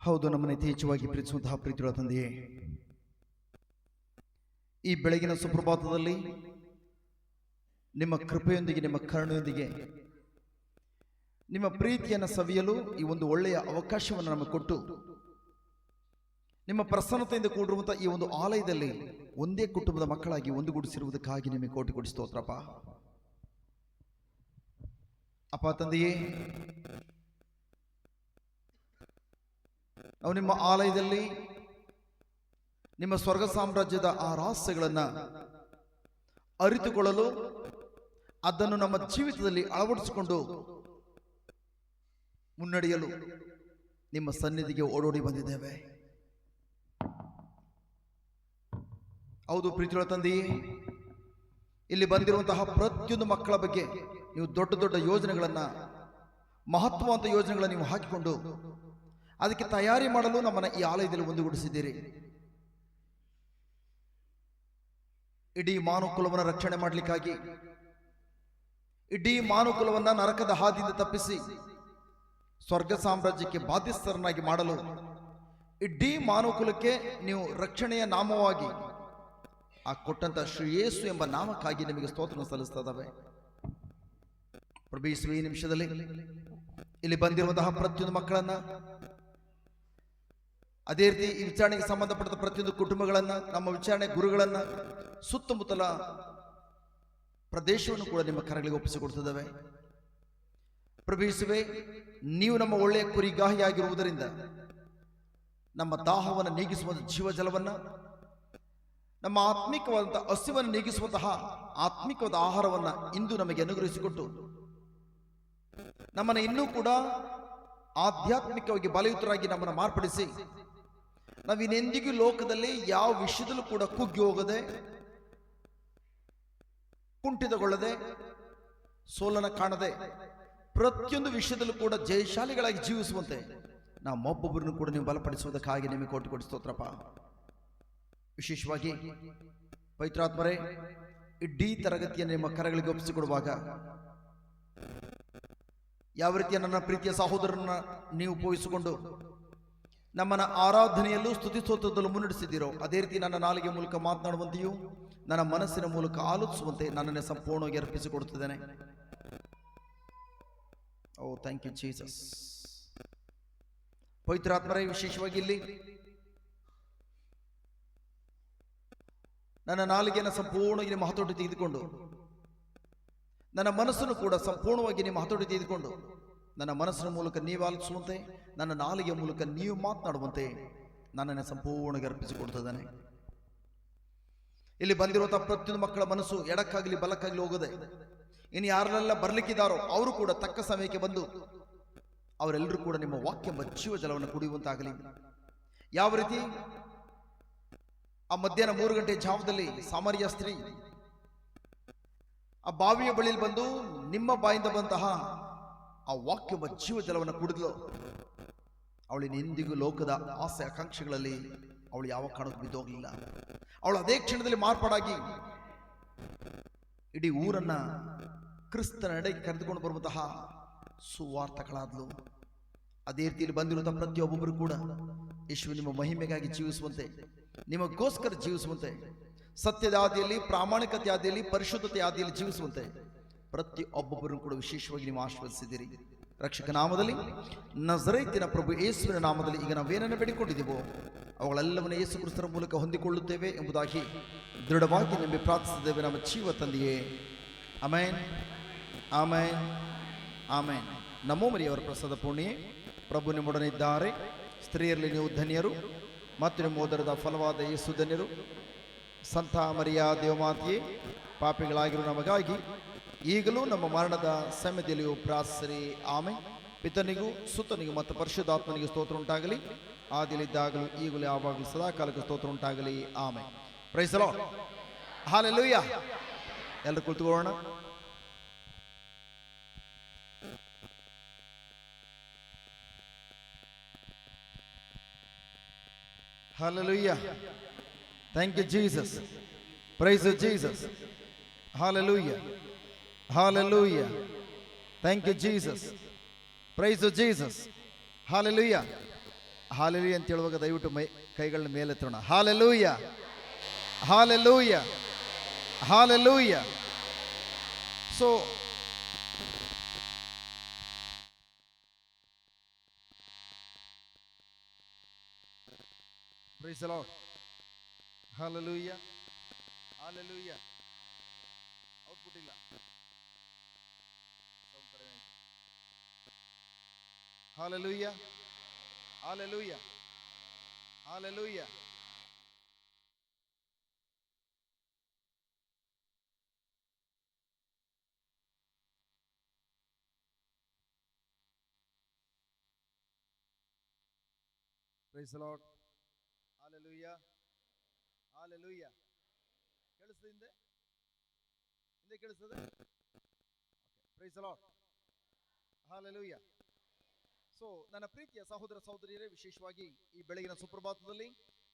ಹೌದು, ನಮ್ಮನ್ನು ಯಥೇಚ್ಛವಾಗಿ ಪ್ರೀತಿಸುವಂತಹ ಪ್ರೀತಿಯುಳ್ಳ ತಂದೆಯೇ, ಈ ಬೆಳಗಿನ ಸುಪ್ರಭಾತದಲ್ಲಿ ನಿಮ್ಮ ಕೃಪೆಯೊಂದಿಗೆ, ನಿಮ್ಮ ಕರುಣೆಯೊಂದಿಗೆ ನಿಮ್ಮ ಪ್ರೀತಿಯನ್ನು ಸವಿಯಲು ಈ ಒಂದು ಒಳ್ಳೆಯ ಅವಕಾಶವನ್ನು ನಮಗೆ ಕೊಟ್ಟು ನಿಮ್ಮ ಪ್ರಸನ್ನತೆಯಿಂದ ಕೂಡಿರುವಂತಹ ಈ ಒಂದು ಆಲಯದಲ್ಲಿ ಒಂದೇ ಕುಟುಂಬದ ಮಕ್ಕಳಾಗಿ ಒಂದುಗೂಡಿಸಿರುವುದಕ್ಕಾಗಿ ನಿಮಗೆ ಕೋಟಿ ಕೋಟಿ ಸ್ತೋತ್ರಪ್ಪ. ಅಪ್ಪ ತಂದೆಯೇ, ನಾವು ನಿಮ್ಮ ಆಲಯದಲ್ಲಿ ನಿಮ್ಮ ಸ್ವರ್ಗ ಸಾಮ್ರಾಜ್ಯದ ಆ ರಹಸ್ಯಗಳನ್ನು ಅರಿತುಕೊಳ್ಳಲು, ಅದನ್ನು ನಮ್ಮ ಜೀವಿತದಲ್ಲಿ ಅಳವಡಿಸಿಕೊಂಡು ಮುನ್ನಡೆಯಲು ನಿಮ್ಮ ಸನ್ನಿಧಿಗೆ ಓಡೋಡಿ ಬಂದಿದ್ದೇವೆ. ಹೌದು ಪ್ರೀತಿಯುಳ್ಳ ತಂದೆಯೇ, ಇಲ್ಲಿ ಬಂದಿರುವಂತಹ ಪ್ರತಿಯೊಂದು ಮಕ್ಕಳ ಬಗ್ಗೆ ನೀವು ದೊಡ್ಡ ದೊಡ್ಡ ಯೋಜನೆಗಳನ್ನು, ಮಹತ್ವವಂತ ಯೋಜನೆಗಳನ್ನು ನೀವು ಹಾಕಿಕೊಂಡು ಅದಕ್ಕೆ ತಯಾರಿ ಮಾಡಲು ನಮ್ಮನ್ನು ಈ ಆಲಯದಲ್ಲಿ ಒಂದುಗೂಡಿಸಿದ್ದೀರಿ. ಇಡೀ ಮಾನವಕುಲವನ್ನು ರಕ್ಷಣೆ ಮಾಡಲಿಕ್ಕಾಗಿ, ಇಡೀ ಮಾನವಕುಲವನ್ನು ನರಕದ ಹಾದಿಯಿಂದ ತಪ್ಪಿಸಿ ಸ್ವರ್ಗ ಸಾಮ್ರಾಜ್ಯಕ್ಕೆ ಬಾಧ್ಯಸ್ಥರನ್ನಾಗಿ ಮಾಡಲು, ಇಡೀ ಮಾನವಕುಲಕ್ಕೆ ನೀವು ರಕ್ಷಣೆಯ ನಾಮವಾಗಿ ಆ ಕೊಟ್ಟಂತ ಶ್ರೀ ಯೇಸು ಎಂಬ ನಾಮಕ್ಕಾಗಿ ನಿಮಗೆ ಸ್ತೋತ್ರ ಸಲ್ಲಿಸ್ತದವೆ. ಪ್ರಭು ಯೇಸುವೆ, ಈ ನಿಮಿಷದಲ್ಲಿ ಇಲ್ಲಿ ಬಂದಿರುವಂತಹ ಪ್ರತಿಯೊಂದು ಮಕ್ಕಳನ್ನ, ಅದೇ ರೀತಿ ಈ ವಿಚಾರಣೆಗೆ ಸಂಬಂಧಪಟ್ಟ ಪ್ರತಿಯೊಂದು ಕುಟುಂಬಗಳನ್ನ, ನಮ್ಮ ವಿಚಾರಣೆ ಗುರುಗಳನ್ನ, ಸುತ್ತಮುತ್ತಲ ಪ್ರದೇಶವನ್ನು ಕೂಡ ನಿಮ್ಮ ಕರಗಳಿಗೆ ಒಪ್ಪಿಸಿಕೊಡ್ತಿದ್ದಾವೆ. ಪ್ರಭು ಯೇಸುವೆ, ನೀವು ನಮ್ಮ ಒಳ್ಳೆಯ ಕುರಿಗಾಹಿಯಾಗಿರುವುದರಿಂದ ನಮ್ಮ ದಾಹವನ್ನು ನೀಗಿಸುವಂತಹ ಜೀವಜಲವನ್ನ, ನಮ್ಮ ಆತ್ಮಿಕವಾದಂತಹ ಹಸಿವನ್ನು ನೀಗಿಸುವಂತಹ ಆತ್ಮಿಕವಾದ ಆಹಾರವನ್ನ ಇಂದು ನಮಗೆ ಅನುಗ್ರಹಿಸಿಕೊಟ್ಟು ನಮ್ಮನ್ನು ಇನ್ನೂ ಕೂಡ ಆಧ್ಯಾತ್ಮಿಕವಾಗಿ ಬಲಯುತರಾಗಿ ನಮ್ಮನ್ನು ಮಾರ್ಪಡಿಸಿ, ನಾವಿನೆಂದಿಗೂ ಲೋಕದಲ್ಲಿ ಯಾವ ವಿಷಯದಲ್ಲೂ ಕೂಡ ಕುಗ್ಗಿ ಹೋಗದೆ, ಕುಂಠಿತಗೊಳ್ಳದೆ, ಸೋಲನ ಕಾಣದೆ, ಪ್ರತಿಯೊಂದು ವಿಷಯದಲ್ಲೂ ಕೂಡ ಜಯಶಾಲಿಗಳಾಗಿ ಜೀವಿಸುವಂತೆ ನಮ್ಮೊಬ್ಬೊಬ್ಬರನ್ನು ಕೂಡ ನೀವು ಬಲಪಡಿಸುವುದಕ್ಕಾಗಿ ನಿಮಗೆ ಕೋಟಿ ಕೋಟಿ ಸ್ತೋತ್ರಪ್ಪ. ವಿಶೇಷವಾಗಿ ಪವಿತ್ರಾತ್ಮರೇ, ಇಡೀ ತರಗತಿಯನ್ನು ನಿಮ್ಮ ಕರಗಳಿಗೆ ಒಪ್ಪಿಸಿಕೊಡುವಾಗ ಯಾವ ರೀತಿಯ ನನ್ನ ಪ್ರೀತಿಯ ಸಹೋದರನ್ನ ನೀವು ಉಪಯೋಗಿಸಿಕೊಂಡು ನಮ್ಮನ್ನ ಆರಾಧನೆಯಲ್ಲೂ ಸ್ತುತಿ ಸ್ತೋತ್ರದಲ್ಲೂ ಮುನ್ನಡೆಸಿದ್ದೀರೋ, ಅದೇ ರೀತಿ ನನ್ನ ನಾಲಿಗೆ ಮೂಲಕ ಮಾತನಾಡುವಂತೆಯೂ ನನ್ನ ಮನಸ್ಸಿನ ಮೂಲಕ ಆಲೋಚಿಸುವಂತೆ ನನ್ನನ್ನೇ ಸಂಪೂರ್ಣವಾಗಿ ಅರ್ಪಿಸಿಕೊಡುತ್ತಿದ್ದೇನೆ. ಓ ಥ್ಯಾಂಕ್ ಯು ಜೀಸಸ್. ಪವಿತ್ರಾತ್ಮರೇ, ವಿಶೇಷವಾಗಿ ಇಲ್ಲಿ ನನ್ನ ನಾಲಿಗೆಯನ್ನು ಸಂಪೂರ್ಣವಾಗಿ ನಿಮ್ಮ ಹತೋಟಿ ತೆಗೆದುಕೊಂಡು, ನನ್ನ ಮನಸ್ಸನ್ನು ಕೂಡ ಸಂಪೂರ್ಣವಾಗಿ ನಿಮ್ಮ ಹತೋಟಿ ತೆಗೆದುಕೊಂಡು, ನನ್ನ ಮನಸ್ಸಿನ ಮೂಲಕ ನೀವು ಆಲೋಚಿಸುವಂತೆ, ನನ್ನ ನಾಲಿಗೆಯ ಮೂಲಕ ನೀವು ಮಾತನಾಡುವಂತೆ ನನ್ನನ್ನು ಸಂಪೂರ್ಣವಾಗಿ ಅರ್ಪಿಸಿಕೊಡ್ತಿದ್ದಾನೆ. ಇಲ್ಲಿ ಬಂದಿರುವಂತಹ ಪ್ರತಿಯೊಂದು ಮಕ್ಕಳ ಮನಸ್ಸು ಎಡಕ್ಕಾಗಲಿ ಬಲಕ್ಕಾಗಲಿ ಹೋಗದೆ, ಇನ್ನು ಯಾರೆಲ್ಲ ಬರ್ಲಿಕ್ಕಿದ್ದಾರೋ ಅವರು ಕೂಡ ತಕ್ಕ ಸಮಯಕ್ಕೆ ಬಂದು ಅವರೆಲ್ಲರೂ ಕೂಡ ನಿಮ್ಮ ವಾಕ್ಯ ಎಂಬ ಜೀವ ಜಲವನ್ನು ಕುಡಿಯುವಂತಾಗಲಿ. ಯಾವ ರೀತಿ ಆ ಮಧ್ಯಾಹ್ನ 3 ಗಂಟೆ ಜಾವದಲ್ಲಿ ಸಾಮರಿಯ ಸ್ತ್ರೀ ಆ ಬಾವಿಯ ಬಳಿಯಲ್ಲಿ ಬಂದು ನಿಮ್ಮ ಬಾಯಿಂದ ಬಂತಹ ಆ ವಾಕ್ಯ ಎಂಬ ಜೀವ ಜಲವನ್ನು ಕುಡಿದ್ಲು, ಅವಳಿನ ಎಂದಿಗೂ ಲೋಕದ ಆಸೆ ಆಕಾಂಕ್ಷೆಗಳಲ್ಲಿ ಅವಳು ಯಾವ ಕಾರಣಕ್ಕೂ ಬಿದ್ದೋಗಲಿಲ್ಲ. ಅವಳು ಅದೇ ಕ್ಷಣದಲ್ಲಿ ಮಾರ್ಪಾಡಾಗಿ ಇಡೀ ಊರನ್ನ ಕ್ರಿಸ್ತನ ನಡೆಗೆ ಕರೆದುಕೊಂಡು ಬರುವಂತಹ ಸುವಾರ್ತಗಳಾದ್ಲು. ಅದೇ ರೀತಿಯಲ್ಲಿ ಬಂದಿರುವಂತಹ ಪ್ರತಿಯೊಬ್ಬೊಬ್ಬರು ಕೂಡ ಯೇಸು ನಿಮ್ಮ ಮಹಿಮೆಗಾಗಿ ಜೀವಿಸುವಂತೆ, ನಿಮಗೋಸ್ಕರ ಜೀವಿಸುವಂತೆ, ಸತ್ಯದ ಆದಿಯಲ್ಲಿ, ಪ್ರಾಮಾಣಿಕತೆ ಆದಿಯಲ್ಲಿ, ಪರಿಶುದ್ಧತೆ ಆದಿಯಲ್ಲಿ ಜೀವಿಸುವಂತೆ ಪ್ರತಿಯೊಬ್ಬೊಬ್ಬರನ್ನು ಕೂಡ ವಿಶೇಷವಾಗಿ ನೀವು ಆಶೀರ್ವದಿಸಿದ್ದೀರಿ. ರಕ್ಷಕ ನಾಮದಲ್ಲಿ, ನಜರೇತಿನ ಪ್ರಭು ಯೇಸುವಿನ ನಾಮದಲ್ಲಿ ಈಗ ನಾವೇನನ್ನು ಬೇಡಿಕೊಂಡಿದ್ದೀವೋ ಅವುಗಳೆಲ್ಲವನ್ನು ಯೇಸು ಕ್ರಿಸ್ತರ ಮೂಲಕ ಹೊಂದಿಕೊಳ್ಳುತ್ತೇವೆ ಎಂಬುದಾಗಿ ದೃಢವಾಗಿ ನಂಬಿ ಪ್ರಾರ್ಥಿಸಿದ್ದೇವೆ ನಮ್ಮ ಜೀವ ತಂದೆಯೇ. Amen, amen, amen. ನಮೋ ಮರಿಯವರ ಪ್ರಸಾದ ಪೂರ್ಣಿಯೇ, ಪ್ರಭು ನಿಮ್ಮೊಡನೆ ಇದ್ದಾರೆ, ಸ್ತ್ರೀಯರಲ್ಲಿ ನೀವು ಧನ್ಯರು ಮತ್ತು ನಿಮ್ಮ ಉದರದ ಫಲವಾದ ಯೇಸು ಧನ್ಯರು. ಸಂತ ಮರಿಯ ದೇವಮಾತೆಯೇ, ಪಾಪಿಗಳಾಗಿರುವ ನಮಗಾಗಿ ಈಗಲೂ ನಮ್ಮ ಮರಣದ ಸಮಯದಲ್ಲಿಯೂ ಪ್ರಾರ್ಥಿಸಿರಿ. ಆಮೆನ್. ಪಿತನಿಗೂ ಸುತನಿಗೂ ಮತ್ತು ಪರಿಶುದ್ಧಾತ್ಮನಿಗೂ ಸ್ತೋತ್ರ ಉಂಟಾಗಲಿ, ಆದಿಯಲ್ಲಿದ್ದಾಗಲೂ ಈಗಲೂ ಯಾವಾಗಲೂ ಸದಾ ಕಾಲಕ್ಕೆ ಸ್ತೋತ್ರ ಉಂಟಾಗಲಿ. Amen. Praise the Lord. Hallelujah. ಎಲ್ಲರೂ ಕುಳಿತುಕೊಳ್ಳೋಣ. Hallelujah. Thank you, Jesus. Praise you, Jesus. Hallelujah. Hallelujah. Thank you, Jesus. Praise you, Jesus. Hallelujah. Hallelujah ಅಂತ ಹೇಳುವಾಗ ದಯವಿಟ್ಟು ಕೈಗಳನ್ನ ಮೇಲೆತ್ತೋಣ. Hallelujah, hallelujah, hallelujah. So price the Lord. Hallelujah, hallelujah. Output ಇಲ್ಲ, hallelujah, hallelujah, hallelujah. Price the Lord. Hallelujah, hallelujah. ಕೇಳಿಸ್ತದೆ? ಹಿಂದೆ ಹಿಂದೆ ಕೇಳಿಸ್ತದೆ? Price the Lord. Hallelujah. So ನನ್ನ ಪ್ರೀತಿಯ ಸಹೋದರ ಸಹೋದರಿಯರೇ, ವಿಶೇಷವಾಗಿ ಈ ಬೆಳಗಿನ ಸುಪ್ರಭಾತದಲ್ಲಿ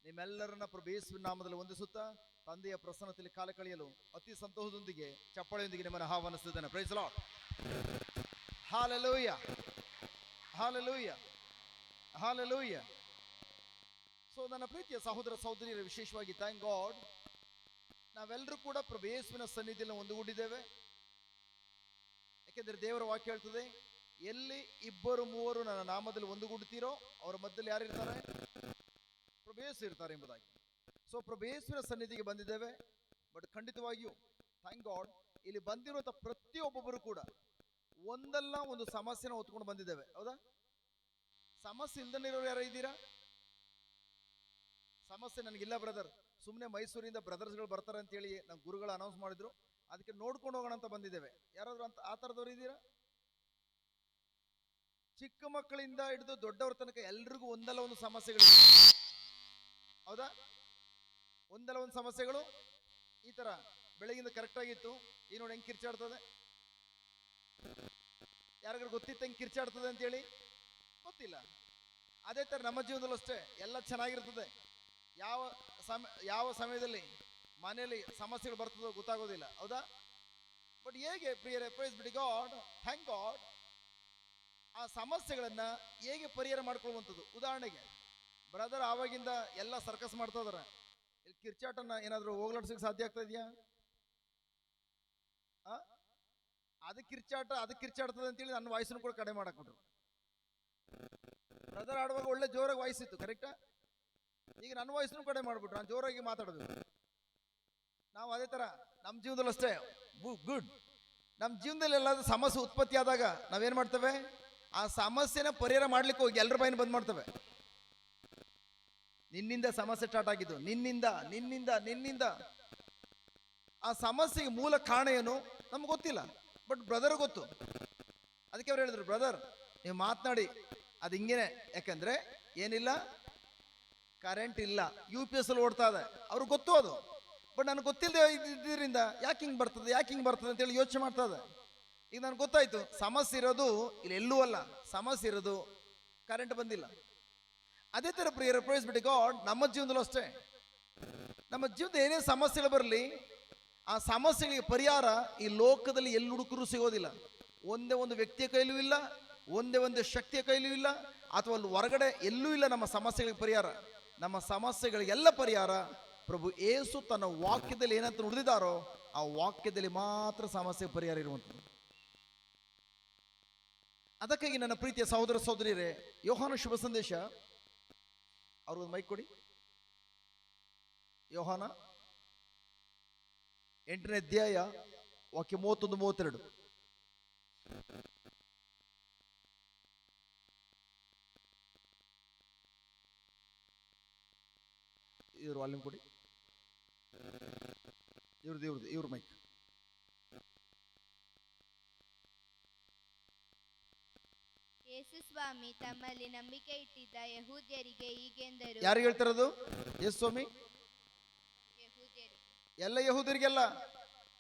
ನಿಮ್ಮೆಲ್ಲರನ್ನ ಪ್ರಭು ಯೇಸುವಿನ ನಾಮದಲ್ಲಿ ವಂದಿಸುತ್ತಾ ತಂದೆಯ ಪ್ರಸನ್ನತೆಯಲ್ಲಿ ಕಾಲ ಕಳೆಯಲು ಅತಿ ಸಂತೋಷದೊಂದಿಗೆ ಚಪ್ಪಾಳೆಯೊಂದಿಗೆ ನಿಮ್ಮನ್ನು ಆಹ್ವಾನಿಸುತ್ತೇನೆ. Praise the Lord. Hallelujah, hallelujah, hallelujah. So ನನ್ನ ಪ್ರೀತಿಯ ಸಹೋದರ ಸಹೋದರಿಯರೇ, ವಿಶೇಷವಾಗಿ ಥ್ಯಾಂಕ್ ಗಾಡ್ ನಾವೆಲ್ಲರೂ ಕೂಡ ಪ್ರಭು ಯೇಸುವಿನ ಸನ್ನಿಧಿಯಲ್ಲಿ ಒಂದುಗೂಡಿದ್ದೇವೆ. ಯಾಕೆಂದ್ರೆ ದೇವರ ವಾಕ್ಯ ಹೇಳ್ತದೆ, ಎಲ್ಲಿ ಇಬ್ಬರು ಮೂವರು ನನ್ನ ನಾಮದಲ್ಲಿ ಒಂದುಗೂಡುತ್ತೀರೋ ಅವರ ಮಧ್ಯದಲ್ಲಿ ಯಾರಿರ್ತಾರೆ? ಪ್ರಭು ಯೇಸು ಇರ್ತಾರೆ ಎಂಬುದಾಗಿ. ಸೊ ಪ್ರಭು ಯೇಸುವಿನ ಸನ್ನಿಧಿಗೆ ಬಂದಿದ್ದೇವೆ. ಬಟ್ ಖಂಡಿತವಾಗಿಯೂ ಥ್ಯಾಂಕ್ ಗಾಡ್ ಇಲ್ಲಿ ಬಂದಿರುವಂಥ ಪ್ರತಿಯೊಬ್ಬೊಬ್ಬರು ಕೂಡ ಒಂದಲ್ಲ ಒಂದು ಸಮಸ್ಯೆನ ಹೊತ್ಕೊಂಡು ಬಂದಿದ್ದೇವೆ. ಹೌದಾ? ಸಮಸ್ಯೆ ಇಲ್ದನೇ ಇರೋರು ಯಾರು ಇದ್ದೀರಾ? ಸಮಸ್ಯೆ ನನಗಿಲ್ಲ ಬ್ರದರ್, ಸುಮ್ಮನೆ ಮೈಸೂರಿಂದ ಬ್ರದರ್ಸ್ಗಳು ಬರ್ತಾರೆ ಅಂತೇಳಿ ನಮ್ಮ ಗುರುಗಳು ಅನೌನ್ಸ್ ಮಾಡಿದ್ರು, ಅದಕ್ಕೆ ನೋಡ್ಕೊಂಡು ಹೋಗೋಣ ಅಂತ ಬಂದಿದ್ದೇವೆ. ಯಾರಾದ್ರೂ ಅಂತ ಆ ಥರದವ್ರು ಇದ್ದೀರಾ? ಚಿಕ್ಕ ಮಕ್ಕಳಿಂದ ಹಿಡಿದು ದೊಡ್ಡವ್ರ ತನಕ ಎಲ್ರಿಗೂ ಒಂದಲ್ಲ ಒಂದು ಸಮಸ್ಯೆಗಳು. ಹೌದಾ? ಒಂದಲ್ಲ ಒಂದು ಸಮಸ್ಯೆಗಳು. ಈ ತರ ಬೆಳಗಿಂದ ಕರೆಕ್ಟ್ ಆಗಿತ್ತು, ಈ ನೋಡಿ ಹೆಂಗ್ ಕಿರ್ಚಾಡ್ತದೆ. ಯಾರಿಗಾರು ಗೊತ್ತಿತ್ತು ಹೆಂಗ್ ಕಿರ್ಚಾಡ್ತದೆ ಅಂತೇಳಿ? ಗೊತ್ತಿಲ್ಲ. ಅದೇ ತರ ನಮ್ಮ ಜೀವನದಲ್ಲೂ ಅಷ್ಟೇ ಎಲ್ಲ ಚೆನ್ನಾಗಿರ್ತದೆ. ಯಾವ ಸಮಯದಲ್ಲಿ ಮನೆಯಲ್ಲಿ ಸಮಸ್ಯೆಗಳು ಬರ್ತದೋ ಗೊತ್ತಾಗೋದಿಲ್ಲ. ಹೌದಾ? ಬಟ್ ಹೇಗೆ ಪ್ರಿಯರೇ, praise be God, thank God, ಆ ಸಮಸ್ಯೆಗಳನ್ನ ಹೇಗೆ ಪರಿಹಾರ ಮಾಡ್ಕೊಳ್ಳುವಂಥದ್ದು. ಉದಾಹರಣೆಗೆ ಬ್ರದರ್ ಆವಾಗಿಂದ ಎಲ್ಲ ಸರ್ಕಸ್ ಮಾಡ್ತಾ ಇದಾರೆ, ಇಲ್ಲಿ ಕಿರ್ಚಾಟನ್ನ ಏನಾದ್ರು ಹೋಗ್ಲಾಡ್ಸಕ್ಕೆ ಸಾಧ್ಯ ಆಗ್ತಾ ಇದೆಯಾ? ಅದಕ್ಕೆ ಕಿರ್ಚಾಡ್ತದೆ ಅಂತೇಳಿ ನನ್ನ ವಾಯ್ಸನ್ನು ಕೂಡ ಕಡಿಮೆ ಮಾಡಾಕ್ಬಿಟ್ರು. ಬ್ರದರ್ ಆಡುವಾಗ ಒಳ್ಳೆ ಜೋರಾಗಿ ವಾಯ್ಸ್ ಇತ್ತು, ಕರೆಕ್ಟಾ? ಈಗ ನನ್ನ ವಾಯ್ಸನ್ನು ಕಡಿಮೆ ಮಾಡ್ಬಿಟ್ರು, ನಾನು ಜೋರಾಗಿ ಮಾತಾಡೋದು. ನಾವು ಅದೇ ತರ ನಮ್ಮ ಜೀವನದಲ್ಲಿ ಅಷ್ಟೇ ಗುಡ್. ನಮ್ಮ ಜೀವನದಲ್ಲಿ ಎಲ್ಲಾದ್ರೂ ಸಮಸ್ಯೆ ಉತ್ಪತ್ತಿ ಆದಾಗ ನಾವೇನ್ ಮಾಡ್ತೇವೆ? ಆ ಸಮಸ್ಯೆನ ಪರಿಹಾರ ಮಾಡ್ಲಿಕ್ಕೆ ಹೋಗಿ ಎಲ್ಲರ ಬಾಯಿನ ಬಂದ್ ಮಾಡ್ತೇವೆ. ನಿನ್ನಿಂದ ಸಮಸ್ಯೆ ಸ್ಟಾರ್ಟ್ ಆಗಿದ್ದು, ನಿನ್ನಿಂದ. ಆ ಸಮಸ್ಯೆಗೆ ಮೂಲ ಕಾರಣ ಏನು ನಮ್ಗೆ ಗೊತ್ತಿಲ್ಲ, ಬಟ್ ಬ್ರದರ್ ಗೊತ್ತು. ಅದಕ್ಕೆ ಅವ್ರು ಹೇಳಿದ್ರು, ಬ್ರದರ್ ನೀವು ಮಾತನಾಡಿ ಅದು ಹಿಂಗೇನೆ, ಯಾಕಂದ್ರೆ ಏನಿಲ್ಲ, ಕರೆಂಟ್ ಇಲ್ಲ, UPS ಅಲ್ಲಿ ಓಡ್ತಾ ಇದೆ, ಅವ್ರಿಗೆ ಗೊತ್ತು ಅದು. ಬಟ್ ನನಗೆ ಗೊತ್ತಿಲ್ಲದೆ ಇದರಿಂದ ಯಾಕೆ ಹಿಂಗೆ ಬರ್ತದೆ ಅಂತೇಳಿ ಯೋಚನೆ ಮಾಡ್ತಾ ಇದೆ. ಈಗ ನನಗೆ ಗೊತ್ತಾಯ್ತು, ಸಮಸ್ಯೆ ಇರೋದು ಇಲ್ಲಿ ಎಲ್ಲೂ ಅಲ್ಲ, ಸಮಸ್ಯೆ ಇರೋದು ಕರೆಂಟ್ ಬಂದಿಲ್ಲ. ಅದೇ ತರ ಪ್ರಿಯರ, ಪ್ರೈಸ್ ಬಿ ಗಾಡ್, ನಮ್ಮ ಜೀವನದಲ್ಲೂ ಅಷ್ಟೇ. ನಮ್ಮ ಜೀವನದ ಏನೇ ಸಮಸ್ಯೆಗಳು ಬರಲಿ, ಆ ಸಮಸ್ಯೆಗಳಿಗೆ ಪರಿಹಾರ ಈ ಲೋಕದಲ್ಲಿ ಎಲ್ಲಿ ಹುಡುಕರು ಸಿಗೋದಿಲ್ಲ. ಒಂದೇ ಒಂದು ವ್ಯಕ್ತಿಯ ಕೈಲೂ ಇಲ್ಲ, ಒಂದೇ ಒಂದು ಶಕ್ತಿಯ ಕೈಲೂ ಇಲ್ಲ, ಅಥವಾ ಅಲ್ಲಿ ಹೊರಗಡೆ ಎಲ್ಲೂ ಇಲ್ಲ ನಮ್ಮ ಸಮಸ್ಯೆಗಳಿಗೆ ಪರಿಹಾರ. ನಮ್ಮ ಸಮಸ್ಯೆಗಳಿಗೆಲ್ಲ ಪರಿಹಾರ ಪ್ರಭು ಯೇಸು ತನ್ನ ವಾಕ್ಯದಲ್ಲಿ ಏನಂತ ನುಡಿದಿದ್ದಾರೋ ಆ ವಾಕ್ಯದಲ್ಲಿ ಮಾತ್ರ ಸಮಸ್ಯೆ ಪರಿಹಾರ ಇರುವಂಥದ್ದು. ಅದಕ್ಕಾಗಿ ನನ್ನ ಪ್ರೀತಿಯ ಸಹೋದರ ಸಹೋದರಿಯರೇ, ಯೋಹಾನ ಶುಭ ಸಂದೇಶ, ಅವ್ರಿಗೊಂದು ಮೈಕ್ ಕೊಡಿ. ಯೋಹಾನ 8ನೇ ಅಧ್ಯಾಯ ವಾಕ್ಯ 31-32. ಇವ್ರು ವಾಲ್ಯೂಮ್ ಕೊಡಿ, ಇವ್ರ ಮೈಕ್. ಯೇಸು ಸ್ವಾಮಿ ತಮ್ಮಲ್ಲಿ ನಂಬಿಕೆ ಇಟ್ಟಿದ್ದ ಯಹೂದ್ಯರಿಗೆ ಹೀಗೆಂದರು. ಯಾರಿಗೆ ಹೇಳ್ತಾರದು? ಯೇಸು ಸ್ವಾಮಿ ಎಲ್ಲ ಯಹೂದ್ಯರಿಗೆಲ್ಲ.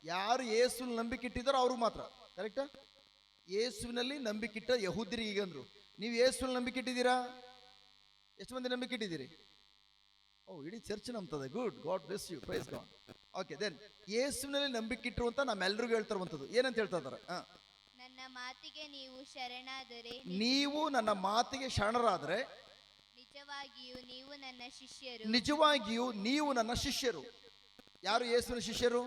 ಯಾರು ಯೇಸುವಿನಲ್ಲಿ ನಂಬಿಕೆ ಇಟ್ಟಿದ್ದಾರೋ ಅವ್ರಿಗೆ ಮಾತ್ರ, ಕರೆಕ್ಟಾ? ಯೇಸುವಿನಲ್ಲಿ ನಂಬಿಕೆ ಇಟ್ಟ ಯಹೂದ್ಯರಿಗೆ ಹೀಗಂದ್ರು. ನೀವು ಯೇಸುವಿನಲ್ಲಿ ನಂಬಿಕೆ ಇಟ್ಟಿದ್ದೀರಾ? ಎಷ್ಟು ಮಂದಿ ನಂಬಿಕೆ ಇಟ್ಟಿದ್ದೀರಿ? ಓ, ಇಡೀ ಚರ್ಚ್ ನಂಬ್ತದೆ. Good, God bless you, praise God. Okay, then ಯೇಸುವಿನಲ್ಲಿ ನಂಬಿಕೆ ಇಟ್ಟಿರುವಂತ ನಮ್ಮೆಲ್ಲರಿಗೂ ಹೇಳ್ತಾರಂಥದ್ದು ಏನಂತ ಹೇಳ್ತಾ ಇದ್ದಾರೆ? ನನ್ನ ಮಾತಿಗೆ ನೀವು ಶರಣಾದರೆ, ನೀವು ನನ್ನ ಮಾತಿಗೆ ಶರಣರಾದರೆ ನಿಜವಾಗಿಯೂ ನೀವು ನನ್ನ ಶಿಷ್ಯರು. ನಿಜವಾಗಿಯೂ ನೀವು ನನ್ನ ಶಿಷ್ಯರು. ಯಾರು ಯೇಸುವಿನ ಶಿಷ್ಯರು?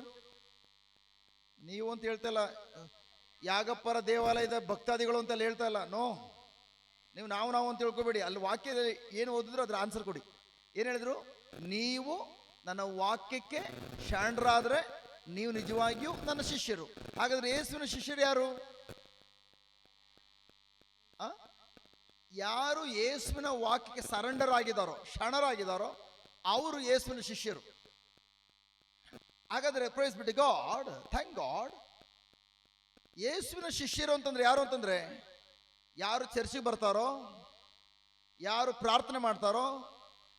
ನೀವು ಅಂತ ಹೇಳ್ತಲ್ಲ, ಯಾಗಪ್ಪರ ದೇವಾಲಯದ ಭಕ್ತಾದಿಗಳು ಅಂತೆಲ್ಲ ಹೇಳ್ತಾ ಇಲ್ಲ. ನೋ, ನೀವು ನಾವು ಅಂತ ಹೇಳ್ಕೋಬೇಡಿ. ಅಲ್ಲಿ ವಾಕ್ಯದಲ್ಲಿ ಏನು ಓದಿದ್ರು ಅದ್ರ ಆನ್ಸರ್ ಕೊಡಿ. ಏನು ಹೇಳಿದ್ರು? ನೀವು ನನ್ನ ವಾಕ್ಯಕ್ಕೆ ಶಾಂಡ್ರಾದ್ರೆ ನೀವು ನಿಜವಾಗಿಯೂ ನನ್ನ ಶಿಷ್ಯರು. ಹಾಗಾದ್ರೆ ಯೇಸುವಿನ ಶಿಷ್ಯರು ಯಾರು? ಯಾರು ಯೇಸುವಿನ ವಾಕ್ಯಕ್ಕೆ ಸರೆಂಡರ್ ಆಗಿದ್ದಾರೋ, ಶರಣರಾಗಿದ್ದಾರೋ ಅವರು ಯೇಸುವಿನ ಶಿಷ್ಯರು. ಹಾಗಾದ್ರೆ ಪ್ರೈಸ್ ಬಿಟ್ಟು ಗಾಡ್, ಥ್ಯಾಂಕ್ ಗಾಡ್. ಯೇಸುವಿನ ಶಿಷ್ಯರು ಅಂತಂದ್ರೆ ಯಾರು ಅಂತಂದ್ರೆ, ಯಾರು ಚರ್ಚಿಗೆ ಬರ್ತಾರೋ, ಯಾರು ಪ್ರಾರ್ಥನೆ ಮಾಡ್ತಾರೋ,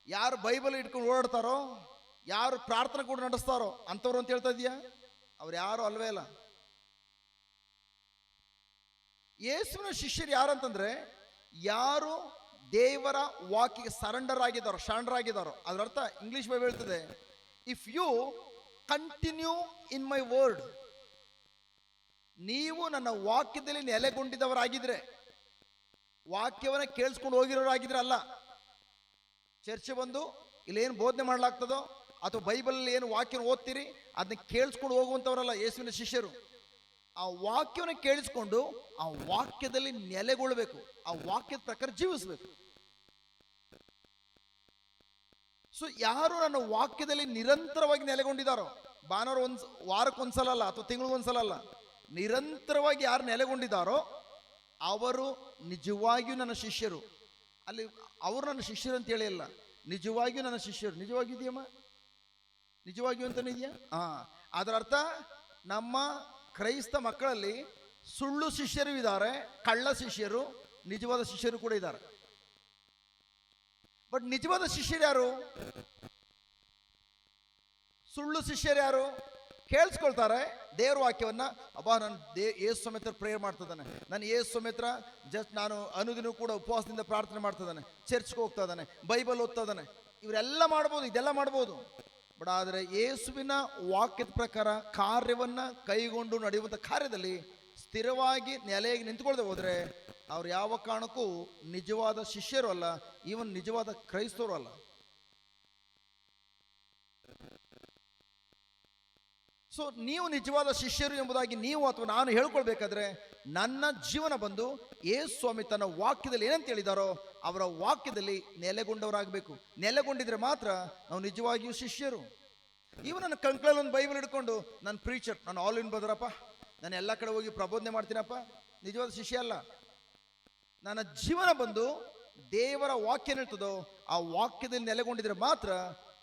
ಯಾರು ಬೈಬಲ್ ಇಟ್ಕೊಂಡು ಓಡಾಡ್ತಾರೋ, ಯಾರು ಪ್ರಾರ್ಥನೆ ಕೂಡ ನಡೆಸ್ತಾರೋ ಅಂಥವ್ರು ಅಂತ ಹೇಳ್ತಾ ಇದೀಯಾ? ಅವ್ರು ಯಾರು ಅಲ್ವೇ ಅಲ್ಲ. ಯೇಸುವಿನ ಶಿಷ್ಯರು ಯಾರು ಅಂತಂದ್ರೆ, ಯಾರು ದೇವರ ವಾಕ್ಯಕ್ಕೆ ಸರೆಂಡರ್ ಆಗಿದ್ದಾರೋ, ಶರಣರಾಗಿದ್ದಾರೋ. ಅದರ ಅರ್ಥ ಇಂಗ್ಲಿಷ್ ಬೈಬಲ್ ಹೇಳ್ತದೆ, if you continue in my word, ನೀವು ನನ್ನ ವಾಕ್ಯದಲ್ಲಿ ನೆಲೆಗೊಂಡಿದ್ದವರಾಗಿದ್ರೆ, ವಾಕ್ಯವನ್ನ ಕೇಳಿಸ್ಕೊಂಡು ಹೋಗಿರೋರಾಗಿದ್ರೆ ಅಲ್ಲ, ಚರ್ಚೆ ಬಂದು ಇಲ್ಲೇನು ಬೋಧನೆ ಮಾಡಲಾಗ್ತದೋ ಅಥವಾ ಬೈಬಲ್ ಏನು ವಾಕ್ಯ ಓದ್ತೀರಿ ಅದನ್ನ ಕೇಳಿಸ್ಕೊಂಡು ಹೋಗುವಂಥವರಲ್ಲ ಯೇಸುವಿನ ಶಿಷ್ಯರು. ಆ ವಾಕ್ಯವನ್ನು ಕೇಳಿಸ್ಕೊಂಡು ಆ ವಾಕ್ಯದಲ್ಲಿ ನೆಲೆಗೊಳ್ಳಬೇಕು, ಆ ವಾಕ್ಯದ ಪ್ರಕಾರ ಜೀವಿಸಬೇಕು. ಸೊ ಯಾರು ನನ್ನ ವಾಕ್ಯದಲ್ಲಿ ನಿರಂತರವಾಗಿ ನೆಲೆಗೊಂಡಿದ್ದಾರೋ, ಭಾನುವಾರ ವಾರಕ್ಕೊಂದ್ಸಲ ಅಲ್ಲ ಅಥವಾ ತಿಂಗಳಿಗೊಂದ್ಸಲ ಅಲ್ಲ, ನಿರಂತರವಾಗಿ ಯಾರು ನೆಲೆಗೊಂಡಿದ್ದಾರೋ ಅವರು ನಿಜವಾಗಿಯೂ ನನ್ನ ಶಿಷ್ಯರು. ಅಲ್ಲಿ ಅವರು ನನ್ನ ಶಿಷ್ಯರು ಅಂತ ಹೇಳಿಲ್ಲ, ನಿಜವಾಗಿಯೂ ನನ್ನ ಶಿಷ್ಯರು. ನಿಜವಾಗಿಯೂ ಇದೆಯಮ್ಮ? ನಿಜವಾಗಿಯೂ ಅಂತಾನೆ ಇದೆಯಾ? ಅದರ ಅರ್ಥ ನಮ್ಮ ಕ್ರೈಸ್ತ ಮಕ್ಕಳಲ್ಲಿ ಸುಳ್ಳು ಶಿಷ್ಯರು ಇದ್ದಾರೆ, ಕಳ್ಳ ಶಿಷ್ಯರು, ನಿಜವಾದ ಶಿಷ್ಯರು ಕೂಡ ಇದ್ದಾರೆ. ಬಟ್ ನಿಜವಾದ ಶಿಷ್ಯರು ಯಾರು? ಸುಳ್ಳು ಶಿಷ್ಯರು ಯಾರು? ಕೇಳಿಸ್ಕೊಳ್ತಾರೆ ದೇವ್ರ ವಾಕ್ಯವನ್ನ. ಅಬ್ಬಾ, ನಾನು ಯೇಸು ಸಮೇತ ಪ್ರೇಯರ್ ಮಾಡ್ತಿದ್ದಾನೆ, ನಾನು ಯೇಸು ಸಮೇತ ಜಸ್ಟ್ ನಾನು ಅನುದಿನ ಕೂಡ ಉಪವಾಸದಿಂದ ಪ್ರಾರ್ಥನೆ ಮಾಡ್ತಿದ್ದಾನೆ, ಚರ್ಚ್ಗೆ ಹೋಗ್ತಾ ಇದ್ದಾನೆ, ಬೈಬಲ್ ಓದ್ತಾ ಇದ್ದಾನೆ. ಇವರೆಲ್ಲ ಮಾಡ್ಬೋದು, ಇದೆಲ್ಲ ಮಾಡ್ಬೋದು. ಬಟ್ ಆದರೆ ಯೇಸುವಿನ ವಾಕ್ಯದ ಪ್ರಕಾರ ಕಾರ್ಯವನ್ನ ಕೈಗೊಂಡು ನಡೆಯುವಂಥ ಕಾರ್ಯದಲ್ಲಿ ಸ್ಥಿರವಾಗಿ ನೆಲೆಯಾಗಿ ನಿಂತ್ಕೊಳ್ಳದೆ ಹೋದ್ರೆ ಅವ್ರು ಯಾವ ಕಾರಣಕ್ಕೂ ನಿಜವಾದ ಶಿಷ್ಯರು ಅಲ್ಲ, ಈವನ್ ನಿಜವಾದ ಕ್ರೈಸ್ತರು ಅಲ್ಲ. ಸೊ ನೀವು ನಿಜವಾದ ಶಿಷ್ಯರು ಎಂಬುದಾಗಿ ನೀವು ಅಥವಾ ನಾನು ಹೇಳ್ಕೊಳ್ಬೇಕಾದ್ರೆ ನನ್ನ ಜೀವನ ಬಂದು ಯೇಸು ಸ್ವಾಮಿ ತನ್ನ ವಾಕ್ಯದಲ್ಲಿ ಏನಂತ ಹೇಳಿದಾರೋ ಅವರ ವಾಕ್ಯದಲ್ಲಿ ನೆಲೆಗೊಂಡವರಾಗಬೇಕು. ನೆಲೆಗೊಂಡಿದ್ರೆ ಮಾತ್ರ ನಾವು ನಿಜವಾಗಿಯೂ ಶಿಷ್ಯರು. ಇವು ನನ್ನ ಕಂಕ್ಳಲ್ಲಿ ಒಂದು ಬೈಬಲ್ ಹಿಡ್ಕೊಂಡು ನಾನು ಪ್ರೀಚರ್, ನಾನು ಆಲ್ ಇನ್ ಬದರಪ್ಪ, ನಾನು ಎಲ್ಲ ಕಡೆ ಹೋಗಿ ಪ್ರಬೋಧನೆ ಮಾಡ್ತೀನಪ್ಪ, ನಿಜವಾದ ಶಿಷ್ಯ ಅಲ್ಲ. ನನ್ನ ಜೀವನ ಬಂದು ದೇವರ ವಾಕ್ಯ ಹೇಳ್ತದೋ ಆ ವಾಕ್ಯದಲ್ಲಿ ನೆಲೆಗೊಂಡಿದ್ರೆ ಮಾತ್ರ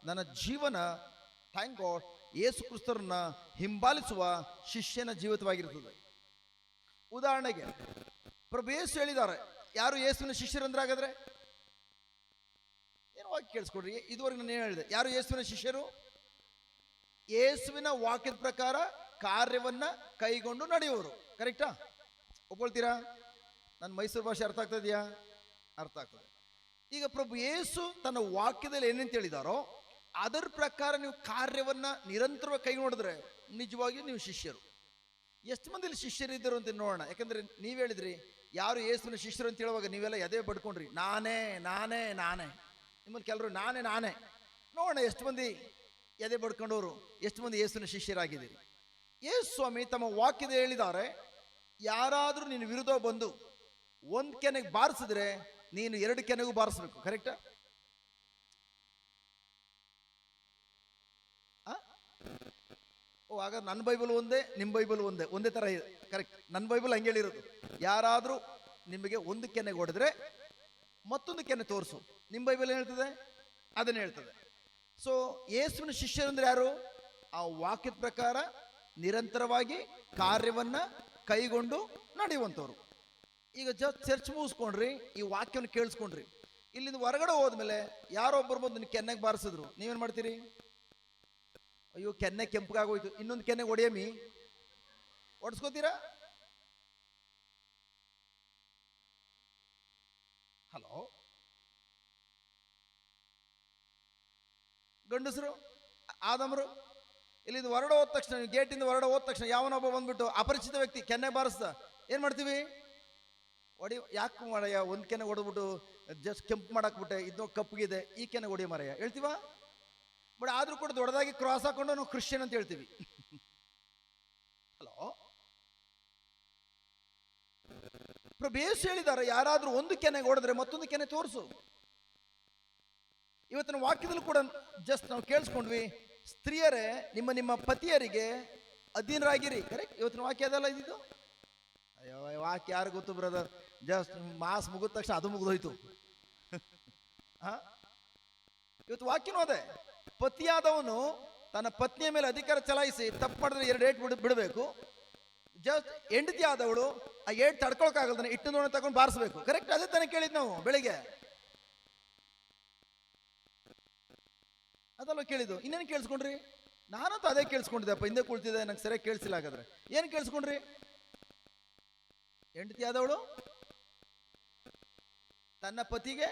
ನನ್ನ ಜೀವನ, ಥ್ಯಾಂಕ್ ಗಾಡ್, ಯೇಸು ಕ್ರಿಸ್ತರನ್ನ ಹಿಂಬಾಲಿಸುವ ಶಿಷ್ಯನ ಜೀವಿತವಾಗಿರ್ತದೆ. ಉದಾಹರಣೆಗೆ ಪ್ರಭು ಯೇಸು ಹೇಳಿದ್ದಾರೆ, ಯಾರು ಯೇಸುವಿನ ಶಿಷ್ಯರಂದ್ರೆ? ಹಾಗಾದ್ರೆ ಏನು ವಾಕ್ಯ ಕೇಳಿಸ್ಕೊಡ್ರಿ. ಇದುವರೆಗೆ ನಾನು ಏನು ಹೇಳಿದೆ? ಯಾರು ಯೇಸುವಿನ ಶಿಷ್ಯರು? ಯೇಸುವಿನ ವಾಕ್ಯದ ಪ್ರಕಾರ ಕಾರ್ಯವನ್ನ ಕೈಗೊಂಡು ನಡೆಯುವರು. ಕರೆಕ್ಟಾ? ಒಪ್ಕೊಳ್ತೀರಾ? ನನ್ನ ಮೈಸೂರು ಭಾಷೆ ಅರ್ಥ ಆಗ್ತಾ ಇದೆಯಾ? ಅರ್ಥ ಆಗ್ತದೆ. ಈಗ ಪ್ರಭು ಯೇಸು ತನ್ನ ವಾಕ್ಯದಲ್ಲಿ ಏನಂತ ಹೇಳಿದಾರೋ ಅದರ ಪ್ರಕಾರ ನೀವು ಕಾರ್ಯವನ್ನ ನಿರಂತರವಾಗಿ ಕೈ ನೋಡಿದ್ರೆ ನಿಜವಾಗಿಯೂ ನೀವು ಶಿಷ್ಯರು. ಎಷ್ಟು ಮಂದಿ ಶಿಷ್ಯರಿದ್ದರು ಅಂತ ನೋಡೋಣ. ಯಾಕಂದ್ರೆ ನೀವ್ ಹೇಳಿದ್ರಿ ಯಾರು ಯೇಸುವಿನ ಶಿಷ್ಯರು ಅಂತ ಹೇಳುವಾಗ ನೀವೆಲ್ಲ ಎದೆ ಬಡ್ಕೊಂಡ್ರಿ, ನಾನೇ ನಾನೇ ನಾನೇ. ನಿಮ್ಮಲ್ಲಿ ಕೆಲವರು ನಾನೇ ನಾನೇ. ನೋಡೋಣ ಎಷ್ಟು ಮಂದಿ ಎದೆ ಬಡ್ಕೊಂಡವರು, ಎಷ್ಟು ಮಂದಿ ಯೇಸುವಿನ ಶಿಷ್ಯರಾಗಿದ್ದೀರಿ. ಯೇಸು ಸ್ವಾಮಿ ತಮ್ಮ ವಾಕ್ಯದ ಹೇಳಿದ್ದಾರೆ, ಯಾರಾದ್ರೂ ನಿನ್ನ ವಿರುದ್ಧ ಬಂದು ಒಂದ್ ಕೆನೆಗೆ ಬಾರಿಸಿದ್ರೆ ನೀನು 2 ಕೆನೆಗೂ ಬಾರಿಸ್ಬೇಕು. ಕರೆಕ್ಟಾ? ಆಗ ನನ್ನ ಬೈಬಲ್ ಒಂದೇ, ನಿಮ್ಮ ಬೈಬಲ್ ಒಂದೇ ತರ ಇದೆ. ಕರೆಕ್ಟ್. ನನ್ನ ಬೈಬಲ್ ಹಂಗೆ ಹೇಳಿರೋದು, ಯಾರಾದ್ರೂ ನಿಮಗೆ ಒಂದು ಕೆನೆಗೆ ಹೊಡೆದ್ರೆ ಮತ್ತೊಂದು ಕೆನೆ ತೋರಿಸು. ನಿಮ್ಮ ಬೈಬಲ್ ಏನ್ ಹೇಳ್ತದೆ? ಅದನ್ನ ಹೇಳ್ತದೆ. ಸೊ ಯೇಸುವಿನ ಶಿಷ್ಯರಂದ್ರೆ ಯಾರು? ಆ ವಾಕ್ಯದ ಪ್ರಕಾರ ನಿರಂತರವಾಗಿ ಕಾರ್ಯವನ್ನ ಕೈಗೊಂಡು ನಡೆಯುವಂಥವ್ರು. ಈಗ ಜಸ್ಟ್ ಚರ್ಚ್ ಮುಗಿಸ್ಕೊಂಡ್ರಿ, ಈ ವಾಕ್ಯವನ್ನು ಕೇಳಿಸ್ಕೊಂಡ್ರಿ, ಇಲ್ಲಿಂದ ಹೊರಗಡೆ ಹೋದ್ಮೇಲೆ ಯಾರೊಬ್ಬರು ಬಂದು ನಿನ್ನ ಕೆನ್ನೆಗೆ ಬಾರಿಸಿದ್ರು, ನೀವೇನ್ ಮಾಡ್ತೀರಿ? ಅಯ್ಯೋ, ಕೆನ್ನೆ ಕೆಂಪಗಾಗೋಯ್ತು, ಇನ್ನೊಂದು ಕೆನ್ನೆ ಹೊಡೆಯಮಿ, ಹೊಡ್ಸ್ಕೋತೀರಾ? ಹಲೋ, ಗಂಡಸರು, ಆದಮರು, ಇಲ್ಲಿಂದ ಹೊರಡೆ ಹೋದ ತಕ್ಷಣ, ಗೇಟಿಂದ ಹೊರಡೆ ಹೋದ ತಕ್ಷಣ ಯಾವನೊಬ್ಬ ಬಂದ್ಬಿಟ್ಟು ಅಪರಿಚಿತ ವ್ಯಕ್ತಿ ಕೆನ್ನೆ ಬಾರಿಸ್ದ, ಏನ್ ಮಾಡ್ತೀವಿ? ಹೊಡಿ ಯಾಕೆ ಮಾಡಯ್ಯ, ಒಂದು ಕೆನೆ ಹೊಡೆದ್ಬಿಟ್ಟು ಜಸ್ಟ್ ಕೆಂಪು ಮಾಡಾಕ್ಬಿಟ್ಟೆ, ಇದು ಕಪ್ಪಗಿದೆ, ಈ ಕೆನೆ ಹೊಡಿ ಮಾರಯ್ಯ ಹೇಳ್ತೀವ. ಬಟ್ ಆದ್ರೂ ಕೂಡ ದೊಡ್ಡದಾಗಿ ಕ್ರಾಸ್ ಹಾಕೊಂಡು ನಾವು ಕ್ರಿಶ್ಚಿಯನ್ ಅಂತ ಹೇಳ್ತೀವಿ. ಹಲೋ, ಪ್ರಭು ಯೇಸು ಹೇಳಿದ್ದಾರೆ, ಯಾರಾದ್ರೂ ಒಂದು ಕೆನೆಗೆ ಹೊಡೆದ್ರೆ ಮತ್ತೊಂದು ಕೆನೆ ತೋರಿಸು. ಇವತ್ತಿನ ವಾಕ್ಯದಲ್ಲೂ ಕೂಡ ಜಸ್ಟ್ ನಾವು ಕೇಳಿಸ್ಕೊಂಡ್ವಿ, ಸ್ತ್ರೀಯರೇ ನಿಮ್ಮ ನಿಮ್ಮ ಪತಿಯರಿಗೆ ಅಧೀನರಾಗಿರಿ. ಕರೆಕ್ಟ್, ಇವತ್ತಿನ ವಾಕ್ಯ ಅದಲ್ಲ ಇದ್ದಿದ್ದು. ಅಯ್ಯೋ ವಾಕ್ಯ ಯಾರು ಗೊತ್ತು ಬ್ರದರ್, ಜಸ್ಟ್ ಮಾಸ್ ಮುಗಿದ ತಕ್ಷಣ ಅದು ಮುಗಿದೋಯ್ತು. ಇವತ್ತು ವಾಕ್ಯನೂ ಅದೇ, ಪತಿಯಾದವನು ತನ್ನ ಪತ್ನಿಯ ಮೇಲೆ ಅಧಿಕಾರ ಚಲಾಯಿಸಿ ತಪ್ಪು ಮಾಡಿದ್ರೆ 2 ಏಟ್ ಬಿಡಬೇಕು. ಜಸ್ಟ್ ಹೆಂಡತಿ ಆದವಳು ಆ ಏಟ್ ತಡ್ಕೊಳಕ್ಕಾಗಲ್ದಾನೆ ಇಟ್ಟು ನೋಡ ತಗೊಂಡು ಬಾರಿಸ್ಬೇಕು. ಕರೆಕ್ಟ್, ಅದೇ ತಾನೇ ಕೇಳಿದ್ ನಾವು ಬೆಳಿಗ್ಗೆ, ಅದಲ್ಲ ಕೇಳಿದ್ದು. ಇನ್ನೇನು ಕೇಳಿಸ್ಕೊಂಡ್ರಿ? ನಾನಂತೂ ಅದೇ ಕೇಳಿಸ್ಕೊಂಡಿದ್ದೆಪ್ಪ, ಹಿಂದೆ ಕುಳ್ತಿದ್ದೆ, ನಂಗೆ ಸರಿಯಾಗಿ ಕೇಳಿಸಿಲ್ಲ. ಹಾಗಾದ್ರೆ ಏನು ಕೇಳಿಸ್ಕೊಂಡ್ರಿ? ಹೆಂಡತಿ ಆದವಳು ತನ್ನ ಪತಿಗೆ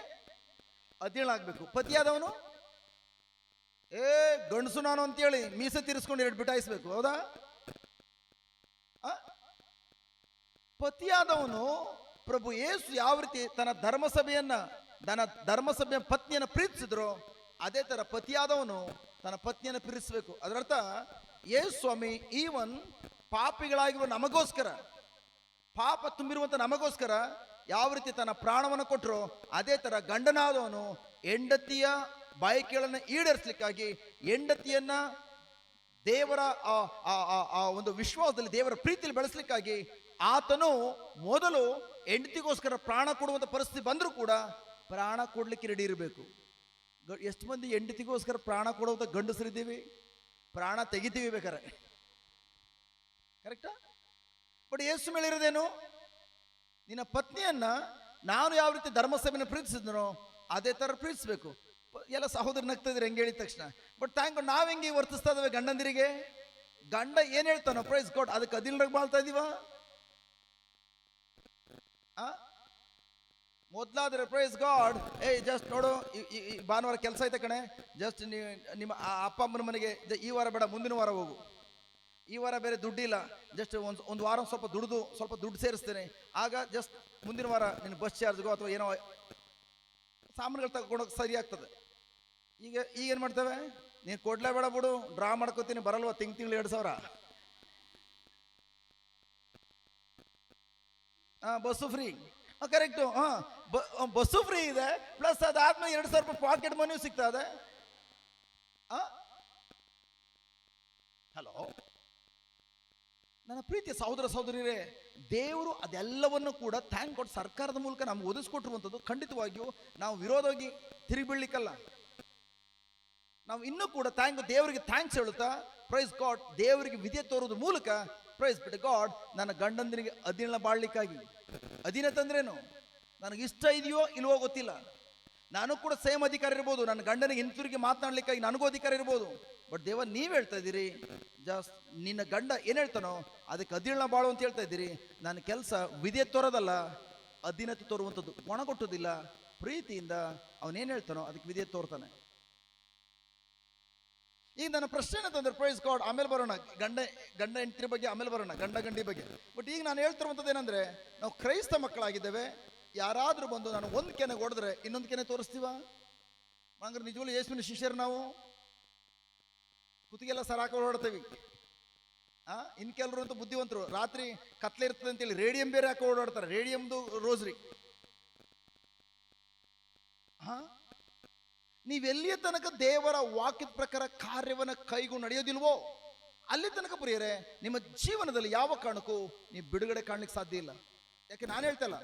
ಅಧೀನಳಾಗಬೇಕು, ಪತಿಯಾದವನು ಗಂಡಸು ನಾನು ಅಂತೇಳಿ ಮೀಸೆ ತಿರ್ಸ್ಕೊಂಡು 2 ಬಿಟಾಯಿಸ್ಬೇಕು. ಹೌದಾ? ಪತಿಯಾದವನು ಪ್ರಭು ಯೇಸು ಯಾವ ರೀತಿ ತನ್ನ ಧರ್ಮಸಭೆಯ ಪತ್ನಿಯನ್ನು ಪ್ರೀತಿಸಿದ್ರು, ಅದೇ ತರ ಪತಿಯಾದವನು ತನ್ನ ಪತ್ನಿಯನ್ನು ಪ್ರೀತಿಸಬೇಕು. ಅದರರ್ಥ ಯೇಸು ಸ್ವಾಮಿ ಈವನ್ ಪಾಪಿಗಳಾಗಿರುವ ನಮಗೋಸ್ಕರ, ಪಾಪ ತುಂಬಿರುವಂತ ನಮಗೋಸ್ಕರ ಯಾವ ರೀತಿ ತನ್ನ ಪ್ರಾಣವನ್ನು ಕೊಟ್ಟರು, ಅದೇ ತರ ಗಂಡನಾದವನು ಹೆಂಡತಿಯ ಬಯಕೆಗಳನ್ನು ಈಡೇರಿಸಲಿಕ್ಕಾಗಿ, ಹೆಂಡತಿಯನ್ನ ದೇವರ ಆ ಒಂದು ವಿಶ್ವಾಸದಲ್ಲಿ, ದೇವರ ಪ್ರೀತಿಯಲ್ಲಿ ಬೆಳೆಸಲಿಕ್ಕಾಗಿ ಆತನು ಮೊದಲು ಹೆಂಡತಿಗೋಸ್ಕರ ಪ್ರಾಣ ಕೊಡುವಂತ ಪರಿಸ್ಥಿತಿ ಬಂದರೂ ಕೂಡ ಪ್ರಾಣ ಕೊಡ್ಲಿಕ್ಕೆ ರೆಡಿ ಇರಬೇಕು. ಎಷ್ಟು ಮಂದಿ ಹೆಂಡತಿಗೋಸ್ಕರ ಪ್ರಾಣ ಕೊಡುವಂತ ಗಂಡಸರಿದ್ದೀವಿ, ಪ್ರಾಣ ತೆಗಿತೀವಿ ಬೇಕಾರೆ. ಕರೆಕ್ಟಾ? ಬಟ್ ಯೇಸು ಮೇಲೆ ಇರೋದೇನು? ನಿನ್ನ ಪತ್ನಿಯನ್ನ ನಾನು ಯಾವ ರೀತಿ ಧರ್ಮಸಭೆಯನ್ನು ಪ್ರೀತಿಸಿದ್ನೋ ಅದೇ ತರ ಪ್ರೀತಿಸ್ಬೇಕು. ಎಲ್ಲ ಸಹೋದರ ನಗ್ತಾ ಇದ್ರೆ ಹೆಂಗೆ ಹೇಳಿದ ತಕ್ಷಣ. ಬಟ್ ಥ್ಯಾಂಕ್ ಗಾಡ್, ನಾವ್ ಹೆಂಗೆ ವರ್ತಿಸ್ತಾ ಇದಾವೆ ಗಂಡಂದಿರಿಗೆ? ಗಂಡ ಏನ್ ಹೇಳ್ತಾನೋ ಪ್ರೈಸ್ ಗಾಡ್ ಅದಕ್ಕೆ ಅದಿಲ್ರಾಗ ಬಾಳ್ತಾ ಇದೀವ. ಮೊದ್ಲಾದ್ರೆ ಪ್ರೈಸ್ ಗಾಡ್, ಜಸ್ಟ್ ನೋಡು ಈ ಭಾನುವಾರ ಕೆಲಸ ಐತೆ ಕಣೆ, ಜಸ್ಟ್ ನಿಮ್ಮ ಅಪ್ಪ ಅಮ್ಮನ ಮನೆಗೆ ಈ ವಾರ ಬೇಡ ಮುಂದಿನ ವಾರ ಹೋಗು, ಈ ವಾರ ಬೇರೆ ದುಡ್ಡಿಲ್ಲ, ಜಸ್ಟ್ ಒಂದು ವಾರ ಸ್ವಲ್ಪ ದುಡ್ಡು ಸೇರಿಸ್ತೇನೆ, ಆಗ ಜಸ್ಟ್ ಮುಂದಿನ ವಾರ ನಿನ್ನ ಬಸ್ ಚಾರ್ಜ್ಗೋ ಅಥವಾ ಏನೋ ಸಾಮಾನುಗಳು ತಗೊಂಡೋಗಿ ಸರಿ ಆಗ್ತದೆ. ಈಗ ಏನು ಮಾಡ್ತೇವೆ, ನೀನು ಕೊಡ್ಲೇ ಬೇಡ ಬಿಡು, ಡ್ರಾ ಮಾಡ್ಕೋತೀನಿ ಬರಲ್ವಾ, ತಿಂಗಳು 2,000. Bus free, correct. Bus free ಇದೆ, ಪ್ಲಸ್ ಅದಾದ್ಮೇಲೆ 2,000 ರೂಪಾಯಿ ಪಾಕೆಟ್ ಮನಿ ಸಿಗ್ತಾ ಇದೆ. ಹಲೋ ನನ್ನ ಪ್ರೀತಿಯ ಸಹೋದರ ಸಹೋದರಿಯರೇ, ದೇವರು ಅದೆಲ್ಲವನ್ನು ಕೂಡ ಥ್ಯಾಂಕ್ ಗಾಡ್ ಸರ್ಕಾರದ ಮೂಲಕ ನಮ್ಗೆ ಒದಗಿಸ್ಕೊಟ್ಟಿರುವಂಥದ್ದು. ಖಂಡಿತವಾಗಿಯೂ ನಾವು ವಿರೋಧವಾಗಿ ತಿರುಗಿಬೀಳ್ಲಿಕ್ಕಲ್ಲ, ನಾವು ಇನ್ನೂ ಕೂಡ ದೇವರಿಗೆ ಥ್ಯಾಂಕ್ಸ್ ಹೇಳುತ್ತಾ ಪ್ರೈಸ್ ಗಾಡ್, ದೇವರಿಗೆ ವಿಧೆ ತೋರೋದ್ರ ಮೂಲಕ ಪ್ರೈಸ್ ಬಿಟ್ಟು ಗಾಡ್, ನನ್ನ ಗಂಡಂದಿನಿಗೆ ಅಧೀನ ಬಾಳ್ಲಿಕ್ಕಾಗಿ. ಅಧೀನತೆ ಅಂದ್ರೇನು? ನನಗೆ ಇಷ್ಟ ಇದೆಯೋ ಇಲ್ವೋ ಗೊತ್ತಿಲ್ಲ, ನಾನು ಕೂಡ ಸೇಮ್ ಅಧಿಕಾರ ಇರ್ಬೋದು, ನನ್ನ ಗಂಡನಿಗೆ ಹಿಂತಿರುಗಿ ಮಾತನಾಡ್ಲಿಕ್ಕಾಗಿ ನನಗೂ ಅಧಿಕಾರ ಇರ್ಬೋದು. ಬಟ್ ದೇವ ನೀವ್ ಹೇಳ್ತಾ ಇದ್ದೀರಿ, ಜಸ್ಟ್ ನಿನ್ನ ಗಂಡ ಏನ್ ಹೇಳ್ತಾನೋ ಅದಕ್ಕೆ ಅಧೀನ ಬಾಳು ಅಂತ ಹೇಳ್ತಾ ಇದ್ದೀರಿ. ನನ್ನ ಕೆಲಸ ವಿಧೆ ತೋರೋದಲ್ಲ, ಅಧೀನತೆ ತೋರುವಂಥದ್ದು. ಒಣಗೊಟ್ಟೋದಿಲ್ಲ, ಪ್ರೀತಿಯಿಂದ ಅವನೇನ್ ಹೇಳ್ತಾನೋ ಅದಕ್ಕೆ ವಿಧೆ ತೋರ್ತಾನೆ. ಈಗ ನನ್ನ ಪ್ರಶ್ನೆ ಏನಂತಂದ್ರೆ ಪ್ರೈಸ್ ಗಾಡ್, ಆಮೇಲೆ ಬರೋಣ ಗಂಡ ಹೆಂಡತಿ ಬಗ್ಗೆ, ಆಮೇಲೆ ಬರೋಣ ಗಂಡ ಗಂಡಿ ಬಗ್ಗೆ. ಬಟ್ ಈಗ ನಾನು ಹೇಳ್ತಿರುವಂಥದ್ದು ಏನಂದ್ರೆ, ನಾವು ಕ್ರೈಸ್ತ ಮಕ್ಕಳಾಗಿದ್ದೇವೆ, ಯಾರಾದ್ರೂ ಬಂದು ನಾನು ಒಂದು ಕೆನೆ ಹೊಡೆದ್ರೆ ಇನ್ನೊಂದು ಕೆನೆ ತೋರಿಸ್ತೀವ? ಹಂಗಾರೆ ನಿಜವಾಗ್ಲೂ ಯೇಸುವಿನ ಶಿಷ್ಯರು ನಾವು ಕುತ್ತಿಗೆಲ್ಲ ಸರ್ ಹಾಕೊಂಡು ಓಡಾಡ್ತೇವೆ. ಇನ್ ಕೆಲವರು ಅಂತ ಬುದ್ಧಿವಂತರು, ರಾತ್ರಿ ಕತ್ಲೆ ಇರ್ತದೆ ಅಂತೇಳಿ ರೇಡಿಯಂ ಬೇರೆ ಹಾಕಿ ಓಡಾಡ್ತಾರೆ, ರೇಡಿಯಂದು ರೋಸ್ರಿ. ನೀವೆಲ್ಲಿಯ ತನಕ ದೇವರ ವಾಕ್ಯದ ಪ್ರಕಾರ ಕಾರ್ಯವನ್ನು ಕೈಗೊಂಡು ನಡೆಯೋದಿಲ್ವೋ ಅಲ್ಲಿ ತನಕ ಪ್ರಿಯರೇ, ನಿಮ್ಮ ಜೀವನದಲ್ಲಿ ಯಾವ ಕಾರಣಕ್ಕೂ ನೀವು ಬಿಡುಗಡೆ ಕಾಣ್ಲಿಕ್ಕೆ ಸಾಧ್ಯ ಇಲ್ಲ. ಯಾಕೆ ನಾನು ಹೇಳ್ತಲ್ಲ,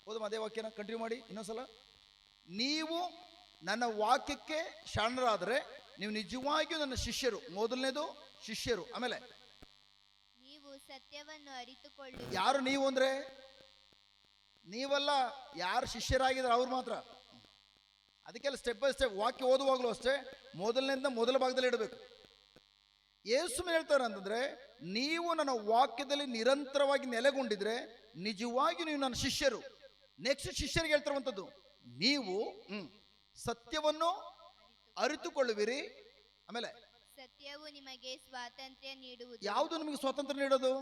ಹೌದು ಅದೇ ವಾಕ್ಯನ ಕಂಟಿನ್ಯೂ ಮಾಡಿ ಇನ್ನೊಂದ್ಸಲ. ನೀವು ನನ್ನ ವಾಕ್ಯಕ್ಕೆ ಶರಣರಾದರೆ ನೀವು ನಿಜವಾಗಿಯೂ ನನ್ನ ಶಿಷ್ಯರು. ಮೊದಲನೇದು ಶಿಷ್ಯರು, ಆಮೇಲೆ ನೀವು ಸತ್ಯವನ್ನು ಅರಿತುಕೊಳ್ಳಿ. ಯಾರು ನೀವು ಅಂದ್ರೆ ನೀವಲ್ಲ, ಯಾರು ಶಿಷ್ಯರಾಗಿದ್ದಾರೆ ಅವ್ರು ಮಾತ್ರ. ಅದಕ್ಕೆಲ್ಲ ಸ್ಟೆಪ್ ಬೈ ಸ್ಟೆಪ್ ವಾಕ್ಯ ಓದುವಾಗಲೂ ಅಷ್ಟೇ ಮೊದಲನೇದ ಮೊದಲ ಭಾಗದಲ್ಲಿ ಇಡಬೇಕು. ಯೇಸು ಹೇಳ್ತಾರೆ ಅಂತಂದ್ರೆ, ನೀವು ನನ್ನ ವಾಕ್ಯದಲ್ಲಿ ನಿರಂತರವಾಗಿ ನೆಲೆಗೊಂಡಿದ್ರೆ ನಿಜವಾಗಿ ನೀವು ನನ್ನ ಶಿಷ್ಯರು. ನೆಕ್ಸ್ಟ್ ಶಿಷ್ಯರಿಗೆ ಹೇಳ್ತಿರುವಂಥದ್ದು, ನೀವು ಸತ್ಯವನ್ನು ಅರಿತುಕೊಳ್ಳುವಿರಿ, ಆಮೇಲೆ ಸತ್ಯವು ನಿಮಗೆ ಸ್ವಾತಂತ್ರ್ಯ ನೀಡುವುದು. ಯಾವುದು ನಿಮಗೆ ಸ್ವಾತಂತ್ರ್ಯ ನೀಡೋದು?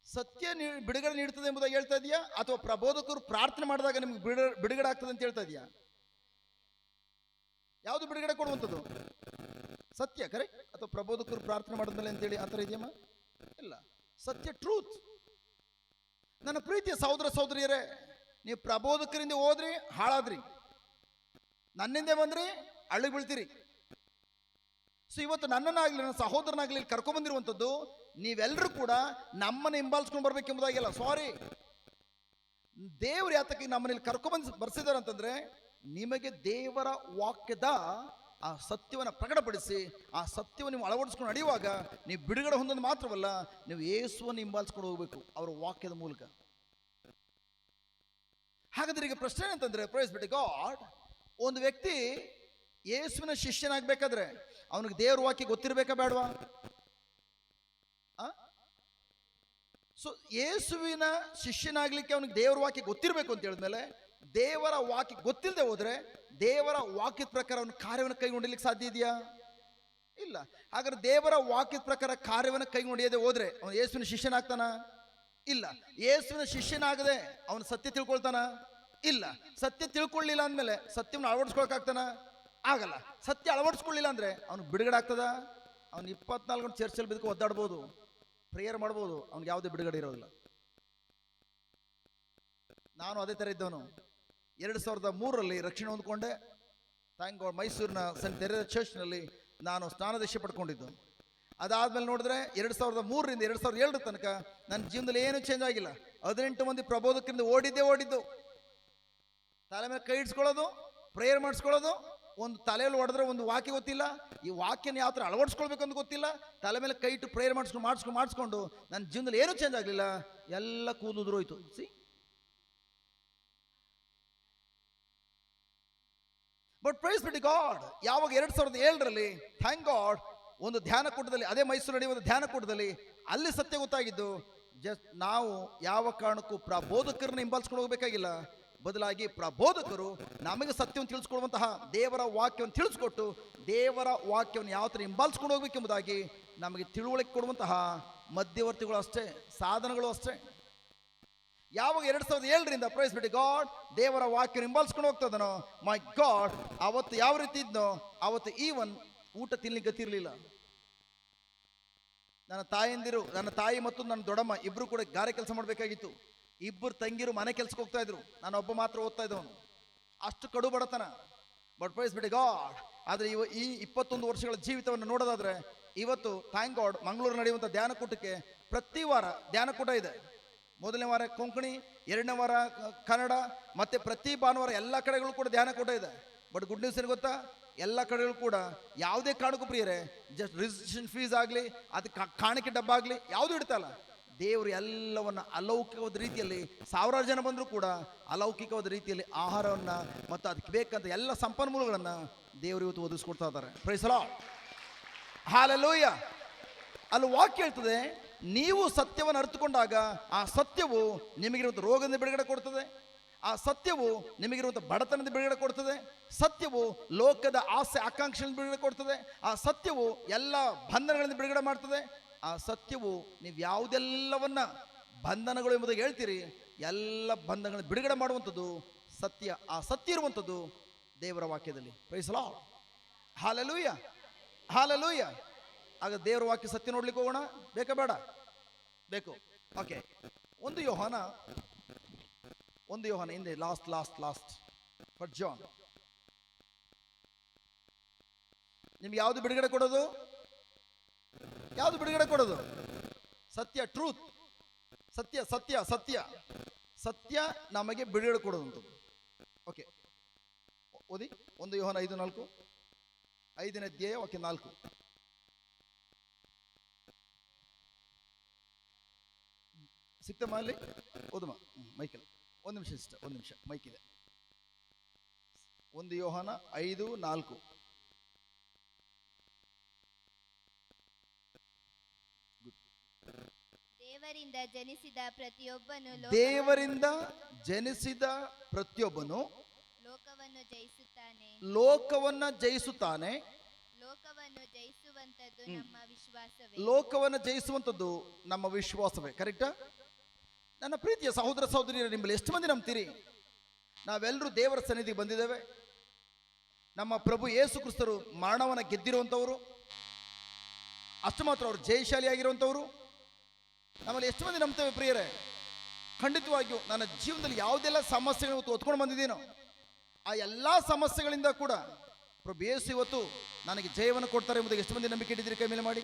ಸತ್ಯ ಬಿಡುಗಡೆ ನೀಡ್ತದೆ ಎಂಬುದಾಗಿ ಹೇಳ್ತಾ ಇದೆಯಾ, ಅಥವಾ ಪ್ರಬೋಧಕರು ಪ್ರಾರ್ಥನೆ ಮಾಡಿದಾಗ ನಿಮ್ಗೆ ಬಿಡುಗಡೆ ಆಗ್ತದೆ ಅಂತ ಹೇಳ್ತಾ ಇದೆಯಾ? ಯಾವುದು ಬಿಡುಗಡೆ ಕೊಡುವಂಥದ್ದು? ಸತ್ಯ, ಕರೆಕ್ಟ್? ಅಥವಾ ಪ್ರಬೋಧಕರು ಪ್ರಾರ್ಥನೆ ಮಾಡಿದ್ಮೇಲೆ ಅಂತೇಳಿ ಆ ಥರ ಇದೆಯಮ್ಮ? ಇಲ್ಲ, ಸತ್ಯ, ಟ್ರೂತ್. ನನ್ನ ಪ್ರೀತಿಯ ಸಹೋದರ ಸಹೋದರಿಯರೇ, ನೀವು ಪ್ರಬೋಧಕರಿಂದ ಹೋದ್ರಿ ಹಾಳಾದ್ರಿ, ನನ್ನಿಂದ ಬಂದ್ರಿ ಅಳ್ಳಿಗೆ ಬೀಳ್ತೀರಿ. ಸೊ ಇವತ್ತು ನನ್ನನ್ನಾಗ್ಲಿ ನನ್ನ ಸಹೋದರನಾಗ್ಲಿ ಕರ್ಕೊಂಡ್ಬಂದಿರುವಂಥದ್ದು ನೀವೆಲ್ಲರೂ ಕೂಡ ನಮ್ಮನ್ನು ಹಿಂಬಾಲಿಸ್ಕೊಂಡು ಬರ್ಬೇಕೆಂಬುದಾಗಿಲ್ಲ. ಸಾರಿ, ದೇವರು ಯಾತಕ್ಕೆ ನಮ್ಮಲ್ಲಿ ಕರ್ಕೊಂಡ್ಬಂದು ಬರ್ಸಿದಾರೆ ಅಂತಂದ್ರೆ, ನಿಮಗೆ ದೇವರ ವಾಕ್ಯದ ಆ ಸತ್ಯವನ್ನು ಪ್ರಕಟಪಡಿಸಿ ಆ ಸತ್ಯವನ್ನು ನೀವು ಅಳವಡಿಸ್ಕೊಂಡು ನಡೆಯುವಾಗ ನೀವು ಬಿಡುಗಡೆ ಹೊಂದೋದು ಮಾತ್ರವಲ್ಲ, ನೀವು ಯೇಸುವನ್ನು ಹಿಂಬಾಲಿಸ್ಕೊಂಡು ಹೋಗ್ಬೇಕು ಅವರ ವಾಕ್ಯದ ಮೂಲಕ. ಹಾಗಾದ್ರೆ ಈಗ ಪ್ರಶ್ನೆ ಏನಂತಂದ್ರೆ, ಪ್ರೈಸ್ ಬಿ ಟು ಗಾಡ್, ಒಂದು ವ್ಯಕ್ತಿ ಯೇಸುವಿನ ಶಿಷ್ಯನಾಗಬೇಕಾದ್ರೆ ಅವನಿಗೆ ದೇವ್ರ ವಾಕ್ಯ ಗೊತ್ತಿರಬೇಕಾ ಬೇಡವಾ? ಸೊ ಯೇಸುವಿನ ಶಿಷ್ಯನಾಗ್ಲಿಕ್ಕೆ ಅವನಿಗೆ ದೇವರ ವಾಕ್ಯ ಗೊತ್ತಿರಬೇಕು ಅಂತ ಹೇಳಿದ್ಮೇಲೆ, ದೇವರ ವಾಕ್ಯ ಗೊತ್ತಿಲ್ಲದೆ ಹೋದ್ರೆ ದೇವರ ವಾಕ್ಯದ ಪ್ರಕಾರ ಅವನ ಕಾರ್ಯವನ್ನು ಕೈಗೊಂಡಿರ್ಲಿಕ್ಕೆ ಸಾಧ್ಯ ಇದೆಯಾ? ಇಲ್ಲ. ಹಾಗಾದ್ರೆ ದೇವರ ವಾಕ್ಯದ ಪ್ರಕಾರ ಕಾರ್ಯವನ್ನು ಕೈಗೊಂಡಿಯದೆ ಹೋದ್ರೆ ಅವನು ಯೇಸುವಿನ ಶಿಷ್ಯನಾಗ್ತಾನ? ಇಲ್ಲ. ಯೇಸುವಿನ ಶಿಷ್ಯನಾಗದೆ ಅವನು ಸತ್ಯ ತಿಳ್ಕೊಳ್ತಾನ? ಇಲ್ಲ. ಸತ್ಯ ತಿಳ್ಕೊಳ್ಳಿಲ್ಲ ಅಂದಮೇಲೆ ಸತ್ಯವನ್ನು ಅಳವಡಿಸ್ಕೊಳಕ್ಕಾಗ್ತಾನ? ಆಗಲ್ಲ. ಸತ್ಯ ಅಳವಡಿಸ್ಕೊಳ್ಳಿಲ್ಲ ಅಂದ್ರೆ ಅವನು ಬಿಡುಗಡೆ ಆಗ್ತದ? ಅವನು 24 ಗಂಟೆ ಚರ್ಚಲ್ಲಿ ಬಿದ್ದುಕೊಂಡು ಒದ್ದಾಡ್ಬೋದು, ಪ್ರೇಯರ್ ಮಾಡ್ಬೋದು, ಅವ್ನಿಗೆ ಯಾವುದೇ ಬಿಡುಗಡೆ ಇರೋದಿಲ್ಲ. ನಾನು ಅದೇ ಥರ ಇದ್ದವನು. 2003ರಲ್ಲಿ ರಕ್ಷಣೆ ಹೊಂದ್ಕೊಂಡೆ. ಥ್ಯಾಂಕ್ ಗಾಡ್, ಮೈಸೂರಿನ ಸೆಂಟ್ ತೆರೆದ ಚರ್ಚ್ನಲ್ಲಿ ನಾನು ಸ್ನಾನದೀಕ್ಷೆ ಪಡ್ಕೊಂಡಿದ್ದು. ಅದಾದ್ಮೇಲೆ ನೋಡಿದ್ರೆ 2003ರಿಂದ 2007 ತನಕ ನನ್ನ ಜೀವನದಲ್ಲಿ ಏನು ಚೇಂಜ್ ಆಗಿಲ್ಲ. 18 ಮಂದಿ ಪ್ರಬೋಧಕರಿಂದ ಓಡಿದ್ದು. ತಲೆ ಮೇಲೆ ಕೈ ಇಡ್ಸ್ಕೊಳ್ಳೋದು, ಪ್ರೇಯರ್ ಮಾಡಿಸ್ಕೊಳ್ಳೋದು, ಒಂದು ತಲೆಯಲ್ಲಿ ಹೊಡೆದ್ರೆ ಒಂದು ವಾಕ್ಯ ಗೊತ್ತಿಲ್ಲ, ಈ ವಾಕ್ಯನ ಯಾವ ಥರ ಅಳವಡಿಸ್ಕೊಳ್ಬೇಕಂತ ಗೊತ್ತಿಲ್ಲ, ತಲೆ ಮೇಲೆ ಕೈ ಇಟ್ಟು ಪ್ರೇಯರ್ ಮಾಡಿಸ್ಕೊಂಡು ನನ್ನ ಜೀವನದಲ್ಲಿ ಏನೂ ಚೇಂಜ್ ಆಗಲಿಲ್ಲ. ಎಲ್ಲ ಕೂದುದ್ರೋಯ್ತು. See, but praise be to God, ಯಾವಾಗ 2007ರಲ್ಲಿ ಥ್ಯಾಂಕ್ ಗಾಡ್ ಒಂದು ಧ್ಯಾನ ಕೂಟದಲ್ಲಿ, ಅದೇ ಮೈಸೂರು ನಡೆಯುವ ಧ್ಯಾನ ಕೂಟದಲ್ಲಿ ಅಲ್ಲಿ ಸತ್ಯ ಗೊತ್ತಾಗಿದ್ದು, ಜಸ್ಟ್ ನಾವು ಯಾವ ಕಾರಣಕ್ಕೂ ಪ್ರಬೋಧಕರನ್ನ ಹಿಂಬಾಲಿಸ್ಕೊಂಡು ಹೋಗಬೇಕಾಗಿಲ್ಲ, ಬದಲಾಗಿ ಪ್ರಬೋಧಕರು ನಮಗೆ ಸತ್ಯವನ್ನು ತಿಳಿಸ್ಕೊಡುವಂತಹ ದೇವರ ವಾಕ್ಯವನ್ನು ತಿಳಿಸ್ಕೊಟ್ಟು ದೇವರ ವಾಕ್ಯವನ್ನು ಯಾವ ಥರ ಹಿಂಬಾಲಿಸ್ಕೊಂಡು ಹೋಗ್ಬೇಕೆಂಬುದಾಗಿ ನಮಗೆ ತಿಳುವಳಿಕೆ ಕೊಡುವಂತಹ ಮಧ್ಯವರ್ತಿಗಳು ಅಷ್ಟೇ, ಸಾಧನಗಳು ಅಷ್ಟೇ. ಯಾವಾಗ 2007ರಿಂದ ಪ್ರೈಸ್ ಬಿ ಟು ಗಾಡ್ ದೇವರ ವಾಕ್ಯ ಹಿಂಬಾಲಿಸ್ಕೊಂಡು ಹೋಗ್ತದನೋ, ಮೈ ಗಾಡ್, ಅವತ್ತು ಯಾವ ರೀತಿ ಇದ್ನೋ ಅವತ್ತು ಈವನ್ ಊಟ ತಿನ್ಲಿಕ್ಕೆ ಗತಿರ್ಲಿಲ್ಲ. ನನ್ನ ತಾಯಿ ಮತ್ತು ನನ್ನ ದೊಡ್ಡಮ್ಮ ಇಬ್ರು ಕೂಡ ಗಾರೆ ಕೆಲಸ ಮಾಡಬೇಕಾಗಿತ್ತು. ಇಬ್ಬರು ತಂಗಿರು ಮನೆ ಕೆಲ್ಸಕ್ಕೆ ಹೋಗ್ತಾ ಇದ್ರು, ನಾನು ಒಬ್ಬ ಮಾತ್ರ ಓದ್ತಾ ಇದ್ದವನು. ಅಷ್ಟು ಕಡು ಬಡತನ. But praise be to God, ಆದರೆ ಈ 21 ವರ್ಷಗಳ ಜೀವಿತವನ್ನು ನೋಡೋದಾದ್ರೆ ಇವತ್ತು ಥ್ಯಾಂಕ್ ಗಾಡ್ ಮಂಗಳೂರು ನಡೆಯುವಂಥ ಧ್ಯಾನಕೂಟಕ್ಕೆ ಪ್ರತಿ ವಾರ ಧ್ಯಾನಕೂಟ ಇದೆ. ಮೊದಲನೇ ವಾರ ಕೊಂಕಣಿ, 2ನೇ ವಾರ ಕನ್ನಡ, ಮತ್ತೆ ಪ್ರತಿ ಭಾನುವಾರ ಎಲ್ಲ ಕಡೆಗಳು ಕೂಡ ಧ್ಯಾನಕೂಟ ಇದೆ. ಬಟ್ ಗುಡ್ ನ್ಯೂಸ್ ಏನು ಗೊತ್ತಾ, ಎಲ್ಲ ಕಡೆಗಳು ಕೂಡ ಯಾವುದೇ ಕಾರಣಕ್ಕೂ ಪ್ರಿಯರೇ ಜಸ್ಟ್ ರಿಜಿಸ್ಟ್ರೇಷನ್ ಫೀಸ್ ಆಗಲಿ, ಅದಕ್ಕೆ ಕಾಣಿಕೆ ಡಬ್ಬ ಆಗಲಿ ಯಾವುದು ಇಡ್ತಲ್ಲ, ದೇವರು ಎಲ್ಲವನ್ನ ಅಲೌಕಿಕವಾದ ರೀತಿಯಲ್ಲಿ, ಸಾವಿರಾರು ಜನ ಬಂದರೂ ಕೂಡ ಅಲೌಕಿಕವಾದ ರೀತಿಯಲ್ಲಿ ಆಹಾರವನ್ನು ಮತ್ತು ಅದಕ್ಕೆ ಬೇಕಂತ ಎಲ್ಲ ಸಂಪನ್ಮೂಲಗಳನ್ನು ದೇವರು ಇವತ್ತು ಒದಗಿಸ್ಕೊಡ್ತಾ ಇದ್ದಾರೆ. Praise the Lord, hallelujah. ಅಲ್ಲಿ ವಾಕ್ಯ ಹೇಳ್ತದೆ, ನೀವು ಸತ್ಯವನ್ನು ಅರಿತುಕೊಂಡಾಗ ಆ ಸತ್ಯವು ನಿಮಗಿರುವಂಥ ರೋಗದಿಂದ ಬಿಡುಗಡೆ ಕೊಡ್ತದೆ, ಆ ಸತ್ಯವು ನಿಮಗಿರುವಂಥ ಬಡತನದಿಂದ ಬಿಡುಗಡೆ ಕೊಡ್ತದೆ, ಸತ್ಯವು ಲೋಕದ ಆಸೆ ಆಕಾಂಕ್ಷೆಯಿಂದ ಬಿಡುಗಡೆ ಕೊಡ್ತದೆ, ಆ ಸತ್ಯವು ಎಲ್ಲ ಬಂಧನಗಳಿಂದ ಬಿಡುಗಡೆ ಮಾಡ್ತದೆ, ಆ ಸತ್ಯವು ನೀವು ಯಾವುದೆಲ್ಲವನ್ನ ಬಂಧನಗಳು ಎಂಬುದಾಗಿ ಹೇಳ್ತೀರಿ ಎಲ್ಲ ಬಂಧನಗಳನ್ನು ಬಿಡುಗಡೆ ಮಾಡುವಂಥದ್ದು ಸತ್ಯ. ಆ ಸತ್ಯ ಇರುವಂಥದ್ದು ದೇವರ ವಾಕ್ಯದಲ್ಲಿ. Praise the Lord, hallelujah, hallelujah. ಆಗ ದೇವರ ವಾಕ್ಯ ಸತ್ಯ ನೋಡ್ಲಿಕ್ಕೆ ಹೋಗೋಣ, ಬೇಕಾ ಬೇಡ? ಬೇಕು. ಓಕೆ, ಒಂದು ಯೋಹಾನ ಹಿಂದೆ ಲಾಸ್ಟ್ ಬಟ್ ಜಾನ್, ನಿಮ್ಗೆ ಯಾವುದು ಬಿಡುಗಡೆ ಕೊಡೋದು? ಯಾವುದು ಬಿಡುಗಡೆ ಕೊಡೋದು? ಸತ್ಯ, ಟ್ರೂತ್. ಸತ್ಯ ಸತ್ಯ ಸತ್ಯ ಸತ್ಯ ನಮಗೆ ಬಿಡುಗಡೆ ಕೊಡೋದು. ಓಕೆ, ಓದಿ. 1 ಯೋಹಾನ 5:4, 5ನೇ ಅಧ್ಯಾಯ ವಾಕ್ಯ 4. ಸಿಕ್ತಮ್ಮ ಅಲ್ಲಿ? ಓದಮ್ಮ ಮೈಕಲ್ಲಿ. ಒಂದು ನಿಮಿಷ ಸಿಸ್ಟರ್, ಒಂದು ನಿಮಿಷ, ಮೈಕ್ ಇದೆ. 1 ಯೋಹಾನ 5:4. ದೇವರಿಂದ ಜನಿಸಿದ ಪ್ರತಿಯೊಬ್ಬನು ಲೋಕವನ್ನು ಜಯಿಸುತ್ತಾನೆ. ಲೋಕವನ್ನ ಜಯಿಸುವಂಥದ್ದು ನಮ್ಮ ವಿಶ್ವಾಸವೇ. ಲೋಕವನ್ನು ಜಯಿಸುವಂಥದ್ದು ನಮ್ಮ ವಿಶ್ವಾಸವೇ. ಕರೆಕ್ಟಾ? ನನ್ನ ಪ್ರೀತಿಯ ಸಹೋದರ ಸಹೋದರಿಯರು, ನಿಮ್ಮಲ್ಲಿ ಎಷ್ಟು ಮಂದಿ ನಂಬ್ತೀರಿ ನಾವೆಲ್ಲರೂ ದೇವರ ಸನ್ನಿಧಿಗೆ ಬಂದಿದ್ದೇವೆ? ನಮ್ಮ ಪ್ರಭು ಯೇಸು ಕ್ರಿಸ್ತರು ಮರಣವನ್ನು ಗೆದ್ದಿರುವಂಥವರು, ಅಷ್ಟು ಮಾತ್ರ ಅವರು ಜಯಶಾಲಿಯಾಗಿರುವಂಥವರು. ನಮ್ಮಲ್ಲಿ ಎಷ್ಟು ಮಂದಿ ನಂಬ್ತೇವೆ ಪ್ರಿಯರೇ? ಖಂಡಿತವಾಗಿಯೂ ನನ್ನ ಜೀವನದಲ್ಲಿ ಯಾವುದೆಲ್ಲ ಸಮಸ್ಯೆಗಳು ಇವತ್ತು ಹೊತ್ಕೊಂಡು ಬಂದಿದ್ದೀನೋ ಆ ಎಲ್ಲ ಸಮಸ್ಯೆಗಳಿಂದ ಕೂಡ ಪ್ರಭು ಯೇಸು ಇವತ್ತು ನನಗೆ ಜಯವನ್ನು ಕೊಡ್ತಾರೆ ಎಂಬುದಕ್ಕೆ ಎಷ್ಟು ಮಂದಿ ನಂಬಿಕೆ ಇಟ್ಟಿದ್ದೀರಿ? ಕೈ ಮೇಲೆ ಮಾಡಿ.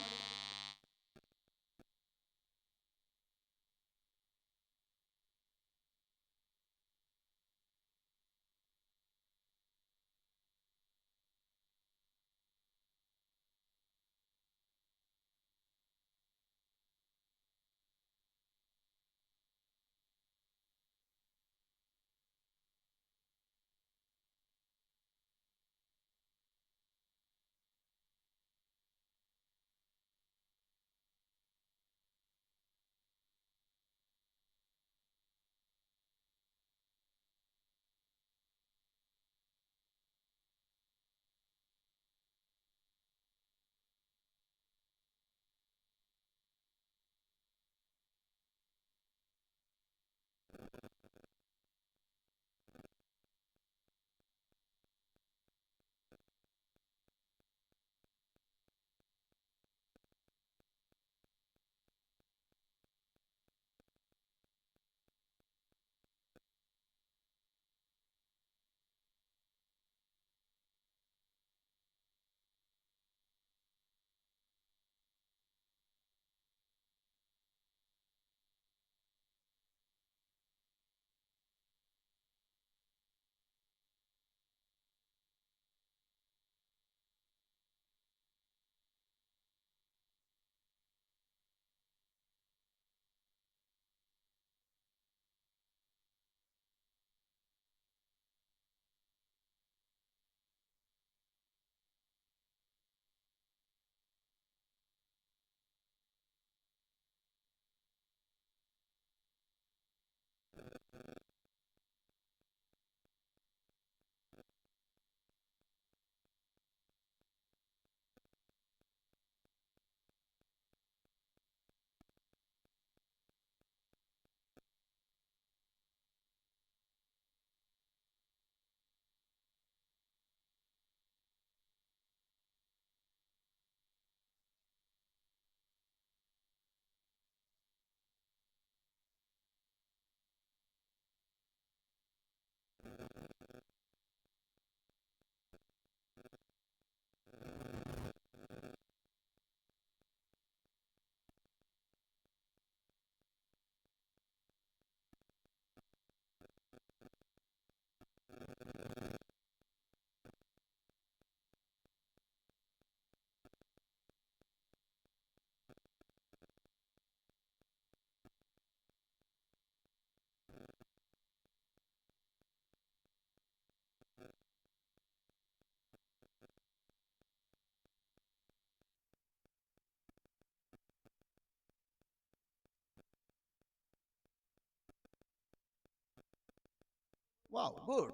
Wow, good,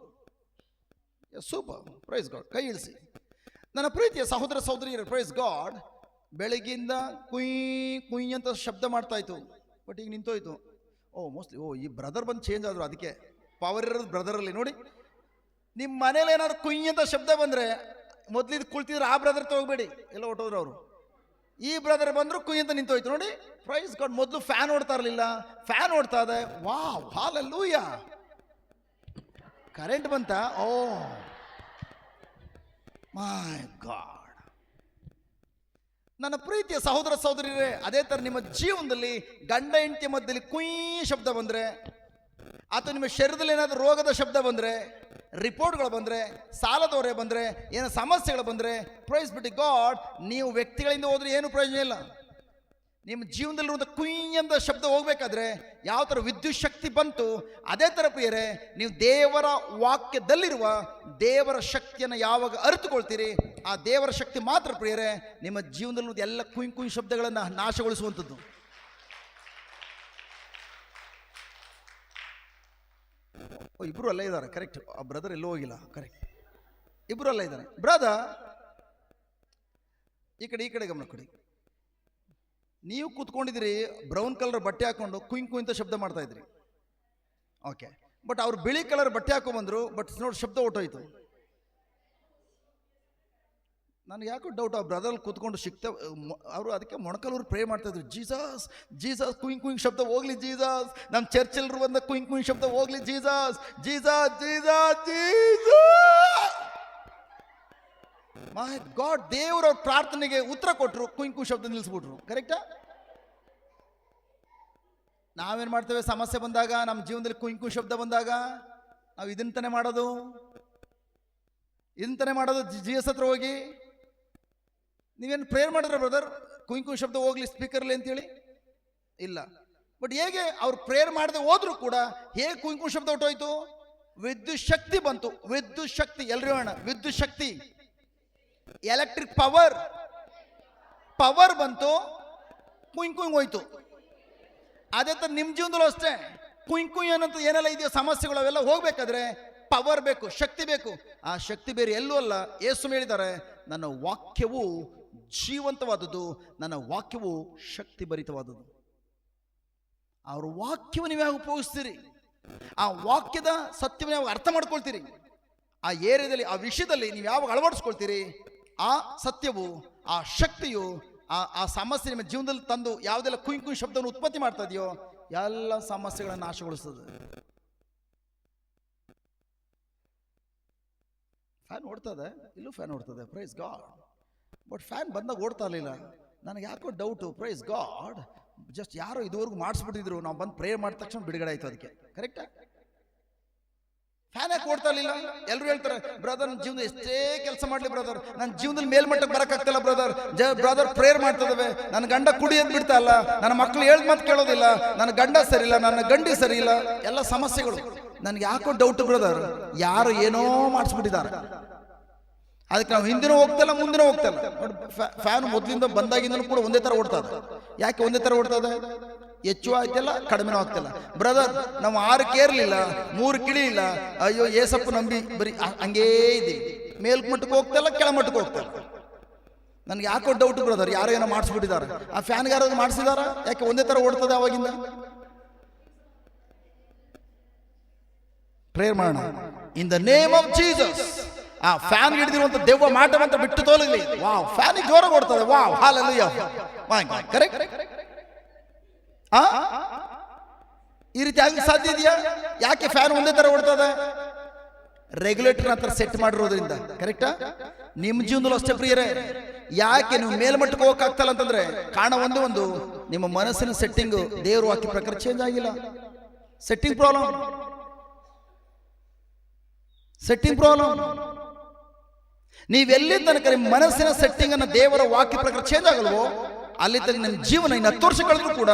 super, praise God. ಕೈ ಇಳಿಸಿ. ನನ್ನ ಪ್ರೀತಿಯ ಸಹೋದರ ಸಹೋದರಿಯರು, ಪ್ರೈಸ್ ಗಾಡ್. ಬೆಳಗ್ಗಿಂದ ಕುಯ್ ಕುಯ್ ಅಂತ ಶಬ್ದ ಮಾಡ್ತಾ ಇತ್ತು, ಬಟ್ ಈಗ ನಿಂತೋಯ್ತು. ಮೋಸ್ಟ್ಲಿ ಈ ಬ್ರದರ್ ಬಂದು ಚೇಂಜ್ ಆದ್ರು, ಅದಕ್ಕೆ ಪವರ್ ಇರೋದು ಬ್ರದರಲ್ಲಿ. ನೋಡಿ, ನಿಮ್ಮ ಮನೇಲಿ ಏನಾದ್ರು ಕುಯ್ ಅಂತ ಶಬ್ದ ಬಂದರೆ ಮೊದಲಿದ್ದು ಕುಳ್ತಿದ್ರೆ ಆ ಬ್ರದರ್ ತಗೋಬೇಡಿ, ಎಲ್ಲ ಹೊಟ್ಟೋದ್ರು ಅವರು. ಈ ಬ್ರದರ್ ಬಂದ್ರು ಕುಯ್ ಅಂತ ನಿಂತೋಯ್ತು. ನೋಡಿ, ಪ್ರೈಸ್ ಗಾಡ್. ಮೊದಲು ಫ್ಯಾನ್ ಓಡ್ತಾ ಇರಲಿಲ್ಲ, ಫ್ಯಾನ್ ಓಡ್ತಾ ಇದೆ. Wow, hallelujah. ಕರೆಂಟ್ ಬಂತ? ಓ ಮೈ ಗಾಡ್. ನನ್ನ ಪ್ರೀತಿಯ ಸಹೋದರ ಸಹೋದರಿಯರೇ, ಅದೇ ಥರ ನಿಮ್ಮ ಜೀವನದಲ್ಲಿ ಗಂಡ ಹೆಂಡತಿಯ ಮಧ್ಯದಲ್ಲಿ ಕುಯ್ ಶಬ್ದ ಬಂದರೆ, ಅಥವಾ ನಿಮ್ಮ ಶರೀರದಲ್ಲಿ ಏನಾದರೂ ರೋಗದ ಶಬ್ದ ಬಂದರೆ, ರಿಪೋರ್ಟ್ಗಳು ಬಂದರೆ, ಸಾಲದವರೇ ಬಂದರೆ, ಏನೋ ಸಮಸ್ಯೆಗಳು ಬಂದರೆ, ಪ್ರೈಸ್ ಬಿಟ್ಟು ಗಾಡ್, ನೀವು ವ್ಯಕ್ತಿಗಳಿಂದ ಹೋದ್ರೆ ಏನು ಪ್ರಯೋಜನ ಇಲ್ಲ. ನಿಮ್ಮ ಜೀವನದಲ್ಲಿರುವಂಥ ಕುಯ್ ಎಂಬ ಶಬ್ದ ಹೋಗ್ಬೇಕಾದ್ರೆ ಯಾವ ಥರ ವಿದ್ಯುತ್ ಶಕ್ತಿ ಬಂತು, ಅದೇ ಥರ ಪ್ರಿಯರೇ, ನೀವು ದೇವರ ವಾಕ್ಯದಲ್ಲಿರುವ ದೇವರ ಶಕ್ತಿಯನ್ನು ಯಾವಾಗ ಅರಿತುಕೊಳ್ತೀರಿ, ಆ ದೇವರ ಶಕ್ತಿ ಮಾತ್ರ ಪ್ರಿಯರೇ ನಿಮ್ಮ ಜೀವನದಲ್ಲಿರುವಂಥ ಎಲ್ಲ ಕುಯ್ ಕುಯ್ ಶಬ್ದಗಳನ್ನು ನಾಶಗೊಳಿಸುವಂಥದ್ದು. ಇಬ್ಬರು ಅಲ್ಲೇ ಇದ್ದಾರೆ, ಕರೆಕ್ಟ್. ಆ ಬ್ರದರ್ ಎಲ್ಲೂ ಹೋಗಿಲ್ಲ, ಕರೆಕ್ಟ್. ಇಬ್ಬರು ಅಲ್ಲೇ ಇದ್ದಾರೆ. ಬ್ರದರ್, ಈ ಕಡೆ ಗಮನ ಕೊಡಿ. ನೀವು ಕೂತ್ಕೊಂಡಿದ್ರಿ ಬ್ರೌನ್ ಕಲರ್ ಬಟ್ಟೆ ಹಾಕೊಂಡು ಕುಯ್ ಕುಯ್ ಅಂತ ಶಬ್ದ ಮಾಡ್ತಾ ಇದ್ರಿ. ಓಕೆ, ಬಟ್ ಅವ್ರು ಬಿಳಿ ಕಲರ್ ಬಟ್ಟೆ ಹಾಕೊಂಡ್ಬಂದ್ರು, ಬಟ್ ನೋಡಿ ಶಬ್ದ ಹೊಟ್ಟೋಯ್ತು. ನನಗೆ ಯಾಕೋ ಡೌಟ್, ಆ ಬ್ರದರ್ ಕೂತ್ಕೊಂಡು ಅವರು ಅದಕ್ಕೆ ಮೊಣಕಲೂರು ಪ್ರೇ ಮಾಡ್ತಾ ಇದ್ರು, ಜೀಸಸ್ ಜೀಸಸ್ ಕುಯ್ ಕುಯ್ ಶಬ್ದ ಹೋಗ್ಲಿ ಜೀಸಸ್, ನಮ್ಮ ಚರ್ಚೆಲ್ಲರೂ ಬಂದ ಕುಯ್ ಕುಯ್ ಶಬ್ದ ಹೋಗ್ಲಿ ಜೀಸಸ್ ಜೀಸಸ್ ಜೀಸಸ್ ಜೀಸಸ್. ಮೈ ಗಾಡ್, ದೇವರ ಪ್ರಾರ್ಥನೆಗೆ ಉತ್ತರ ಕೊಟ್ಟರು, ಕುಯ್ ಕುಯ್ ಶಬ್ದ ನಿಲ್ಲಿಸ್ಬಿಟ್ರು. ಕರೆಕ್ಟಾ? ನಾವೇನು ಮಾಡ್ತೇವೆ ಸಮಸ್ಯೆ ಬಂದಾಗ, ನಮ್ಮ ಜೀವನದಲ್ಲಿ ಕುಯ್ ಕುಯ್ ಶಬ್ದ ಬಂದಾಗ ನಾವು ಇದನ್ನ ಮಾಡೋದು ಜೀಸಸ್ ಹತ್ರ ಹೋಗಿ. ನೀವೇನು ಪ್ರೇಯರ್ ಮಾಡಿದ್ರೆ ಬ್ರದರ್ ಕುಯ್ ಕುಯ್ ಶಬ್ದ ಹೋಗ್ಲಿ ಸ್ಪೀಕರ್ಲಿ ಅಂತೇಳಿ? ಇಲ್ಲ. ಬಟ್ ಹೇಗೆ ಅವ್ರು ಪ್ರೇಯರ್ ಮಾಡದೆ ಹೋದ್ರು ಕೂಡ ಹೇಗೆ ಕುಯ್ ಕುಯ್ ಶಬ್ದ ಹೊಟ್ಟೋಯ್ತು? ವಿದ್ಯುತ್ ಶಕ್ತಿ ಬಂತು. ವಿದ್ಯುತ್ ಶಕ್ತಿ, ಎಲ್ರೂ ಹೇಳೋಣ, ವಿದ್ಯುತ್ ಶಕ್ತಿ, ಎಲೆಕ್ಟ್ರಿಕ್ ಪವರ್ ಬಂತು, ಕುಯ್ ಕುಯ್ ಹೋಯ್ತು. ಅದೇ ತರ ನಿಮ್ಮ ಜೀವನದಲ್ಲೂ ಅಷ್ಟೇ, ಕುಯ್ ಕುಯ್ ಅನ್ನೋದು ಏನೆಲ್ಲ ಇದೆಯೋ ಸಮಸ್ಯೆಗಳು ಅವೆಲ್ಲ ಹೋಗ್ಬೇಕಾದ್ರೆ ಪವರ್ ಬೇಕು, ಶಕ್ತಿ ಬೇಕು. ಆ ಶಕ್ತಿ ಬೇರೆ ಎಲ್ಲೂ ಅಲ್ಲ. ಯೇಸು ಹೇಳಿದ್ದಾರೆ, ನನ್ನ ವಾಕ್ಯವು ಜೀವಂತವಾದದ್ದು, ನನ್ನ ವಾಕ್ಯವು ಶಕ್ತಿ ಭರಿತವಾದದ್ದು. ಅವ್ರ ವಾಕ್ಯವು ನೀವು ಯಾವಾಗ ಉಪಯೋಗಿಸ್ತೀರಿ, ಆ ವಾಕ್ಯದ ಸತ್ಯವನ್ನು ಯಾವಾಗ ಅರ್ಥ ಮಾಡ್ಕೊಳ್ತೀರಿ, ಆ ಏರಿಯಾದಲ್ಲಿ ಆ ವಿಷಯದಲ್ಲಿ ನೀವು ಯಾವಾಗ ಅಳವಡಿಸ್ಕೊಳ್ತೀರಿ, ಆ ಸತ್ಯವು ಆ ಶಕ್ತಿಯು ಆ ಸಮಸ್ಯೆ ನಿಮ್ಮ ಜೀವನದಲ್ಲಿ ತಂದು ಯಾವುದೆಲ್ಲ ಕುಯ್ ಕುಯ್ ಶಬ್ದವನ್ನು ಉತ್ಪತ್ತಿ ಮಾಡ್ತಾ ಇದೆಯೋ ಎಲ್ಲ ಸಮಸ್ಯೆಗಳನ್ನು ನಾಶಗೊಳಿಸ್ತದೆ. ಫ್ಯಾನ್ ಓಡ್ತದೆ, ಇಲ್ಲೂ ಫ್ಯಾನ್ ಓಡ್ತದೆ, ಪ್ರೈಸ್ ಗಾಡ್. ಬಟ್ ಫ್ಯಾನ್ ಬಂದಾಗ ಓಡ್ತಾ ಇರಲಿಲ್ಲ. ನನಗೆ ಯಾಕೋ ಡೌಟು, ಪ್ರೈಸ್ ಗಾಡ್, ಜಸ್ಟ್ ಯಾರೋ ಇದುವರೆಗೂ ಮಾಡಿಸ್ಬಿಟ್ಟಿದ್ರು, ನಾವು ಬಂದು ಪ್ರೇಯರ್ ಮಾಡಿದ ತಕ್ಷಣ ಬಿಡುಗಡೆ ಆಯ್ತು. ಅದಕ್ಕೆ ಕರೆಕ್ಟಾ? ಫ್ಯಾನ್ ಯಾಕೆ ಓಡ್ತಾ ಇರಲಿಲ್ಲ? ಎಲ್ಲರೂ ಹೇಳ್ತಾರೆ, ಬ್ರದರ್ ನನ್ನ ಜೀವನ ಎಷ್ಟೇ ಕೆಲಸ ಮಾಡಲಿ ಬ್ರದರ್, ನನ್ನ ಜೀವನದಲ್ಲಿ ಮೇಲ್ಮಟ್ಟಕ್ಕೆ ಬರೋಕ್ಕಾಗ್ತಿಲ್ಲ ಬ್ರದರ್ ಪ್ರೇಯರ್ ಮಾಡ್ತದವೆ, ನನ್ನ ಗಂಡ ಕುಡಿಯೋದು ಬಿಡ್ತಾ ಇಲ್ಲ, ನನ್ನ ಮಕ್ಕಳು ಹೇಳ್ದ ಮಾತು ಕೇಳೋದಿಲ್ಲ, ನನ್ನ ಗಂಡ ಸರಿ ಇಲ್ಲ, ನನ್ನ ಗಂಡಿ ಸರಿ ಇಲ್ಲ, ಎಲ್ಲ ಸಮಸ್ಯೆಗಳು. ನನಗೆ ಯಾಕೋ ಡೌಟ್ ಬ್ರದರ್, ಯಾರು ಏನೋ ಮಾಡಿಸ್ಬಿಟ್ಟಿದ್ದಾರೆ. ಅದಕ್ಕೆ ನಾವು ಹಿಂದಿನ ಹೋಗ್ತಲ್ಲ, ಮುಂದಿನ ಹೋಗ್ತಲ್ಲ. ಫ್ಯಾನ್ ಮೊದಲಿಂದ ಬಂದಾಗಿಂದಲೂ ಕೂಡ ಒಂದೇ ಥರ ಓಡ್ತದೆ. ಯಾಕೆ ಒಂದೇ ಥರ ಓಡ್ತದೆ? ಹೆಚ್ಚು ಆಗ್ತಿಲ್ಲ, ಕಡಿಮೆನೂ ಆಗ್ತಿಲ್ಲ. ಬ್ರದರ್ ನಾವು 6 ಕೇರ್ಲಿಲ್ಲ, 3 ಕಿಳಿಯಿಲ್ಲ, ಅಯ್ಯೋ ಏಸಪ್ಪು ನಂಬಿ ಬರೀ ಹಂಗೇ ಇದ್ದೀವಿ. ಮೇಲ್ಮಟ್ಟಕ್ಕೆ ಹೋಗ್ತಲ್ಲ, ಕೆಳಮಟ್ಟಕ್ಕೆ ಹೋಗ್ತಲ್ಲ. ನನಗೆ ಯಾಕೋ ಡೌಟ್ ಬ್ರದರ್, ಯಾರೋ ಏನೋ ಮಾಡಿಸ್ಬಿಟ್ಟಿದ್ದಾರೆ. ಆ ಫ್ಯಾನ್ಗೆ ಯಾರಾದ್ರು ಮಾಡಿಸಿದಾರ? ಯಾಕೆ ಒಂದೇ ಥರ ಓಡ್ತದೆ ಅವಾಗಿಂದ? ಪ್ರೇಯರ್ ಮಾಡೋಣ in the name of Jesus. ಆ ಫ್ಯಾನ್ ಹಿಡಿದಿರುವಂತ ದೆವ್ವ ಮಾಟವಂತ ಬಿಟ್ಟು ತೋಲಲಿ. ವಾವ್, ಫ್ಯಾನ್ ಜೋರಾಗಿ ಓಡ್ತದೆ. Wow, hallelujah. ಕರೆಕ್ಟ್. ಈ ರೀತಿ ಆಗಲಿಕ್ಕೆ ಸಾಧ್ಯ ಇದೆಯಾ? ಯಾಕೆ ಫ್ಯಾನ್ ಒಂದೇ ತರ ಓಡ್ತದೆ? ರೆಗ್ಯುಲೇಟರ್ ಹತ್ರ ಸೆಟ್ ಮಾಡಿರೋದ್ರಿಂದ. ಕರೆಕ್ಟಾ? ನಿಮ್ಮ ಜೀವನದಲ್ಲೂ ಅಷ್ಟೇ ಪ್ರಿಯರೇ. ಯಾಕೆ ನೀವು ಮೇಲ್ಮಟ್ಟಕ್ಕೆ ಹೋಗಕ್ಕಾಗ್ತಲ್ಲ ಅಂತಂದ್ರೆ ಕಾರಣ ಒಂದು ನಿಮ್ಮ ಮನಸ್ಸಿನ ಸೆಟ್ಟಿಂಗ್ ದೇವ್ರ ವಾಕ್ಯ ಪ್ರಕಾರ ಚೇಂಜ್ ಆಗಿಲ್ಲ. Setting problem. ನೀವೆಲ್ಲಿ ತನಕ ನಿಮ್ಮ ಮನಸ್ಸಿನ ಸೆಟ್ಟಿಂಗ್ ಅನ್ನ ದೇವರ ವಾಕ್ಯ ಪ್ರಕಾರ ಚೇಂಜ್ ಆಗಲ್ವೋ ಅಲ್ಲಿ ತನಕ ನನ್ನ ಜೀವನ ಇನ್ನು 10 ವರ್ಷ ಕಳೆದ್ರೂ ಕೂಡ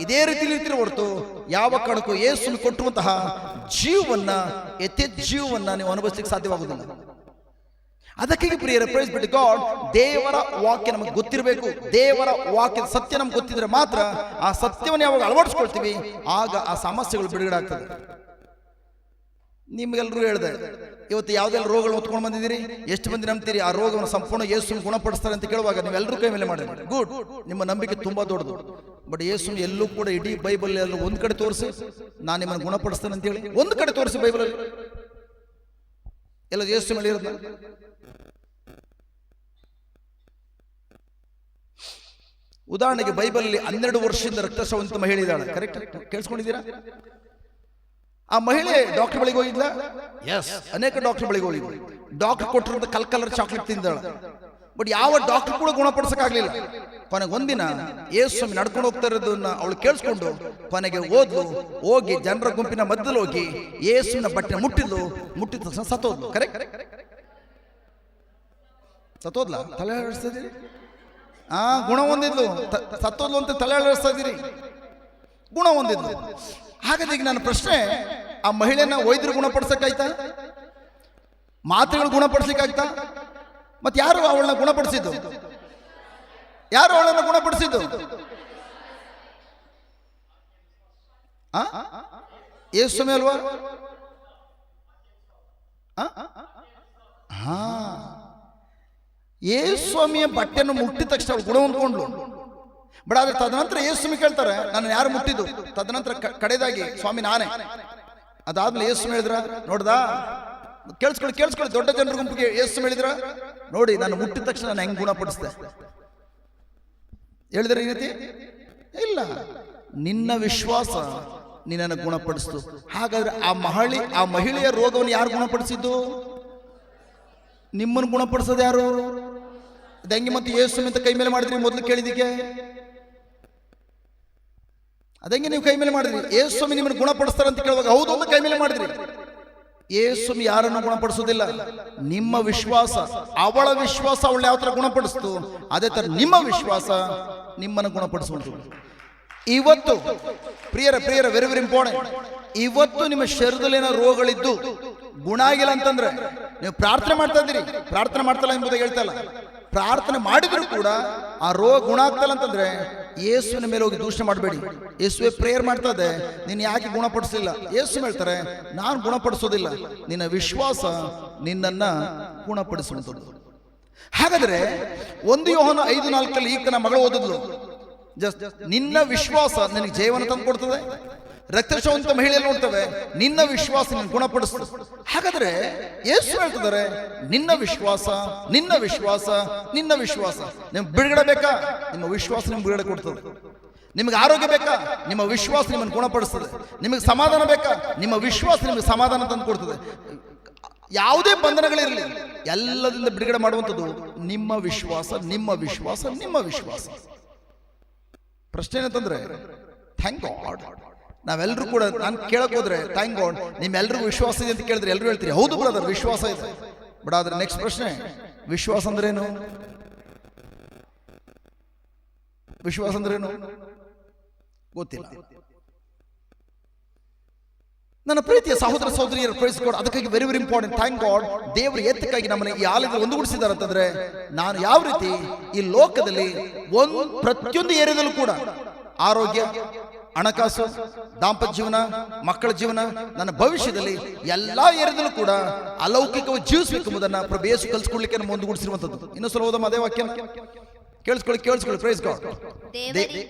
ಇದೇ ರೀತಿ ಇರ್ತಿರೋ ಹೊರತು ಯಾವ ಕಾರಣಕ್ಕೂ ಯೇಸುವನ್ನು ಕೊಟ್ಟುವಂತಹ ಜೀವವನ್ನ ಜೀವವನ್ನ ನೀವು ಅನುಭವಿಸಲಿಕ್ಕೆ ಸಾಧ್ಯವಾಗುವುದಿಲ್ಲ. ಅದಕ್ಕಾಗಿ ಪ್ರಿಯರೇ, ಪ್ರೈಸ್ ಬಿ ಟು ಗಾಡ್, ದೇವರ ವಾಕ್ಯ ನಮಗೆ ಗೊತ್ತಿರಬೇಕು. ದೇವರ ವಾಕ್ಯದ ಸತ್ಯ ನಮ್ಗೆ ಗೊತ್ತಿದ್ರೆ ಮಾತ್ರ ಆ ಸತ್ಯವನ್ನು ಯಾವಾಗ ಅಳವಡಿಸ್ಕೊಳ್ತೀವಿ ಆಗ ಆ ಸಮಸ್ಯೆಗಳು ಬಿಡುಗಡೆ ಆಗ್ತದೆ. ನಿಮ್ಗೆಲ್ಲರೂ ಹೇಳಿದೆ, ಇವತ್ತು ಯಾವುದೆಲ್ಲ ರೋಗಗಳು ಹೊತ್ಕೊಂಡು ಬಂದಿದ್ದೀರಿ, ಎಷ್ಟು ಮಂದಿ ನಂಬ್ತೀರಿ ಆ ರೋಗವನ್ನು ಸಂಪೂರ್ಣ ಯೇಸುವನ್ನು ಗುಣಪಡಿಸ್ತಾರೆ ಅಂತ ಕೇಳುವಾಗ ನೀವೆಲ್ಲರೂ ಕೈ ಮೇಲೆ ಮಾಡಿರಿ. ಗುಡ್, ನಿಮ್ಮ ನಂಬಿಕೆ ತುಂಬಾ ದೊಡ್ಡದು. ಬಟ್ ಯೇಸುವನ್ನು ಎಲ್ಲೂ ಕೂಡ ಇಡೀ ಬೈಬಲ್ ಎಲ್ಲ ಒಂದು ಕಡೆ ತೋರಿಸಿ ನಾನು ನಿಮ್ಮನ್ನು ಗುಣಪಡಿಸ್ತೇನೆ ಅಂತ ಹೇಳಿ ಒಂದು ಕಡೆ ತೋರಿಸಿ ಬೈಬಲಲ್ಲಿ ಎಲ್ಲ ಯೇಸು ಮೇಲೆ ಇರೋದು. ಉದಾಹರಣೆಗೆ ಬೈಬಲಲ್ಲಿ 12 ವರ್ಷದಿಂದ ರಕ್ತಸ್ರಾವ ಮಹಿಳೆ ಇದ್ದಾಳೆ. ಕರೆಕ್ಟ್? ಕೇಳಿಸ್ಕೊಂಡಿದ್ದೀರಾ? ಆ ಮಹಿಳೆ ಡಾಕ್ಟರ್ ಬಳಿಗೆ ಹೋಗಿದ್ಲ? ಎಸ್, ಅನೇಕ ಡಾಕ್ಟರ್ ಬಳಿಗೆ ಹೋಗಿದ್ಲು. ಡಾಕ್ಟರ್ ಕೊಟ್ಟಿರೋದು ಕಲರ್ ಚಾಕ್ಲೇಟ್ ತಿಂದಾಳ. ಬಟ್ ಯಾವ ಡಾಕ್ಟರ್ ಕೂಡ ಗುಣಪಡಿಸಕ್ಕಾಗ್ಲಿಲ್ಲ. ಕೊನೆಗೆ ಒಂದಿನ ಯೇಸು ನಡ್ಕೊಂಡು ಹೋಗ್ತಾ ಇರೋದನ್ನ ಅವಳು ಕೇಳಿಸ್ಕೊಂಡು ಕೊನೆಗೆ ಹೋಗಿ ಜನರ ಗುಂಪಿನ ಮಧ್ಯದಲ್ಲಿ ಹೋಗಿ ಯೇಸುವಿನ ಬಟ್ಟೆ ಮುಟ್ಟಿದ ತಕ್ಷಣ ಸತ್ತೋದ್ಲು. ಕರೆಕ್ಟ್? ಸತ್ತೋದ್ಲ? ತಲೆ ಆಡಿಸ್ತಾ ಇದೀರಿ? ಗುಣ ಹೊಂದಿದ್ಲು. ಸತ್ತೋದ್ಲು ಅಂತ ತಲೆ ಆಡಿಸ್ತಾ ಇದೀರಿ? ಗುಣ ಹೊಂದಿದ್ಲು. ಹಾಗಾದ್ರೆ ಈಗ ನನ್ನ ಪ್ರಶ್ನೆ, ಆ ಮಹಿಳೆಯನ್ನ ವೈದ್ಯರು ಗುಣಪಡಿಸಕ್ಕಾಯ್ತಾ? ಮಾತ್ರೆಗಳು ಗುಣಪಡಿಸ್ಲಿಕ್ಕಾಯ್ತಾ? ಮತ್ತೆ ಯಾರು ಅವಳನ್ನ ಗುಣಪಡಿಸಿದ್ದು? ಯಾರು ಅವಳನ್ನ ಗುಣಪಡಿಸಿದ್ದು? ಯೇಸು ಅಲ್ವಾ? ಯೇಸುಸ್ವಾಮಿಯ ಬಟ್ಟೆಯನ್ನು ಮುಟ್ಟಿದ ತಕ್ಷಣ ಅವಳು ಗುಣ ಹೊಂದ್ಕೊಂಡ್ಲು. ಬಟ್ ಆದ್ರೆ ತದನಂತರ ಯೇಸುಸ್ವಾಮಿ ಕೇಳ್ತಾರೆ, ನಾನು ಯಾರು ಮುಟ್ಟಿದ್ದು? ತದನಂತರ ಕಡೆದಾಗಿ ಸ್ವಾಮಿ ನಾನೇ. ಅದಾದ್ಮೇಲೆ ಯೇಸು ಹೇಳಿದ್ರ, ನೋಡ್ದಾ, ಕೇಳಿಸ್ಕೊಳ್ಳಿ ದೊಡ್ಡ ಜನರ ಗುಂಪಿಗೆ ಯೇಸು ಹೇಳಿದ್ರ, ನೋಡಿ ನಾನು ಮುಟ್ಟಿದ ತಕ್ಷಣ ನಾನು ಹೆಂಗ್ ಗುಣಪಡಿಸಿದೆ ಹೇಳಿದ್ರೆ ಈ ರೀತಿ ಇಲ್ಲ, ನಿನ್ನ ವಿಶ್ವಾಸ ನಿನ್ನನ್ನು ಗುಣಪಡಿಸ್ತು. ಹಾಗಾದ್ರೆ ಆ ಮಹಿಳೆಯ ರೋಗವನ್ನು ಯಾರು ಗುಣಪಡಿಸಿದ್ದು? ನಿಮ್ಮನ್ನು ಗುಣಪಡಿಸೋದು ಯಾರು? ಅದಂಗೆ ಮತ್ತೆ ಯೇಸು ಅಂತ ಕೈ ಮೇಲೆ ಮಾಡಿದ್ರಿ ಮೊದಲು ಕೇಳಿದಿಕ್ಕೆ? ಅದಂಗೆ ನೀವು ಕೈ ಮೇಲೆ ಮಾಡಿದ್ರಿ? ಯೇಸು ನಿಮ್ಮನ್ನು ಗುಣಪಡಿಸ್ತಾರೆ ಅಂತ ಕೇಳುವಾಗ ಹೌದು ಅಂತ ಕೈ ಮೇಲೆ ಮಾಡಿದ್ರಿ. ಯೇಸು ಯಾರನ್ನು ಗುಣಪಡಿಸೋದಿಲ್ಲ, ನಿಮ್ಮ ವಿಶ್ವಾಸ. ಅವಳ ವಿಶ್ವಾಸ ಅವಳು ಯಾವ ತರ ಗುಣಪಡಿಸ್ತು, ಅದೇ ತರ ನಿಮ್ಮ ವಿಶ್ವಾಸ ನಿಮ್ಮನ್ನು ಗುಣಪಡಿಸುವಂತ. ಇವತ್ತು ಪ್ರಿಯರ ವೆರಿ ವೆರಿ ಇಂಪಾರ್ಟೆಂಟ್, ಇವತ್ತು ನಿಮ್ಮ ಶರೀರದಲ್ಲಿ ಏನೋ ರೋಗಗಳಿದ್ದು ಗುಣ ಆಗಿಲ್ಲ ಅಂತಂದ್ರೆ ನೀವು ಪ್ರಾರ್ಥನೆ ಮಾಡ್ತಾ ಇದ್ದೀರಿ, ಪ್ರಾರ್ಥನೆ ಮಾಡ್ತಲ್ಲ ಎಂಬುದಾಗಿ ಹೇಳ್ತಾ ಇಲ್ಲ, ಪ್ರಾರ್ಥನೆ ಮಾಡಿದ್ರು ಕೂಡ ಆ ರೋಗ ಗುಣ ಆಗ್ತಲ್ಲ ಅಂತಂದ್ರೆ ಯೇಸುವಿನ ಮೇಲೆ ಹೋಗಿ ದೂಷಣೆ ಮಾಡಬೇಡಿ. ಯೇಸುವೆ ಪ್ರೇಯರ್ ಮಾಡ್ತಾ ಇದೆ, ನೀನು ಯಾಕೆ ಗುಣಪಡಿಸಲಿಲ್ಲ? ಯೇಸು ಹೇಳ್ತಾರೆ, ನಾನು ಗುಣಪಡಿಸೋದಿಲ್ಲ, ನಿನ್ನ ವಿಶ್ವಾಸ ನಿನ್ನನ್ನ ಗುಣಪಡಿಸುವಂಥದ್ದು. ಹಾಗಾದ್ರೆ 1 ಯೋಹಾನ 5:4 ಈಗ ನನ್ನ ಮಗಳು ಓದಿದ್ಲು, ಜಸ್ಟ್ ನಿನ್ನ ವಿಶ್ವಾಸ ನಿನಗೆ ಜೀವನ ತಂದು ಕೊಡ್ತದೆ. ರಕ್ತಶವಂತ ಮಹಿಳೆಯಲ್ಲಿ ನೋಡ್ತವೆ, ನಿನ್ನ ವಿಶ್ವಾಸ ನಿನ್ನ ಗುಣಪಡಿಸ್ತದೆ. ಹಾಗಾದ್ರೆ ಯೇಸು ಹೇಳ್ತಿದ್ದಾರೆ, ನಿನ್ನ ವಿಶ್ವಾಸ ನಿಮ್ಗೆ ಬಿಡುಗಡೆ ಬೇಕಾ? ನಿಮ್ಮ ವಿಶ್ವಾಸ ನಿಮ್ಗೆ ಬಿಡುಗಡೆ ಕೊಡ್ತದೆ. ನಿಮಗೆ ಆರೋಗ್ಯ ಬೇಕಾ? ನಿಮ್ಮ ವಿಶ್ವಾಸ ನಿಮ್ಮನ್ನು ಗುಣಪಡಿಸ್ತದೆ. ನಿಮಗೆ ಸಮಾಧಾನ ಬೇಕಾ? ನಿಮ್ಮ ವಿಶ್ವಾಸ ನಿಮಗೆ ಸಮಾಧಾನ ತಂದು ಕೊಡ್ತದೆ. ಯಾವುದೇ ಬಂಧನಗಳಿರಲಿ ಎಲ್ಲದಿಂದ ಬಿಡುಗಡೆ ಮಾಡುವಂಥದ್ದು ನಿಮ್ಮ ವಿಶ್ವಾಸ. ಪ್ರಶ್ನೆ ಏನಂತಂದ್ರೆ, ಥ್ಯಾಂಕ್ ಗಾಡ್. ನಾವೆಲ್ಲರೂ ಕೂಡ ನಾನು ಕೇಳಕ್ ಹೋದ್ರೆ ಥ್ಯಾಂಕ್ ಗಾಡ್ ನಿಮ್ಮೆಲ್ಲರಿಗೂ ವಿಶ್ವಾಸ ಇದೆ ಅಂತ ಕೇಳಿದ್ರೆ ಎಲ್ಲರೂ ಹೇಳ್ತೀರಿ ಹೌದು ಬ್ರದರ್ ವಿಶ್ವಾಸ ಇದೆ. ಬಟ್ ಆದ್ರೆ ನೆಕ್ಸ್ಟ್ ಪ್ರಶ್ನೆ, ವಿಶ್ವಾಸ ಅಂದ್ರೇನು? ಗೊತ್ತಿಲ್ಲ. ನನ್ನ ಪ್ರೀತಿಯ ಸಹೋದರ ಸಹೋದರಿಯರು, ಪ್ರೈಸ್ ಗಾಡ್. ಅದಕ್ಕಾಗಿ very very important, thank god, ದೇವರು ಎತ್ತಕ್ಕಾಗಿ ನಮ್ಮನ್ನ ಈ ಆಲಯದಲ್ಲಿ ಒಂದುಗೂಡಿಸಿದ್ದಾರೆ ಅಂತಂದ್ರೆ, ನಾನು ಯಾವ ರೀತಿ ಈ ಲೋಕದಲ್ಲಿ ಪ್ರತಿಯೊಂದು ಏರಿಯಾದಲ್ಲೂ ಕೂಡ ಆರೋಗ್ಯ, ಹಣಕಾಸು, ದಾಂಪತ್ಯ ಜೀವನ, ಮಕ್ಕಳ ಜೀವನ, ನನ್ನ ಭವಿಷ್ಯದಲ್ಲಿ ಎಲ್ಲಾ ಏರಿಯಾದಲ್ಲೂ ಕೂಡ ಅಲೌಕಿಕವಾಗಿ ಜೀವಿಸಬೇಕು ಎಂಬುದನ್ನ ಪ್ರಭು ಯೇಸು ಕಲಿಸ್ಕೊಡ್ಲಿಕ್ಕೆ ನಮ್ಮ ಮುಂದುಗೂಡಿಸಿರುವಂಥದ್ದು. ಇನ್ನೂ ಸಲ ಓದಮ್ಮ ಅದೇ ವಾಕ್ಯ, ಕೇಳಿಸ್ಕೊಳ್ಳಿ. Praise God.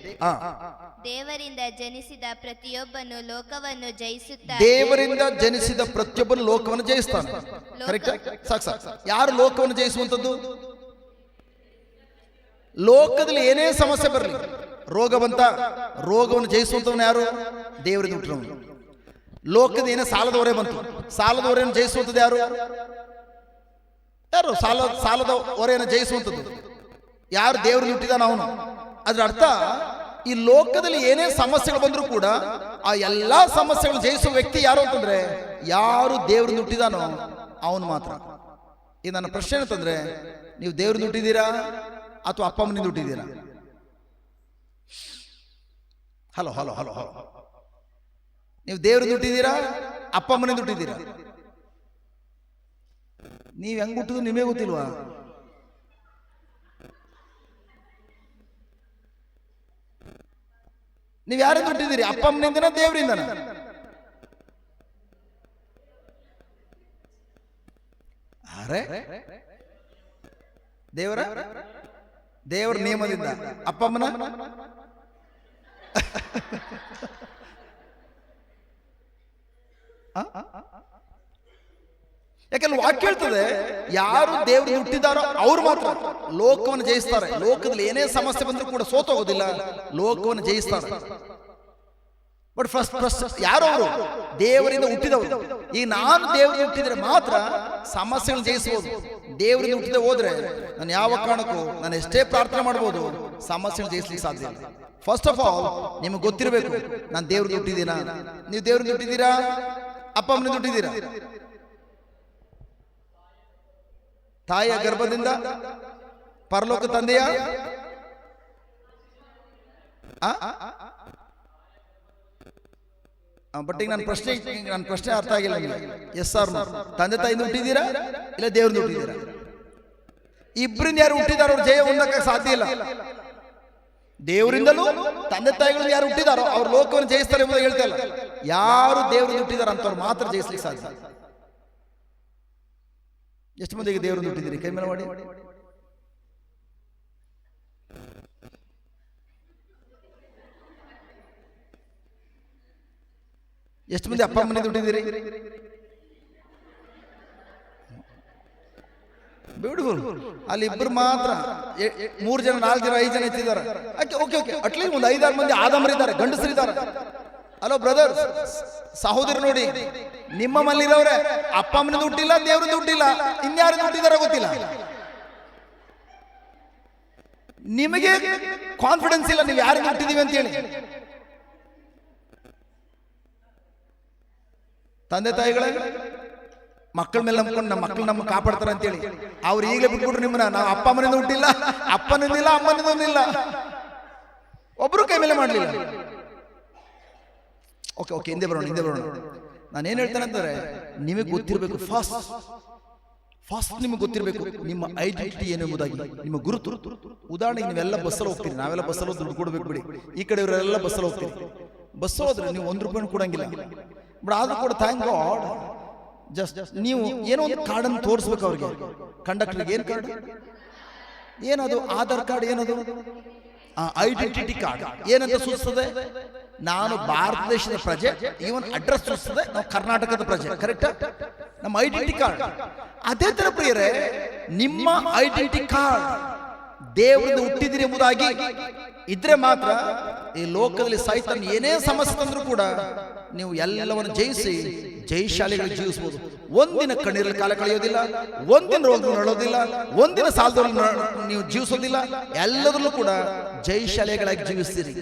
ದೇವರಿಂದ ಜನಿಸಿದ ಪ್ರತಿಯೊಬ್ಬನು ಲೋಕವನ್ನು ಜಯಿಸ್ತಾನೆ. ಕರೆಕ್ಟ್? ಸಾಕು. ಯಾರು ಲೋಕವನ್ನು ಜಯಿಸುವಂಥದ್ದು? ಲೋಕದಲ್ಲಿ ಏನೇ ಸಮಸ್ಯೆ ಬರಲಿ, ರೋಗ ಬಂತ, ರೋಗವನ್ನು ಜಯಿಸುವಂಥವನು ಯಾರು? ದೇವರಿಂದ ಹುಟ್ಟಿದವನು. ಲೋಕದ ಏನೇ ಸಾಲದವರೇ ಬಂತು, ಸಾಲದವರೇನು ಜಯಿಸುವಂಥದ್ದು ಯಾರು? ಸಾಲದ ಹೊರೆಯನ್ನು ಜಯಿಸುವಂಥದ್ದು ಯಾರು? ದೇವರಿಂದ ಹುಟ್ಟಿದಾನ ಅವನು. ಅದ್ರ ಅರ್ಥ, ಈ ಲೋಕದಲ್ಲಿ ಏನೇ ಸಮಸ್ಯೆಗಳು ಬಂದರೂ ಕೂಡ ಆ ಎಲ್ಲಾ ಸಮಸ್ಯೆಗಳು ಜಯಿಸುವ ವ್ಯಕ್ತಿ ಯಾರು ಅಂತಂದ್ರೆ, ಯಾರು ದೇವರಿಂದ ಹುಟ್ಟಿದಾನೋ ಅವನು ಮಾತ್ರ. ಈ ನನ್ನ ಪ್ರಶ್ನೆ ಅಂತಂದ್ರೆ, ನೀವು ದೇವರಿಂದ ಹುಟ್ಟಿದ್ದೀರಾ ಅಥವಾ ಅಪ್ಪ ಅಮ್ಮನಿಂದ ಹುಟ್ಟಿದ್ದೀರಾ? ಹಲೋ, ನೀವು ದೇವರಿಂದ ಹುಟ್ಟಿದ್ದೀರಾ ಅಪ್ಪ ಅಮ್ಮನಿಂದ ಹುಟ್ಟಿದ್ದೀರಾ? ನೀವು ಹೆಂಗ್ ಹುಟ್ಟಿದ್ರು ನಿಮೇ ಗೊತ್ತಿಲ್ವಾ? ನೀವು ಯಾರಿಂದ ಹುಟ್ಟಿದ್ದೀರಿ? ಅಪ್ಪ ಅಮ್ಮನಿಂದನ ದೇವರಿಂದನ? ಅರೆ, ದೇವರ ನಿಯಮದಿಂದ. ಅಪ್ಪ ಅಮ್ಮನ ಯಾಕಂದ್ರೆ ವಾಕ್ಯ ಹೇಳ್ತದೆ, ಯಾರು ದೇವರಿಗೆ ಹುಟ್ಟಿದಾರೋ ಅವ್ರು ಮಾತ್ರ ಲೋಕವನ್ನು ಜಯಿಸ್ತಾರೆ. ಲೋಕದಲ್ಲಿ ಏನೇ ಸಮಸ್ಯೆ ಬಂದರೂ ಕೂಡ ಸೋತೋಗೋದಿಲ್ಲ, ಲೋಕವನ್ನು ಜಯಿಸ್ತಾರೆ. ಬಟ್ ಫಸ್ಟ್ ಯಾರು? ಅವರು ದೇವರಿಂದ ಹುಟ್ಟಿದವರು. ಈಗ ನಾನು ದೇವರಿಂದ ಹುಟ್ಟಿದ್ರೆ ಮಾತ್ರ ಸಮಸ್ಯೆಗಳನ್ನು ಜಯಿಸಬಹುದು. ದೇವರಿಂದ ಹುಟ್ಟಿದ ಹೋದ್ರೆ ನಾನು ಯಾವ ಕಾರಣಕ್ಕೂ ನಾನು ಎಷ್ಟೇ ಪ್ರಾರ್ಥನೆ ಮಾಡ್ಬೋದು, ಸಮಸ್ಯೆಗಳನ್ನು ಜಯಿಸ್ಲಿಕ್ಕೆ ಸಾಧ್ಯ ಇಲ್ಲ. ಫಸ್ಟ್ ಆಫ್ ಆಲ್ ನಿಮಗೆ ಗೊತ್ತಿರಬೇಕು, ನಾನು ದೇವರಿಂದ ಹುಟ್ಟಿದ್ದೀನಾ? ನೀವು ದೇವರಿಂದ ಹುಟ್ಟಿದ್ದೀರಾ? ಅಪ್ಪ ಅಮ್ಮನಿಂದ ಹುಟ್ಟಿದ್ದೀರಾ? ತಾಯಿಯ ಗರ್ಭದಿಂದ? ಪರಲೋಕ ತಂದೆಯ? ಬಟ್ ಈಗ ನನ್ನ ಪ್ರಶ್ನೆ ಅರ್ಥ ಆಗಿಲ್ಲ ನಿಮಗೆ. Yes or no? ತಂದೆ ತಾಯಿಯಿಂದ ಹುಟ್ಟಿದ್ದೀರಾ ಇಲ್ಲ ದೇವರಿಂದ ಹುಟ್ಟಿದ್ದೀರಾ? ಇಬ್ಬರಿಂದ ಯಾರು ಹುಟ್ಟಿದಾರೋ ಅವ್ರು ಜಯ ಹೊಂದಕ್ಕೆ ಸಾಧ್ಯ ಇಲ್ಲ. ದೇವರಿಂದಲೂ ತಂದೆ ತಾಯಿಗಳಿಂದ ಯಾರು ಹುಟ್ಟಿದಾರೋ ಅವ್ರು ಲೋಕವನ್ನು ಜಯಿಸ್ತಾರೆ ಎಂಬುದು ಹೇಳ್ತಾ ಇಲ್ಲ. ಯಾರು ದೇವರಿಂದ ಹುಟ್ಟಿದಾರ ಅಂತವ್ರು ಮಾತ್ರ ಜಯಿಸ್ಲಿಕ್ಕೆ ಸಾಧ್ಯ. ಎಷ್ಟು ಮಂದಿಗೆ ದೇವರಿಂದ ಹುಟ್ಟಿದ್ದೀರಿ? ಕೈ ಮೇಲೆ ಮಾಡಿ. ಎಷ್ಟು ಮಂದಿ ಅಪ್ಪ ಅಮ್ಮನಿಂದ ಹುಟ್ಟಿದಿರಿ? ಬ್ಯೂಟಿಫುಲ್. ಅಲ್ಲಿ ಇಬ್ಬರು ಮಾತ್ರ, 3 ಜನ 4 ಜನ 5 ಜನ ಇತ್ತಿದ್ದಾರೆ. ಓಕೆ ಅಟ್ಲೀಸ್ಟ್ ಒಂದು 5-6 ಮಂದಿ ಆದಮರಿದ್ದಾರೆ, ಗಂಡಸರಿದ್ದಾರೆ. ಹಲೋ ಬ್ರದರ್, ಸಹೋದರಿ ನೋಡಿ, ನಿಮ್ಮ ಮಲ್ಲಿರವ್ರೆ ಅಪ್ಪ ಅಮ್ಮನಿಂದ ಹುಟ್ಟಿಲ್ಲ, ದೇವರಿಂದ ಹುಟ್ಟಿಲ್ಲ, ಇನ್ಯಾರಿಂದ ಹುಟ್ಟಿದಾರ ಗೊತ್ತಿಲ್ಲ. ನಿಮಗೆ ಕಾನ್ಫಿಡೆನ್ಸ್ ಇಲ್ಲ ನೀವು ಯಾರಿಗೆ ಹುಟ್ಟಿದೀವಿ ಅಂತ ಹೇಳಿ. ತಂದೆ ತಾಯಿಗಳೇ ಮಕ್ಕಳ ಮೇಲೆ ನಂಬ್ಕೊಂಡು ನಮ್ಮ ಮಕ್ಕಳು ನಮ್ಮ ಕಾಪಾಡ್ತಾರೆ ಅಂತೇಳಿ ಅವ್ರು ಈಗಲೇ ಬಿಟ್ಬಿಟ್ರು ನಿಮ್ಮನ್ನ. ನಾವು ಅಪ್ಪ ಅಮ್ಮನಿಂದ ಹುಟ್ಟಿಲ್ಲ, ಅಪ್ಪನಿಂದಿಲ್ಲ, ಅಮ್ಮನಿಂದ ಒಬ್ರು ಕೈ ಮೇಲೆ ಮಾಡಲಿಲ್ಲ. ಓಕೆ ಹಿಂದೆ ಬರೋಣ. ನಾನೇನು ಹೇಳ್ತೇನೆ ಅಂತಂದ್ರೆ, ನಿಮಗೆ ಗೊತ್ತಿರಬೇಕು, ಫಾಸ್ಟ್ ನಿಮಗೆ ಗೊತ್ತಿರಬೇಕು ನಿಮ್ಮ ಐಡೆಂಟಿಟಿ ಏನು ಎಂಬುದಾಗಿ, ನಿಮ್ಮ ಗುರುತು. ಉದಾಹರಣೆಗೆ ನೀವೆಲ್ಲ ಬಸ್ಸಲ್ಲಿ ಹೋಗ್ತೀರಿ, ನಾವೆಲ್ಲ ಬಸ್ಸಲ್ಲಿ ದುಡ್ಡು ಕೊಡ್ಬೇಕು ಬಿಡಿ. ಈ ಕಡೆ ಇವರೆಲ್ಲ ಬಸ್ಸಲ್ಲಿ ಹೋಗ್ತೀರಿ. ಬಸ್ ಹೋದ್ರೆ ನೀವು 1 ರೂಪಾಯಿ ಕೊಡಂಗಿಲ್ಲ. ಬಟ್ ಆದ್ರೂ ಕೂಡ ಥ್ಯಾಂಕ್ ಗಾಡ್, ಜಸ್ಟ್ ನೀವು ಏನೋ ಒಂದು ಕಾರ್ಡನ್ನು ತೋರಿಸ್ಬೇಕು ಅವ್ರಿಗೆ. ಕಂಡಕ್ಟರ್ಗೆ ಏನು ಕಾರ್ಡ್? ಏನದು? ಆಧಾರ್ ಕಾರ್ಡ್. ಏನದು? Identity card. ಏನಂತ ಸೂಚಿಸ್ತದೆ? ನಾನು ಭಾರತ ದೇಶದ ಪ್ರಜೆ. ಈವನ್ ಅಡ್ರೆಸ್ ಸೂಚಿಸ್ತದೆ ನಾವು ಕರ್ನಾಟಕದ ಪ್ರಜೆ. ಕರೆಕ್ಟ್? ನಮ್ಮ ಐಡೆಂಟಿಟಿ ಕಾರ್ಡ್. ಅದೇ ತರ ಪ್ರಿಯರೇ, ನಿಮ್ಮ ಐಡೆಂಟಿಟಿ ಕಾರ್ಡ್ ದೇವರಿಂದ ಹುಟ್ಟಿದಿರಿ ಎಂಬುದಾಗಿ ಇದ್ರೆ ಮಾತ್ರ ಈ ಲೋಕದಲ್ಲಿ ಸೈತಾನ್ ಏನೇ ಸಮಸ್ಯೆ ತಂದ್ರೂ ಕೂಡ ನೀವು ಎಲ್ಲವನ್ನು ಜಯಿಸಿ ಜಯಶಾಲಿಗಳು ಜೀವಿಸಬಹುದು. ಒಂದಿನ ಕಣ್ಣೀರಲ್ಲಿ ಕಾಲ ಕಳೆಯೋದಿಲ್ಲ, ಒಂದಿನ ರೋಗ ನರಳೋದಿಲ್ಲ, ಒಂದಿನ ಸಾಲದಲ್ಲಿ ನೀವು ಜೀವಿಸೋದಿಲ್ಲ. ಎಲ್ಲದರಲ್ಲೂ ಕೂಡ ಜಯಶಾಲಿಗಳಾಗಿ ಜೀವಿಸ್ತೀರಿ.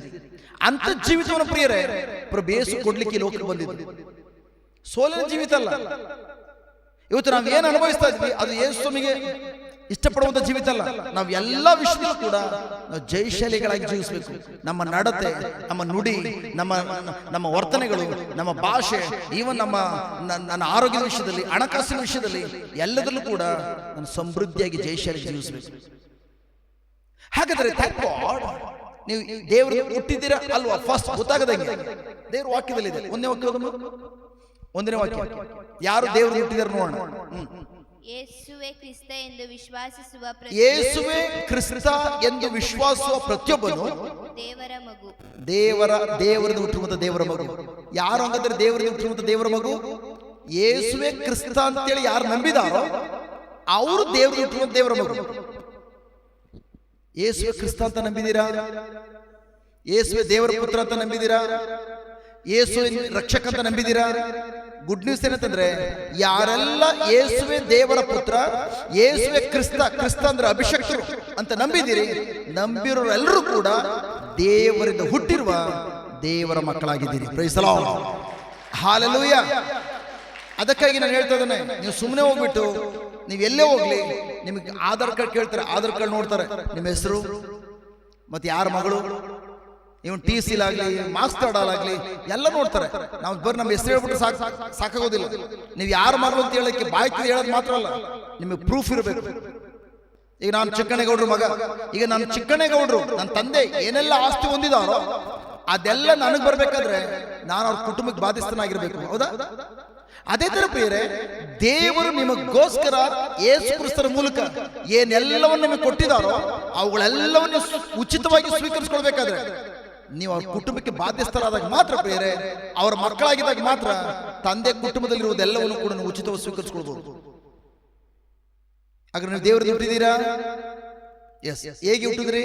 ಅಂತ ಜೀವಿತವನ್ನು ಪ್ರಿಯರೇ ಪ್ರಭು ಯೇಸು ಕೊಡ್ಲಿಕ್ಕೆ ಲೋಕಕ್ಕೆ ಬಂದಿದ್ದು. ಸೋಲಿನ ಜೀವಿತ ಅಲ್ಲ. ಇವತ್ತು ನಾವು ಏನು ಅನುಭವಿಸ್ತಾ ಇದ್ವಿ ಅದು ಯೇಸುವಿಗೆ ಇಷ್ಟಪಡುವಂತ ಜೀವಿತ ಅಲ್ಲ. ನಾವು ಎಲ್ಲ ವಿಷಯದಲ್ಲೂ ಕೂಡ ನಾವು ಜಯಶಾಲಿಗಳಾಗಿ ಜೀವಿಸಬೇಕು. ನಮ್ಮ ನಡತೆ, ನಮ್ಮ ನುಡಿ, ನಮ್ಮ ವರ್ತನೆಗಳು, ನಮ್ಮ ಭಾಷೆ, ಈವನ್ ನನ್ನ ಆರೋಗ್ಯದ ವಿಷಯದಲ್ಲಿ, ಹಣಕಾಸಿನ ವಿಷಯದಲ್ಲಿ, ಎಲ್ಲದರಲ್ಲೂ ಕೂಡ ನಾನು ಸಮೃದ್ಧಿಯಾಗಿ ಜಯಶಾಲಿ ಜೀವಿಸಬೇಕು. ಹಾಗಾದ್ರೆ ಥ್ಯಾಂಕ್ ಗಾಡ್ ನೀವು ದೇವರು ಹುಟ್ಟಿದ್ದೀರಾ ಅಲ್ವಾ? ಫಸ್ಟ್ ಗೊತ್ತಾಗದಂಗೆ ದೇವ್ರ ವಾಕ್ಯದಲ್ಲಿದೆ. ಒಂದನೇ ವಾಕ್ಯ ಯಾರು ದೇವರು ಹುಟ್ಟಿದಾರೆ ನೋಡೋಣ. ಯೇಸುವೇ ಕ್ರಿಸ್ತ ಎಂದು ವಿಶ್ವಾಸಿಸುವ ಯೇಸುವೇ ಕ್ರಿಸ್ತ ಎಂದು ವಿಶ್ವಾಸಿಸುವ ಪ್ರತಿಯೊಬ್ಬನು ದೇವರ ಮಗು. ದೇವರಿಂದ ಹುಟ್ಟಿರುವಂತ ದೇವರ ಮಗು. ಯಾರು ಹಂಗಂದ್ರೆ ದೇವರಿಂದ ಹುಟ್ಟಿರುವಂತ ದೇವರ ಮಗು? ಯೇಸುವೇ ಕ್ರಿಸ್ತ ಅಂತೇಳಿ ಯಾರು ನಂಬಿದಾರೋ ಅವರು ದೇವರಿಂದ ಹುಟ್ಟಿರುವಂತ ದೇವರ ಮಗು. ಯೇಸುವೇ ಕ್ರಿಸ್ತ ಅಂತ ನಂಬಿದ್ದೀರಾ? ಯೇಸುವೇ ದೇವರ ಪುತ್ರ ಅಂತ ನಂಬಿದ್ದೀರಾ? ಯೇಸುವೇ ರಕ್ಷಕ ಅಂತ ನಂಬಿದ್ದೀರಾ? ಗುಡ್ ನ್ಯೂಸ್ ಏನಂತಂದ್ರೆ, ಯಾರೆಲ್ಲ ಯೇಸುವೇ ದೇವರ ಪುತ್ರ, ಯೇಸುವೇ ಕ್ರಿಸ್ತ ಅಂದ್ರೆ ಅಭಿಷಕ್ತರು ಅಂತ ನಂಬಿದಿರಿ, ನಂಬಿರೋರೆಲ್ಲರೂ ಕೂಡ ದೇವರಿಂದ ಹುಟ್ಟಿರುವ ದೇವರ ಮಕ್ಕಳಾಗಿದ್ದೀರಿ. Praise the Lord. ಹಲ್ಲೆಲೂಯಾ. ಅದಕ್ಕಾಗಿ ನಾನು ಹೇಳ್ತಾ ಇದ್ದೇನೆ, ನೀವು ಸುಮ್ಮನೆ ಹೋಗ್ಬಿಟ್ಟು ನೀವು ಎಲ್ಲೇ ಹೋಗ್ಲಿ ನಿಮಗೆ ಆಧಾರ್ ಕಾರ್ಡ್ ಕೇಳ್ತಾರೆ, ಆಧಾರ್ ಕಾರ್ಡ್ ನೋಡ್ತಾರೆ, ನಿಮ್ಮ ಹೆಸರು ಮತ್ತೆ ಯಾರ ಮಗಳು, ಇವನ್ TC ಲಾಗ್ಲಿ ಮಾರ್ಕ್ಸ್ ಕಾರ್ಡ್ ಎಲ್ಲ ನೋಡ್ತಾರೆ. ನಾವು ಬರೀ ನಮ್ಮ ಹೆಸರು ಹೇಳ್ಬಿಟ್ಟು ಸಾಕಾಗೋದಿಲ್ಲ. ನೀವು ಯಾರು ಮಗಳು ಅಂತ ಹೇಳಕ್ಕೆ ಬಾಯ್ತು ಹೇಳೋದು ಮಾತ್ರ ಅಲ್ಲ, ನಿಮಗೆ ಪ್ರೂಫ್ ಇರಬೇಕು. ಈಗ ನಾನು ಚಿಕ್ಕಣ್ಣೇಗೌಡ್ರು ಮಗ, ಈಗ ನಾನು ಚಿಕ್ಕಣ್ಣೇಗೌಡ್ರು ನನ್ನ ತಂದೆ ಏನೆಲ್ಲ ಆಸ್ತಿ ಹೊಂದಿದಾರೋ ಅದೆಲ್ಲ ನನಗೆ ಬರ್ಬೇಕಾದ್ರೆ ನಾನು ಅವ್ರ ಕುಟುಂಬಕ್ಕೆ ಬಾಧಿಸ್ತನಾಗಿರ್ಬೇಕು. ಹೌದಾ? ಅದೇ ತರ ಪ್ರಿಯರೇ, ದೇವರು ನಿಮಗೋಸ್ಕರ ಯೇಸು ಕ್ರಿಸ್ತರ ಮೂಲಕ ಏನೆಲ್ಲವನ್ನು ನಿಮಗೆ ಕೊಟ್ಟಿದಾರೋ ಅವುಗಳೆಲ್ಲವನ್ನು ಉಚಿತವಾಗಿ ಸ್ವೀಕರಿಸಿಕೊಳ್ಬೇಕಾದ್ರೆ ನೀವು ಅವ್ರ ಕುಟುಂಬಕ್ಕೆ ಬಾಧ್ಯಸ್ಥರಾದಾಗ ಮಾತ್ರ ಪ್ರಿಯರೇ, ಅವರ ಮಕ್ಕಳಾಗಿದ್ದಾಗ ಮಾತ್ರ ತಂದೆ ಕುಟುಂಬದಲ್ಲಿರುವುದೆಲ್ಲವನ್ನು ಕೂಡ ನೀವು ಉಚಿತವಾಗಿ ಸ್ವೀಕರಿಸಿಕೊಳ್ಬಹುದು. ಹಾಗಾದ್ರೆ ನೀವು ದೇವರಿಗೆ ಹುಟ್ಟಿದ್ದೀರಾ? ಎಸ್. ಹೇಗೆ ಹುಟ್ಟಿದ್ರಿ?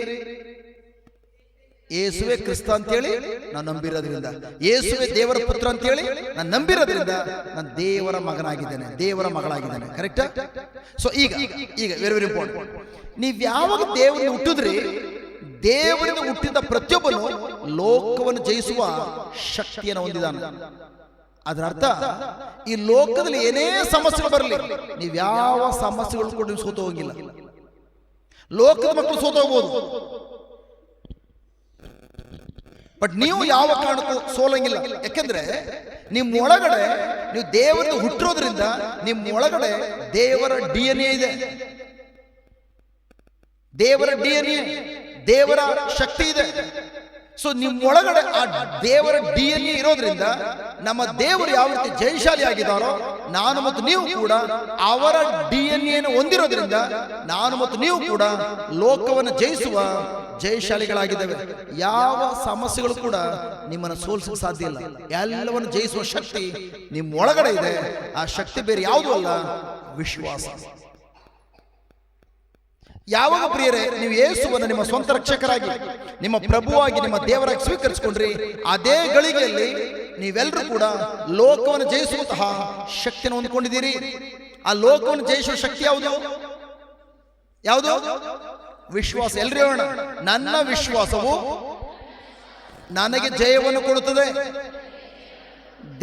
ಯೇಸುವೇ ಕ್ರಿಸ್ತ ಅಂತೇಳಿ ನಾನು ನಂಬಿರೋದ್ರಿಂದ, ಯೇಸುವೇ ದೇವರ ಪುತ್ರ ಅಂತೇಳಿ ನಾನು ನಂಬಿರೋದ್ರಿಂದ ನಾನು ದೇವರ ಮಗನಾಗಿದ್ದೇನೆ, ದೇವರ ಮಗಳಾಗಿದ್ದೇನೆ. ಕರೆಕ್ಟಾ? ಸೊ ಈಗ ವೆರಿ ವೆರಿ ಇಂಪಾರ್ಟೆಂಟ್. ನೀವು ಯಾವಾಗ ದೇವರಿಗೆ ಹುಟ್ಟಿದ್ರಿ, ದೇವರಿಂದ ಹುಟ್ಟಿದ ಪ್ರತಿಯೊಬ್ಬನು ಲೋಕವನ್ನು ಜಯಿಸುವ ಶಕ್ತಿಯನ್ನು ಹೊಂದಿದ್ದಾನೆ. ಅದರ ಅರ್ಥ, ಈ ಲೋಕದಲ್ಲಿ ಏನೇ ಸಮಸ್ಯೆಗಳು ಬರಲಿ, ನೀವು ಯಾವ ಸಮಸ್ಯೆಗಳು ಕೂಡ ನೀವು ಸೋತು ಹೋಗಿಲ್ಲ. ಲೋಕದ ಮಕ್ಕಳು ಸೋತು ಹೋಗ್ಬೋದು, ಬಟ್ ನೀವು ಯಾವ ಕಾರಣಕ್ಕೂ ಸೋಲಂಗಿಲ್ಲ. ಯಾಕೆಂದ್ರೆ ನಿಮ್ಮ ಒಳಗಡೆ ನೀವು ದೇವರಿಂದ ಹುಟ್ಟಿರೋದ್ರಿಂದ ನಿಮ್ಮ ಒಳಗಡೆ ದೇವರ DNA ಇದೆ, ದೇವರ DNA, ದೇವರ ಶಕ್ತಿ ಇದೆ. ಸೊ ನಿಮ್ಮ ಒಳಗಡೆ ಆ ದೇವರ DNA ಇರೋದ್ರಿಂದ ನಮ್ಮ ದೇವರು ಯಾವ ರೀತಿ ಜಯಶಾಲಿ ಆಗಿದ್ದಾರೋ, ನಾನು ಮತ್ತು ನೀವು ಕೂಡ ಅವರ DNA ಹೊಂದಿರೋದ್ರಿಂದ ನಾನು ಮತ್ತು ನೀವು ಕೂಡ ಲೋಕವನ್ನು ಜಯಿಸುವ ಜಯಶಾಲಿಗಳಾಗಿದ್ದಾವೆ. ಯಾವ ಸಮಸ್ಯೆಗಳು ಕೂಡ ನಿಮ್ಮನ್ನು ಸೋಲಿಸಕ್ಕೆ ಸಾಧ್ಯ ಇಲ್ಲ. ಎಲ್ಲವನ್ನು ಜಯಿಸುವ ಶಕ್ತಿ ನಿಮ್ಮ ಒಳಗಡೆ ಇದೆ. ಆ ಶಕ್ತಿ ಬೇರೆ ಯಾವುದೂ ಅಲ್ಲ, ವಿಶ್ವಾಸ. ಯಾವಾಗ ಪ್ರಿಯರೇ ನೀವು ಯೇಸುವನ್ನು ನಿಮ್ಮ ಸ್ವಂತ ರಕ್ಷಕರಾಗಿ, ನಿಮ್ಮ ಪ್ರಭುವಾಗಿ, ನಿಮ್ಮ ದೇವರಾಗಿ ಸ್ವೀಕರಿಸಿಕೊಂಡ್ರಿ, ಅದೇ ಗಳಿಗೆಯಲ್ಲಿ ನೀವೆಲ್ಲರೂ ಕೂಡ ಲೋಕವನ್ನು ಜಯಿಸುವಂತಹ ಶಕ್ತಿಯನ್ನು ಹೊಂದ್ಕೊಂಡಿದ್ದೀರಿ. ಆ ಲೋಕವನ್ನು ಜಯಿಸುವ ಶಕ್ತಿ ಯಾವುದು? ಯಾವುದು? ವಿಶ್ವಾಸ. ಎಲ್ರಿ ಹೇಳೋಣ, ನನ್ನ ವಿಶ್ವಾಸವು ನನಗೆ ಜಯವನ್ನು ಕೊಡುತ್ತದೆ.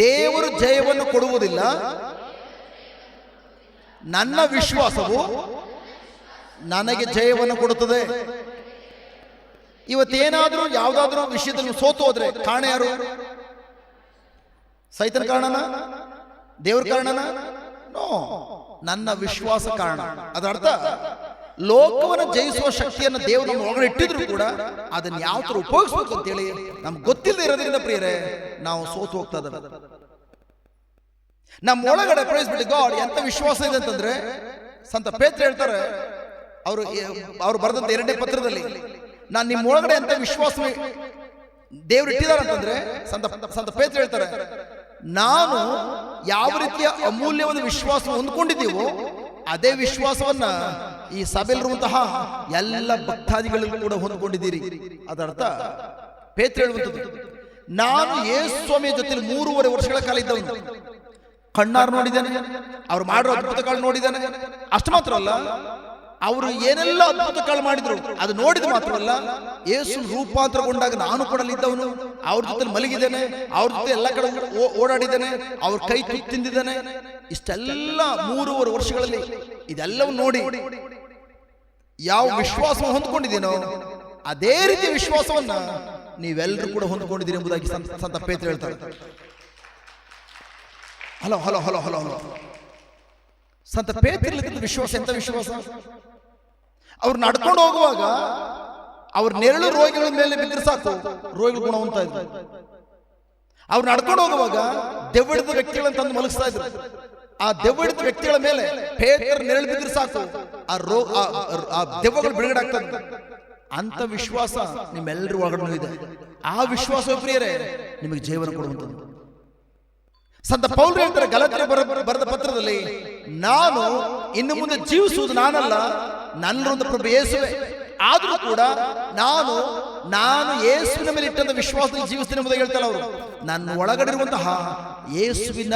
ದೇವರು ಜಯವನ್ನು ಕೊಡುವುದಿಲ್ಲ, ನನ್ನ ವಿಶ್ವಾಸವು ನನಗೆ ಜಯವನ್ನು ಕೊಡುತ್ತದೆ. ಇವತ್ತೇನಾದ್ರೂ ಯಾವುದಾದ್ರೂ ವಿಷಯದಲ್ಲಿ ಸೋತು ಹೋದ್ರೆ ಕಾರಣ ಯಾರು? ಸೈತನ ಕಾರಣನ? ದೇವ್ರ ಕಾರಣನ? ನೋ, ನನ್ನ ವಿಶ್ವಾಸ ಕಾರಣ. ಅದರ ಅರ್ಥ ಲೋಕವನ್ನು ಜಯಿಸುವ ಶಕ್ತಿಯನ್ನು ದೇವರು ನಮ್ಮ ಒಳಗಡೆ ಇಟ್ಟಿದ್ರು ಕೂಡ ಅದನ್ನ ಯಾವ ತರ ಉಪಯೋಗಿಸ್ಬೇಕು ಅಂತೇಳಿ ನಮ್ಗೆ ಗೊತ್ತಿಲ್ಲದೆ ಇರೋದ್ರಿಂದ ಪ್ರಿಯರೇ ನಾವು ಸೋತು ಹೋಗ್ತಾ ಇದ್ದೇವೆ. ನಮ್ಮ ಒಳಗಡೆ ಪ್ರೈಸ್ ಬಿಟ್ಟು ಗಾಡ್ ಎಂತ ವಿಶ್ವಾಸ ಇದೆ ಅಂತಂದ್ರೆ, ಸಂತ ಪೇತ್ರ ಹೇಳ್ತಾರೆ, ಅವರು ಬರೆದಂತ 2ನೇ ಪತ್ರದಲ್ಲಿ, ನಾನು ನಿಮ್ಮ ಒಳಗಡೆ ಎಂತ ವಿಶ್ವಾಸ ದೇವ್ರು ಇಟ್ಟಿದ್ದಾರೆ ಅಂತಂದ್ರೆ, ಸಂತ ಪೇತ್ರ ಹೇಳ್ತಾರೆ, ನಾನು ಯಾವ ರೀತಿಯ ಅಮೂಲ್ಯವಾದ ವಿಶ್ವಾಸ ಹೊಂದ್ಕೊಂಡಿದ್ದೀವೋ ಅದೇ ವಿಶ್ವಾಸವನ್ನ ಈ ಸಭೆಯಲ್ಲಿರುವಂತಹ ಎಲ್ಲ ಭಕ್ತಾದಿಗಳಿಗೂ ಕೂಡ ಹೊಂದ್ಕೊಂಡಿದ್ದೀರಿ. ಅದರ್ಥ ಪೇತ್ರ ಹೇಳುವಂಥದ್ದು, ನಾನು ಯೇಸು ಸ್ವಾಮಿಯ ಜೊತೆ 3.5 ವರ್ಷಗಳ ಕಾಲ ಇದ್ದವನು. ಕಣ್ಣಾರು ನೋಡಿದ್ದಾನೆ, ಅವ್ರು ಮಾಡೋ ಅದ್ಭುತಗಳು ನೋಡಿದ್ದಾನೆ. ಅಷ್ಟು ಮಾತ್ರ ಅಲ್ಲ, ಅವರು ಏನೆಲ್ಲ ಅದ್ಭುತಗಳು ಮಾಡಿದ್ರು ಅದು ನೋಡಿದ ಮಾತ್ರವಲ್ಲ, ಯೇಸು ರೂಪಾಂತರಗೊಂಡಾಗ ನಾನು ಕೊಡಲಿದ್ದವನು, ಅವ್ರ ಜೊತೆ ಮಲಗಿದ್ದೇನೆ, ಅವ್ರ ಜೊತೆ ಎಲ್ಲ ಕಡೆ ಓಡಾಡಿದ್ದೇನೆ, ಅವ್ರ ಕೈ ತಿಂದಿದ್ದಾನೆ. ಇಷ್ಟೆಲ್ಲ 3.5 ವರ್ಷಗಳಲ್ಲಿ ಇದೆಲ್ಲವನ್ನು ನೋಡಿ ಯಾವ ವಿಶ್ವಾಸವನ್ನು ಹೊಂದ್ಕೊಂಡಿದ್ದೀನೋ ಅದೇ ರೀತಿಯ ವಿಶ್ವಾಸವನ್ನ ನೀವೆಲ್ಲರೂ ಕೂಡ ಹೊಂದ್ಕೊಂಡಿದ್ದೀರಿ ಎಂಬುದಾಗಿ ಸಂತ ಪೇತ್ರ ಹೇಳ್ತಾರೆ. Hello hello hello hello hello ಸಂತ ಪೇತ್ರಲಿದ್ದ ವಿಶ್ವಾಸ ಎಂತ ವಿಶ್ವಾಸ? ಅವ್ರು ನಡ್ಕೊಂಡು ಹೋಗುವಾಗ ಅವ್ರ ನೆರಳು ರೋಗಿಗಳ ಮೇಲೆ ಬಿದ್ದರೆ ಸಾಕು, ರೋಗಿಗಳು ಗುಣವಂತ ಇದ್ರು. ಅವ್ರು ನಡ್ಕೊಂಡು ಹೋಗುವಾಗ ದೆವ್ವಡಿದ ವ್ಯಕ್ತಿಗಳನ್ನು ತಂದು ಮಲಗಿಸ್ತಾ ಇದ್ರು. ಆ ದೆವ್ವಡಿದ ವ್ಯಕ್ತಿಗಳ ಮೇಲೆ ಪೇತ್ರ ನೆರಳು ಬಿದ್ದರೆ ಸಾಕು, ಆ ದೆವ್ವಗಳು ಬಿಡುಗಡೆ ಆಗ್ತಾ ಇದ್ರು. ಅಂತ ವಿಶ್ವಾಸ ನಿಮ್ಮೆಲ್ಲರೂ ಒಳಗಡೆ ಇದೆ. ಆ ವಿಶ್ವಾಸ ಪ್ರಿಯರೇ ನಿಮಗೆ ಜೀವನ ಕೊಡುವಂಥದ್ದು. ಸಂತ ಪೌಲ್ ಹೇಳ್ತಾರೆ ಗಲಾತ್ಯರ ಬರೆದ ಪತ್ರದಲ್ಲಿ, ನಾನು ಇನ್ನು ಮುಂದೆ ಜೀವಿಸುವುದು ನಾನಲ್ಲ, ನನ್ನೊಂದು ಪ್ರಭು ಯೇಸುವೆ. ಆದ್ರೂ ಕೂಡ ನಾನು ಯೇಸುವಿನ ಮೇಲೆ ಇಟ್ಟಂತ ವಿಶ್ವಾಸದಲ್ಲಿ ಜೀವಿಸ್ತೀನಿ ಎಂಬುದಾಗಿ ಹೇಳ್ತಾರೆ ಅವರು. ನನ್ನ ಒಳಗಡೆ ಇರುವಂತಹ ಯೇಸುವಿನ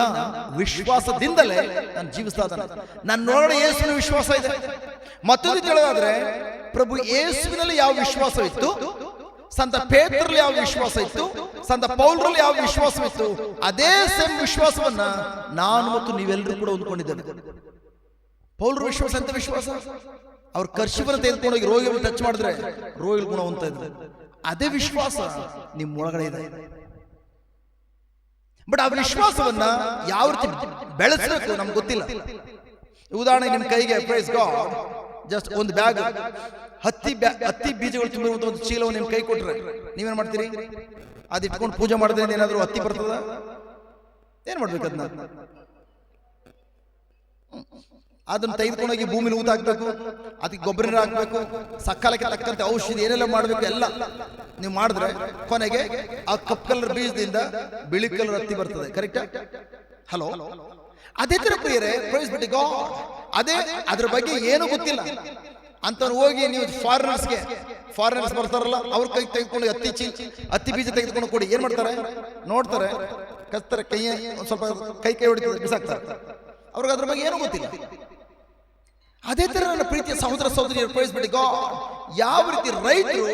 ವಿಶ್ವಾಸದಿಂದಲೇ ನಾನು ಜೀವಿಸ್ತಾ ಇದ್ದಾನೆ. ನನ್ನೊಳಗಡೆ ಯೇಸುವಿನ ವಿಶ್ವಾಸ ಇದೆ. ಮತ್ತೊಂದು ಹೇಳೋದಾದ್ರೆ, ಪ್ರಭು ಯೇಸುವಿನಲ್ಲಿ ಯಾವ ವಿಶ್ವಾಸವಿತ್ತು, ಸಂತ ಪೇತ್ರರಲ್ಲಿ ಯಾವ ವಿಶ್ವಾಸ ಇತ್ತು, ಸಂತ ಪೌಲರಲ್ಲಿ ಯಾವ ವಿಶ್ವಾಸವಿತ್ತು, ಅದೇ ಸೇಮ್ ವಿಶ್ವಾಸವನ್ನ ನಾನು ಮತ್ತು ನೀವೆಲ್ಲರೂ ಕೂಡ ಹೊಂದ್ಕೊಂಡಿದ್ದೇವೆ. ಪೌಲರ ವಿಶ್ವಾಸ ಎಂತ ವಿಶ್ವಾಸ? ಅವ್ರ ಕರ್ಷಿವನ್ನ ತೆಗೆದುಕೊಂಡೋಗಿ ರೋಗಿಗಳು ಟಚ್ ಮಾಡಿದ್ರೆ ರೋಗಿಗಳು ಗುಣವಂತ ಇದ್ರು. ಅದೇ ವಿಶ್ವಾಸ ನಿಮ್ಮ ಒಳಗಡೆ ಇದೆ. ಬಟ್ ಆ ವಿಶ್ವಾಸವನ್ನ ಯಾವ ರೀತಿ ಬೆಳೆಸಬೇಕು ನಮ್ಗೆ ಗೊತ್ತಿಲ್ಲ. ಉದಾಹರಣೆ, ನಿಮ್ ಕೈಗೆ ಪ್ರೈಸ್ ಗಾಡ್ ಜಸ್ಟ್ ಒಂದು ಬ್ಯಾಗ್ ಹತ್ತಿ ಬೀಜಗಳು ತುಂಬಿರುವಂತ ಒಂದು ಚೀಲವನ್ನು ನಿಮ್ ಕೈ ಕೊಟ್ರೆ ನೀವೇನ್ ಮಾಡ್ತೀರಿ? ಅದ್ ಇಟ್ಕೊಂಡು ಪೂಜೆ ಮಾಡಿದ್ರೆ ಏನಾದ್ರು ಹತ್ತಿ ಬರ್ತದ? ಏನ್ ಮಾಡ್ಬೇಕು? ಅದನ್ನ ತೆಗೆದುಕೊಂಡೋಗಿ ಭೂಮಿಲಿ ಊತ ಹಾಕ್ಬೇಕು, ಅದಕ್ಕೆ ಗೊಬ್ಬರ ಹಾಕ್ಬೇಕು, ಸಕಾಲಕ್ಕೆ ತಕ್ಕಂತೆ ಔಷಧಿ ಏನೆಲ್ಲ ಮಾಡ್ಬೇಕು ಎಲ್ಲ ನೀವು ಮಾಡಿದ್ರೆ ಕೊನೆಗೆ ಆ ಕಪ್ ಕಲರ್ ಬೀಜದಿಂದ ಬಿಳಿ ಕಲರ್ ಹತ್ತಿ ಬರ್ತದೆ. ಕರೆಕ್ಟಾ? ಹಲೋ, ಅದೇ ತರ ಪ್ರಿಯರೇ ಪ್ರೈಸ್ ಬಿಟ್ಟು ಗಾಡ್ ಅದೇ ಅದ್ರ ಬಗ್ಗೆ ಏನು ಗೊತ್ತಿಲ್ಲ ಅಂತ ಹೋಗಿ ನೀವು ಫಾರಿನರ್ಸ್ ಬರ್ತಾರಲ್ಲ, ಅವ್ರ ಕೈ ತೆಗೆದುಕೊಂಡು ಹತ್ತಿ ಬೀಜ ತೆಗೆದುಕೊಂಡು ಕೊಡಿ, ಏನ್ ಮಾಡ್ತಾರೆ? ನೋಡ್ತಾರೆ, ಕಚ್ತಾರೆ, ಕೈ ಸ್ವಲ್ಪ ಕೈ ಹೊಡಿತಾರೆ, ಬಿಸಾಕ್ತಾರೆ. ಅವ್ರಿಗೆ ಅದ್ರ ಬಗ್ಗೆ ಏನೂ ಗೊತ್ತಿಲ್ಲ. ಅದೇ ತರ ನನ್ನ ಪ್ರೀತಿಯ ಸಹೋದರ ಸಹೋದರಿಯರು ಪ್ರೈಸ್ ಬಿಟ್ಟು ಗಾಡ್ ಯಾವ ರೀತಿ ರೈತರು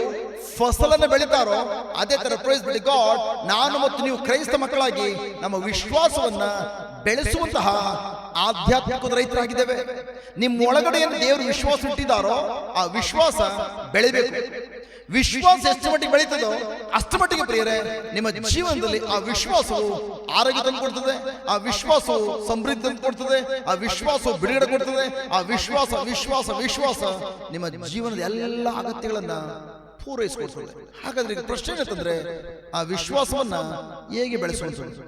ಫಸಲನ್ನ ಬೆಳಿತಾರೋ ಅದೇ ತರ ಪ್ರೈಸ್ ಬಿಟ್ಟು ಗಾಡ್ ನಾನು ಮತ್ತು ನೀವು ಕ್ರೈಸ್ತ ಮಕ್ಕಳಾಗಿ ನಮ್ಮ ವಿಶ್ವಾಸವನ್ನ ಬೆಳೆಸುವಂತಹ ಆಧ್ಯಾತ್ಮಿಕ ರೈತರಾಗಿದ್ದೇವೆ. ನಿಮ್ಮ ಒಳಗಡೆ ಏನು ದೇವರು ವಿಶ್ವಾಸ ಇಟ್ಟಿದ್ದಾರೋ ಆ ವಿಶ್ವಾಸ ಬೆಳಿಬೇಕು. ವಿಶ್ವಾಸ ಎಷ್ಟು ಮಟ್ಟಿಗೆ ಬೆಳೀತದೋ ಅಷ್ಟು ಮಟ್ಟಿಗೆ ಪ್ರಿಯರೇ ನಿಮ್ಮ ಜೀವನದಲ್ಲಿ ಆ ವಿಶ್ವಾಸವು ಆರೋಗ್ಯ ತಂದು ಕೊಡ್ತದೆ, ಆ ವಿಶ್ವಾಸವು ಸಮೃದ್ಧಿ ತಂದು ಕೊಡ್ತದೆ, ಆ ವಿಶ್ವಾಸವು ಬಿಡುಗಡೆ ಕೊಡ್ತದೆ. ಆ ವಿಶ್ವಾಸ ವಿಶ್ವಾಸ ವಿಶ್ವಾಸ ನಿಮ್ಮ ಜೀವನದ ಎಲ್ಲ ಅಗತ್ಯಗಳನ್ನ ಪೂರೈಸಿಕೊಡ್ತದೆ. ಹಾಗಾದ್ರೆ ಈಗ ಪ್ರಶ್ನೆ ಏನಂತಂದ್ರೆ, ಆ ವಿಶ್ವಾಸವನ್ನ ಹೇಗೆ ಬೆಳೆಸುವಂಥದ್ದು?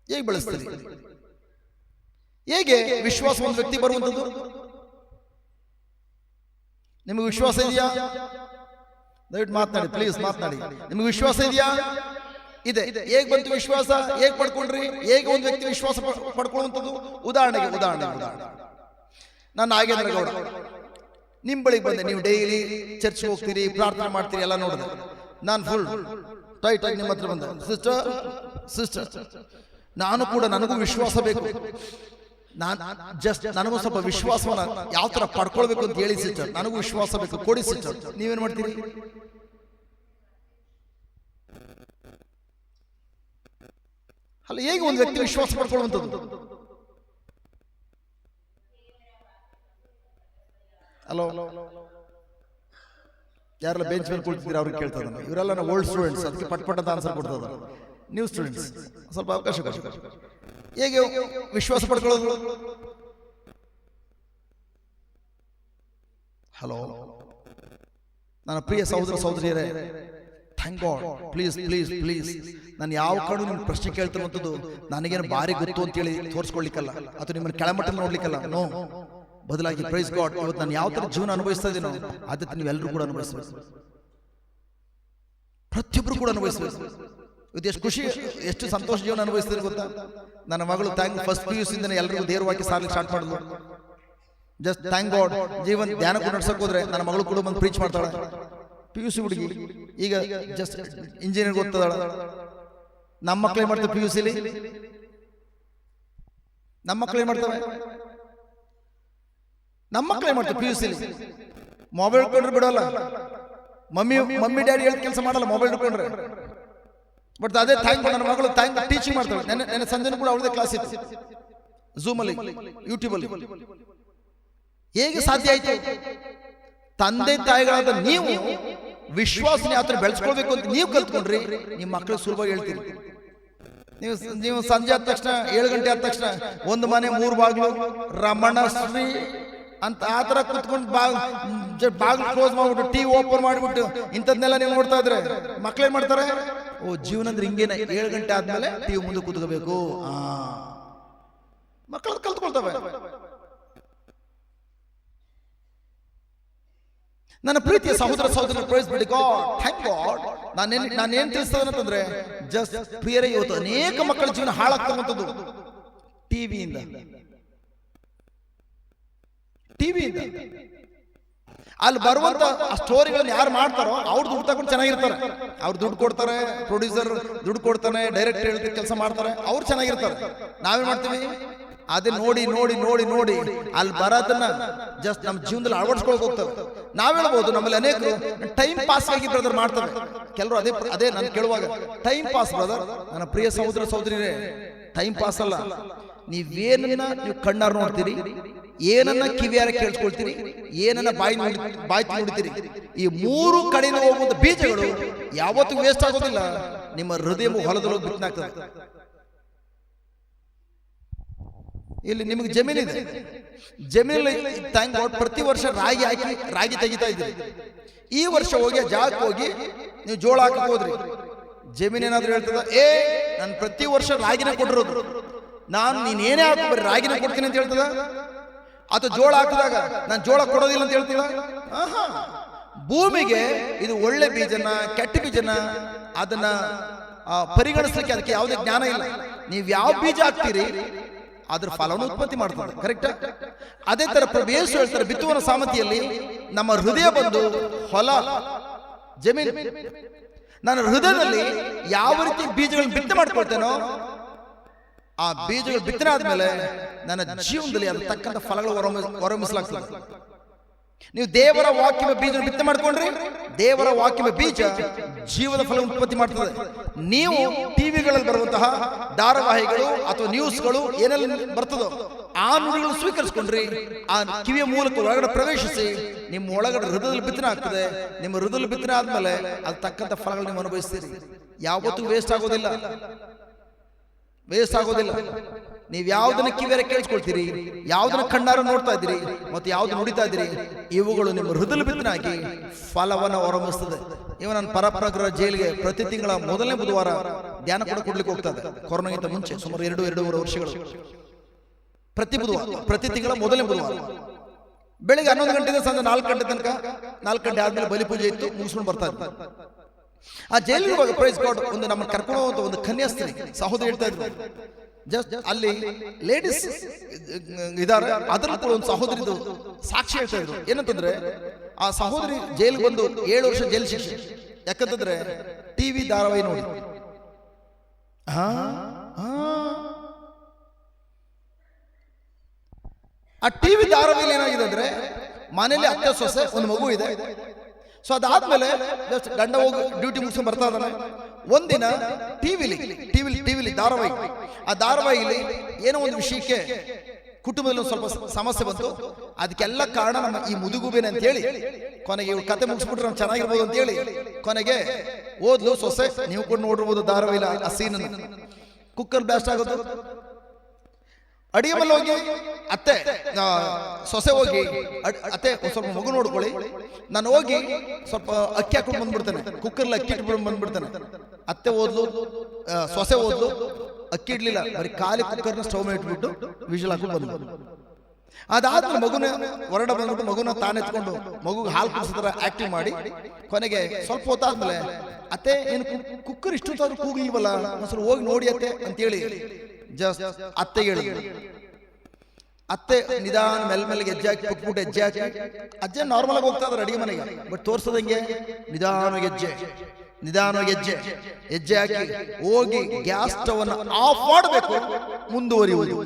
ಹೇಗೆ ಬೆಳೆಸ್ತೀರಿ? ಹೇಗೆ ವಿಶ್ವಾಸ ಒಂದು ವ್ಯಕ್ತಿ ಬರುವಂಥದ್ದು? ನಿಮಗೆ ವಿಶ್ವಾಸ ಇದೆಯಾ? ದಯವಿಟ್ಟು ಮಾತನಾಡಿ, ಪ್ಲೀಸ್ ಮಾತನಾಡಿ. ನಿಮಗೆ ವಿಶ್ವಾಸ ಇದೆಯಾ? ಇದೆ. ಹೇಗೆ ಬಂತು ವಿಶ್ವಾಸ? ಹೇಗೆ ಪಡ್ಕೊಂಡ್ರಿ? ಹೇಗೆ ಒಂದು ವ್ಯಕ್ತಿ ವಿಶ್ವಾಸ ಪಡ್ಕೊಳ್ಳುವಂಥದ್ದು? ಉದಾಹರಣೆಗೆ ನಾನು ನಾಗೇಂದ್ರ ಗೌಡ ನಿಮ್ಮ ಬಳಿಗೆ ಬಂದೆ. ನೀವು ಡೈಲಿ ಚರ್ಚ್ ಹೋಗ್ತೀರಿ, ಪ್ರಾರ್ಥನೆ ಮಾಡ್ತೀರಿ, ಎಲ್ಲ ನೋಡಿದೆ. ನಾನು ಫುಲ್ ಟೈಟ್ ಆಗಿ ನಿಮ್ಮ ಹತ್ರ ಬಂದೆ. ಸಿಸ್ಟರ್ ನಾನು ಕೂಡ, ನನಗೂ ವಿಶ್ವಾಸ ಬೇಕು, ನನಗೂ ಸ್ವಲ್ಪ ವಿಶ್ವಾಸವನ್ನ ಯಾವ ತರ ಪಡ್ಕೊಳ್ಬೇಕು ಅಂತ ಹೇಳಿ ಸಿಸ್ಟರ್, ನನಗೂ ವಿಶ್ವಾಸ ಬೇಕು, ಕೊಡಿ ಸಿಸ್ಟರ್. ನೀವೇನ್ ಮಾಡ್ತೀರಿ? ಅಲ್ಲ, ಹೇಗೆ ಒಂದು ವ್ಯಕ್ತಿ ವಿಶ್ವಾಸ ಪಡ್ಕೊಳ್ಳುವಂಥದ್ದು? ಹಲೋ, ಯಾರೆಲ್ಲ ಬೆಂಚ್ ಮೇಲೆ ಕುಳಿತಿದ್ದೀರಾ ಅವ್ರಿಗೆ ಕೇಳ್ತಾ ಇದ್ದಾನೆ. ಇವರೆಲ್ಲ ಓಲ್ಡ್ ಸ್ಟೂಡೆಂಟ್ಸ್, ಅದಕ್ಕೆ ಪಟ್ ಅಂತ ಆನ್ಸರ್ ಕೊಡ್ತಾ ಇದ್ದಾರೆ. ನ್ಯೂ ಸ್ಟೂಡೆಂಟ್ಸ್ ಸ್ವಲ್ಪ ಅವಕಾಶ. ಹೇಗೆ ವಿಶ್ವಾಸ ಪಡ್ಕೊಳ್ಳೋದು? ಹಲೋ, ನನ್ನ ಪ್ರಿಯ ಸಹೋದರ ಸಹೋದರಿಯರೇ, thank god. Please please please, ನಾನು ಯಾವ ಕಡೆ ನಿಮ್ಗೆ ಪ್ರಶ್ನೆ ಕೇಳ್ತಿರುವಂಥದ್ದು ನನಗೇನು ಭಾರಿ ಗೊತ್ತು ಅಂತೇಳಿ ತೋರಿಸ್ಕೊಳ್ಳಿಕ್ಕಲ್ಲ, ಅಥವಾ ನಿಮ್ಮನ್ನು ಕೆಳಮಟ್ಟದಲ್ಲಿ ನೋಡ್ಲಿಕ್ಕಲ್ಲ. ನೋ, ಬದಲಾಗಿ ಪ್ರೈಸ್ ಗಾಡ್, ಇವತ್ತು ನಾನು ಯಾವ ತರ ಜೀವನ ಅನುಭವಿಸ್ತಾ ಇದ್ದೀನೋ ಅದೇ ನೀವೆಲ್ಲರೂ ಕೂಡ ಅನುಭವಿಸಬೇಕು, ಪ್ರತಿಯೊಬ್ಬರು ಕೂಡ ಅನುಭವಿಸಬೇಕು. ಇವತ್ತು ಎಷ್ಟು ಖುಷಿ, ಎಷ್ಟು ಸಂತೋಷ ಜೀವನ ಅನುಭವಿಸ್ತಿದ್ರೆ ಗೊತ್ತಾ? ನನ್ನ ಮಗಳು ಫಸ್ಟ್ PUC ಇಂದ ಎಲ್ಲರಿಗೂ ದೇವರವಾಗಿ ಸಾರ್ಲಿಕ್ಕೆ ಸ್ಟಾರ್ಟ್ ಮಾಡಿದ್ಲು. Just thank god. ಜೀವನ ಧ್ಯಾನಕ್ಕೂ ನಡ್ಸಕ್ ಹೋದ್ರೆ ನನ್ನ ಮಗಳು ಕೂಡ ಬಂದು ಪ್ರೀಚ್ ಮಾಡ್ತಾಳೆ. PUC ಹುಡುಗಿ ಈಗ ಜಸ್ಟ್ ಇಂಜಿನಿಯರ್ ಓದ್ತಾಳ. ನಮ್ಮ ಮಕ್ಕಳು ಏನ್ ಮಾಡ್ತವೆ PUC ಲಿ? ನಮ್ಮ ಮಕ್ಕಳು ಏನ್ ಮಾಡ್ತವೆ? PUC ಲಿ ಮೊಬೈಲ್ ಹಿಡ್ಕೊಂಡ್ರೆ ಬಿಡೋಲ್ಲ. ಮಮ್ಮಿ ಡ್ಯಾಡಿ ಹೇಳಿದ ಕೆಲಸ ಮಾಡಲ್ಲ ಮೊಬೈಲ್ ಹಿಡ್ಕೊಂಡ್ರೆ. ಬಟ್ ಅದೇ ಥ್ಯಾಂಕ್ ನನ್ನ ಮಗಳು ಟೀಚಿಂಗ್ ಮಾಡ್ತಾಳೆ. ನನ್ನ ಸಂಜೆ ಕೂಡ ಅವಳದೇ ಕ್ಲಾಸ್ ಇತ್ತು, ಝೂಮ್ ಅಲ್ಲಿ, ಯೂಟ್ಯೂಬ್ ಅಲ್ಲಿ. ಹೇಗೆ ಸಾಧ್ಯ ಆಯ್ತು? ತಂದೆ ತಾಯಿಗಳಾದ ನೀವು ವಿಶ್ವಾಸನ ಯಾವ ತರ ಬೆಳೆಸ್ಕೊಳ್ಬೇಕು ಅಂತ ನೀವು ಕಲ್ತ್ಕೊಂಡ್ರಿ, ನಿಮ್ಮ ಮಕ್ಕಳು ಸುಲಭವಾಗಿ ಹೇಳ್ತೀರಿ. ನೀವು ಸಂಜೆ ಆದ ತಕ್ಷಣ 7 ಗಂಟೆ ಆದ ತಕ್ಷಣ ಒಂದು ಮನೆ 3 ಬಾಗಿಲು ರಮಣ ಶ್ರೀ ಅಂತ ಆ ತರ ಕುತ್ಕೊಂಡು ಬಾಗಿಲು ಕ್ಲೋಸ್ ಮಾಡ್ಬಿಟ್ಟು ಟಿವಿ ಓಪನ್ ಮಾಡಿಬಿಟ್ಟು ಇಂಥದ್ನೆಲ್ಲ ನೀವು ನೋಡ್ತಾ ಇದ್ರೆ ಮಕ್ಳೇನ್ ಮಾಡ್ತಾರೆ? ಓ, ಜೀವನ ಅಂದ್ರೆ ಹಿಂಗೇನೆ, 7 ಗಂಟೆ ಆದ್ಮೇಲೆ ಟಿವಿ ಮುಂದೆ ಕೂತ್ಕೋಬೇಕು. ಮಕ್ಕಳು ಕಲ್ತ್ಕೊಳ್ತವೆ. ನನ್ನ ಪ್ರೀತಿಯ ಸಹೋದರ ಸಹೋದರಿ, praise be God, thank God. ನಾನೇನ್ ತಿಳಿಸ್ತೇನಂತಂದ್ರೆ, ಜಸ್ಟ್ ಪ್ರಿಯರೇ, ಇವತ್ತು ಅನೇಕ ಮಕ್ಕಳ ಜೀವನ ಹಾಳಾಗ್ತಕ್ಕಂಥದ್ದು ಟಿವಿಯಿಂದ. ಅಲ್ಲಿ ಬರುವಂತ ಸ್ಟೋರಿಗಳನ್ನ ಯಾರು ಮಾಡ್ತಾರೋ ಅವ್ರು ದುಡ್ಡು ತಗೊಂಡು ಚೆನ್ನಾಗಿರ್ತಾರೆ. ಅವ್ರು ದುಡ್ಡು ಕೊಡ್ತಾರೆ, ಪ್ರೊಡ್ಯೂಸರ್ ದುಡ್ಡು ಕೊಡ್ತಾನೆ, ಡೈರೆಕ್ಟರ್ ಹೇಳ್ತಿದ್ದ ಕೆಲಸ ಮಾಡ್ತಾರೆ, ಅವ್ರು ಚೆನ್ನಾಗಿರ್ತಾರೆ. ನಾವೇನ್ ಮಾಡ್ತೀವಿ? ಅದೇ ನೋಡಿ ನೋಡಿ ನೋಡಿ ನೋಡಿ ಅಲ್ಲಿ ಬರೋದನ್ನ ಜಸ್ಟ್ ನಮ್ಮ ಜೀವನದಲ್ಲಿ ಅಳವಡಿಸ್ಕೊಳಕ್ ಹೋಗ್ತವೆ. ನಾವ್ ಹೇಳ್ಬೋದು, ನಮ್ಮಲ್ಲಿ ಅನೇಕರು ಟೈಮ್ ಪಾಸ್ ಆಗಿ ಬ್ರದರ್ ಮಾಡ್ತಾರೆ. ಕೆಲವರು ಅದೇ ನಾನು ಕೇಳುವಾಗ, ಟೈಮ್ ಪಾಸ್ ಬ್ರದರ್. ನನ್ನ ಪ್ರಿಯ ಸಹೋದರ ಸಹೋದರಿಯರೇ, ಟೈಮ್ ಪಾಸ್ ಅಲ್ಲ. ನೀವೇನನ್ನ ನೀವು ಕಣ್ಣಾರು ನೋಡ್ತೀರಿ, ಏನನ್ನ ಕಿವಿಯಾರ ಕೇಳಿಸ್ಕೊಳ್ತೀರಿ, ಏನನ್ನ ಬಾಯಿ ನೋಡ್ತೀರಿ, ಈ 3 ಕಡೆ ಹೋಗುವಂತ ಬೀಜಗಳು ಯಾವತ್ತೂ ವೇಸ್ಟ್ ಆಗೋದಿಲ್ಲ. ನಿಮ್ಮ ಹೃದಯ ಹೊಲದೊಳಗೆ ಬಿತ್ತನಾಗ್ತದೆ. ಇಲ್ಲಿ ನಿಮಗೆ ಜಮೀನಿದೆ, ಜಮೀನಲ್ಲಿ ಥ್ಯಾಂಕ್ ಗಾಡ್ ಪ್ರತಿ ವರ್ಷ ರಾಗಿ ತೆಗಿತಾ ಇದ್ರಿ. ಈ ವರ್ಷ ಹೋಗಿ ಜಾಗಕ್ಕೆ ಹೋಗಿ ನೀವು ಜೋಳ ಹಾಕಕ್ ಹೋದ್ರಿ, ಜಮೀನ್ ಏನಾದ್ರು ಹೇಳ್ತದ, ನಾನು ಪ್ರತಿ ವರ್ಷ ರಾಗಿನ ಕೊಟ್ಟಿರೋದು, ನೀನೇನೇ ಹಾಕಿ ಬರ್ರಿ ರಾಗಿನ ಕೊಡ್ತೀನಿ ಅಂತ ಹೇಳ್ತದ? ಅಥವಾ ಜೋಳ ಹಾಕಿದಾಗ ನಾನು ಜೋಳ ಕೊಡೋದಿಲ್ಲ ಅಂತ ಹೇಳ್ತೀವ? ಭೂಮಿಗೆ ಇದು ಒಳ್ಳೆ ಬೀಜನ ಕೆಟ್ಟ ಬೀಜನ ಅದನ್ನ ಪರಿಗಣಿಸ್ಲಿಕ್ಕೆ ಅದಕ್ಕೆ ಯಾವುದೇ ಜ್ಞಾನ ಇಲ್ಲ. ನೀವು ಯಾವ ಬೀಜ ಹಾಕ್ತೀರಿ ಅದ್ರ ಫಲವನ್ನು ಉತ್ಪತ್ತಿ ಮಾಡ್ತಾರೆ. ಕರೆಕ್ಟ್? ಅದೇ ತರ ಪ್ರಭು ಯೇಸು ಹೇಳ್ತಾರೆ, ಬಿತ್ತುವನ ಸಾಮತಿಯಲ್ಲಿ ನಮ್ಮ ಹೃದಯ ಬಂದು ಹೊಲ, ಜಮೀನು. ನನ್ನ ಹೃದಯದಲ್ಲಿ ಯಾವ ರೀತಿ ಬೀಜಗಳನ್ನು ಬಿತ್ತನೆ ಮಾಡ್ಕೊಳ್ತೇನೋ, ಆ ಬೀಜಗಳು ಬಿತ್ತನೆ ಆದ್ಮೇಲೆ ನನ್ನ ಜೀವನದಲ್ಲಿ ಅದ್ರ ತಕ್ಕಂತ ಫಲಗಳು ಹೊರಮಿಸಲಾಗ್ತದೆ. ನೀವು ದೇವರ ವಾಕ್ಯದ ಬೀಜ ಬಿತ್ತನೆ ಮಾಡ್ಕೊಂಡ್ರಿ, ದೇವರ ವಾಕ್ಯದ ಬೀಜ ಜೀವದ ಫಲ ಉತ್ಪತ್ತಿ ಮಾಡ್ತದೆ. ನೀವು ಟಿವಿಗಳಲ್ಲಿ ಬರುವಂತಹ ಧಾರಾವಾಹಿಗಳು ಅಥವಾ ನ್ಯೂಸ್ಗಳು ಏನೆಲ್ಲ ಬರ್ತದೋ ಆ ನುಡಿಗಳು ಸ್ವೀಕರಿಸ್ಕೊಂಡ್ರಿ, ಆ ಕಿವಿಯ ಮೂಲಕ ಒಳಗಡೆ ಪ್ರವೇಶಿಸಿ ನಿಮ್ಮ ಒಳಗಡೆ ಹೃದಯದಲ್ಲಿ ಬಿತ್ತನೆ ಆಗ್ತದೆ. ನಿಮ್ಮ ಹೃದಯದಲ್ಲಿ ಬಿತ್ತನೆ ಆದ್ಮೇಲೆ ಅದ್ ತಕ್ಕಂತ ಫಲಗಳು ನೀವು ಅನುಭವಿಸ್ತೀರಿ. ಯಾವತ್ತೂ ವೇಸ್ಟ್ ಆಗೋದಿಲ್ಲ. ನೀವು ಯಾವ್ದನ್ನ ಕಿವಿಯರ ಕೇಳಿಸ್ಕೊಳ್ತೀರಿ, ಯಾವ್ದನ್ನ ಕಣ್ಣಾರ ನೋಡ್ತಾ ಇದ್ದೀರಿ ಮತ್ತೆ ಯಾವ್ದು ನುಡಿತಾ ಇದ್ದೀರಿ, ಇವುಗಳು ನಿಮ್ಮ ಹೃದಯ ಬಿತ್ತನಾಗಿ ಫಲವನ್ನು ಹೊರಮಿಸ್ತದೆ. ಇವ ನನ್ನ ಪರಪ್ರಗ್ರಹ ಜೈಲಿಗೆ ಪ್ರತಿ ತಿಂಗಳ ಮೊದಲನೇ ಬುಧವಾರ ಧ್ಯಾನ ಕೂಡ ಕೊಡ್ಲಿಕ್ಕೆ ಹೋಗ್ತದೆ. ಕೊರೋನಾಗಿಂತ ಮುಂಚೆ ಸುಮಾರು 2-2.5 ವರ್ಷಗಳು ಪ್ರತಿ ಬುಧವಾರ, ಪ್ರತಿ ತಿಂಗಳ ಮೊದಲನೇ ಬುಧವಾರ ಬೆಳಿಗ್ಗೆ 11 ಗಂಟೆಯಿಂದ ಸಂಜೆ 4 ಗಂಟೆ ತನಕ, 4 ಗಂಟೆ ಆದ್ಮೇಲೆ ಬಲಿಪೂಜೆ ಇತ್ತು, ಮುಗಿಸ್ಕೊಂಡು ಬರ್ತಾ ಇದ್ರು. ಆ ಜೈಲಿರುವಾಗ ಪ್ರೈಸ್ ಗಾಡ್ ಒಂದು ನಮ್ಮ ಕರ್ಕೊಂಡು ಹೋಗುವಂತ ಒಂದು ಕನ್ಯಾಸ್ತ್ರೀ ಸಹೋದರಿ ಹೇಳ್ತಾ ಇದ್ರು, ಜಸ್ಟ್ ಅಲ್ಲಿ ಲೇಡೀಸ್ ಇದಾರೆ, ಅದ್ರಲ್ಲಿ ಕೂಡ ಒಂದು ಸಹೋದರಿದು ಸಾಕ್ಷಿ ಹೇಳ್ತಾ ಇದ್ರು. ಏನಂತಂದ್ರೆ ಆ ಸಹೋದರಿ ಜೈಲಿಗೆ ಬಂದು 7 ವರ್ಷ ಜೈಲು ಶಿಕ್ಷೆ. ಯಾಕಂತಂದ್ರೆ ಟಿವಿ ಧಾರಾವಾಹಿ ನೋಡಿ. ಆ ಟಿವಿ ಧಾರಾವಾಹಿಲಿ ಏನಾಗಿದೆ ಅಂದ್ರೆ ಮನೇಲಿ ಅತ್ತೆ ಸೊಸೆ ಒಂದು ಮಗು ಇದೆ. ಸೊ ಅದಾದ್ಮೇಲೆ ಜಸ್ಟ್ ಗಂಡ ಹೋಗಿ ಡ್ಯೂಟಿ ಮುಗಿಸ್ಕೊಂಡು ಬರ್ತಾ ಇದ್ದಾನೆ. ಒಂದಿನ ಟಿವಿಲಿ ಧಾರಾವಾಹಿ, ಆ ಧಾರಾವಾಹಿಲಿ ಏನೋ ಒಂದು ವಿಷಯಕ್ಕೆ ಕುಟುಂಬದಲ್ಲಿ ಒಂದು ಸ್ವಲ್ಪ ಸಮಸ್ಯೆ ಬಂತು. ಅದಕ್ಕೆಲ್ಲ ಕಾರಣ ನಮ್ಮ ಈ ಮುದುಗುಬೇನೆ ಅಂತ ಹೇಳಿ ಕೊನೆಗೆ ಇವ್ರು ಕತೆ ಮುಗಿಸ್ಬಿಟ್ರೆ ನಾವು ಚೆನ್ನಾಗಿರ್ಬೋದು ಅಂತ ಹೇಳಿ ಕೊನೆಗೆ ಓದ್ಲು ಸೊಸೆ. ನೀವು ಕೂಡ ನೋಡಿರ್ಬೋದು ಧಾರಾವಾಹಿಲ ಆ ಸೀನ್. ಕುಕ್ಕರ್ ಬ್ಲಾಸ್ಟ್ ಆಗೋದು, ಅಡಿಗೆ ಮೇಲೆ ಹೋಗಿ ಅತ್ತೆ ಸೊಸೆ ಹೋಗಿ ಅತ್ತೆ ಸ್ವಲ್ಪ ಮಗು ನೋಡ್ಕೊಳ್ಳಿ, ನಾನು ಹೋಗಿ ಸ್ವಲ್ಪ ಅಕ್ಕಿ ಹಾಕೊಂಡು ಬಂದ್ಬಿಡ್ತೇನೆ, ಕುಕ್ಕರ್ಲಿ ಅಕ್ಕಿ ಇಟ್ಬಿಟ್ಟು ಬಂದ್ಬಿಡ್ತೇನೆ. ಅತ್ತೆ ಓದ್ಲು, ಸೊಸೆ ಓದ್ಲು, ಅಕ್ಕಿ ಇಡ್ಲಿಲ್ಲ, ಬರೀ ಖಾಲಿ ಕುಕ್ಕರ್ನ ಸ್ಟವ್ ಮೇಲೆ ಇಟ್ಬಿಟ್ಟು ವಿಷಲ್ ಹಾಕೊಂಡು ಬಂದ್ಲು. ಅದಾದ್ಮೇಲೆ ಮಗುನ ಹೊರಡ ಬಂದ್ಬಿಟ್ಟು ಮಗುನ ತಾನೆತ್ಕೊಂಡು ಮಗುಗೆ ಹಾಲು ಕುಡಿಸಿದ್ರ ಆಕ್ಟಿಂಗ್ ಮಾಡಿ ಕೊನೆಗೆ ಸ್ವಲ್ಪ ಹೊತ್ತಾದ್ಮೇಲೆ ಅತ್ತೆ ಏನು ಕುಕ್ಕರ್ ಇಷ್ಟೊತ್ತಾದ್ರೂ ಕೂಗಿಲ್ವಲ್ಲ, ಒಂದ್ಸಲ ಹೋಗಿ ನೋಡಿ ಅತ್ತೆ ಅಂತೇಳಿ ಜಸ್ಟ್ ಅತ್ತೆ ಹೇಳಿ. ಅತ್ತೆ ನಿಧಾನ ಮೆಲ್ಮೆಲ್ಗೆ ಹೆಜ್ಜೆ ಹಾಕಿ ಪುಟ್ಬಿಟ್ಟು ಹೆಜ್ಜೆ ಹಾಕಿ, ಅಜ್ಜೆ ನಾರ್ಮಲ್ ಆಗಿ ಹೋಗ್ತಾ ಇದಾರೆ ಅಡಿಗೆ ಮನೆಗೆ, ಬಟ್ ತೋರ್ಸೋದಂಗೆ ನಿಧಾನವಾಗಿ ಹೆಜ್ಜೆ ಹಾಕಿ ಹೋಗಿ ಗ್ಯಾಸ್ ಸ್ಟವ್ ಅನ್ನು ಆಫ್ ಮಾಡಬೇಕು, ಮುಂದುವರಿಯುವುದು.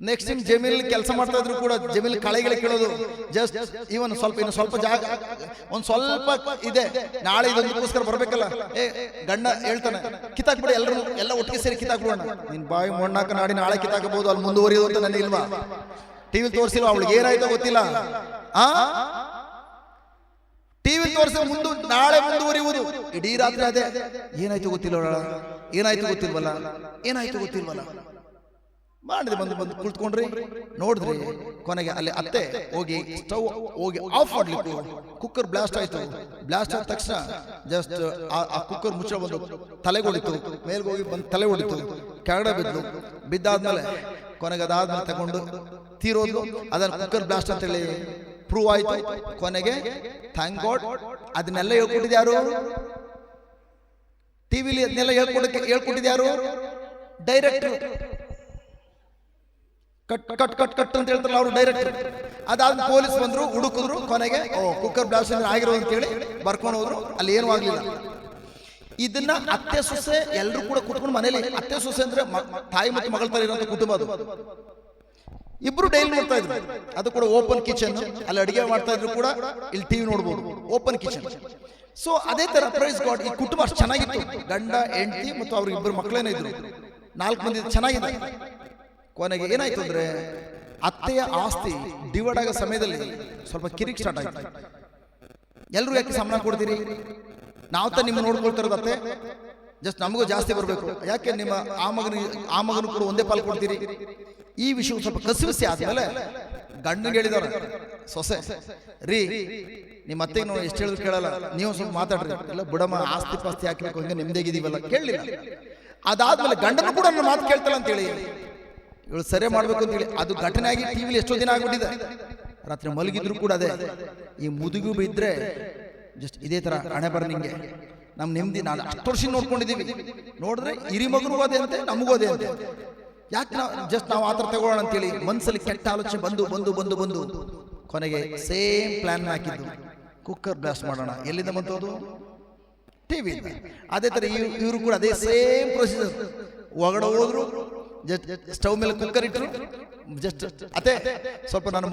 ನೆಕ್ಸ್ಟ್ ಟೈಮ್ ಜಮೀಲ್ ಕೆಲಸ ಮಾಡ್ತಾ ಇದ್ರು ಕೂಡ ಜಮೀಲ್ ಕಳೆಗಳಿಗೆ ಕೇಳೋದು, ಜಸ್ಟ್ ಇನ್ನು ಸ್ವಲ್ಪ ಜಾಗ ಒಂದ್ ಸ್ವಲ್ಪ ಇದೆ, ನಾಳೆ ಇದೊಂದಕ್ಕೋಸ್ಕರ ಬರ್ಬೇಕಲ್ಲ. ಗಂಡ ಹೇಳ್ತಾನೆ ಕಿತ್ತಾಕ್ಬಿಡಿ, ಎಲ್ಲ ಒಟ್ಟಿಗೆ ಸೇರಿ ಕಿತ್ತಾಕ್ಬಿಡೋಣ. ನಿನ್ ಬಾಯಿ ಮೊಣ್ಣಾಕ ನಾಡಿ ನಾಳೆ ಕಿತ್ತಾಕಬಹುದು, ಅಲ್ಲಿ ಮುಂದುವರಿಯೋದು ಅಂತ ನನಗೆ ಇಲ್ವಾ? ಟಿವಿ ತೋರಿಸಿಲ್ವಾ ಅವಳಿಗೆ ಏನಾಯ್ತೋ ಗೊತ್ತಿಲ್ಲ. ಟಿವಿ ತೋರಿಸಿ ನಾಳೆ ಮುಂದುವರಿಯುವುದು, ಇಡೀ ರಾತ್ರಿ ಅದೇ. ಏನಾಯ್ತು ಗೊತ್ತಿಲ್ವಲ್ಲ ಮಾಡಿದೆ. ಬಂದು ಕುಳಿತುಕೊಂಡ್ರಿ, ನೋಡಿದ್ರಿ, ಕೊನೆಗೆ ಅಲ್ಲಿ ಅತ್ತೆ ಹೋಗಿ ಸ್ಟವ್ ಹೋಗಿ ಆಫ್ ಮಾಡ್ಲಿಕ್ಕೆ ಕುಕ್ಕರ್ ಬ್ಲಾಸ್ಟ್ ಆಯ್ತು. ಬ್ಲಾಸ್ಟ್ ಆದ ತಕ್ಷಣ ಜಸ್ಟ್ ಆ ಕುಕ್ಕರ್ ಮುಚ್ಚ ಬಂದು ತಲೆಗೆ ಹೊಡಿತು, ಮೇಲ್ಗೆ ಹೋಗಿ ಬಂದು ತಲೆ ಹೊಡಿತು, ಕೆಳಗಡೆ ಬಿದ್ದಾದ್ಮೇಲೆ ಕೊನೆಗೆ ಅದಾದ್ಮೇಲೆ ತಗೊಂಡು ತೀರೋದು. ಅದನ್ನ ಕುಕ್ಕರ್ ಬ್ಲಾಸ್ಟ್ ಅಂತ ಹೇಳಿ ಪ್ರೂವ್ ಆಯ್ತು. ಕೊನೆಗೆ ಥ್ಯಾಂಕ್ ಗಾಡ್ ಅದನ್ನೆಲ್ಲ ಹೇಳ್ಕೊಟ್ಟಿದ್ದು ಯಾರು? ಟಿವಿಲಿ ಅದನ್ನೆಲ್ಲ ಹೇಳ್ಕೊಟ್ಟಿದ್ದು ಯಾರು? ಡೈರೆಕ್ಟರ್. ಕಟ್ ಅಂತ ಹೇಳ್ತಾರಲ್ಲ ಅವರು ಡೈರೆಕ್ಟರ್. ಅದಾದ್ಮೇಲೆ ಪೊಲೀಸ್ ಬಂದ್ರು, ಹುಡುಕಿದ್ರು, ಕೊನೆಗೆ ಕುಕ್ಕರ್ ಬ್ಲಾಸ್ಟ್ ಆಗಿರೋ ಅಂತ ಹೇಳಿ ಬರ್ಕೊಂಡು ಹೋದ್ರು. ಅಲ್ಲಿ ಏನೂ ಆಗ್ಲಿಲ್ಲ. ಇದನ್ನ ಅತ್ತೆ ಸೊಸೆ ಎಲ್ಲರೂ ಕೂಡ ಕುತ್ಕೊಂಡು ಮನೇಲಿ, ಅತ್ತೆ ಸೊಸೆ ಅಂದ್ರೆ ತಾಯಿ ಮತ್ತು ಮಗಳ ತರ ಇರುವಂತ ಕುಟುಂಬ ಅದು. ಇಬ್ರು ಡೈಲಿ ನೋಡ್ತಾ ಇದ್ರು. ಅದು ಕೂಡ ಓಪನ್ ಕಿಚನ್, ಅಲ್ಲಿ ಅಡಿಗೆ ಮಾಡ್ತಾ ಇದ್ರು ಕೂಡ ಇಲ್ಲಿ ಟಿವಿ ನೋಡ್ಬೋದು, ಓಪನ್ ಕಿಚನ್. ಸೊ ಅದೇ ತರ ಪ್ರೈಸ್ ಗಾಡ್ ಈ ಕುಟುಂಬ ಅಷ್ಟು ಚೆನ್ನಾಗಿತ್ತು. ಗಂಡ ಹೆಂಡತಿ ಮತ್ತು ಅವ್ರಿಗೆ ಇಬ್ಬರು ಮಕ್ಕಳೇನೇ ಇದ್ರು, 4 ಮಂದಿ ಚೆನ್ನಾಗಿದೆ. ಕೊನೆಗೆ ಏನಾಯ್ತು ಅಂದ್ರೆ ಅತ್ತೆಯ ಆಸ್ತಿ ಡಿವೈಡ್ ಆಗೋ ಸಮಯದಲ್ಲಿ ಸ್ವಲ್ಪ ಕಿರಿಕ್ ಸ್ಟಾರ್ಟ್ ಆಯ್ತು. ಎಲ್ರು ಯಾಕೆ ಸಂಬಳ ಕೊಡ್ತೀರಿ? ನಾವು ತ ನಿಮ್ಮ ನೋಡ್ಕೊಳ್ತಾ ಇರೋದು ಅತ್ತೆ, ಜಸ್ಟ್ ನಮಗೂ ಜಾಸ್ತಿ ಬರಬೇಕು, ಯಾಕೆ ನಿಮ್ಮ ಆ ಮಗನು ಕೂಡ ಒಂದೇ ಪಾಲು ಕೊಡ್ತೀರಿ? ಈ ವಿಷಯ ಸ್ವಲ್ಪ ಕಸಿವಿಸಿ ಆದ್ಮೇಲೆ ಗಂಡನಿಗೆ ಹೇಳಿದವ್ರ ಸೊಸೆ, ರೀ ನಿಮ್ಮ ಅತ್ತೆಗೆ ನಾವು ಎಷ್ಟು ಹೇಳಿದ್ರು ಕೇಳಲ್ಲ, ನೀವು ಸ್ವಲ್ಪ ಮಾತಾಡ್ರಿ, ಎಲ್ಲ ಬುಡಮ್ಮ ಆಸ್ತಿ ಪಾಸ್ತಿ ಹಾಕಬೇಕು, ಹಂಗೆ ನಿಮ್ದೇಗಿದೀವಲ್ಲ, ಕೇಳಲಿಲ್ಲ. ಅದಾದ್ಮೇಲೆ ಗಂಡನು ಕೂಡ ನನ್ನ ಮಾತು ಕೇಳ್ತಲ್ಲ ಅಂತೇಳಿ ಇವಳು ಸರಿ ಮಾಡ್ಬೇಕು ಅಂತೇಳಿ ಅದು ಘಟನೆ ಆಗಿ ಟಿವಿಲಿ ಎಷ್ಟೋ ದಿನ ಆಗ್ಬಿಟ್ಟಿದೆ. ರಾತ್ರಿ ಮಲಗಿದ್ರು ಕೂಡ ಅದೇ. ಈ ಮುದುಗು ಬಿದ್ರೆ ಜಸ್ಟ್ ಇದೇ ತರ ಹಣೆ ಬರ ನಿಂಗೆ ನಮ್ ನೆಮ್ಮದಿ. ನಾನು 10 ವರ್ಷ ನೋಡ್ಕೊಂಡಿದೀವಿ, ನೋಡಿದ್ರೆ ಹಿರಿ ಮಗನಿಗೂ ಅದೇ ಅಂತೆ, ನಮಗೂ ಅದೇ ಅಂತೆ. ಯಾಕೆ ನಾವು ಆತರ ತಗೊಳ್ಳೋಣ ಅಂತೇಳಿ ಮನ್ಸಲ್ಲಿ ಕೆಟ್ಟ ಆಲೋಚನೆ ಬಂದು ಕೊನೆಗೆ ಸೇಮ್ ಪ್ಲಾನ್ ಹಾಕಿದ್ದು, ಕುಕ್ಕರ್ ಬ್ಲಾಸ್ಟ್ ಮಾಡೋಣ. ಎಲ್ಲಿಂದ ಬಂತು ಅದು? ಟಿವಿ. ಅದೇ ತರ ಇವರು ಕೂಡ ಅದೇ ಸೇಮ್ ಪ್ರೊಸೀಜರ್. ಒಳಗಡೆ ಹೋದ್ರು, ಜಸ್ಟ್ ಸ್ಟವ್ ಮೇಲೆ ಕುಕ್ಕರ್ ಇಟ್ಟರು, ಜಸ್ಟ್ ಅತ್ತೆ ಸ್ವಲ್ಪ ನನ್ನ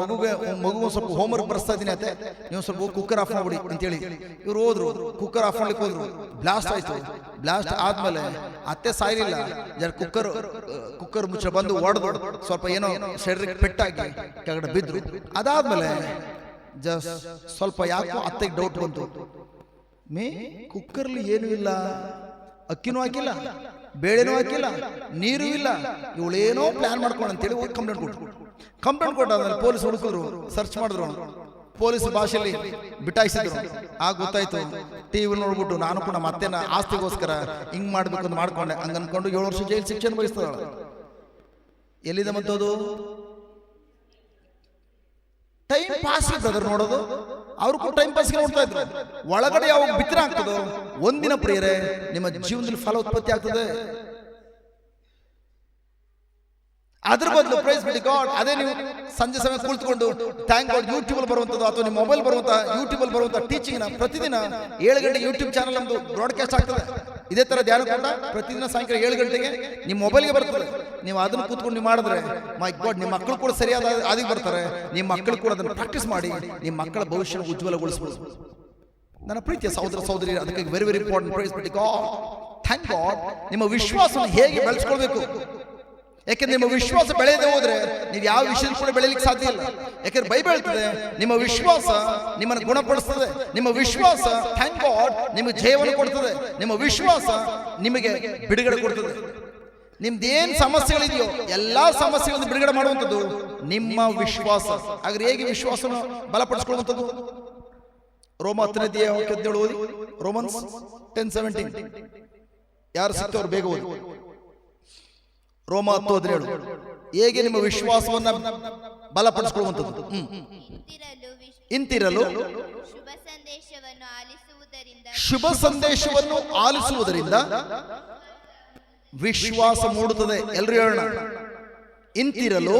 ಮಗು ಸ್ವಲ್ಪ ಹೋಮ್ವರ್ಕ್ ಬರೆಸ್ತಾ ಇದ್ದೀನಿ ಅತ್ತೆ, ನೀವು ಸ್ವಲ್ಪ ಕುಕ್ಕರ್ ಆಫ್ ಮಾಡ್ಬಿಡಿ ಅಂತೇಳಿ ಇವ್ರು ಹೋದ್ರು. ಕುಕ್ಕರ್ ಆಫ್ ಮಾಡ್ಲಿಕ್ಕೆ ಹೋದ್ರು, ಬ್ಲಾಸ್ಟ್ ಆಯ್ತು. ಬ್ಲಾಸ್ಟ್ ಆದ್ಮೇಲೆ ಅತ್ತೆ ಸಾಯ್ಲಿಲ್ಲ, ಜರ ಕುಕ್ಕರ್ ಮುಚ್ಚ ಬಂದು ಹೊಡೆದು ಸ್ವಲ್ಪ ಏನೋ ಶರೀರಕ್ಕೆ ಪೆಟ್ಟಾಗಿ ಕೆಳಗಡೆ ಬಿದ್ರು. ಅದಾದ್ಮೇಲೆ ಜಸ್ಟ್ ಸ್ವಲ್ಪ ಯಾಕೋ ಅತ್ತೆಗೆ ಡೌಟ್ ಬಂತು, ಕುಕ್ಕರ್ಲಿ ಏನೂ ಇಲ್ಲ, ಅಕ್ಕಿನೂ ಹಾಕಿಲ್ಲ, ಬೇಳೆನೂ ಹಾಕಿಲ್ಲ, ನೀರು ಇಲ್ಲ, ಇವಳೇನೋ ಪ್ಲಾನ್ ಮಾಡ್ಕೊಂಡು ಅಂತೇಳಿ ಹೋಗಿ ಕಂಪ್ಲೇಂಟ್ ಕೊಟ್ಟಾದ್ಮೇಲೆ ಪೊಲೀಸ್ ಹುಡುಕಿದ್ರು, ಸರ್ಚ್ ಮಾಡಿದ್ರು, ಪೊಲೀಸ್ ಭಾಷೆಯಲ್ಲಿ ಬಿಟಾಯಿಸಿದ್ರು. ಆಗ ಗೊತ್ತಾಯ್ತು. ಟಿವಿ ನೋಡ್ಬಿಟ್ಟು ನಾನು ಕೂಡ ಮತ್ತೆ ಆಸ್ತಿಗೋಸ್ಕರ ಹಿಂಗ್ ಮಾಡ್ಬೇಕು ಅಂತ ಮಾಡ್ಕೊಂಡೆ, ಹಂಗ ಅನ್ಕೊಂಡು 7 ವರ್ಷ ಜೈಲು ಶಿಕ್ಷೆ ಅನುಭವಿಸ್ತದ. ಎಲ್ಲಿದೆ ಮತ್ತದು? ಟೈಮ್ ಪಾಸ್ ಬ್ರದರ್ ನೋಡೋದು, ಅವ್ರು ಕೂಡ ಟೈಮ್ ಪಾಸ್ಗೆ ನೋಡ್ತಾ ಇದ್ರು. ಒಳಗಡೆ ಯಾವಾಗ ಬಿತ್ತನೆ ಆಗ್ತದೋ ಒಂದಿನ ಪ್ರಿಯರೇ ನಿಮ್ಮ ಜೀವನದಲ್ಲಿ ಫಲ ಉತ್ಪತ್ತಿ ಆಗ್ತದೆ. ಅದ್ರ ಬದಲು ಪ್ರೈಸ್ ಬಿಡಿ ಗಾಡ್, ಅದೇ ನೀವು ಸಂಜೆ ಸಮಯ ಕುಳಿತುಕೊಂಡು ಥ್ಯಾಂಕ್ ಗಾಡ್ ಯೂಟ್ಯೂಬ್ ಅಲ್ಲಿ ಬರುವಂತದ್ದು ಅಥವಾ ನಿಮ್ಮ ಮೊಬೈಲ್ ಬರುವಂತ ಯೂಟ್ಯೂಬ್ ಅಲ್ಲಿ ಬರುವಂತ ಟೀಚಿಂಗ್ ಪ್ರತಿದಿನ 7 ಗಂಟೆ ಯೂಟ್ಯೂಬ್ ಚಾನಲ್ ನಮ್ದು ಬ್ರಾಡ್ಕಾಸ್ಟ್ ಆಗ್ತದೆ. ಇದೇ ತರ ಧ್ಯಾನ ಕೂಡ ಪ್ರತಿದಿನ ಸಾಯಂಕಾಲ 7 ಗಂಟೆಗೆ ನಿಮ್ಮ ಮೊಬೈಲ್ಗೆ ಬರ್ತದೆ. ನೀವು ಅದನ್ನು ಕೂತ್ಕೊಂಡು ನೀವು ಮಾಡಿದ್ರೆ ಮೈ ಗಾಡ್ ನಿಮ್ಮ ಮಕ್ಕಳು ಕೂಡ ಸರಿಯಾದ ಆದಿಗೆ ಬರ್ತಾರೆ. ನಿಮ್ಮ ಮಕ್ಕಳು ಕೂಡ ಅದನ್ನು ಪ್ರಾಕ್ಟೀಸ್ ಮಾಡಿ ನಿಮ್ಮ ಮಕ್ಕಳ ಭವಿಷ್ಯ ಉಜ್ವಲಗೊಳಿಸಬಹುದು. ನನ್ನ ಪ್ರೀತಿಯ ಸಹೋದರ ಸಹೋದರಿ, ಅದಕ್ಕಾಗಿ ವೆರಿ ವೆರಿ ಇಂಪಾರ್ಟೆಂಟ್ ಪ್ರೈಸ್ ಬಿಡಿ ಗಾಡ್, ಥ್ಯಾಂಕ್ ಗಾಡ್. ನಿಮ್ಮ ವಿಶ್ವಾಸವನ್ನು ಹೇಗೆ ಬೆಳೆಸ್ಕೊಳ್ಬೇಕು? ಯಾಕೆಂದ್ರೆ ನಿಮ್ಮ ವಿಶ್ವಾಸ ಬೆಳೆಯದೆ ಹೋದ್ರೆ ನೀವು ಯಾವ ವಿಷಯ ಕೂಡ ಬೆಳೆಯಲಿಕ್ಕೆ ಸಾಧ್ಯ ಇಲ್ಲ. ಯಾಕೆಂದ್ರೆ ಬೈಬಲ್ ಹೇಳ್ತದೆ ನಿಮ್ಮ ವಿಶ್ವಾಸ ನಿಮ್ಮನ್ನು ಗುಣಪಡಿಸ್ತದೆ, ನಿಮ್ಮ ವಿಶ್ವಾಸ ಥ್ಯಾಂಕ್ ಗಾಡ್ ನಿಮಗೆ ಜಯವನ್ನು ಕೊಡ್ತದೆ, ನಿಮ್ಮ ವಿಶ್ವಾಸ ನಿಮಗೆ ಬಿಡುಗಡೆ ಕೊಡ್ತದೆ. ನಿಮ್ದೇನ್ ಸಮಸ್ಯೆಗಳಿದೆಯೋ ಎಲ್ಲಾ ಸಮಸ್ಯೆಗಳನ್ನು ಬಿಡುಗಡೆ ಮಾಡುವಂಥದ್ದು ನಿಮ್ಮ ವಿಶ್ವಾಸ. ಹಾಗಾದ್ರೆ ಹೇಗೆ ವಿಶ್ವಾಸವನ್ನು ಬಲಪಡಿಸಿಕೊಳ್ಳುವಂಥದ್ದು? ರೋಮ 10:17 ಓದಿ. ರೋಮನ್ಸ್ 10:17 ಯಾರು ಸಿಕ್ತವ್ರು ಬೇಗ ಓದಿ. ರೋಮ 10:17 ಹೇಗೆ ನಿಮ್ಮ ವಿಶ್ವಾಸವನ್ನ ಬಲಪಡಿಸಿಕೊಳ್ಳುವಂಥದ್ದು? ಇಂತಿರಲು ಶುಭ ಸಂದೇಶವನ್ನು ಆಲಿಸುವುದರಿಂದ ವಿಶ್ವಾಸ ಮೂಡುತ್ತದೆ. ಎಲ್ಲರೂ ಹೇಳೋಣ, ಇಂತಿರಲು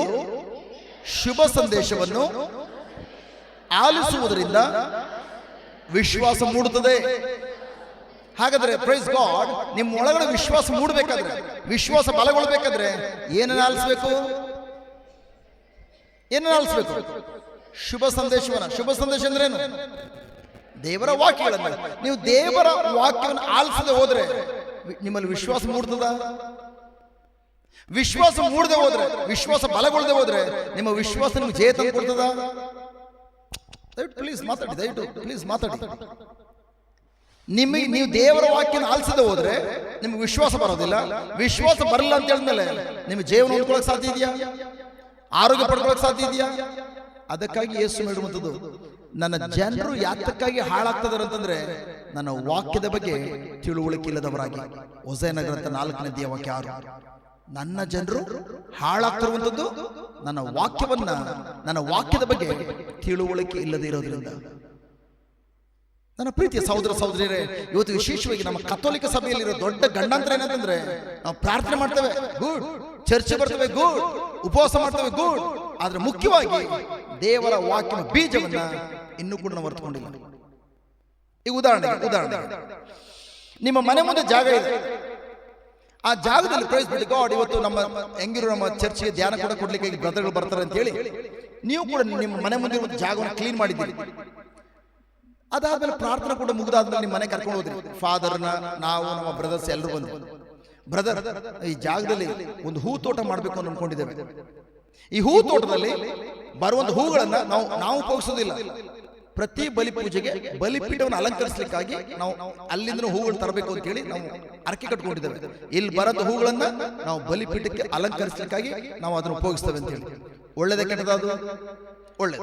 ಶುಭ ಸಂದೇಶವನ್ನು ಆಲಿಸುವುದರಿಂದ ವಿಶ್ವಾಸ ಮೂಡುತ್ತದೆ. ಹಾಗಾದ್ರೆ ಪ್ರೈಸ್ ಗಾಡ್, ನಿಮ್ಮ ಒಳಗಡೆ ವಿಶ್ವಾಸ ಮೂಡಬೇಕಾದ್ರೆ, ವಿಶ್ವಾಸ ಬಲಗೊಳ್ಳಬೇಕಾದ್ರೆ ಏನನ್ನ ಆಲಿಸಬೇಕು? ಏನನ್ನ ಆಲಿಸಬೇಕು? ಶುಭ ಸಂದೇಶವನ್ನ. ಶುಭ ಸಂದೇಶ ಅಂದ್ರೆ ಏನು? ದೇವರ ವಾಕ್ಯಗಳನ್ನ. ನೀವು ದೇವರ ವಾಕ್ಯವನ್ನು ಆಲಿಸದೆ ಹೋದ್ರೆ ನಿಮ್ಮಲ್ಲಿ ವಿಶ್ವಾಸ ಮೂಡ್ತದ? ವಿಶ್ವಾಸ ಮೂಡದೆ ಹೋದ್ರೆ, ವಿಶ್ವಾಸ ಬಲಗೊಳ್ಳದೆ ಹೋದ್ರೆ ನಿಮ್ಮ ವಿಶ್ವಾಸ ನಿಮ್ಗೆ ಜಯ ತಂದು ಕೊಡ್ತದ? ದಯವಿಟ್ಟು ಪ್ಲೀಸ್ ಮಾತಾಡಿ, ದಯವಿಟ್ಟು ಪ್ಲೀಸ್ ಮಾತಾಡಿ. ನಿಮಗೆ ನೀವು ದೇವರ ವಾಕ್ಯನ ಆಲಿಸದೆ ಹೋದ್ರೆ ನಿಮ್ಗೆ ವಿಶ್ವಾಸ ಬರೋದಿಲ್ಲ. ವಿಶ್ವಾಸ ಬರಲ್ಲ ಅಂತ ಹೇಳಿದ್ಮೇಲೆ ನಿಮ್ಮ ಜೀವನ ಹೊಂದ್ಕೊಳಕ್ ಸಾಧ್ಯ ಇದೆಯಾ? ಆರೋಗ್ಯ ಪಡ್ಕೊಳಕ್ ಸಾಧ್ಯ ಇದೆಯಾ? ಅದಕ್ಕಾಗಿ ಯೇಸು ಹೇಳುವಂಥದ್ದು, ನನ್ನ ಜನರು ಯಾತಕ್ಕಾಗಿ ಹಾಳಾಗ್ತದಾರೆ ಅಂತಂದ್ರೆ ನನ್ನ ವಾಕ್ಯದ ಬಗ್ಗೆ ತಿಳುವಳಿಕೆ ಇಲ್ಲದವರಾಗಿ. ಹೊಸೇಯ ಗ್ರಂಥ 4ನೇ ವಾಕ್ಯ 6. ನನ್ನ ಜನರು ಹಾಳಾಗ್ತಿರುವಂಥದ್ದು ನನ್ನ ವಾಕ್ಯವನ್ನ, ನನ್ನ ವಾಕ್ಯದ ಬಗ್ಗೆ ತಿಳುವಳಿಕೆ ಇಲ್ಲದೆ ಇರೋದ್ರಿಂದ. ನನ್ನ ಪ್ರೀತಿಯ ಸಹೋದರ ಸಹೋದರಿಯರೇ, ಇವತ್ತು ವಿಶೇಷವಾಗಿ ನಮ್ಮ ಕಥೋಲಿಕ ಸಭೆಯಲ್ಲಿರೋ ದೊಡ್ಡ ಗಂಡಾಂತರ ಏನಂತಂದ್ರೆ ನಾವು ಪ್ರಾರ್ಥನೆ ಮಾಡ್ತೇವೆ, ಗುಡ್, ಚರ್ಚೆ ಬರ್ತೇವೆ, ಗುಡ್, ಉಪವಾಸ ಮಾಡ್ತೇವೆ, ಗುಡ್, ಆದ್ರೆ ಮುಖ್ಯವಾಗಿ ದೇವರ ವಾಕ್ಯದ ಬೀಜವನ್ನ ಇನ್ನೂ ಕೂಡ ನಾವು ಅರ್ಥಕೊಂಡಿಲ್ಲ. ಈ ಉದಾಹರಣೆ, ನಿಮ್ಮ ಮನೆ ಮುಂದೆ ಜಾಗ ಇದೆ. ಆ ಜಾಗದಲ್ಲಿ ಪ್ರೈಸ್ ಬಿಡಿ ಗಾಡ್, ಇವತ್ತು ನಮ್ಮ ಹೆಂಗಿರೋ ನಮ್ಮ ಚರ್ಚಿಗೆ ಧ್ಯಾನ ಕೂಡ ಕೊಡ್ಲಿಕ್ಕೆ ಬ್ರದರ್ಗಳು ಬರ್ತಾರೆ ಅಂತ ಹೇಳಿ ನೀವು ಕೂಡ ನಿಮ್ಮ ಮನೆ ಮುಂದೆ ಒಂದು ಜಾಗವನ್ನು ಕ್ಲೀನ್ ಮಾಡಿದ್ದೀರಿ. ಅದಾದ್ಮೇಲೆ ಪ್ರಾರ್ಥನೆ ಕೂಡ ಮುಗಿದಾದ್ಮೇಲೆ ನಿಮ್ಮ ಮನೆ ಕರ್ಕೊಂಡು ಹೋದ್ರಿ. ಫಾದರ್ನ, ನಾವು, ನಮ್ಮ ಬ್ರದರ್ಸ್ ಎಲ್ಲರೂ ಬಂದು, ಬ್ರದರ್ ಈ ಜಾಗದಲ್ಲಿ ಒಂದು ಹೂ ತೋಟ ಮಾಡಬೇಕು ಅಂತ ಅನ್ಕೊಂಡಿದ್ದೇವೆ. ಈ ಹೂ ತೋಟದಲ್ಲಿ ಬರುವಂತ ಹೂಗಳನ್ನ ನಾವು ಉಪಯೋಗಿಸೋದಿಲ್ಲ. ಪ್ರತಿ ಬಲಿ ಪೂಜೆಗೆ ಬಲಿಪೀಠವನ್ನು ಅಲಂಕರಿಸಲಿಕ್ಕಾಗಿ ನಾವು ಅಲ್ಲಿಂದ ಹೂಗಳು ತರಬೇಕು ಅಂತ ಹೇಳಿ ನಾವು ಅರಕೆ ಕಟ್ಕೊಂಡಿದ್ದೇವೆ. ಇಲ್ಲಿ ಬರೋದು ಹೂಗಳನ್ನ ನಾವು ಬಲಿಪೀಠಕ್ಕೆ ಅಲಂಕರಿಸಲಿಕ್ಕಾಗಿ ನಾವು ಅದನ್ನು ಉಪಯೋಗಿಸ್ತೇವೆ ಅಂತ ಹೇಳಿ. ಒಳ್ಳೇದೇ ಕೆಟ್ಟದ? ಅದು ಒಳ್ಳೆ.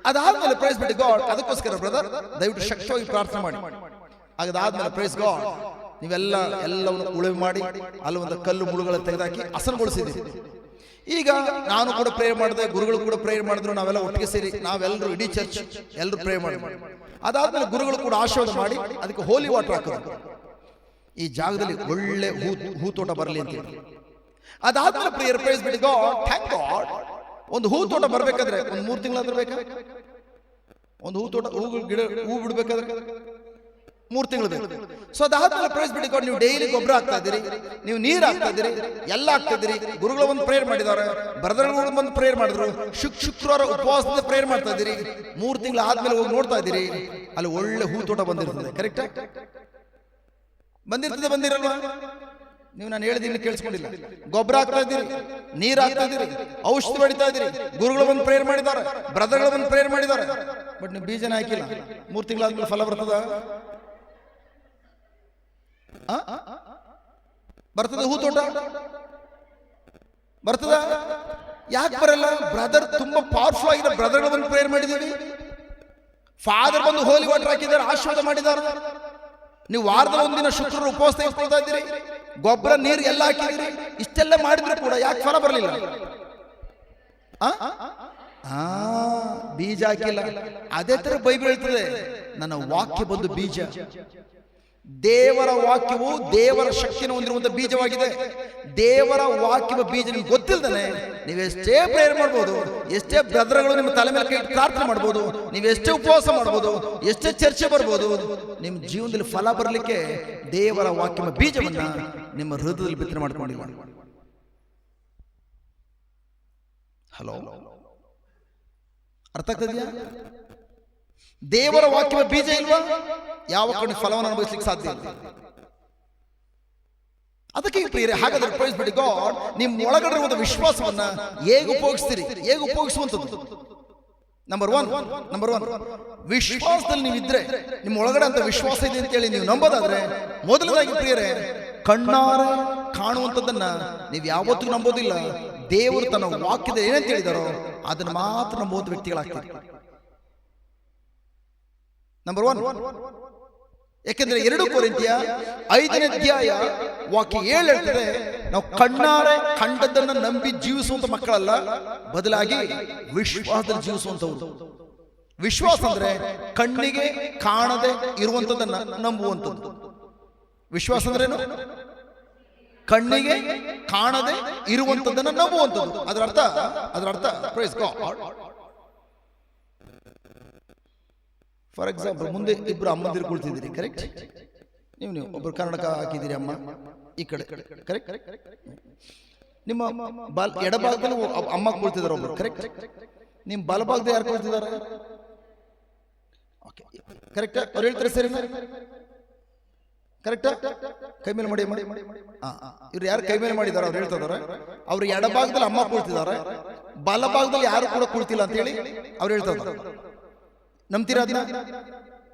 ಅದಾದ್ಮೇಲೆ ಪ್ರೈಸ್ ಬಿಡಿ ಗಾಡ್, ಅದಕ್ಕೋಸ್ಕರ ಬ್ರದರ್ ದಯವಿಟ್ಟು ಶಕ್ತವಾಗಿ ಪ್ರಾರ್ಥನೆ ಮಾಡಿ. ಅದಾದ್ಮೇಲೆ ಪ್ರೈಸ್ ಗಾಡ್ ಎಲ್ಲವನ್ನು ಉಳುಮೆ ಮಾಡಿ ಅಲ್ಲಿ ಒಂದು ಕಲ್ಲು ಮುಳುಗಳನ್ನು ತೆಗೆದಾಕಿ ಹಸನಗೊಳಿಸಿದ್ದೀರಿ. ಈಗ ನಾನು ಕೂಡ ಪ್ರೇಯರ್ ಮಾಡಿದೆ, ಗುರುಗಳು ಕೂಡ ಪ್ರೇಯರ್ ಮಾಡಿದ್ರು, ನಾವೆಲ್ಲ ಒಟ್ಟಿಗೆ ಸೇರಿ ನಾವೆಲ್ಲರೂ ಇಡೀ ಚರ್ಚ್ ಎಲ್ಲರೂ ಪ್ರೇಯರ್ ಮಾಡಿದ್ವಿ. ಅದಾದ್ಮೇಲೆ ಗುರುಗಳು ಕೂಡ ಆಶೀರ್ವಾದ ಮಾಡಿ ಅದಕ್ಕೆ ಹೋಲಿ ವಾಟರ್ ಹಾಕೋದು, ಈ ಜಾಗದಲ್ಲಿ ಒಳ್ಳೆ ಹೂ ತೋಟ ಬರಲಿ ಅಂತ ಹೇಳಿ. ಅದಾದ್ಮೇಲೆ ಪ್ರೇಯರ್ ಪ್ರೈಸ್ ಬಿಡಿ ಗಾಡ್, ಥ್ಯಾಂಕ್ ಗಾಡ್. ಒಂದು ಹೂ ತೋಟ ಬರ್ಬೇಕಾದ್ರೆ ಒಂದು 3 ತಿಂಗಳಾದ್ರೂ ಬೇಕಾ? ಒಂದು ಹೂ ತೋಟ ಹೂ ಬಿಡ್ಬೇಕಾದ್ರೆ 3 ತಿಂಗಳು ಬೇಕು. ಸೊ ಅದಾದ್ಮೇಲೆ ಪ್ರೈಸ್ ಬಿಡಿ ಗಾಡ್, ನೀವು ಡೈಲಿ ಗೊಬ್ಬರ ಹಾಕ್ತಾ ಇದ್ದೀರಿ, ನೀವು ನೀರು ಹಾಕ್ತಾ ಇದ್ದೀರಿ, ಎಲ್ಲ ಹಾಕ್ತಾ ಇದ್ದೀರಿ. ಗುರುಗಳು ಬಂದು ಪ್ರೇಯರ್ ಮಾಡಿದ್ದಾರೆ, ಬ್ರದರ್ಗಳು ಬಂದು ಪ್ರೇಯರ್ ಮಾಡಿದ್ರು, ಶುಕ್ರವಾರ ಉಪವಾಸದಿಂದ ಪ್ರೇಯರ್ ಮಾಡ್ತಾ ಇದ್ದೀರಿ. 3 ತಿಂಗಳು ಆದ್ಮೇಲೆ ಹೋಗಿ ನೋಡ್ತಾ ಇದ್ದೀರಿ, ಅಲ್ಲಿ ಒಳ್ಳೆ ಹೂ ತೋಟ ಬಂದಿರ್ತದೆ. ಕರೆಕ್ಟಾ? ಬಂದಿರಲ್ವಾ? ನೀವು ನಾನು ಹೇಳಿದ್ದೀನಿ ಕೇಳಿಸ್ಕೊಂಡಿಲ್ಲ. ಗೊಬ್ಬರ ಹಾಕ್ತಾ ಇದ್ದೀರಿ, ನೀರು ಹಾಕ್ತಾ ಇದ್ದೀರಿ, ಔಷಧಿ ಹೊಡಿತಾ ಇದ್ದೀರಿ, ಗುರುಗಳು ಬಂದು ಪ್ರೇಯರ್ ಮಾಡಿದ್ದಾರೆ, ಬ್ರದರ್ಗಳು ಬಂದು ಪ್ರೇಯರ್ ಮಾಡಿದ್ದಾರೆ, ಬಟ್ ನೀವು ಬೀಜನ ಹಾಕಿಲ್ಲ. 3 ತಿಂಗಳಾದ್ಮೇಲೆ ಫಲ ಬರ್ತದ? ಬರ್ತದ? ಹೂ ತೋಟ ಬರ್ತದ? ಯಾಕೆ ಬರಲ್ಲ? ಬ್ರದರ್ ತುಂಬಾ ಪವರ್ಫುಲ್ ಆಗಿರೋ ಬ್ರದರ್ಗಳು ಬಂದು ಪ್ರೇಯರ್ ಮಾಡಿದ್ದೀವಿ, ಫಾದರ್ ಬಂದು ಹೋಲಿ ವಾಟರ್ ಹಾಕಿದ್ದಾರೆ, ಆಶೀರ್ವಾದ ಮಾಡಿದ್ದಾರೆ. ನೀವು ವಾರದಲ್ಲಿ ಒಂದಿನ ಶುಕ್ರವಾರ ಉಪವಾಸ ತೆಗೆದುಕೊಳ್ತಾ ಇದ್ದೀರಿ, ಗೊಬ್ಬರ ನೀರು ಎಲ್ಲ ಹಾಕಿದ್ದೀರಿ, ಇಷ್ಟೆಲ್ಲ ಮಾಡಿದ್ರು ಕೂಡ ಯಾಕೆ ಫಲ ಬರಲಿಲ್ಲ? ಬೀಜ ಹಾಕಿಲ್ಲ. ಅದೇ ತರ ಬೈಬಲ್ ಹೇಳ್ತದೆ, ನನ್ನ ವಾಕ್ಯ ಬಂದು ಬೀಜ. ದೇವರ ವಾಕ್ಯವು ದೇವರ ಶಕ್ತಿಯನ್ನು ಹೊಂದಿರುವಂತ ಬೀಜವಾಗಿದೆ. ದೇವರ ವಾಕ್ಯವ ಬೀಜ ನಿಮ್ಗೆ ಗೊತ್ತಿಲ್ದಾನೆ ನೀವೆಷ್ಟೇ ಪ್ರೇಯರ್ ಮಾಡ್ಬೋದು, ಎಷ್ಟೇ ಬ್ರದರ್ಗಳು ನಿಮ್ಮ ತಲೆ ಮೇಲೆ ಕೈ ಪ್ರಾರ್ಥನೆ ಮಾಡ್ಬೋದು, ನೀವೆಷ್ಟೇ ಉಪವಾಸ ಮಾಡ್ಬೋದು, ಎಷ್ಟೇ ಚರ್ಚೆ ಬರ್ಬೋದು, ನಿಮ್ಮ ಜೀವನದಲ್ಲಿ ಫಲ ಬರಲಿಕ್ಕೆ ದೇವರ ವಾಕ್ಯವ ಬೀಜವನ್ನ ನಿಮ್ಮ ಹೃದಯದಲ್ಲಿ ಬಿತ್ತನೆ ಮಾಡ್ಕೊಂಡಿಲ್ಲ. ಹಲೋ, ಅರ್ಥ ಆಗ್ತದೆಯಾ? ದೇವರ ವಾಕ್ಯವ ಬೀಜ ಇಲ್ವಾ, ಯಾವ ಕಡೆ ಫಲವನ್ನು ಅನುಭವಿಸಲಿಕ್ಕೆ ಸಾಧ್ಯ ಇಲ್ಲ. ಅದಕ್ಕೆ ಪ್ರಿಯರೇ, ಹಾಗಾದ್ರೆ ಪ್ರೈಸ್ ಬಿಡಿ ಗಾಡ್, ನಿಮ್ಮ ಒಳಗಡೆ ಇರುವಂತ ವಿಶ್ವಾಸವನ್ನ ಹೇಗೆ ಉಪಯೋಗಿಸ್ತೀರಿ, ಹೇಗೆ ಉಪಯೋಗಿಸುವಂಥದ್ದು? ನಂಬರ್ ಒನ್, ವಿಶ್ವಾಸದಲ್ಲಿ ನೀವಿದ್ರೆ, ನಿಮ್ಮ ಒಳಗಡೆ ಅಂತ ವಿಶ್ವಾಸ ಇದೆ ಅಂತ ಹೇಳಿ ನೀವು ನಂಬೋದಾದ್ರೆ, ಮೊದಲದಾಗಿ ಪ್ರಿಯರೇ, ಕಣ್ಣಾರೆ ಕಾಣುವಂಥದ್ದನ್ನ ನೀವು ಯಾವತ್ತೂ ನಂಬೋದಿಲ್ಲ. ದೇವರು ತನ್ನ ವಾಕ್ಯದ ಏನಂತ ಹೇಳಿದಾರೋ ಅದನ್ನು ಮಾತ್ರ ನಂಬುವಂತ ವ್ಯಕ್ತಿಗಳಾಗ್ತಾರೆ. ನಂಬರ್ ಒನ್, ಯಾಕೆಂದ್ರೆ 2 ಕೊರಿಂಥಿಯ 5ನೇ ಅಧ್ಯಾಯ ವಾಕ್ಯ 7 ಹೇಳ್ತದೆ, ನಾವು ಕಣ್ಣಾರೆ ಕಂಡದ್ದನ್ನು ನಂಬಿ ಜೀವಿಸುವಂತ ಮಕ್ಕಳಲ್ಲ, ಬದಲಾಗಿ ವಿಶ್ವಾಸದಲ್ಲಿ ಜೀವಿಸುವಂತವ್ರು. ವಿಶ್ವಾಸ ಅಂದ್ರೆ ಕಣ್ಣಿಗೆ ಕಾಣದೆ ಇರುವಂತದ್ದನ್ನ ನಂಬುವಂಥದ್ದು. ವಿಶ್ವಾಸ ಅಂದ್ರೇನು? ಕಣ್ಣಿಗೆ ಕಾಣದೆ ಇರುವಂತದ್ದನ್ನ ನಂಬುವಂಥದ್ದು. ಅದರ ಅರ್ಥ ಪ್ರೈಸ್ ಗಾಡ್. ಫಾರ್ ಎಕ್ಸಾಂಪಲ್, ಮುಂದೆ ಇಬ್ರು ಅಮ್ಮಂದಿರು ಕುಳಿತಿದ್ದೀರಿ, ಕರೆಕ್ಟ್? ನೀವು ಒಬ್ರು ಕರ್ನಾಟಕ ಹಾಕಿದ್ದೀರಿ, ಅಮ್ಮ ಈ ಕಡೆ, ಕರೆಕ್ಟ್? ನಿಮ್ಮ ಎಡಭಾಗದಲ್ಲಿ ಅಮ್ಮ ಕುಳಿತಿದ್ದಾರೆ ಒಬ್ರು, ಕರೆಕ್ಟ್? ನಿಮ್ಮ ಬಲಭಾಗದಲ್ಲಿ ಯಾರು ಕುಳಿತಿದ್ದಾರೆ? ಕರೆಕ್ಟ್? ಅವ್ರು ಹೇಳ್ತಾರೆ ಸರಿ, ಕರೆಕ್ಟಾ? ಕೈ ಮೇಲೆ ಮಾಡಿ. ಇವ್ರು ಯಾರು ಕೈ ಮೇಲೆ ಮಾಡಿದಾರ ಅವ್ರು ಹೇಳ್ತಾ ಇದಾರೆ, ಅವ್ರು ಎಡಭಾಗದಲ್ಲಿ ಅಮ್ಮ ಕುಳಿತಿದ್ದಾರೆ, ಬಲಭಾಗದಲ್ಲಿ ಯಾರು ಕೂಡ ಕುಳಿತಿಲ್ಲ ಅಂತ ಹೇಳಿ ಅವ್ರು ಹೇಳ್ತಾ ಇದ್ದಾರೆ. ನಂಬ್ತೀರಾ ಅದನ್ನ?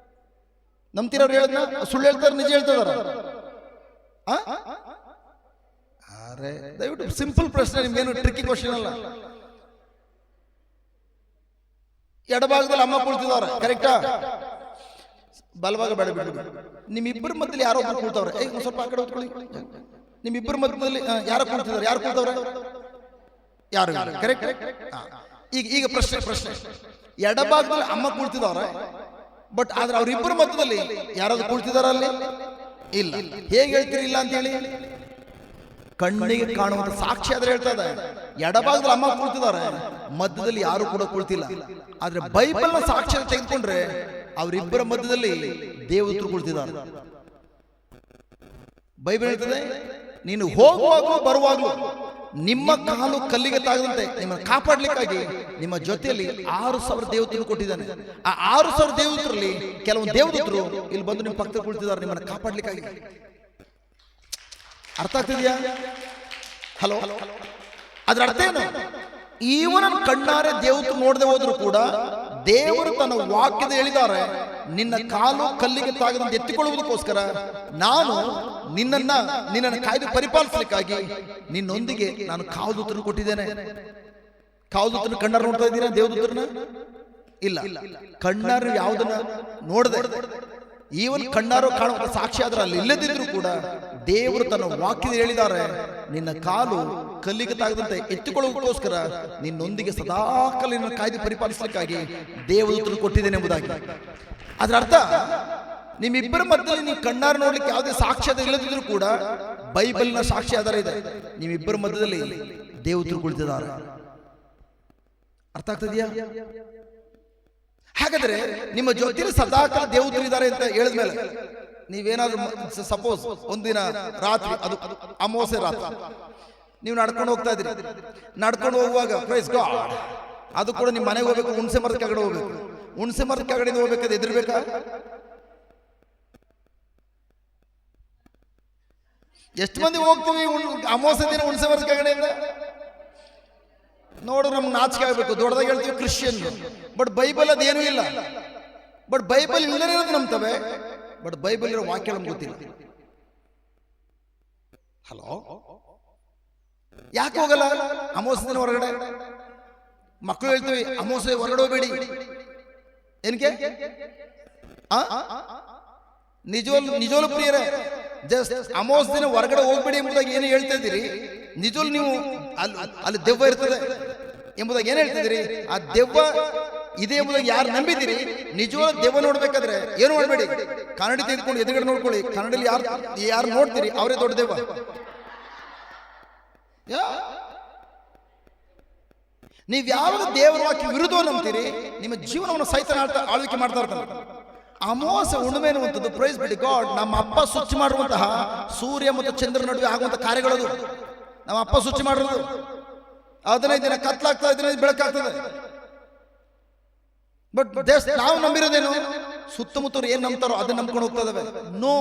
ನಂಬ್ತೀರ? ಅವ್ರು ಹೇಳದ್ನ ಸುಳ್ಳು ಹೇಳ್ತಾರೆ, ನಿಜ ಹೇಳ್ತಾ ಇದಾರ? ಅರೆ ದಯವಿಟ್ಟು ಸಿಂಪಲ್ ಪ್ರಶ್ನೆ, ನಿಮ್ಗೇನು ಟ್ರಿಕ್ಕಿ ಕ್ವಶನ್ ಅಲ್ಲ. ಎಡಭಾಗದಲ್ಲಿ ಅಮ್ಮ ಕುಳಿತಿದ್ದಾರೆ, ಕರೆಕ್ಟಾ? ಬಲಭಾಗ ಬೇಡ ಬಿಡಿ. ನಿಮ್ಮಿಬ್ಬರ ಮಧ್ಯದಲ್ಲಿ ಯಾರೋ ಒಬ್ರು ಕೂಳ್ತವ್ರೆ, ಒಂದ್ ಸ್ವಲ್ಪ ಆ ಕಡೆ ಹೊತ್ಕೊಳ್ಳಿ. ನಿಮ್ಮಿಬ್ಬರ ಮಧ್ಯದಲ್ಲಿ ಯಾರು ಕೂಳ್ತಿದ್ದಾರೆ? ಯಾರು ಕೂಳ್ತವ್ರೆ? ಯಾರು? ಕರೆಕ್ಟ್? ಈಗ ಪ್ರಶ್ನೆ, ಎಡಭಾಗದಲ್ಲಿ ಅಮ್ಮ ಕೂಳ್ತಿದವ್ರೆ, ಬಟ್ ಆದ್ರೆ ಅವ್ರಿಬ್ಬರ ಮಧ್ಯದಲ್ಲಿ ಯಾರಾದ್ರೂ ಕೂಳ್ತಿದಾರ ಅಲ್ಲಿ? ಇಲ್ಲ. ಹೇಗೆ ಹೇಳ್ತೀರಿ ಇಲ್ಲ ಅಂತ ಹೇಳಿ? ಕಣ್ಣಿಗೆ ಕಾಣುವಂತ ಸಾಕ್ಷಿ ಆದ್ರೆ ಹೇಳ್ತಾ ಇದೆ, ಎಡಭಾಗದಲ್ಲಿ ಅಮ್ಮ ಕೂಳ್ತಿದ್ದಾರೆ, ಮಧ್ಯದಲ್ಲಿ ಯಾರು ಕೂಡ ಕೂಳ್ತಿಲ್ಲ. ಆದ್ರೆ ಬೈಬಲ್ನ ಸಾಕ್ಷಿ ತೆಗೆದುಕೊಂಡ್ರೆ ಅವರಿಬ್ಬರ ಮಧ್ಯದಲ್ಲಿ ದೇವದೂತರು ಕುಳಿತಿದ್ದಾರೆ. ಬೈಬಲ್ ಹೇಳ್ತದೆ, ನೀನು ಹೋಗುವಾಗಲೂ ಬರುವಾಗಲೂ ನಿಮ್ಮ ಕಾಲು ಕಲ್ಲಿಗೆ ತಾಗದಂತೆ ನಿಮ್ಮನ್ನು ಕಾಪಾಡ್ಲಿಕ್ಕಾಗಿ ನಿಮ್ಮ ಜೊತೆಯಲ್ಲಿ 6,000 ದೇವದೂತರು ಕೊಟ್ಟಿದ್ದಾನೆ. ಆ 6,000 ದೇವದೂತರಲ್ಲಿ ಕೆಲವೊಂದು ದೇವದೂತರು ಇಲ್ಲಿ ಬಂದು ನಿಮ್ಮ ಪಕ್ಕದಲ್ಲಿ ಕುಳಿತಿದ್ದಾರೆ ನಿಮ್ಮನ್ನು ಕಾಪಾಡ್ಲಿಕ್ಕಾಗಿ. ಅರ್ಥ ಆಗ್ತಿದ್ಯಾ? ಹಲೋ, ಅದ್ರ ಅರ್ಥ ಏನು? ಇವನ ಕಣ್ಣಾರೆ ದೇವದೂತರು ನೋಡದೆ ಹೋದ್ರು ಕೂಡ ದೇವರು ತನ್ನ ವಾಕ್ಯದ ಹೇಳಿದ್ದಾರೆ, ನಿನ್ನ ಕಾಲು ಕಲ್ಲಿಗೆ ತಾಗದಂತೆ ಎತ್ತಿಕೊಳ್ಳುವುದಕ್ಕೋಸ್ಕರ ನಾನು ನಿನ್ನನ್ನು ಕಾಯ್ದು ಪರಿಪಾಲಿಸಲಿಕ್ಕಾಗಿ ನಿನ್ನೊಂದಿಗೆ ನಾನು ಕಾವದೂತರನ್ನು ಕೊಟ್ಟಿದ್ದೇನೆ. ಕಾವದೂತರನ್ನ ಕಣ್ಣಾರ ನೋಡ್ತಾ ಇದ್ದೀರಾ? ದೇವದೂತರನ್ನ ಇಲ್ಲ. ಕಣ್ಣಾರು ಯಾವುದನ್ನ ನೋಡದೆ, ಈವನ್ ಕಣ್ಣಾರು ಕಾಣುವ ಸಾಕ್ಷಿ ಆದ್ರೆ ಅಲ್ಲಿ ಇಲ್ಲದಿದ್ರು ಕೂಡ ದೇವರು ತನ್ನ ವಾಕ್ಯದ ಹೇಳಿದ್ದಾರೆ, ನಿನ್ನ ಕಾಲು ಕಲ್ಲಿಗೆ ತಾಗದಂತೆ ಎತ್ತಿಕೊಳ್ಳುವುದಕ್ಕೋಸ್ಕರ ನಿನ್ನೊಂದಿಗೆ ಸದಾಕಾಲ ನಿನ್ನ ಕಾಯ್ದು ಪರಿಪಾಲಿಸಲಿಕ್ಕಾಗಿ ದೇವದೂತರು ಕೊಟ್ಟಿದ್ದೇನೆ ಎಂಬುದಾಗಿ. ಅದರ ಅರ್ಥ, ನಿಮ್ಮಿಬ್ಬರ ಮಧ್ಯದಲ್ಲಿ ನೀವು ಕಣ್ಣಾರು ನೋಡ್ಲಿಕ್ಕೆ ಯಾವುದೇ ಸಾಕ್ಷಿ ಆಧಾರ ಇಲ್ಲದಿದ್ರು ಕೂಡ ಬೈಬಲ್ನ ಸಾಕ್ಷಿ ಆಧಾರ ಇದೆ. ನಿಮ್ಮಿಬ್ಬರ ಮಧ್ಯದಲ್ಲಿ ದೇವದೂತರು ಕುಳಿತಿದ್ದಾರೆ. ಅರ್ಥ ಆಗ್ತದೆಯಾ? ಹಾಗಾದ್ರೆ ನಿಮ್ಮ ಜೊತೆಲಿ ಸದಾಕಾಲ ದೇವದೂತರು ಇದ್ದಾರೆ ಅಂತ ಹೇಳಿದ್ಮೇಲೆ ನೀವೇನಾದ್ರೂ ಸಪೋಸ್ ಒಂದಿನ ರಾತ್ರಿ, ಅದು ಅಮಾವಾಸ್ಯೆ ರಾತ್ರಿ, ನೀವು ನಡ್ಕೊಂಡು ಹೋಗ್ತಾ ಇದ್ದೀರಿ. ನಡ್ಕೊಂಡು ಹೋಗುವಾಗ ಪ್ರೈಸ್ ಗಾಡ್, ಅದು ಕೂಡ ನಿಮ್ಮ ಮನೆಗೆ ಹೋಗ್ಬೇಕು, ಹುಣಸೆ ಮರದ ಕೆಳಗಡೆ ಹೋಗ್ಬೇಕು. ಹುಣಸೆ ಮರದ ಕೆಳಗಡೆ ಹೋಗ್ಬೇಕಾದ್ರೆ ಎದುರ್ಬೇಕಾ? ಎಷ್ಟು ಮಂದಿ ಹೋಗ್ತೀವಿ ಅಮಾವಾಸ್ಯೆ ದಿನ ಹುಣಸೆ ಮರದ ಕೆಳಗಡೆಯಿಂದ? ನೋಡು, ನಮ್ಗೆ ನಾಚಿಕೆ ಆಗ್ಬೇಕು, ದೊಡ್ಡದಾಗಿ ಹೇಳ್ತೀವಿ ಕ್ರಿಶ್ಚಿಯನ್, ಬಟ್ ಬೈಬಲ್ ಅದೇನೂ ಇಲ್ಲ. ಬಟ್ ಬೈಬಲ್ ಇಲ್ಲದೇ ಇರೋದು ನಂಬ್ತವೆ, ಬಟ್ ಬೈಬಲ್ ಇರೋ ವಾಕ್ಯ ನಮ್ಗೆ ಗೊತ್ತಿಲ್ಲ. ಹಲೋ, ಯಾಕೆ ಹೋಗಲ್ಲ ಅಮಾವಾಸ್ಯೆ ದಿನ ಹೊರಗಡೆ? ಮಕ್ಕಳು ಹೇಳ್ತೀವಿ ಅಮಾವಾಸ್ಯೆ ಹೊರಗಡೆ ಹೋಗ್ಬೇಡಿ. ಏನಕ್ಕೆ? ನಿಜವಲ್ಲೂ ಪ್ರಿಯರೇ, ಜಸ್ಟ್ ಅಮಾವಾಸ್ಯೆ ದಿನ ಹೊರಗಡೆ ಹೋಗ್ಬೇಡಿ ಎಂಬುದಾಗಿ ಏನು ಹೇಳ್ತಾ ಇದ್ದೀರಿ? ನಿಜವಲ್ಲೂ ನೀವು ಅಲ್ಲಿ ದೆವ್ವ ಇರ್ತದೆ, ಎಂಬುದಾಗಿ ಏನ್ ಹೇಳ್ತಿದ್ದೀರಿ? ಆ ದೆವ್ವ ಇದೆ ಎಂಬುದಾಗಿ ಯಾರು ನಂಬಿದ್ದೀರಿ, ನಿಜವಾದ ದೆವ್ವ ನೋಡ್ಬೇಕಾದ್ರೆ ಏನು ಮಾಡಬೇಡಿ, ಕನ್ನಡಿ ತೆಗೆದುಕೊಂಡು ಎದುರುಗಡೆ ನೋಡ್ಕೊಳ್ಳಿ. ಕನ್ನಡಲ್ಲಿ ಯಾರು ನೋಡ್ತೀರಿ ಅವರೇ ದೊಡ್ಡ ದೆವ್ವ. ನೀವು ಯಾವಾಗ ದೇವರ ವಾಕ್ಯ ವಿರುದ್ಧವನ್ನು ನಂಬ್ತೀರಿ, ನಿಮ್ಮ ಜೀವನವನ್ನು ಸೈತಾನ ಆಳ್ವಿಕೆ ಮಾಡ್ತಾ ಇರ್ತಾನೆ. ಅಮಾವಾಸ್ಯೆ ಹುಣ್ಣಿಮೆ ಅನ್ನುವಂಥದ್ದು, ಪ್ರೈಸ್ ಬಿಡಿ ಗಾಡ್, ನಮ್ಮ ಅಪ್ಪ ಸ್ವಚ್ಛ ಮಾಡುವಂತಹ ಸೂರ್ಯ ಮತ್ತು ಚಂದ್ರ ನಡುವೆ ಆಗುವಂತಹ ಕಾರ್ಯಗಳದು. ನಮ್ಮ ಅಪ್ಪ ಸ್ವಚ್ಛ ಮಾಡಿರೋದು 15 ದಿನ ಕತ್ಲಾಗ್ತದೆ, 15 ದಿನ ಬೆಳಕಾಗ್ತದೆ. ಬಟ್ ನಾವು ನಂಬಿರೋದೇನು? ಸುತ್ತಮುತ್ತರು ಏನ್ ನಂಬ್ತಾರೋ ಅದನ್ನ ನಂಬ್ಕೊಂಡು ಹೋಗ್ತದವೆ. ನೋ,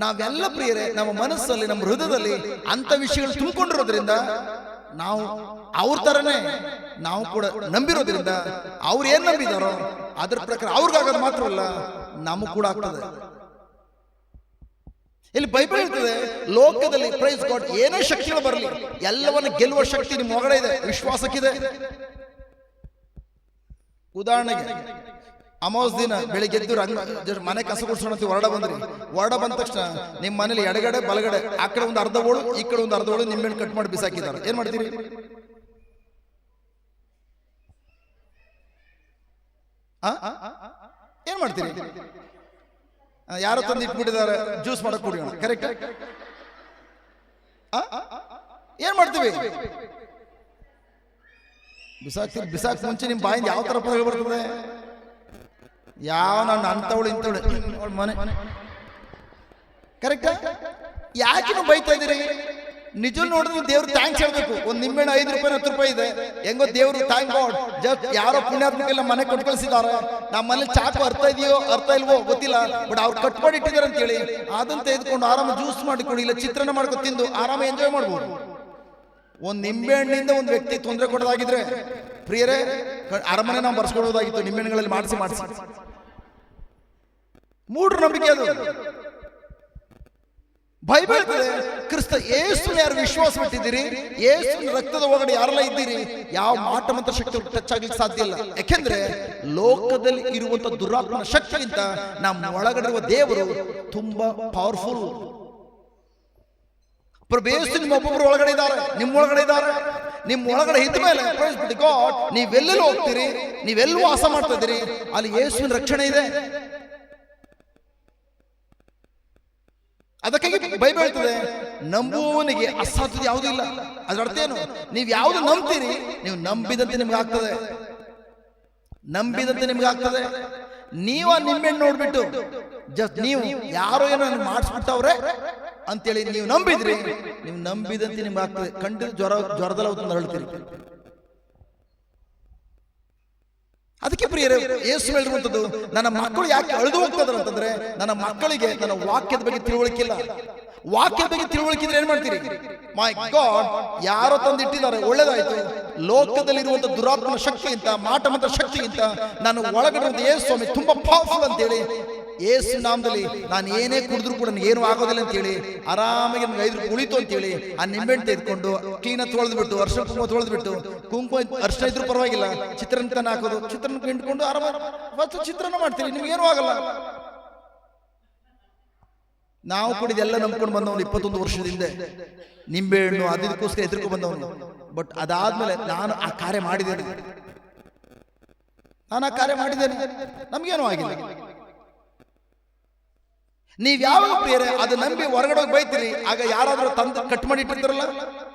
ನಾವೆಲ್ಲ ಪ್ರಿಯರೇ ನಮ್ಮ ಮನಸ್ಸಲ್ಲಿ, ನಮ್ಮ ಹೃದಯದಲ್ಲಿ ಅಂತ ವಿಷಯಗಳು ತುಂಬಿಕೊಂಡಿರೋದ್ರಿಂದ ನಾವು ಅವ್ರ ತರನೇ ನಾವು ಕೂಡ ನಂಬಿರೋದ್ರಿಂದ ಅವ್ರು ಏನ್ ನಂಬಿದಾರೋ ಅದ್ರ ಪ್ರಕಾರ ಅವ್ರಿಗಾಗೋದು ಮಾತ್ರವಲ್ಲ, ನಮಗ್ ಕೂಡ ಆಗ್ತದೆ. ಇಲ್ಲಿ ಬೈಬಲ್ ಹೇಳ್ತದೆ, ಲೋಕದಲ್ಲಿ ಪ್ರೈಸ್ ಗಾಡ್ ಏನೇ ಶಕ್ತಿಗಳು ಬರಲಿ, ಎಲ್ಲವನ್ನ ಗೆಲ್ಲುವ ಶಕ್ತಿ ನಿಮ್ಮ ಒಳಗಡೆ ಇದೆ, ವಿಶ್ವಾಸಕ್ಕಿದೆ. ಉದಾಹರಣೆಗೆ ಅಮಾವಾಸ್ಯೆ ದಿನ ಬೆಳಿಗ್ಗೆ ಎದ್ದು ಮನೆ ಕಸ ಗುಡಿಸೋಣ ಹೊರಡ ಬಂದ್ರಿ. ಹೊರಡ ಬಂದ ತಕ್ಷಣ ನಿಮ್ಮ ಮನೇಲಿ ಎಡಗಡೆ ಬಲಗಡೆ ಆ ಕಡೆ ಒಂದು ಅರ್ಧ ಓಳು, ಈ ಕಡೆ ಒಂದು ಅರ್ಧ ಓಳು ನಿಂಬೆಹಣ್ಣು ಕಟ್ ಮಾಡಿ ಬಿಸಾಕಿದ್ದಾರೆ. ಏನ್ ಮಾಡ್ತೀರಿ? ಏನ್ ಮಾಡ್ತೀರಿ? ಯಾರೋ ತಂದು ಇಟ್ಬಿಟ್ಟಿದ್ದಾರೆ, ಜ್ಯೂಸ್ ಮಾಡಕ್ ಕುಡಿಯೋಣ, ಕರೆಕ್ಟ್? ಏನ್ ಮಾಡ್ತೀವಿ? ಬಿಸಾಕ್ ಮುಂಚೆ ನಿಮ್ ಬಾಯಿಂದ ಯಾವ ತರ ಪದಗಳು ಬರ್ತದೆ? ಯಾವ ನಾನು ಅಂತವಳು ಇಂಥವಳು ಮನೆ, ಕರೆಕ್ಟ್? ಯಾಕೆ ನೀವು ಬೈತಾ ಇದ್ದೀರಿ? ನಿಜ ನೋಡಿದ್ರೆ ದೇವ್ರು ಥ್ಯಾಂಕ್ಸ್ ಹೇಳ್ಬೇಕು. ಒಂದು ನಿಂಬೆಹಣ್ಣು 5 ರೂಪಾಯಿ 10 ರೂಪಾಯಿ ಇದೆ, ಹೆಂಗೋ ದೇವ್ರು ಥ್ಯಾಂಕ್ ಗಾಡ್, ಜಸ್ಟ್ ಯಾರೋ ಪುಣ್ಯಾತ್ಮಕ್ಕೆಲ್ಲ ಮನೆ ಕೊಟ್ಟು ಕಳಿಸಿದ್ದಾರೆ. ನಮ್ಮ ಮನೇಲಿ ಚಾಕು ಅರ್ಥ ಇದೆಯೋ ಅರ್ಥ ಇಲ್ವೋ ಗೊತ್ತಿಲ್ಲ, ಬಟ್ ಅವ್ರು ಕಟ್ ಮಾಡಿ ಇಟ್ಟಿದ್ದಾರೆ ಅಂತೇಳಿ ಅದನ್ನ ತೆಗೆದುಕೊಂಡು ಆರಾಮ ಜ್ಯೂಸ್ ಮಾಡಿಕೊಂಡು ಇಲ್ಲ ಚಿತ್ರಾನ್ನ ಮಾಡ್ಕೊಂಡು ತಿಂದು ಆರಾಮ ಎಂಜಾಯ್ ಮಾಡ್ಬೋದು. ಒಂದು ನಿಂಬೆಹಣ್ಣಿಂದ ಒಂದು ವ್ಯಕ್ತಿ ತೊಂದರೆ ಕೊಡೋದಾಗಿದ್ರೆ ಪ್ರಿಯರೇ, ಅರಮನೆ ನಾವು ಬರ್ಸ್ಕೊಡೋದಾಗಿತ್ತು ನಿಂಬೆಹಣ್ಣುಗಳಲ್ಲಿ ಮಾಡಿಸಿ. ಮೂಢ ನಂಬಿಕೆ ಅದು. ಬೈಬಲ್ ಹೇಳ್ತದೆ, ಕ್ರಿಸ್ತ ಯೇಸು ಯಾರು ವಿಶ್ವಾಸ ಬಿಟ್ಟಿದ್ದೀರಿ, ಯೇಸುವಿನ ರಕ್ತದ ಒಳಗಡೆ ಯಾರೆಲ್ಲ ಇದ್ದೀರಿ, ಯಾವ ಮಾಟ ಮಂತ್ರ ಶಕ್ತಿ ಟಚ್ ಆಗ್ಲಿಕ್ಕೆ ಸಾಧ್ಯ ಇಲ್ಲ. ಯಾಕೆಂದ್ರೆ ಲೋಕದಲ್ಲಿ ಇರುವಂತ ದುರಾತ್ಮನ ಶಕ್ತಿಗಿಂತ ನಮ್ಮ ಒಳಗಡೆ ಇರುವ ದೇವರು ತುಂಬಾ ಪವರ್ಫುಲ್. ಯೇಸು ನಿಮ್ಮ ಒಬ್ಬೊಬ್ಬರು ಒಳಗಡೆ ಇದ್ದಾರೆ, ನಿಮ್ಮ ಒಳಗಡೆ ಇದ್ದಾರೆ. ನಿಮ್ಮ ಒಳಗಡೆ ಇದ್ದ ಮೇಲೆ ನೀವೆಲ್ಲೆಲ್ಲೂ ಹೋಗ್ತೀರಿ, ನೀವೆಲ್ಲೂ ವಾಸ ಮಾಡ್ತಾ ಇದ್ದೀರಿ, ಅಲ್ಲಿ ಯೇಸುವಿನ ರಕ್ಷಣೆ ಇದೆ. ಅದಕ್ಕಾಗಿ ಬೈಬಲ್ ಹೇಳ್ತದೆ, ನಂಬುವವನಿಗೆ ಅಸಾಧ್ಯತೆ ಯಾವುದೂ ಇಲ್ಲ. ಅದರ ಅರ್ಥ ಏನು? ನೀವು ಯಾವುದು ನಂಬ್ತೀರಿ, ನೀವು ನಂಬಿದಂತೆ ನಿಮ್ಗೆ ಆಗ್ತದೆ. ನಂಬಿದಂತೆ ನಿಮ್ಗೆ ಆಗ್ತದೆ. ನೀವು ಆ ನಿಂಬೆಹಣ್ಣು ನೋಡ್ಬಿಟ್ಟು ಜಸ್ಟ್ ನೀವು ಯಾರೋ ಏನೋ ಮಾಡಿಸ್ಬಿಟ್ಟವ್ರೆ ಅಂತೇಳಿ ನೀವು ನಂಬಿದ್ರಿ, ನೀವು ನಂಬಿದಂತೆ ನಿಮ್ಗೆ ಆಗ್ತದೆ. ಖಂಡಿತ ಜ್ವರದಲ್ಲಿ ಅವತ್ತು ಹೇಳ್ತೀರಿ. ಅದಕ್ಕೆ ಪ್ರಿಯರೇ, ಯೇಸು ಹೇಳಿರುವಂಥದ್ದು, ನನ್ನ ಮಕ್ಕಳು ಯಾಕೆ ಅಳಿದು ಹೋಗ್ತದ್ರ ಅಂತಂದ್ರೆ, ನನ್ನ ಮಕ್ಕಳಿಗೆ ನನ್ನ ವಾಕ್ಯದ ಬಗ್ಗೆ ತಿಳುವಳಿಕೆ ಇಲ್ಲ. ವಾಕ್ಯದ ಬಗ್ಗೆ ತಿಳುವಳಿಕೆ ಇದ್ರೆ ಏನ್ ಮಾಡ್ತೀರಿ? ಮೈ ಗಾಡ್, ಯಾರೋ ತಂದಿಟ್ಟಿದ್ದಾರೆ, ಒಳ್ಳೇದಾಯ್ತು. ಲೋಕದಲ್ಲಿರುವಂತ ದುರಾತ್ಮನ ಶಕ್ತಿಗಿಂತ, ಮಾಟ ಮಂತ್ರ ಶಕ್ತಿಗಿಂತ ನಾನು ಒಳಗಡೆ ಯೇಸು ಸ್ವಾಮಿ ತುಂಬಾ ಪವರ್ಫುಲ್ ಅಂತೇಳಿ, ಯೇಸು ನಾಮದಲ್ಲಿ ನಾನು ಏನೇ ಕುಡಿದ್ರು ಕೂಡ ನನಗೆ ಏನು ಆಗೋದಿಲ್ಲ ಅಂತೇಳಿ ಆರಾಮಾಗಿ ನನಗೆ 5 ರೂಪಾಯಿ ಉಳಿತು ಅಂತೇಳಿ ಆ ನಿಂಬೆಹಣ್ಣು ತೆಗೆದುಕೊಂಡು ಕ್ಲೀನಾಗಿ ತೊಳೆದ್ಬಿಟ್ಟು, ಅರ್ಶಿನ ಕುಂಕುಮ ತೊಳೆದ್ಬಿಟ್ಟು, ಕುಂಕುಮ ಅರ್ಶಿನ ಇದ್ರೂ ಪರವಾಗಿಲ್ಲ, ಚಿತ್ರಾನ್ನ ಹಾಕೋದು, ಚಿತ್ರಾನ್ನ ಹಿಂಡ್ಕೊಂಡು ಆರಾಮ ಚಿತ್ರಾನ್ನ ಮಾಡ್ತೀವಿ, ನಿಮ್ಗೇನು ಆಗಲ್ಲ. ನಾವು ಕೂಡ ಇದೆಲ್ಲ ನಂಬ್ಕೊಂಡು ಬಂದವನು 21 ವರ್ಷದಿಂದ, ನಿಂಬೆಹಣ್ಣು ಅದಕ್ಕೋಸ್ಕರ ಎದುರ್ಕೊಂಡು ಬಂದವನು. ಬಟ್ ಅದಾದ್ಮೇಲೆ ನಾನು ಆ ಕಾರ್ಯ ಮಾಡಿದ್ದೇನೆ, ನಮ್ಗೇನು ಆಗಿಲ್ಲ. ನೀವ್ ಯಾವಾಗ ಪ್ರಿಯರೇ ಅದು ನಂಬಿ ಹೊರಗಡೆ ಹೋಗಿ ಬೈತೀರಿ, ಆಗ ಯಾರಾದ್ರೂ ತಂದು ಕಟ್ ಮಾಡಿ ಇಟ್ಟಿರ್ತಾರಲ್ಲ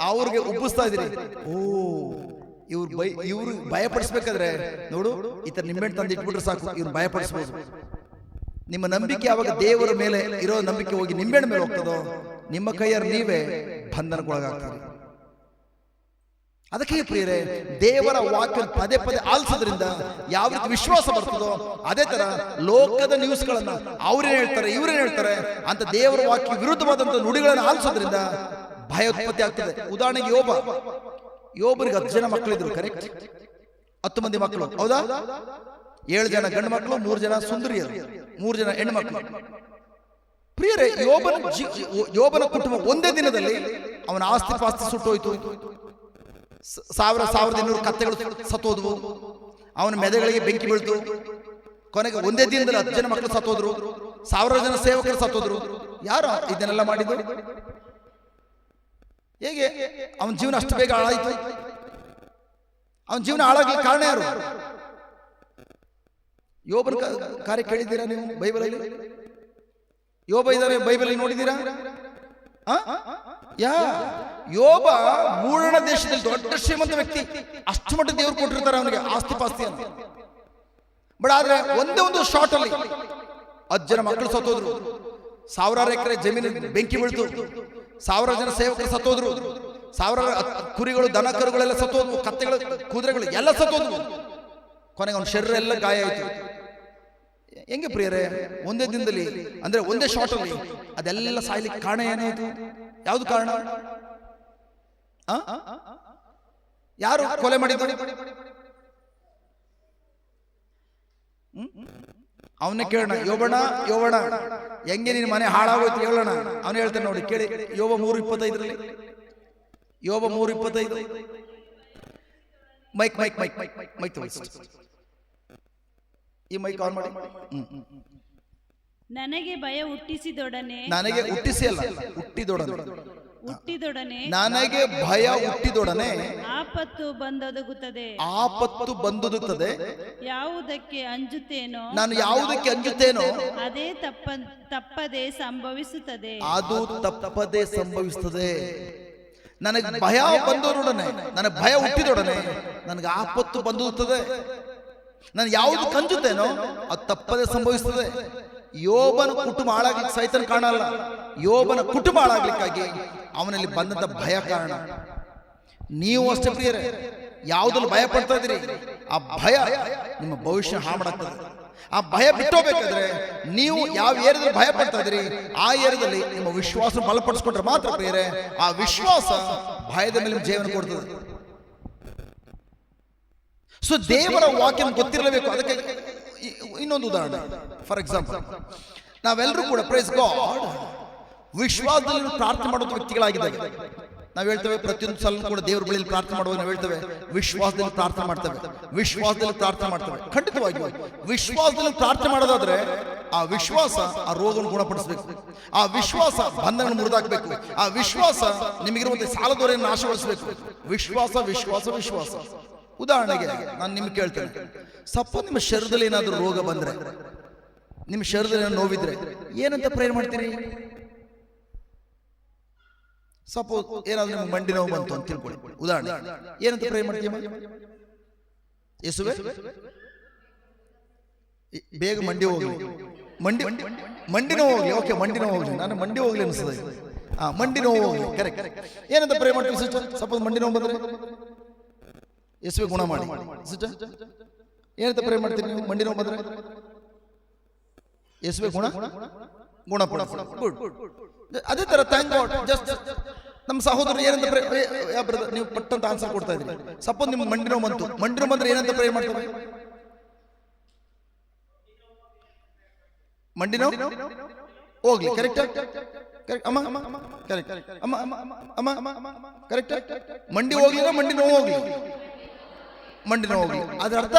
ಅವ್ರಿಗೆ ಉಬ್ಬಿಸ್ತಾ ಇದೀರಿ. ಓ, ಇವ್ರು ಭಯಪಡಿಸ್ಬೇಕಾದ್ರೆ ನೋಡು, ಈ ತರ ನಿಂಬೆಹಣ್ಣು ತಂದು ಇಟ್ಬಿಟ್ರೆ ಸಾಕು, ಇವ್ರು ಭಯಪಡಿಸ್ಬೋದು. ನಿಮ್ಮ ನಂಬಿಕೆ ಯಾವಾಗ ದೇವರ ಮೇಲೆ ಇರೋ ನಂಬಿಕೆ ಹೋಗಿ ನಿಂಬೆಹಣ್ಣು ಮೇಲೆ ಹೋಗ್ತದೋ, ನಿಮ್ಮ ಕೈಯಾರ ನೀವೇ ಬಂಧನಕ್ಕೊಳಗಾಗ್ತೀರಿ. ಅದಕ್ಕೆ ಪ್ರಿಯರೇ, ದೇವರ ವಾಕ್ಯ ಪದೇ ಪದೇ ಆಲಿಸೋದ್ರಿಂದ ಯಾವ ರೀತಿ ವಿಶ್ವಾಸ ಬರ್ತದೋ, ಅದೇ ತರ ಲೋಕದ ನ್ಯೂಸ್ಗಳನ್ನ ಅವ್ರೇನ್ ಹೇಳ್ತಾರೆ ಇವ್ರೇನ್ ಹೇಳ್ತಾರೆ ಅಂತ ದೇವರ ವಾಕ್ಯ ವಿರುದ್ಧವಾದಂತ ನುಡಿಗಳನ್ನು ಆಲಿಸೋದ್ರಿಂದ ಭಯ ಉತ್ಪತ್ತಿ ಆಗ್ತದೆ. ಉದಾಹರಣೆಗೆ ಯೋಬರಿಗೆ 10 ಜನ ಮಕ್ಕಳಿದ್ರು, ಕರೆಕ್ಟ್? 10 ಮಂದಿ ಮಕ್ಕಳು, ಹೌದಾ? 7 ಜನ ಗಂಡು ಮಕ್ಕಳು, 3 ಜನ ಸುಂದರಿಯರು, 3 ಜನ ಹೆಣ್ಣು ಮಕ್ಕಳು. ಪ್ರಿಯರೇ, ಯೋಬನ ಕುಟುಂಬ ಒಂದೇ ದಿನದಲ್ಲಿ ಅವನ ಆಸ್ತಿ ಪಾಸ್ತಿ ಸುಟ್ಟೋಯ್ತು. 1,200 ಕತ್ತೆಗಳು ಸತ್ತೋದ್ವು, ಅವನ ಮೆದೆಗಳಿಗೆ ಬೆಂಕಿ ಬೀಳ್ತು. ಕೊನೆಗೆ ಒಂದೇ ದಿನದಲ್ಲಿ 10 ಜನ ಮಕ್ಕಳು ಸತ್ತೋದ್ರು, 1000 ಜನ ಸೇವಕರು ಸತ್ತೋದ್ರು. ಯಾರು ಇದನ್ನೆಲ್ಲ ಮಾಡಿದ್ರು? ಹೇಗೆ ಅವನ ಜೀವನ ಅಷ್ಟು ಬೇಗ ಹಾಳಾಯ್ತು? ಅವನ ಜೀವನ ಹಾಳಾಗ್ಲಿಕ್ಕೆ ಕಾರಣ ಯಾರು? ಯೋಬನ ಕಾರ್ಯ ಕೇಳಿದ್ದೀರಾ ನೀವು ಬೈಬಲಲ್ಲಿ? ಯೋಬ ಇದ್ದಾರೆ ಬೈಬಲ್ ನೋಡಿದ್ದೀರಾ? ಯೋಬ ಮೂಡಣ ದೇಶದಲ್ಲಿ ದೊಡ್ಡ ಶ್ರೀಮಂತ ವ್ಯಕ್ತಿ, ಅಷ್ಟು ಮಟ್ಟ ದೇವರು ಕೊಟ್ಟಿರ್ತಾರೆ ಅವನಿಗೆ ಆಸ್ತಿ ಪಾಸ್ತಿ ಅಂತ. ಬಟ್ ಆದ್ರೆ ಒಂದೇ ಒಂದು ಶಾರ್ಟ್ ಅಲ್ಲಿ 10 ಜನ ಮಕ್ಕಳು ಸತ್ತೋದ್ರು, 1000 ಎಕರೆ ಜಮೀನು ಬೆಂಕಿ ಬೀಳ್ತು, 1000 ಜನ ಸೇವಕರು ಸತ್ತೋದ್ರು, 1000 ಕುರಿಗಳು ದನ ಕರುಗಳೆಲ್ಲ ಸತ್ತೋದ್ವು, ಕತ್ತೆಗಳು ಕುದುರೆಗಳು ಎಲ್ಲ ಸತ್ತೋದ್ವು. ಕೊನೆಗೆ ಅವನ ಶರೀರ ಎಲ್ಲ ಗಾಯ ಆಯ್ತು. ಹೆಂಗೆ ಪ್ರಿಯರೇ, ಒಂದೇ ದಿನದಲ್ಲಿ ಅಂದ್ರೆ ಒಂದೇ ಶಾರ್ಟ್ ಅಲ್ಲಿ ಅದೆಲ್ಲ ಸಾಯ್ಲಿಕ್ಕೆ ಕಾರಣ ಏನಾಯ್ತು? ಯಾವ್ದು ಕಾರಣ? ಯಾರು ಕೊಲೆ ಮಾಡಿದ್ರು? ಅವನೇ ಕೇಳೋಣ, ಯೋಬಣ ಹೆಂಗೆ ನಿನ್ನ ಮನೆ ಹಾಳಾಗೋಯ್ತು ಹೇಳೋಣ. ಅವನು ಹೇಳ್ತಾನೆ ನೋಡಿ, ಕೇಳಿ. ಯೋಬ 3:25 ಯೋಬ 3:25. ಮೈಕ್ ಈ ಮೈಕ್ ಆನ್ ಮಾಡಿ. ನನಗೆ ಭಯ ಹುಟ್ಟಿಸಿದೊಡನೆ, ನನಗೆ ಹುಟ್ಟಿಸಿ ಅಲ್ಲ ಹುಟ್ಟಿದೊಡನೆ, ನನಗೆ ಭಯ ಹುಟ್ಟಿದೊಡನೆ ಆಪತ್ತು ಬಂದೊದಗುತ್ತದೆ. ಯಾವುದಕ್ಕೆ ಅಂಜುತ್ತೇನೋ, ನಾನು ಯಾವುದಕ್ಕೆ ಅಂಜುತ್ತೇನೋ ಅದೇ ತಪ್ಪದೆ ಸಂಭವಿಸುತ್ತದೆ, ಅದು ತಪ್ಪದೆ ಸಂಭವಿಸುತ್ತದೆ. ನನಗೆ ಭಯ ಬಂದೊಡನೆ, ನನಗೆ ಭಯ ಹುಟ್ಟಿದೊಡನೆ ನನಗೆ ಆಪತ್ತು ಬಂದೊದಗುತ್ತದೆ. ನಾನು ಯಾವುದಕ್ಕೆ ಅಂಜುತ್ತೇನೋ ಅದು ತಪ್ಪದೆ ಸಂಭವಿಸುತ್ತದೆ. ಯೋಬನ ಕುಟುಂಬ ಹಾಳಾಗ್ಲಿಕ್ಕೆ ಸೈತನ್ ಕಾಣಲ್ಲ, ಯೋಬನ ಕುಟುಂಬ ಹಾಳಾಗ್ಲಿಕ್ಕಾಗಿ ಅವನಲ್ಲಿ ಬಂದಂತ ಭಯ ಕಾರಣ. ನೀವು ಅಷ್ಟೇ ಪ್ರಿಯರೇ, ಯಾವುದ್ರಲ್ಲಿ ಭಯ ಪಡ್ತಾ ಇದ್ದೀರಿ ಆ ಭಯ ನಿಮ್ಮ ಭವಿಷ್ಯ ಹಾಳು ಮಾಡಾಗ್ತದೆ. ಆ ಭಯ ಬಿಟ್ಟೋಗ್ಬೇಕಾದ್ರೆ ನೀವು ಯಾವ ಏರಿಯಾದಲ್ಲಿ ಭಯ ಪಡ್ತಾ ಇದ್ದೀರಿ ಆ ಏರಿಯಾದಲ್ಲಿ ನಿಮ್ಮ ವಿಶ್ವಾಸ ಬಲಪಡಿಸ್ಕೊಂಡ್ರೆ ಮಾತ್ರ ಪ್ರಿಯರೇ ಆ ವಿಶ್ವಾಸ ಭಯದ ಮೇಲೆ ನಿಮ್ಮ ಜೀವನ ಕೊಡ್ತದೆ. ಸೊ ದೇವರ ವಾಕ್ಯ ಗೊತ್ತಿರಲೇಬೇಕು. ಅದಕ್ಕೆ ಇನ್ನೊಂದು ಉದಾಹರಣೆ, ಫಾರ್ ಎಕ್ಸಾಂಪಲ್, ನಾವೆಲ್ಲರೂ ಕೂಡ ಪ್ರೈಸ್ ಗಾಡ್ ವಿಶ್ವಾಸದಲ್ಲಿ ಪ್ರಾರ್ಥನೆ ಮಾಡುವ ವ್ಯಕ್ತಿಗಳಾಗಿದ್ದಾಗ ನಾವು ಹೇಳ್ತೇವೆ, ಪ್ರತಿಯೊಂದು ಸಲ ಕೂಡ ದೇವರ ಬಳಿಯಲ್ಲಿ ಪ್ರಾರ್ಥನೆ ಮಾಡುವಾಗ ನಾವು ಹೇಳ್ತೇವೆ ವಿಶ್ವಾಸದಲ್ಲಿ ಪ್ರಾರ್ಥನೆ ಮಾಡ್ತೇವೆ, ವಿಶ್ವಾಸದಲ್ಲಿ ಪ್ರಾರ್ಥನೆ ಮಾಡ್ತೇವೆ. ಖಂಡಿತವಾಗಿ ವಿಶ್ವಾಸದಲ್ಲಿ ಪ್ರಾರ್ಥನೆ ಮಾಡೋದಾದ್ರೆ ಆ ವಿಶ್ವಾಸ ಆ ರೋಗವನ್ನು ಗುಣಪಡಿಸಬೇಕು, ಆ ವಿಶ್ವಾಸ ಬಂಧಗಳನ್ನು ಮುರಿದಾಕಬೇಕು, ಆ ವಿಶ್ವಾಸ ನಿಮಗಿರುವಂತಹ ಸಾಲದವರೆಯನ್ನು ನಾಶಗೊಳಿಸಬೇಕು. ವಿಶ್ವಾಸ ವಿಶ್ವಾಸ ವಿಶ್ವಾಸ. ಉದಾಹರಣೆಗೆ ನಾನು ನಿಮ್ಗೆ ಕೇಳ್ತೇನೆ, ಸಪೋಸ್ ನಿಮ್ಮ ಶರೀರದಲ್ಲಿ ಏನಾದರೂ ರೋಗ ಬಂದ್ರೆ, ನಿಮ್ಮ ಶರೀರದಲ್ಲಿ ಏನಾದ್ರು ನೋವಿದ್ರೆ ಏನಂತ ಪ್ರೇಯರ್ ಮಾಡ್ತೀರಿ? ಸಪೋಸ್ ಏನಾದ್ರು ನಿಮ್ಗೆ ಮಂಡಿ ನೋವು ಬಂತು ಅಂತ ತಿಳ್ಕೊಳ್ಳಿ, ಉದಾಹರಣೆ, ಏನಂತ ಪ್ರೇಯರ್ ಮಾಡ್ತೀವಿ? ಯೇಸುವೆ ಬೇಗ ಮಂಡಿ ಹೋಗ್ಲಿ, ಮಂಡಿ ನೋವು ಹೋಗ್ಲಿ. ಓಕೆ, ಮಂಡಿ ನೋವು ಹೋಗ್ಲಿ, ನಾನು ಮಂಡಿ ಹೋಗ್ಲಿ ಅನಿಸ್ತದೆ. ಮಂಡಿ ನೋವು ಹೋಗ್ಲಿ, ಕರೆಕ್ಟ್. ಏನಂತ ಪ್ರೇಯರ್ ಮಾಡ್ತೀವಿ ಸಿಸ್ಟರ್? ಸಪೋಸ್ ಮಂಡಿ ನೋವು ಬಂದ್ರೆ ಯೇಸುವೆ ಗುಣ ಮಾಡಿ. ಸಿಸ್ಟರ್ ಏನಂತ ಪ್ರೇಯರ್ ಮಾಡ್ತೀರಿ ನೀವು ಮಂಡಿ ನೋವು ಬಂದ್ರೆ? ಯೇಸುವೆ ಗುಣಪಡ. ಗುಡ್. ಅದೇ ತರ ಥ್ಯಾಂಕ್ ಗಾಡ್. ಜಸ್ಟ್ ನಮ್ಮ ಸಹೋದರರು ಏನಂತ ಬ್ರದರ್ ನೀವು ಪಟ್ಟಂತ ಆನ್ಸರ್ ಕೊಡ್ತಾ ಇದ್ರಿ. ಸಪೋಸ್ ನಿಮ್ಗೆ ಮಂಡಿ ನೋವು ಬಂತು, ಮಂಡಿ ನೋವು ಬಂದ್ರೆ ಏನಂತ ಪ್ರೇಯರ್ ಮಾಡ್ತಾರೆ? ಮಂಡಿ ನೋವು ಹೋಗ್ಲಿ, ಕರೆಕ್ಟ್ ಅಮ್ಮ, ಕರೆಕ್ಟ್ ಅಮ್ಮ, ಕರೆಕ್ಟ್. ಮಂಡಿ ಹೋಗ್ಲಿಲ್ಲ, ಮಂಡಿ ನೋವು ಹೋಗ್ಲಿ, ಮಂಡಿ ನೋವು ಹೋಗ್ಲಿ. ಅದರ ಅರ್ಥ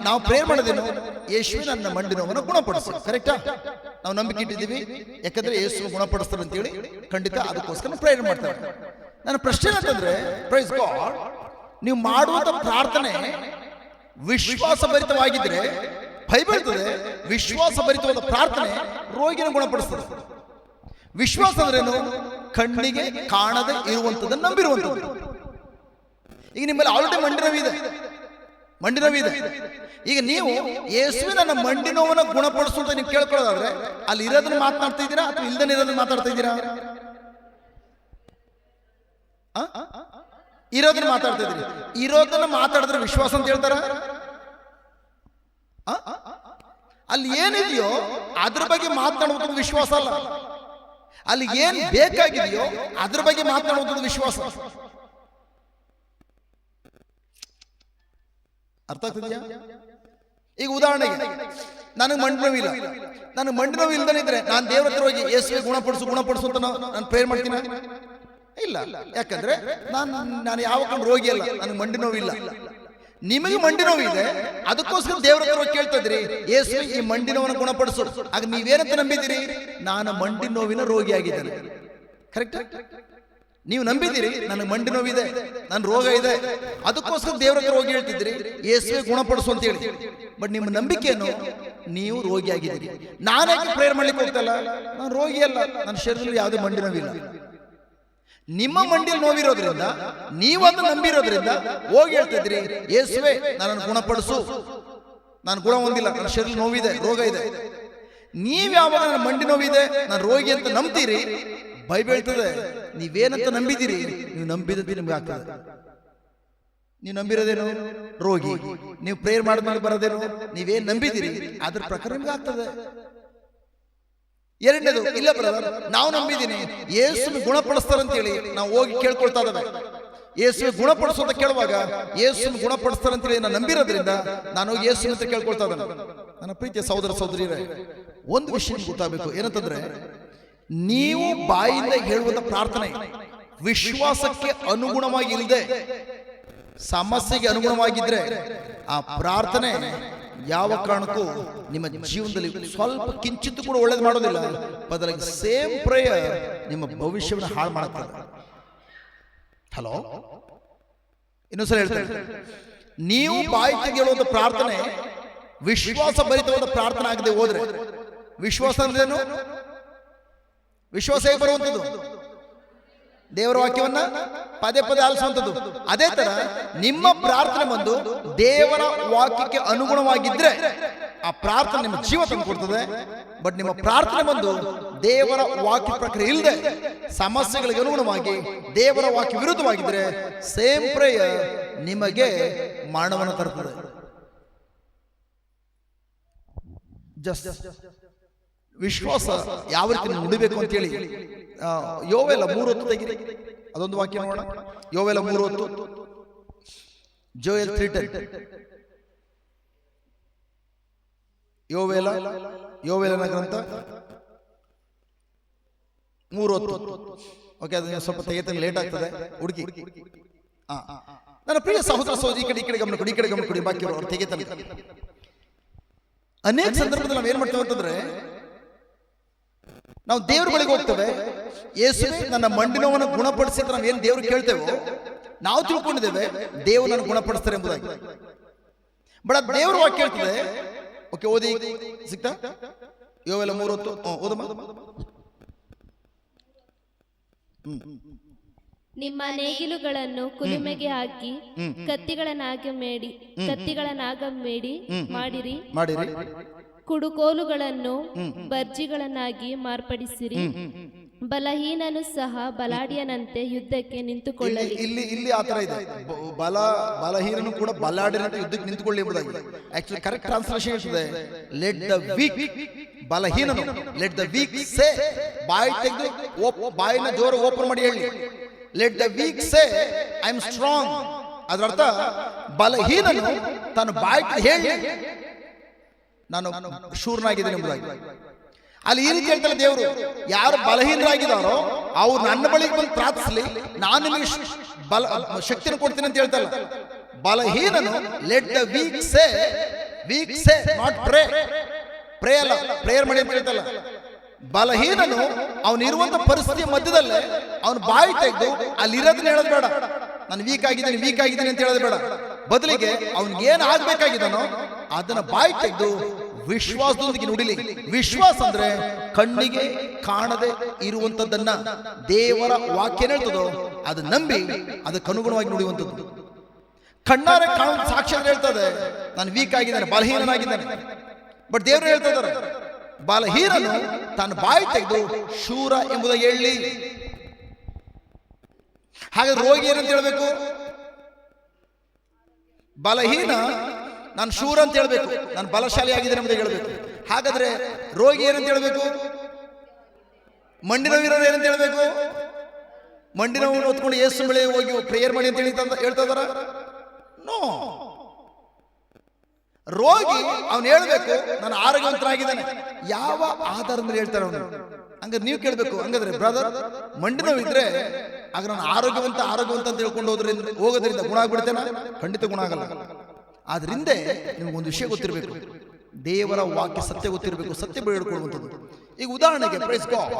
ನಾವು ಪ್ರೇಯರ್ ಮಾಡೋದೇನು? ಯೇಸುವೆ ನನ್ನ ಮಂಡಿ ನೋವನ್ನು ಗುಣಪಡಿಸು. ಕರೆಕ್ಟಾ? ನಾವು ನಂಬಿಕೆ ಇಟ್ಟಿದ್ದೀವಿ, ಯಾಕಂದ್ರೆ ಯೇಸು ಗುಣಪಡಿಸ್ತಾರೆ ಅಂತೇಳಿ ಖಂಡಿತ ಅದಕ್ಕೋಸ್ಕರ ಪ್ರೇಯರ್ ಮಾಡ್ತಾರೆ. ನನ್ನ ಪ್ರಶ್ನೆ ಅಂತಂದ್ರೆ, ಪ್ರೈಸ್ ಗಾಡ್, ನೀವು ಮಾಡುವಂತ ಪ್ರಾರ್ಥನೆ ವಿಶ್ವಾಸ ಭರಿತವಾಗಿದ್ರೆ ಬೈಬಲ್ ಹೇಳ್ತದೆ ವಿಶ್ವಾಸ ಭರಿತವಾದ ಪ್ರಾರ್ಥನೆ ರೋಗಿನ ಗುಣಪಡಿಸ್ತದೆ. ವಿಶ್ವಾಸ ಅಂದ್ರೇನು? ಕಣ್ಣಿಗೆ ಕಾಣದೆ ಇರುವಂತದ್ದನ್ನು ನಂಬಿರುವಂತದ್ದು. ಈಗ ನಿಮ್ಮಲ್ಲಿ ಆಲ್ರೆಡಿ ಮಂಡಿ ನೋವಿದೆ. ಈಗ ನೀವು ಯೇಸುವೆ ನನ್ನ ಮಂಡಿ ನೋವನ್ನು ಗುಣಪಡಿಸು ಅಂತ ನೀವು ಕೇಳ್ಕೊಳ್ಳೋದಾದ್ರೆ ಅಲ್ಲಿ ಇರೋದನ್ನ ಮಾತನಾಡ್ತಾ ಇದ್ದೀರಾ ಅಥವಾ ಇಲ್ದನ ಇರೋದನ್ನ ಮಾತಾಡ್ತಾ ಇದ್ದೀರಾ? ಇರೋದನ್ನ ಮಾತಾಡ್ತಾ ಇದ್ದೀರಿ. ಇರೋದನ್ನ ಮಾತಾಡಿದ್ರೆ ವಿಶ್ವಾಸ ಅಂತ ಹೇಳ್ತಾರ? ಅಲ್ಲಿ ಏನಿದೆಯೋ ಅದ್ರ ಬಗ್ಗೆ ಮಾತನಾಡುವಂಥದ್ದು ವಿಶ್ವಾಸ ಅಲ್ಲ. ಅಲ್ಲಿ ಏನ್ ಬೇಕಾಗಿದೆಯೋ ಅದ್ರ ಬಗ್ಗೆ ಮಾತನಾಡುವಂಥದ್ದು ವಿಶ್ವಾಸ. ಅರ್ಥ ಆಗ್ತಿದೆಯಾ? ಈಗ ಉದಾಹರಣೆಗೆ ನನಗೆ ಮಂಡಿ ನೋವಿಲ್ಲ, ನನಗೆ ಮಂಡಿ ನೋವು ಇಲ್ದನಿದ್ರೆ ನಾನು ದೇವರ ಹತ್ರ ಹೋಗಿ ಯೇಸುವೆ ಗುಣಪಡಿಸು ಅಂತ ನಾನು ಪ್ರೇಯರ್ ಮಾಡ್ತೀನಿ? ಇಲ್ಲ. ಯಾಕಂದ್ರೆ ನಾನು ಯಾವ ರೋಗಿ ಅಲ್ಲ, ನನಗೆ ಮಂಡಿ ನೋವಿಲ್ಲ. ನಿಮಗೆ ಮಂಡಿ ನೋವಿದೆ, ಅದಕ್ಕೋಸ್ಕರ ದೇವರ ಹತ್ರ ಕೇಳ್ತಾ ಇದ್ರಿ ಯೇಸುವೆ ಈ ಮಂಡಿ ನೋವನ್ನು ಗುಣಪಡಿಸು. ಆಗ ನೀವೇನಂತ ನಂಬಿದ್ದೀರಿ? ನಾನು ಮಂಡಿ ನೋವಿನ ರೋಗಿಯಾಗಿದ್ದೇನೆ. ಕರೆಕ್ಟ್? ನೀವು ನಂಬಿದ್ದೀರಿ, ನನಗೆ ಮಂಡಿ ನೋವಿದೆ, ನನ್ನ ರೋಗ ಇದೆ, ಅದಕ್ಕೋಸ್ಕರ ದೇವರ ಹತ್ರ ಹೋಗಿ ಹೇಳ್ತಿದ್ರಿ ಯೇಸುವೆ ಗುಣಪಡಿಸು ಅಂತ ಹೇಳಿ. ಬಟ್ ನಿಮ್ಮ ನಂಬಿಕೆಯನ್ನು ನೀವು ರೋಗಿಯಾಗಿದ್ದೀರಿ. ನಾನೇಕೆ ಪ್ರೇಯರ್ ಮಾಡ್ಲಿಕ್ಕೆ ಹೋಗ್ತಲ್ಲ, ನಾನು ರೋಗಿ ಅಲ್ಲ, ನನ್ನ ಶರೀರದಲ್ಲಿ ಯಾವುದೇ ಮಂಡಿ ನೋವಿಲ್ಲ. ನಿಮ್ಮ ಮಂಡಿಯಲ್ಲಿ ನೋವಿರೋದ್ರಿಂದ, ನೀವು ಅದನ್ನು ನಂಬಿರೋದ್ರಿಂದ ಹೋಗಿ ಹೇಳ್ತಿದ್ರಿ ಯೇಸುವೆ ನನ್ನನ್ನು ಗುಣಪಡಿಸು, ನಾನು ಗುಣ ಹೊಂದಿಲ್ಲ, ನನ್ನ ಶರೀರ ನೋವಿದೆ, ರೋಗ ಇದೆ. ನೀವ್ ಯಾವಾಗ ನನ್ನ ಮಂಡಿ ನೋವಿದೆ, ನಾನು ರೋಗಿ ಅಂತ ನಂಬ್ತೀರಿ, ಬೈಬಲ್ ಹೇಳ್ತದೆ ನೀವೇನಂತ ನಂಬಿದ್ದೀರಿ, ನೀವು ನಂಬಿದಂತೆ ನಿಮ್ಗೆ ಆಗ್ತದೆ. ನೀವು ನಂಬಿರೋದೇನು ರೋಗಿ, ನೀವು ಪ್ರೇಯರ್ ಮಾಡಿದ್ಮೇಲೆ ಬರೋದೇನು ನೀವೇನ್ ನಂಬಿದ್ದೀರಿ ಅದ್ರ ಪ್ರಕಾರ ನಿಮ್ಗೆ ಆಗ್ತದೆ. ಎರಡನೇದು, ಇಲ್ಲ ಬ್ರದರ್ ನಾವು ನಂಬಿದ್ದೀನಿ ಯೇಸು ಗುಣಪಡಿಸ್ತಾರಂತೇಳಿ ನಾವು ಹೋಗಿ ಕೇಳ್ಕೊಳ್ತಾ ಇದ್ದೇವೆ. ಯೇಸು ಗುಣಪಡಿಸು ಅಂತ ಕೇಳುವಾಗ ಯೇಸು ಗುಣಪಡಿಸ್ತಾರಂತೇಳಿ ನಾನು ನಂಬಿರೋದ್ರಿಂದ ನಾನು ಹೋಗಿ ಯೇಸು ಅಂತ ಕೇಳ್ಕೊಳ್ತಾ ಇದ್ದೇನೆ. ನನ್ನ ಪ್ರೀತಿಯ ಸಹೋದರ ಸಹೋದರಿಯರೇ, ಒಂದು ವಿಷಯ ಗೊತ್ತಾಗಬೇಕು, ಏನಂತಂದ್ರೆ ನೀವು ಬಾಯಿಂದ ಹೇಳುವಂತ ಪ್ರಾರ್ಥನೆ ವಿಶ್ವಾಸಕ್ಕೆ ಅನುಗುಣವಾಗಿ ಇಲ್ಲದೆ ಸಮಸ್ಯೆಗೆ ಅನುಗುಣವಾಗಿದ್ರೆ ಆ ಪ್ರಾರ್ಥನೆ ಯಾವ ಕಾರಣಕ್ಕೂ ನಿಮ್ಮ ಜೀವನದಲ್ಲಿ ಸ್ವಲ್ಪ ಕಿಂಚಿತ್ತು ಕೂಡ ಒಳ್ಳೇದು ಮಾಡೋದಿಲ್ಲ. ಬದಲಾಗಿ ಸೇಮ್ ಪ್ರೇಯರ್ ನಿಮ್ಮ ಭವಿಷ್ಯವನ್ನು ಹಾಳು ಮಾಡುತ್ತದೆ. ಹಲೋ, ಇನ್ನೊಂದ್ಸಲ ಹೇಳ್ತೇನೆ, ನೀವು ಬಾಯಿ ತೆಗೆಯುವಂತ ಪ್ರಾರ್ಥನೆ ವಿಶ್ವಾಸ ಭರಿತವಾದ ಪ್ರಾರ್ಥನೆ ಆಗದೆ ಹೋದ್ರೆ, ವಿಶ್ವಾಸ ಅಂದ್ರೇನು? ವಿಶ್ವಾಸ ಹೇಗೆ ಬರುವಂಥದ್ದು? ದೇವರ ವಾಕ್ಯವನ್ನ ಪದೇ ಪದೇ ಆಲಿಸುವಂಥದ್ದು. ಅದೇ ತರ ನಿಮ್ಮ ಪ್ರಾರ್ಥನೆ ಬಂದು ದೇವರ ವಾಕ್ಯಕ್ಕೆ ಅನುಗುಣವಾಗಿದ್ರೆ ಆ ಪ್ರಾರ್ಥನೆ ನಿಮ್ಮ ಜೀವ ತಂದು ಕೊಡ್ತದೆ. ಬಟ್ ನಿಮ್ಮ ಪ್ರಾರ್ಥನೆ ಬಂದು ದೇವರ ವಾಕ್ಯ ಪ್ರಕಾರ ಇಲ್ಲದೆ ಸಮಸ್ಯೆಗಳಿಗೆ ಅನುಗುಣವಾಗಿ ದೇವರ ವಾಕ್ಯ ವಿರುದ್ಧವಾಗಿದ್ರೆ ಸೇಮ್ ಪ್ರೇಯರ್ ನಿಮಗೆ ಮರಣವನ್ನು ತರುತ್ತದೆ. ಜಸ್ಟ್ ವಿಶ್ವಾಸ ಯಾವ ರೀತಿ ನುಡಿಬೇಕು ಅಂತ ಹೇಳಿ ಯೋವೇಲ 3:10 ತೆಗಿರಿ, ಅದೊಂದು ವಾಕ್ಯ ನೋಡೋಣ. ಯೋವೇಲ 3:10, ಜೋಯಲ್ 3:10, ಯೋವೇಲನ ಗ್ರಂಥ 3:10. ಓಕೆ, ಅದನ್ನ ಸ್ವಲ್ಪ ತೆಗೆತಂಗೆ ಲೇಟ್ ಆಗ್ತದೆ, ಹುಡುಕಿ. ನನ್ನ ಪ್ರಿಯ ಸಹೋದರ ಸಹೋದರಿ, ಈ ಕಡೆ ಗಮನ ಕೊಡಿ, ಈ ಕಡೆ ಗಮನ ಕೊಡಿ. ಬಾಕಿ ಅವ್ರು ತೆಗೆತಂಗೆ ಅನೇಕ ಸಂದರ್ಭದಲ್ಲಿ ನಾವು ಏನ್ ಮಾಡ್ತೇವೆ ಅಂತಂದ್ರೆ, ನಾವು ದೇವ್ರ ಬಳಿಗೆ ಹೋಗ್ತೇವೆ, ಯೇಸುವೆ ನನ್ನ ಮಂಡಿ ನೋವನ್ನು ಗುಣಪಡಿಸಿ ಅಂತ ನಾವೇನು ದೇವ್ರು ಕೇಳ್ತೇವೋ ನಾವು ತಿಳ್ಕೊಂಡಿದ್ದೇವೆ ದೇವ್ರು ನನ್ನ ಗುಣಪಡಿಸ್ತಾರೆ ಎಂಬುದಾಗಿ. ಬಟ್ ಅದು ದೇವ್ರ ವಾಕ್ಯ ಹೇಳ್ತದೆ. ಓಕೆ, ಓದಿ, ಸಿಗ್ತಾ? ಯೋವೇಲ 3:10 ಓದಮ್ಮ. ನಿಮ್ಮ ನೇಗಿಲುಗಳನ್ನು ಕುಲುಮೆಗೆ ಹಾಕಿ ಕತ್ತಿಗಳನ್ನಾಗಿ ಮಾಡಿರಿ. ಕುಡುಕೋಲುಗಳನ್ನು ಬರ್ಜಿಗಳನ್ನಾಗಿ ಮಾರ್ಪಡಿಸಿರಿ. ಬಲಹೀನನು ಸಹ ಬಲಾಢ್ಯನಂತೆ ಯುದ್ಧಕ್ಕೆ ನಿಂತುಕೊಳ್ಳಲಿ. ಇಲ್ಲಿ ಆತರ ಇದೆ, ಬಲಹೀನನು ಕೂಡ ಬಲಾಢ್ಯನಂತೆ ಯುದ್ಧಕ್ಕೆ ನಿಂತುಕೊಳ್ಳಿ ಎಂಬುದಾಗಿ. ಆಕ್ಚುಲಿ ಕರೆಕ್ಟ್ ಟ್ರಾನ್ಸ್ಲೇಷನ್ ಇರ್ತದೆ, ಲೆಟ್ ದ ವೀಕ್, ಬಲಹೀನನು ಲೆಟ್ ದ ವೀಕ್ ಸೇ, ಬಾಯಿ ತೆಗೆದು ಬಾಯಿನ ಜೋರ ಓಪನ್ ಮಾಡಿ ಹೇಳಿ, let the weak say I am strong. ಅದರ ಅರ್ಥ ಬಲಹೀನನು ತನ್ನ ಬಾಯಿ ಹೇಳಿ ನಾನು ಶೂರನಾಗಿದ್ದೇನೆ ಎಂಬುದಾಗಿ. ಅಲ್ಲಿ ಈ ರೀತಿ ಹೇಳ್ತಾರೆ ದೇವರು, ಯಾರು ಬಲಹೀನರಾಗಿದ್ದಾರೋ ಅವ್ರು ನನ್ನ ಬಳಿಗೆ ಬಂದು ಪ್ರಾರ್ಥಿಸಲಿ, ನಾನು ನಿಮಗೆ ಶಕ್ತಿಯನ್ನು ಕೊಡ್ತೀನಿ ಅಂತ ಹೇಳ್ತಲ್ಲ. ಬಲಹೀನನು let the weak say, not pray ಅಲ್ಲ, ಪ್ರೇಯರ್ ಮಾಡಿ ಅಂತ ಹೇಳ್ತಲ್ಲ. ಬಲಹೀನನು ಅವನಿರುವಂತ ಪರಿಸ್ಥಿತಿಯ ಮಧ್ಯದಲ್ಲೇ ಅವನು ಬಾಯಿ ತೆಗೆದು ಅಲ್ಲಿರೋದನ್ನ ಹೇಳೋದು ಬೇಡ, ನಾನು ವೀಕ್ ಆಗಿದ್ದೀನಿ ಅಂತ ಹೇಳೋದು ಬೇಡ. ಬದಲಿಗೆ ಅವನ್ಗೆ ಏನ್ ಆಗ್ಬೇಕಾಗಿದ್ದಾನೋ ಅದನ್ನ ಬಾಯಿ ತೆಗೆದು ವಿಶ್ವಾಸದೊಂದಿಗೆ ನುಡಿಲಿ. ವಿಶ್ವಾಸ ಅಂದ್ರೆ ಕಣ್ಣಿಗೆ ಕಾಣದೆ ಇರುವಂತದ್ದನ್ನ ದೇವರ ವಾಕ್ಯ ಹೇಳ್ತದೋ ಅದು ನಂಬಿ ಅದಕ್ಕೆ ಅನುಗುಣವಾಗಿ ನುಡಿಯುವಂಥದ್ದು. ಕಣ್ಣಾರೆ ಕಾಣುವ ಸಾಕ್ಷಿ ಅಂದ್ರೆ ಹೇಳ್ತದೆ ನಾನು ವೀಕ್ ಆಗಿದ್ದೇನೆ, ಬಲಹೀನನಾಗಿದ್ದೇನೆ. ಬಟ್ ದೇವರು ಹೇಳ್ತಾ ಇದ್ದಾರೆ ಬಲಹೀನನು ತನ್ನ ಬಾಯಿ ತೆಗೆದು ಶೂರ ಎಂಬುದಾಗಿ ಹೇಳಿ. ಹಾಗಾದ್ರೆ ರೋಗಿ ಏನಂತ ಹೇಳ್ಬೇಕು? ಬಲಹೀನ ನಾನು ಶೂರ ಅಂತ ಹೇಳ್ಬೇಕು, ನಾನು ಬಲಶಾಲಿ ಆಗಿದ್ದೇನೆ ಎಂಬುದಾಗಿ ಹೇಳ್ಬೇಕು. ಹಾಗಾದ್ರೆ ರೋಗಿ ಏನಂತ ಹೇಳ್ಬೇಕು? ಮಂಡಿ ನೋವಿರೋರು ಏನಂತ ಹೇಳ್ಬೇಕು? ಮಂಡಿ ನೋವು ಹೊತ್ಕೊಂಡು ಯೇಸು ಬಳಿ ಹೋಗಿ ಪ್ರೇಯರ್ ಮಾಡಿ ಅಂತ ಹೇಳ್ತಾ ಇದಾರ? ನೋ. ರೋಗಿ ಅವನು ಹೇಳ್ಬೇಕು ನಾನು ಆರೋಗ್ಯವಂತನಾಗಿದ್ದಾನೆ. ಯಾವ ಆಧಾರದ ಮೇಲೆ ಹೇಳ್ತಾರೆ ಅವನು? ಹಂಗಾದ್ರೆ ನೀವು ಕೇಳ್ಬೇಕು, ಹಂಗಾದ್ರೆ ಬ್ರದರ್ ಮಂಡಿ ನೋವು ಇದ್ರೆ ಆಗ ನಾನು ಆರೋಗ್ಯವಂತ ಅಂತ ಹೇಳ್ಕೊಂಡು ಹೋಗೋದ್ರಿಂದ ಗುಣ ಆಗ್ಬಿಡ್ತೇನೆ? ಖಂಡಿತ ಗುಣ ಆಗಲ್ಲ. ಆದ್ರಿಂದ ನಿಮ್ಗೊಂದು ವಿಷಯ ಗೊತ್ತಿರಬೇಕು, ದೇವರ ವಾಕ್ಯ ಸತ್ಯ ಗೊತ್ತಿರಬೇಕು, ಸತ್ಯ ಬೇಡ್ಕೊಳ್ಳುವಂಥದ್ದು. ಈಗ ಉದಾಹರಣೆಗೆ ಪ್ರೈಸ್ ಗಾಡ್,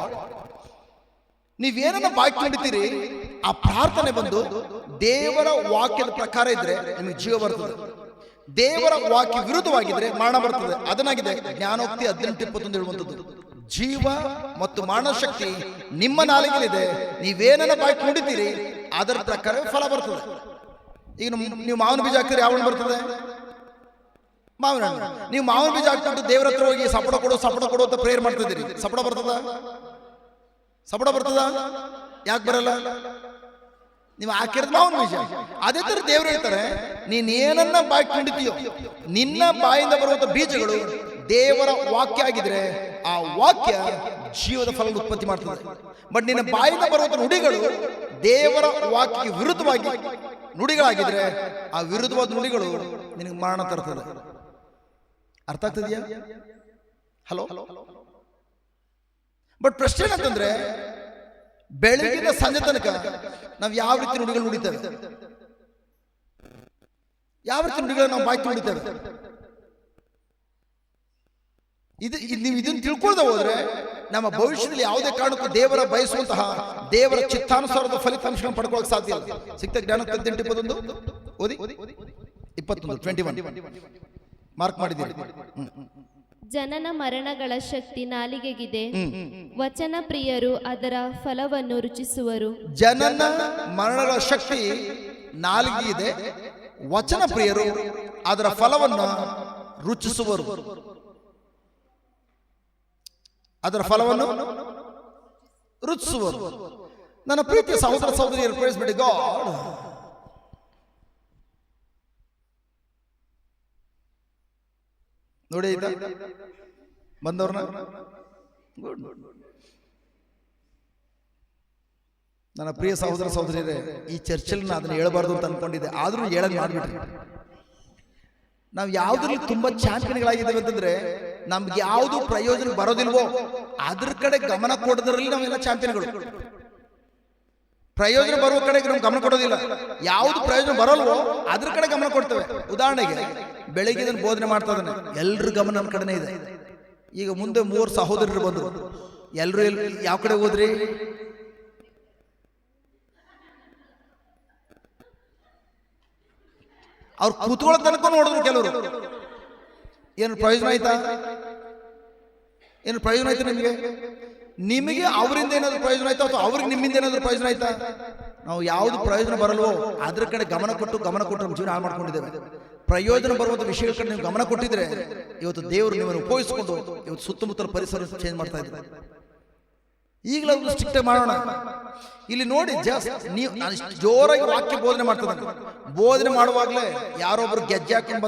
ನೀವೇನನ್ನ ಬಾಯಿ ಕೊಂಡಿದ್ದೀರಿ ಆ ಪ್ರಾರ್ಥನೆ ಬಂದು ದೇವರ ವಾಕ್ಯದ ಪ್ರಕಾರ ಇದ್ರೆ ನಿಮಗೆ ಜೀವ ಬರ್ತದೆ. ದೇವರ ವಾಕ್ಯ ವಿರುದ್ಧವಾಗಿದ್ರೆ ಮರಣ ಬರ್ತದೆ. ಅದನ್ನಾಗಿದೆ ಜ್ಞಾನೋಕ್ತಿ 18:21 ಹೇಳುವಂಥದ್ದು. ಜೀವ ಮತ್ತು ಮರಣ ಶಕ್ತಿ ನಿಮ್ಮ ನಾಲಿಗೆಯಲ್ಲಿದೆ, ನೀವೇನನ್ನ ಬಾಯಿ ನುಡಿತೀರಿ ಅದರ ಪ್ರಕಾರ ಫಲ ಬರ್ತದೆ. ಈಗ ನೀವು ಮಾವಿನ ಬೀಜ ಹಾಕಿದ್ರೆ ಯಾವ ಹಣ್ಣು ಬರ್ತದೆ? ಮಾವಿನ ಹಣ್ಣು. ನೀವು ಮಾವಿನ ಬೀಜ ಹಾಕ್ಬಿಟ್ಟು ದೇವರ ಹತ್ರ ಹೋಗಿ ಸಪಡ ಕೊಡು ಅಂತ ಪ್ರೇಯರ್ ಮಾಡ್ತಿದ್ದೀರಿ, ಸಪಡ ಬರ್ತದ? ಯಾಕೆ ಬರಲ್ಲ? ನೀವು ಹಾಕಿರೋದು ಮಾವಿನ ಬೀಜ. ಅದೇ ತರ ದೇವರು ಹೇಳ್ತಾರೆ, ನೀನ್ ಏನನ್ನ ಬಾಯಿ ನುಡಿತೀಯೋ ನಿನ್ನ ಬಾಯಿಂದ ಬರುವಂತ ಬೀಜಗಳು ದೇವರ ವಾಕ್ಯ ಆಗಿದ್ರೆ ಆ ವಾಕ್ಯ ಜೀವದ ಫಲ ಉತ್ಪತ್ತಿ ಮಾಡ್ತದೆ. ಬಟ್ ನಿನ್ನ ಬಾಯಿಂದ ಬರುವಂತ ನುಡಿಗಳು ದೇವರ ವಾಕ್ಯಕ್ಕೆ ವಿರುದ್ಧವಾಗಿ ನುಡಿಗಳಾಗಿದ್ರೆ ಆ ವಿರುದ್ಧವಾದ ನುಡಿಗಳು ನಿನಗೆ ಮರಣ ತರ್ತದೆ. ಅರ್ಥ ಆಗ್ತದೆಯಾ? ಹಲೋ. ಬಟ್ ಪ್ರಶ್ನೆ ಏನಂತಂದ್ರೆ, ಬೆಳಗಿನ ಸಂಜೆ ತನಕ ನಾವು ಯಾವ ರೀತಿ ನುಡಿಗಳು ನುಡಿತೇವೆ? ಯಾವ ರೀತಿ ನುಡಿಗಳು ನಾವು ಬಾಯ್ತು ನುಡಿತೇವೆ? ನೀವು ಇದನ್ನು ತಿಳ್ಕೊಳ್ದೆ ಹೋದ್ರೆ ನಮ್ಮ ಭವಿಷ್ಯದಲ್ಲಿ ಯಾವುದೇ ಕಾರಣಕ್ಕೂ ದೇವರ ಬಯಸುವಂತಹ ದೇವರ ಚಿತ್ತಾನುಸಾರದ ಫಲಿತಾಂಶಗಳನ್ನು ಪಡ್ಕೊಳ್ಳೋಕೆ ಸಾಧ್ಯ ಇಲ್ಲ. ಸಿಗ್ತದೆ ಜ್ಞಾನ 18:21 ಓದಿ. 21 ಮಾರ್ಕ್ ಮಾಡಿದ್ದೀರಿ. ಜನನ ಮರಣಗಳ ಶಕ್ತಿ ನಾಲಿಗೆಗಿದೆ, ವಚನ ಪ್ರಿಯರು ಅದರ ಫಲವನ್ನು ರುಚಿಸುವರು. ಜನನ ಮರಣಗಳ ಶಕ್ತಿ ನಾಲಿಗೆಗಿದೆ, ವಚನ ಪ್ರಿಯರು ಅದರ ಫಲವನ್ನು ರುಚಿಸುವರು. ಅದರ ಫಲವನ್ನು ರುಚಿಸುವರು. ನನ್ನ ಪ್ರೀತಿಯ ಸಹೋದರ ಸಹೋದರಿಯರು, ಪ್ರೈಸ್ ಬಿ ಗಾಡ್. ನೋಡಿ ಬಂದವ್ರನ್ನ. ನನ್ನ ಪ್ರಿಯ ಸಹೋದರ ಸಹೋದರಿಯರೇ, ಈ ಚರ್ಚಲ್ಲಿ ನಾನು ಅದನ್ನ ಹೇಳಬಾರ್ದು ಅಂತ ಅನ್ಕೊಂಡಿದ್ದೆ, ಆದ್ರೂ ಹೇಳಕ್ ಮಾಡ್ಬಿಟ್ರಿ. ನಾವು ಯಾವ್ದ್ರಲ್ಲಿ ತುಂಬಾ ಚಾಂಪಿಯನ್ಗಳಾಗಿದ್ದೇವೆ ಅಂತಂದ್ರೆ, ನಮ್ಗೆ ಯಾವ್ದು ಪ್ರಯೋಜನ ಬರೋದಿಲ್ವೋ ಅದ್ರ ಕಡೆ ಗಮನ ಕೊಡೋದ್ರಲ್ಲಿ ನಾವೆಲ್ಲ ಚಾಂಪಿಯನ್ಗಳು. ಪ್ರಯೋಜನ ಬರುವ ಕಡೆಗೆ ನಮ್ಗೆ ಗಮನ ಕೊಡೋದಿಲ್ಲ. ಯಾವ್ದು ಪ್ರಯೋಜನ ಬರಲ್ವೋ ಅದ್ರ ಕಡೆ ಗಮನ ಕೊಡ್ತೇವೆ. ಉದಾಹರಣೆಗೆ ಬೆಳಿಗ್ಗೆ ಇದನ್ನು ಬೋಧನೆ ಮಾಡ್ತಾ ಇದ್ದಾನೆ, ಎಲ್ರ ಗಮನ ನಮ್ಮ ಕಡೆನೇ ಇದೆ. ಈಗ ಮುಂದೆ 3 ಸಹೋದರರು ಬಂದರು, ಎಲ್ರು ಯಾವ ಕಡೆ ಹೋದ್ರಿ? ಅವ್ರು ಕೂತ್ಕೊಳ್ಳೋ ತನಕ ನೋಡಿದ್ರು ಕೆಲವರು. ಏನು ಪ್ರಯೋಜನ ಆಯ್ತಾ? ಏನು ಪ್ರಯೋಜನ ಆಯ್ತಾ ನಿಮಗೆ? ನಿಮಗೆ ಅವರಿಂದ ಏನಾದ್ರು ಪ್ರಯೋಜನ ಆಯ್ತಾ ಅಥವಾ ಅವ್ರಿಗೆ ನಿಮ್ಮಿಂದ ಏನಾದ್ರು ಪ್ರಯೋಜನ ಆಯ್ತಾ? ನಾವು ಯಾವ್ದು ಪ್ರಯೋಜನ ಬರಲ್ವೋ ಅದ್ರ ಕಡೆ ಗಮನ ಕೊಟ್ಟು ನಮ್ಮ ಜೀವನ ಹಾಳು ಮಾಡ್ಕೊಂಡಿದ್ದೇವೆ. ಪ್ರಯೋಜನ ಬರುವಂತ ವಿಷಯಗಳ ಕಡೆ ನೀವು ಗಮನ ಕೊಟ್ಟಿದ್ರೆ ಇವತ್ತು ದೇವರು ನಿಮ್ಮನ್ನು ಉಪಯೋಗಿಸಿಕೊಂಡು ಇವತ್ತು ಸುತ್ತಮುತ್ತಲ ಪರಿಸರ ಚೇಂಜ್ ಮಾಡ್ತಾ ಇದ್ದಾರೆ. ಈಗಲೂ ಸ್ಟ್ರಿಕ್ಟ್ ಮಾಡೋಣ. ಇಲ್ಲಿ ನೋಡಿ, ನೀವು ನಾನು ಜೋರಾಗಿ ವಾಕ್ಯ ಬೋಧನೆ ಮಾಡ್ತಿದ್ದಾನೆ. ಬೋಧನೆ ಮಾಡುವಾಗಲೇ ಯಾರೊಬ್ರು ಗೆಜ್ಜೆ ಹಾಕೊಂಡು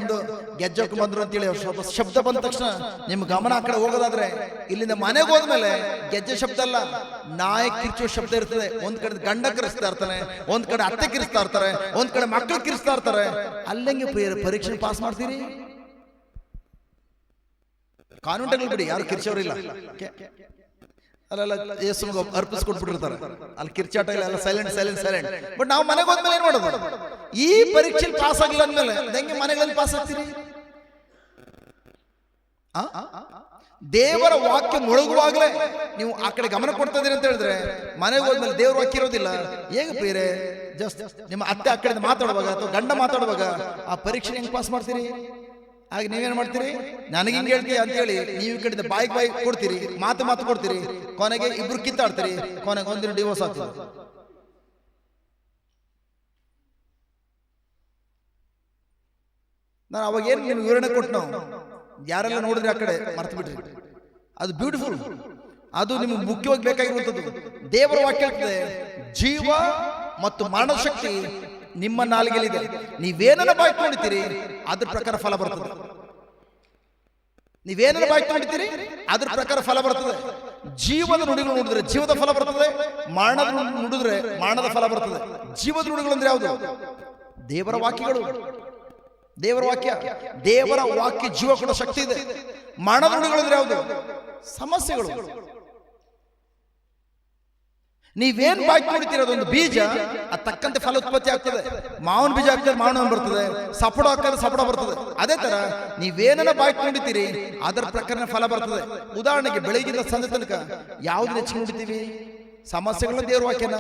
ಬಂದ್ರು ಅಂತೇಳಿ ಸ್ವಲ್ಪ ಶಬ್ದ ಬಂದ ತಕ್ಷಣ ನಿಮ್ ಗಮನ ಆ ಕಡೆ ಹೋಗೋದಾದ್ರೆ, ಇಲ್ಲಿಂದ ಮನೆಗೆ ಹೋದ್ಮೇಲೆ ಗೆಜ್ಜೆ ಶಬ್ದ ಅಲ್ಲ, ನಾಯಿ ಕಿರ್ಚೋ ಶಬ್ದ ಇರ್ತದೆ. ಒಂದ್ ಕಡೆ ಗಂಡ ಕಿರಿಸ್ತಾ ಇರ್ತಾನೆ, ಒಂದ್ ಕಡೆ ಅತ್ತೆ ಕಿರಿಸ್ತಾ ಇರ್ತಾರೆ, ಒಂದ್ ಕಡೆ ಮಕ್ಕಳು ಕಿರಿಸ್ತಾ ಇರ್ತಾರೆ. ಅಲ್ಲಂಗೆ ಪರೀಕ್ಷೆ ಪಾಸ್ ಮಾಡ್ತೀರಿ? ಕಾನ್ವೆಂಟ್ಗಳು ಬಿಡಿ, ಯಾರು ಕಿರ್ಚೋರಿಲ್ಲ. ಅಲ್ಲೆಲ್ಲ ಯೇಸುವಿಗೆ ಅರ್ಪಿಸ್ಕೊಟ್ಬಿಟ್ಟಿರ್ತಾರೆ, ಅಲ್ಲಿ ಕಿರ್ಚಾಟ ಇಲ್ಲ, ಎಲ್ಲ ಸೈಲೆಂಟ್. ಬಟ್ ನಾವು ಮನೆಗೆ ಹೋದ್ಮೇಲೆ ಏನ್ ಮಾಡೋದು? ಈ ಪರೀಕ್ಷೆಯಲ್ಲಿ ಪಾಸ್ ಆಗಿಲ್ಲ ಅಂದ್ಮೇಲೆ ಹೆಂಗೆ ಮನೆಗಳಲ್ಲಿ ಪಾಸ್ ಆಗ್ತೀರಿ? ದೇವರ ವಾಕ್ಯ ಮುಳುಗುವಾಗಲೇ ನೀವು ಆ ಕಡೆ ಗಮನ ಕೊಡ್ತಾ ಇದೀರಿ ಅಂತ ಹೇಳಿದ್ರೆ, ಮನೆಗೆ ಹೋದ್ಮೇಲೆ ದೇವ್ರ ವಾಕ್ಯ ಇರೋದಿಲ್ಲ. ಹೇಗೆ ಬೇರೆ ಜಸ್ಟ್ ನಿಮ್ಮ ಅತ್ತೆ ಆ ಕಡೆ ಮಾತಾಡುವಾಗ ಅಥವಾ ಗಂಡ ಮಾತಾಡುವಾಗ ಆ ಪರೀಕ್ಷೆ ಹೆಂಗ್ ಪಾಸ್ ಮಾಡ್ತೀರಿ? ಆಗ ನೀವೇನ್ ಮಾಡ್ತೀರಿ? ನನಗೆ ಹಿಂಗೆ ಹೇಳ್ತೀಯ ಅಂತೇಳಿ ನೀವು ಈ ಕಡೆ ಬಾಯಿ ಕೊಡ್ತೀರಿ, ಮಾತು ಕೊಡ್ತೀರಿ, ಕೊನೆಗೆ ಇಬ್ರು ಕಿತ್ತಾಡ್ತೀರಿ, ಕೊನೆಗೆ ಒಂದಿನ ಡಿವೋರ್ಸ್ ಆಗ್ತದೆ. ನಾನು ಅವಾಗ ಏನು ನಿಮ್ಗೆ ವಿವರಣೆ ಕೊಟ್ಟು ನಾವು ಯಾರೆಲ್ಲ ನೋಡಿದ್ರೆ ಆ ಕಡೆ ಮರ್ತು ಬಿಟ್ರಿ. ಅದು ಬ್ಯೂಟಿಫುಲ್, ಅದು ನಿಮ್ಗೆ ಮುಖ್ಯವಾಗಿ ಬೇಕಾಗಿರುವಂಥದ್ದು. ದೇವರ ವಾಕ್ಯ ಹೇಳ್ತದೆ, ಜೀವ ಮತ್ತು ಮರಣ ಶಕ್ತಿ ನಿಮ್ಮ ನಾಲಿಗೆಯಲ್ಲಿದೆ, ನೀವೇನನ್ನ ಬಾಯ್ಕೊಂಡಿದ್ದೀರಿ ಅದ್ರ ಪ್ರಕಾರ ಫಲ ಬರ್ತದೆ. ನೀವೇನನ್ನ ಬಾಯ್ಕೊಂಡಿದ್ದೀರಿ ಅದ್ರ ಪ್ರಕಾರ ಫಲ ಬರ್ತದೆ. ಜೀವದ ನುಡಿಗಳು ನುಡಿದ್ರೆ ಜೀವದ ಫಲ ಬರ್ತದೆ, ಮರಣದ ನುಡಿದ್ರೆ ಮರಣದ ಫಲ ಬರ್ತದೆ. ಜೀವದ ನುಡಿಗಳು ಅಂದ್ರೆ ಯಾವುದು? ದೇವರ ವಾಕ್ಯಗಳು. ದೇವರ ವಾಕ್ಯ ಜೀವ ಕೊಡೋ ಶಕ್ತಿ ಇದೆ. ಮರಣದ ನುಡಿಗಳು ಅಂದ್ರೆ ಯಾವುದು? ಸಮಸ್ಯೆಗಳು. ನೀವೇನ್ ಬಾಕಿ ಕುಡಿತೀರ ಅದೊಂದು ಬೀಜ, ಅದು ತಕ್ಕಂತೆ ಫಲ ಉತ್ಪತ್ತಿ ಆಗ್ತದೆ. ಮಾವಿನ ಬೀಜ ಹಾಕಿದ್ರೆ ಮಾವಿನ ಬರ್ತದೆ, ಸಪಡ ಹಾಕಿದ್ರೆ ಸಪಡ ಬರ್ತದೆ. ಅದೇ ತರ ನೀವೇನ ಬಾಕಿ ಕುಡಿತೀರಿ ಅದರ ಪ್ರಕಾರ ಫಲ ಬರ್ತದೆ. ಉದಾಹರಣೆಗೆ ಬೆಳಗಿನ ಸಂಜೆ ತನಕ ಯಾವ್ದು ಹೆಚ್ಚು ನುಡಿತೀವಿ? ಸಮಸ್ಯೆಗಳ ದೇವ್ರ ವಾಕ್ಯನ.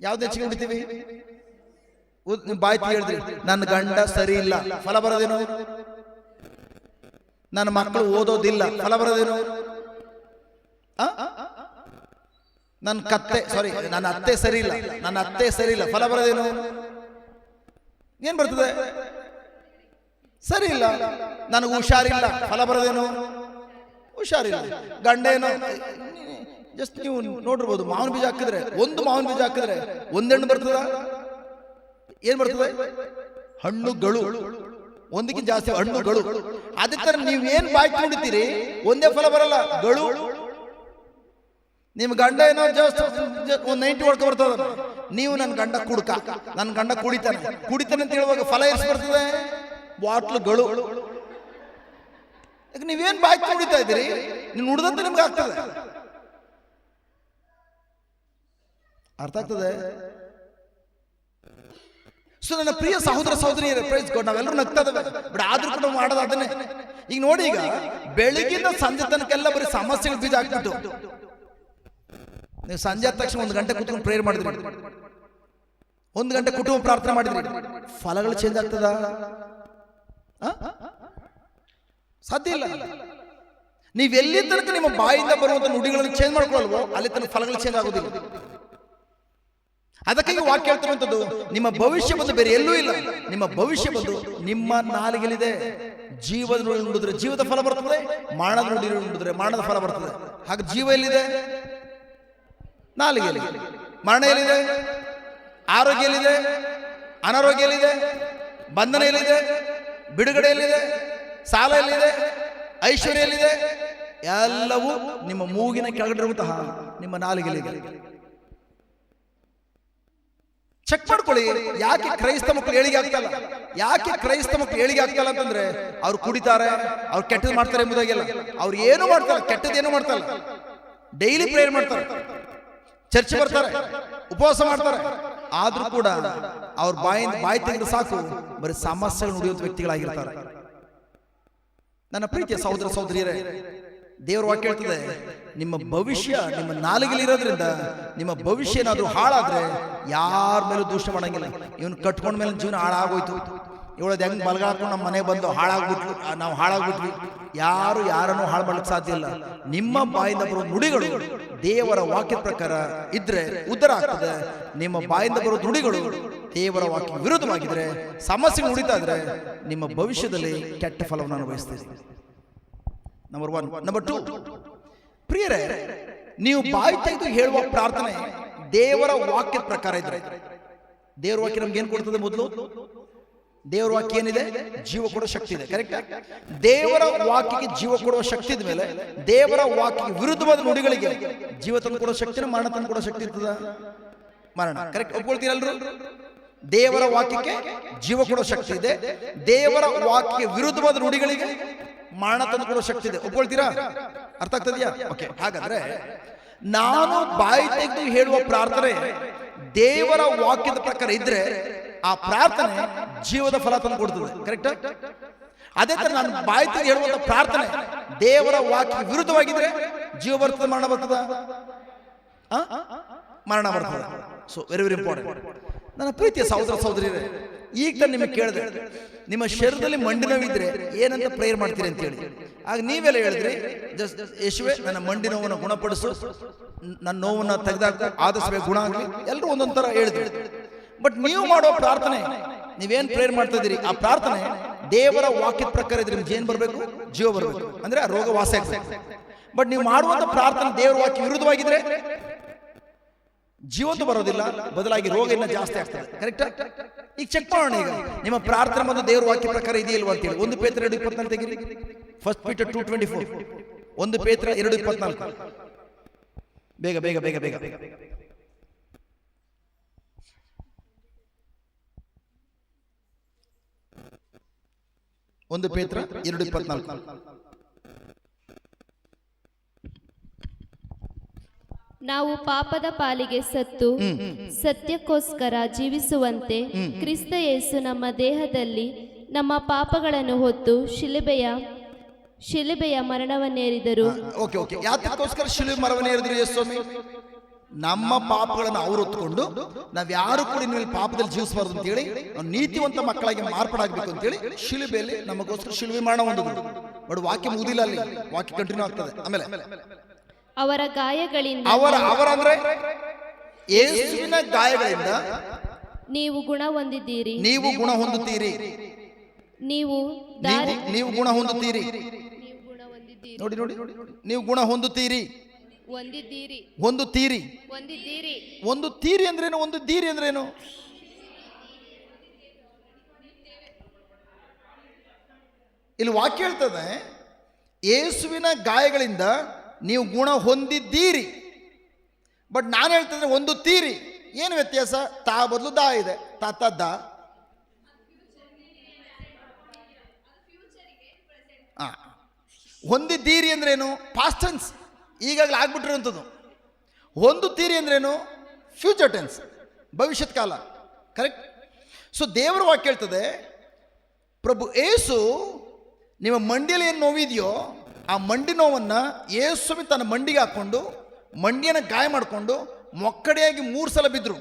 ಯಾವ್ದು ಹೆಚ್ಚಿಗೆ ಹೊಡಿತೀವಿ? ಬಾಯಿ ಹೇಳಿದ್ರಿ ನನ್ನ ಗಂಡ ಸರಿ ಇಲ್ಲ, ಫಲ ಬರೋದೇನು? ನನ್ನ ಮಕ್ಕಳು ಓದೋದಿಲ್ಲ, ಫಲ ಬರೋದೇನು? ನನ್ನ ಅತ್ತೆ ಸರಿ ಇಲ್ಲ, ನನ್ನ ಅತ್ತೆ ಸರಿ ಇಲ್ಲ, ಫಲ ಬರೋದೇನು? ಏನ್ ಬರ್ತದೆ? ಸರಿ ಇಲ್ಲ. ನನಗೆ ಹುಷಾರಿಲ್ಲ, ಫಲ ಬರೋದೇನು? ಹುಷಾರಿಲ್ಲ. ಗಂಡ ಏನೋ ಜಸ್ಟ್ ನೀವು ನೋಡಿರ್ಬೋದು, ಮಾವಿನ ಬೀಜ ಹಾಕಿದ್ರೆ, ಒಂದು ಮಾವಿನ ಬೀಜ ಹಾಕಿದ್ರೆ ಒಂದೆಣ್ಣು ಬರ್ತದ? ಏನ್ ಬರ್ತದೆ? ಹಣ್ಣುಗಳು, ಒಂದಕ್ಕಿಂತ ಜಾಸ್ತಿ ಹಣ್ಣುಗಳು. ಅದಕ್ಕೆ ನೀವು ಏನ್ ಬಾಯಿ ಕುಡಿತೀರಿ ಒಂದೇ ಫಲ ಬರಲ್ಲ, ಗಳು. ನಿಮ್ ಗಂಡ ಏನೋ ಜಸ್ಟ್ ಒಂದು 90 ಹೊಡ್ಕೊ ಬರ್ತದ, ನೀವು ನನ್ನ ಗಂಡ ಕುಡ್ಕ, ನನ್ನ ಗಂಡ ಕುಡಿತಾನೆ ಅಂತ ಹೇಳುವಾಗ ಫಲ ಎಷ್ಟು ಬರ್ತದೆ? ಬಾಟ್ಲುಗಳು. ನೀವೇನ್ ಬಾಯಿ ಕುಡಿತಾ ಇದ್ದೀರಿ, ನೀವು ನುಡಿದಂತ ನಿಮ್ಗೆ ಆಗ್ತದೆ. ಅರ್ಥ ಆಗ್ತದೆ? ಸೊ ನನ್ನ ಪ್ರಿಯ ಸಹೋದರ ಸಹೋದರಿಯರೇ, ಪ್ರೈಸ್ ಗಾಡ್, ನಾವೆಲ್ಲರೂ ನಗ್ತಾ ಇದ್ದೇವೆ, ಬಟ್ ಆದ್ರೂ ಕೂಡ ಮಾಡೋದು ಅದನ್ನೇ. ಈಗ ನೋಡಿ, ಈಗ ಬೆಳಗಿನ ಸಂಜೆ ತನಕೆಲ್ಲ ಬರೀ ಸಮಸ್ಯೆಗಳು ಬೀಜ ಹಾಕ್ಬಿಟ್ಟು ನೀವು ಸಂಜೆ ಆದ ತಕ್ಷಣ 1 ಗಂಟೆ ಕೂತ್ಕೊಂಡು ಪ್ರೇಯರ್ ಮಾಡಿದ್ರಿ, 1 ಗಂಟೆ ಕುಟುಂಬ ಪ್ರಾರ್ಥನೆ ಮಾಡಿದ್ರಿ, ಫಲಗಳು ಚೇಂಜ್ ಆಗ್ತದ? ಸಾಧ್ಯ ಇಲ್ಲ. ನೀವೆಲ್ಲಿ ತನಕ ನಿಮ್ಮ ಬಾಯಿಂದ ಬರುವಂತ ನುಡಿಗಳನ್ನು ಚೇಂಜ್ ಮಾಡ್ಕೊಳ್ಳಲ್ವೋ ಅಲ್ಲಿ ತನಕ ಫಲಗಳು ಚೇಂಜ್ ಆಗೋದಿಲ್ಲ. ಅದಕ್ಕಾಗಿ ವಾಕ್ಯ ಹೇಳ್ತಿರುವಂಥದ್ದು, ನಿಮ್ಮ ಭವಿಷ್ಯ ಬಂದು ಬೇರೆ ಎಲ್ಲೂ ಇಲ್ಲ, ನಿಮ್ಮ ಭವಿಷ್ಯ ಬಂದು ನಿಮ್ಮ ನಾಲಿಗೆಯಲ್ಲಿದೆ. ಜೀವದ ನುಡಿ ನುಡಿದ್ರೆ ಜೀವದ ಫಲ ಬರ್ತದೆ, ಮರಣದ ನುಡಿ ನುಡಿದ್ರೆ ಮರಣದ ಫಲ ಬರ್ತದೆ. ಹಾಗೆ ಜೀವ ಎಲ್ಲಿದೆ? ನಾಲಿಗೆಯಲ್ಲಿ. ಮರಣ ಎಲ್ಲಿದೆ? ಆರೋಗ್ಯ ಎಲ್ಲಿದೆ? ಅನಾರೋಗ್ಯ ಎಲ್ಲಿದೆ? ಬಂಧನ ಎಲ್ಲಿದೆ? ಬಿಡುಗಡೆ ಎಲ್ಲಿದೆ? ಸಾಲ ಎಲ್ಲಿದೆ? ಐಶ್ವರ್ಯ ಎಲ್ಲಿದೆ? ಎಲ್ಲವೂ ನಿಮ್ಮ ಮೂಗಿನ ಕೆಳಗಡಿರುವಂತಹ ನಿಮ್ಮ ನಾಲಿಗೆಯಲ್ಲಿದೆ. ಚೆಕ್ ಮಾಡ್ಕೊಳ್ಳಿ. ಯಾಕೆ ಕ್ರೈಸ್ತ ಮಕ್ಕಳು ಏಳಿಗೆ ಆಗ್ತಲ್ಲ? ಯಾಕೆ ಕ್ರೈಸ್ತ ಮಕ್ಕಳು ಏಳಿಗೆ ಆಗ್ತಲ್ಲ ಅಂತಂದ್ರೆ, ಅವ್ರು ಕುಡಿತಾರೆ, ಅವ್ರು ಕೆಟ್ಟದ್ದು ಮಾಡ್ತಾರೆ ಎಂಬುದಾಗಿಲ್ಲ. ಅವ್ರು ಏನು ಮಾಡ್ತಾರೆ, ಕೆಟ್ಟದ್ದು ಏನು ಮಾಡ್ತಾರೆ, ಡೈಲಿ ಪ್ರೇಯರ್ ಮಾಡ್ತಾರೆ, ಚರ್ಚೆ ಬರ್ತಾರೆ, ಉಪವಾಸ ಮಾಡ್ತಾರೆ, ಆದ್ರೂ ಕೂಡ ಅವ್ರ ಬಾಯಿ ತೆಗೆದು ಸಾಕು ಬರೀ ಸಮಸ್ಯೆಗಳು ನುಡಿಯುವಂತ ವ್ಯಕ್ತಿಗಳಾಗಿರ್ತಾರೆ. ನನ್ನ ಪ್ರೀತಿಯ ಸಹೋದರ ಸಹೋದರಿಯರೇ, ದೇವರ ವಾಕ್ಯ ಹೇಳ್ತದೆ, ನಿಮ್ಮ ಭವಿಷ್ಯ ನಿಮ್ಮ ನಾಲಿಗೆಯಲ್ಲಿ ಇರೋದ್ರಿಂದ ನಿಮ್ಮ ಭವಿಷ್ಯ ಏನಾದ್ರೂ ಹಾಳಾದ್ರೆ ಯಾರ ಮೇಲೂ ದೂಷಣೆ ಮಾಡಂಗಿಲ್ಲ. ಇವನು ಕಟ್ಕೊಂಡ ಮೇಲೆ ಜೀವನ ಹಾಳಾಗೋಯ್ತು, ಇವಳದ್ ಹೆಂಗ್ ಬಲಗಾಕೊಂಡು ನಮ್ಮ ಮನೆ ಬಂದು ಹಾಳಾಗ್ಬಿಟ್ರು, ನಾವು ಹಾಳಾಗ್ಬಿಟ್ವಿ. ಯಾರು ಯಾರನ್ನು ಹಾಳು ಮಾಡ್ಲಿಕ್ಕೆ ಸಾಧ್ಯ ಇಲ್ಲ. ನಿಮ್ಮ ಬಾಯಿಂದ ಬರೋ ನುಡಿಗಳು ದೇವರ ವಾಕ್ಯದ ಪ್ರಕಾರ ಇದ್ರೆ ಉದ್ಧಾರ ಆಗ್ತದೆ. ನಿಮ್ಮ ಬಾಯಿಂದ ಬರೋ ನುಡಿಗಳು ದೇವರ ವಾಕ್ಯ ವಿರುದ್ಧವಾಗಿದ್ರೆ, ಸಮಸ್ಯೆ ನುಡಿತಾ ಇದ್ರೆ ನಿಮ್ಮ ಭವಿಷ್ಯದಲ್ಲಿ ಕೆಟ್ಟ ಫಲವನ್ನು ಅನುಭವಿಸ್ತೀರಿ. ನಂಬರ್ 1. ನಂಬರ್ 2, ಪ್ರಿಯರೇ, ನೀವು ಬಾಯಿ ತೆಗೆದು ಹೇಳುವ ಪ್ರಾರ್ಥನೆ ದೇವರ ವಾಕ್ಯದ ಪ್ರಕಾರ ಇದ್ರೆ, ದೇವರ ವಾಕ್ಯ ನಮ್ಗೆ ಏನ್ ಕೊಡ್ತದೆ? ಮೊದಲು ದೇವರ ವಾಕ್ಯ ಏನಿದೆ? ಜೀವ ಕೊಡೋ ಶಕ್ತಿ ಇದೆ. ಕರೆಕ್ಟ್? ದೇವರ ವಾಕ್ಯಕ್ಕೆ ಜೀವ ಕೊಡುವ ಶಕ್ತಿ ಇದ ಮೇಲೆ ದೇವರ ವಾಕ್ಯಕ್ಕೆ ವಿರುದ್ಧವಾದ ನುಡಿಗಳಿಗೆ ಜೀವ ತಂದು ಕೊಡೋ ಶಕ್ತಿನ ಮರಣ ತಂದು ಕೊಡೋ ಶಕ್ತಿ ಇರ್ತದ? ಮರಣ. ಕರೆಕ್ಟ್? ಒಪ್ಕೊಳ್ತೀರಲ್ರು? ದೇವರ ವಾಕ್ಯಕ್ಕೆ ಜೀವ ಕೊಡೋ ಶಕ್ತಿ ಇದೆ, ದೇವರ ವಾಕ್ಯಕ್ಕೆ ವಿರುದ್ಧವಾದ ನುಡಿಗಳಿಗೆ ಮರಣ ತಂದು ಕೊಡೋ ಶಕ್ತಿ ಇದೆ. ಒಪ್ಕೊಳ್ತೀರಾ? ಅರ್ಥ ಆಗ್ತದೆಯಾ? ಓಕೆ. ಹಾಗಾದ್ರೆ ನಾನು ಬಾಯಿ ತೆಗೆದು ಹೇಳುವ ಪ್ರಾರ್ಥನೆ ದೇವರ ವಾಕ್ಯದ ಪ್ರಕಾರ ಇದ್ರೆ ಆ ಪ್ರಾರ್ಥನೆ ಜೀವದ ಫಲ ತಂದು ಕೊಡ್ತದೆ. ಕರೆಕ್ಟ್? ಅದೇ ತರ ನಾನು ಬಾಯಿ ತೆಗೆದು ಹೇಳುವಂತ ಪ್ರಾರ್ಥನೆ ದೇವರ ವಾಕ್ಯ ವಿರುದ್ಧವಾಗಿದ್ರೆ ಜೀವ ಬರ್ತದೆ, ಮರಣ ಬರ್ತದ? ಮರಣ ಬರ್ತದೆ. So very very important. ನನ್ನ ಪ್ರೀತಿಯ ಸಹೋದರ ಸಹೋದರಿಯರೇ, ಈಗ ತಾನು ನಿಮಗೆ ಕೇಳಿದೆ, ನಿಮ್ಮ ಶರೀರದಲ್ಲಿ ಮಂಡಿ ನೋವಿದ್ರೆ ಏನಂತ ಪ್ರೇಯರ್ ಮಾಡ್ತೀರಿ ಅಂತ ಹೇಳಿ. ಆಗ ನೀವೆಲ್ಲ ಹೇಳಿದ್ರಿ, ಜಸ್ಟ್ ಯೇಸುವೆ ನನ್ನ ಮಂಡಿ ನೋವನ್ನು ಗುಣಪಡಿಸು, ನನ್ನ ನೋವನ್ನು ತೆಗೆದಾಕ, ಆದಷ್ಟು ಬೇಗ ಗುಣ ಆಗಲಿ, ಎಲ್ಲರೂ ಒಂದೊಂದು ತರ ಹೇಳಿದ್ರಿ. ಬಟ್ ನೀವು ಮಾಡೋ ಪ್ರಾರ್ಥನೆ, ನೀವೇನ್ ಪ್ರೇಯರ್ ಮಾಡ್ತಾ ಇದ್ದೀರಿ, ಆ ಪ್ರಾರ್ಥನೆ ದೇವರ ವಾಕ್ಯದ ಪ್ರಕಾರ ಇದ್ರೆ ನಿಮ್ಗೆ ಏನ್ ಬರಬೇಕು? ಜೀವ ಬರಬೇಕು, ಅಂದ್ರೆ ಆ ರೋಗ ವಾಸಿ ಆಗ್ಬೇಕು. ಬಟ್ ನೀವು ಮಾಡುವಂತ ಪ್ರಾರ್ಥನೆ ದೇವರ ವಾಕ್ಯ ವಿರುದ್ಧವಾಗಿದ್ರೆ ಜೀವಂತ ಬರೋದಿಲ್ಲ, ಬದಲಾಗಿ ರೋಗ ಇನ್ನ ಜಾಸ್ತಿ ಆಗ್ತದೆ. ಕರೆಕ್ಟ್? ಈಗ ಚೆಕ್ ಮಾಡೋಣ. ಈಗ ನಿಮ್ಮ ಪ್ರಾರ್ಥನೆ ಮತ್ತು ದೇವರ ವಾಕ್ಯ ಪ್ರಕಾರ ಇದೆಯಲ್ವಾ ಅಂತ ಹೇಳಿ. 1 ಪೇತ್ರ 2:24 ತೆಗಿರಿ. 1 Peter 2:24. 1 ಪೇತ್ರ 2:24. ಬೇಗ ಬೇಗ ಬೇಗ ಬೇಗ. 1 ಪೇತ್ರ 2:24. ನಾವು ಪಾಪದ ಪಾಲಿಗೆ ಸತ್ತು ಸತ್ಯಕ್ಕೋಸ್ಕರ ಜೀವಿಸುವಂತೆ ಕ್ರಿಸ್ತ ಯೇಸು ನಮ್ಮ ದೇಹದಲ್ಲಿ ನಮ್ಮ ಪಾಪಗಳನ್ನು ಹೊತ್ತು ಶಿಲುಬೆಯ ಮರಣವನ್ನೇರಿದರು. Okay okay. ಯಾತಕ್ಕೋಸ್ಕರ ಶಿಲುಬೆ ಮರಣವನ್ನೇರಿದ್ರು ಯೇಸು ಸ್ವಾಮಿ? ನಮ್ಮ ಪಾಪಗಳನ್ನು ಅವ್ರು ಹೊತ್ಕೊಂಡು ನಾವ್ಯಾರು ಕೂಡ ಇನ್ಮೇಲೆ ಪಾಪದಲ್ಲಿ ಜೀವಿಸಬಾರ್ದು ಅಂತೇಳಿ ನಾವು ನೀತಿವಂತ ಮಕ್ಕಳಾಗಿ ಮಾರ್ಪಾಡಾಗಬೇಕು ಅಂತೇಳಿ ಶಿಲುಬೆಯಲ್ಲಿ ನಮಗೋಸ್ಕರ ಶಿಲುಬೆ ಮರಣ ಹೊಂದಿದ್ರು. ಬಟ್ ವಾಕ್ಯ ಮುಗಿದಿಲ್ಲ, ಅಲ್ಲಿ ವಾಕ್ಯ ಕಂಟಿನ್ಯೂ ಆಗ್ತದೆ. ಆಮೇಲೆ ಅವರ ಗಾಯಗಳಿಂದ ಅವರ ಅಂದ್ರೆ ಯೇಸುವಿನ ಗಾಯಗಳಿಂದ ನೀವು ಗುಣ ಹೊಂದಿದ್ದೀರಿ. ನೀವು ಗುಣ ಹೊಂದುತ್ತೀರಿ. ನೀವು ನೀವು ಗುಣ ಹೊಂದುತ್ತೀರಿ. ನೋಡಿ ನೋಡಿ, ನೀವು ಗುಣ ಹೊಂದುತ್ತೀರಿ. ಹೊಂದುತ್ತೀರಿ. ಹೊಂದುತ್ತೀರಿ ಅಂದ್ರೇನು? ಹೊಂದುತ್ತೀರಿ ಅಂದ್ರೇನು? ಇಲ್ಲಿ ವಾಕ್ಯ ಹೇಳ್ತದೆ, ಯೇಸುವಿನ ಗಾಯಗಳಿಂದ ನೀವು ಗುಣ ಹೊಂದಿದ್ದೀರಿ. ಬಟ್ ನಾನು ಹೇಳ್ತಂದ್ರೆ ಹೊಂದುತ್ತೀರಿ. ಏನು ವ್ಯತ್ಯಾಸ? ತಾ ಬದಲು ದಾ ಇದೆ. ತಾತ ದಾ. ಹೊಂದಿದ್ದೀರಿ ಅಂದ್ರೇನು? ಪಾಸ್ಟ್ ಟೆನ್ಸ್, ಈಗಾಗಲೇ ಆಗ್ಬಿಟ್ಟಿರುವಂಥದ್ದು. ಹೊಂದುತ್ತೀರಿ ಅಂದ್ರೇನು? ಫ್ಯೂಚರ್ ಟೆನ್ಸ್, ಭವಿಷ್ಯತ್ ಕಾಲ. ಕರೆಕ್ಟ್. ಸೊ ದೇವರ ವಾಕ್ಯ ಹೇಳ್ತದೆ, ಪ್ರಭು ಏಸು ನಿಮ್ಮ ಮಂಡಿಯಲ್ಲಿ ಏನು ನೋವಿದೆಯೋ ಆ ಮಂಡಿ ನೋವನ್ನು ಯೇಸುವೆ ತನ್ನ ಮಂಡಿಗೆ ಹಾಕ್ಕೊಂಡು ಮಂಡಿಯನ್ನು ಗಾಯ ಮಾಡಿಕೊಂಡು ಮೊಕ್ಕಡೆಯಾಗಿ 3 ಸಲ ಬಿದ್ದರು.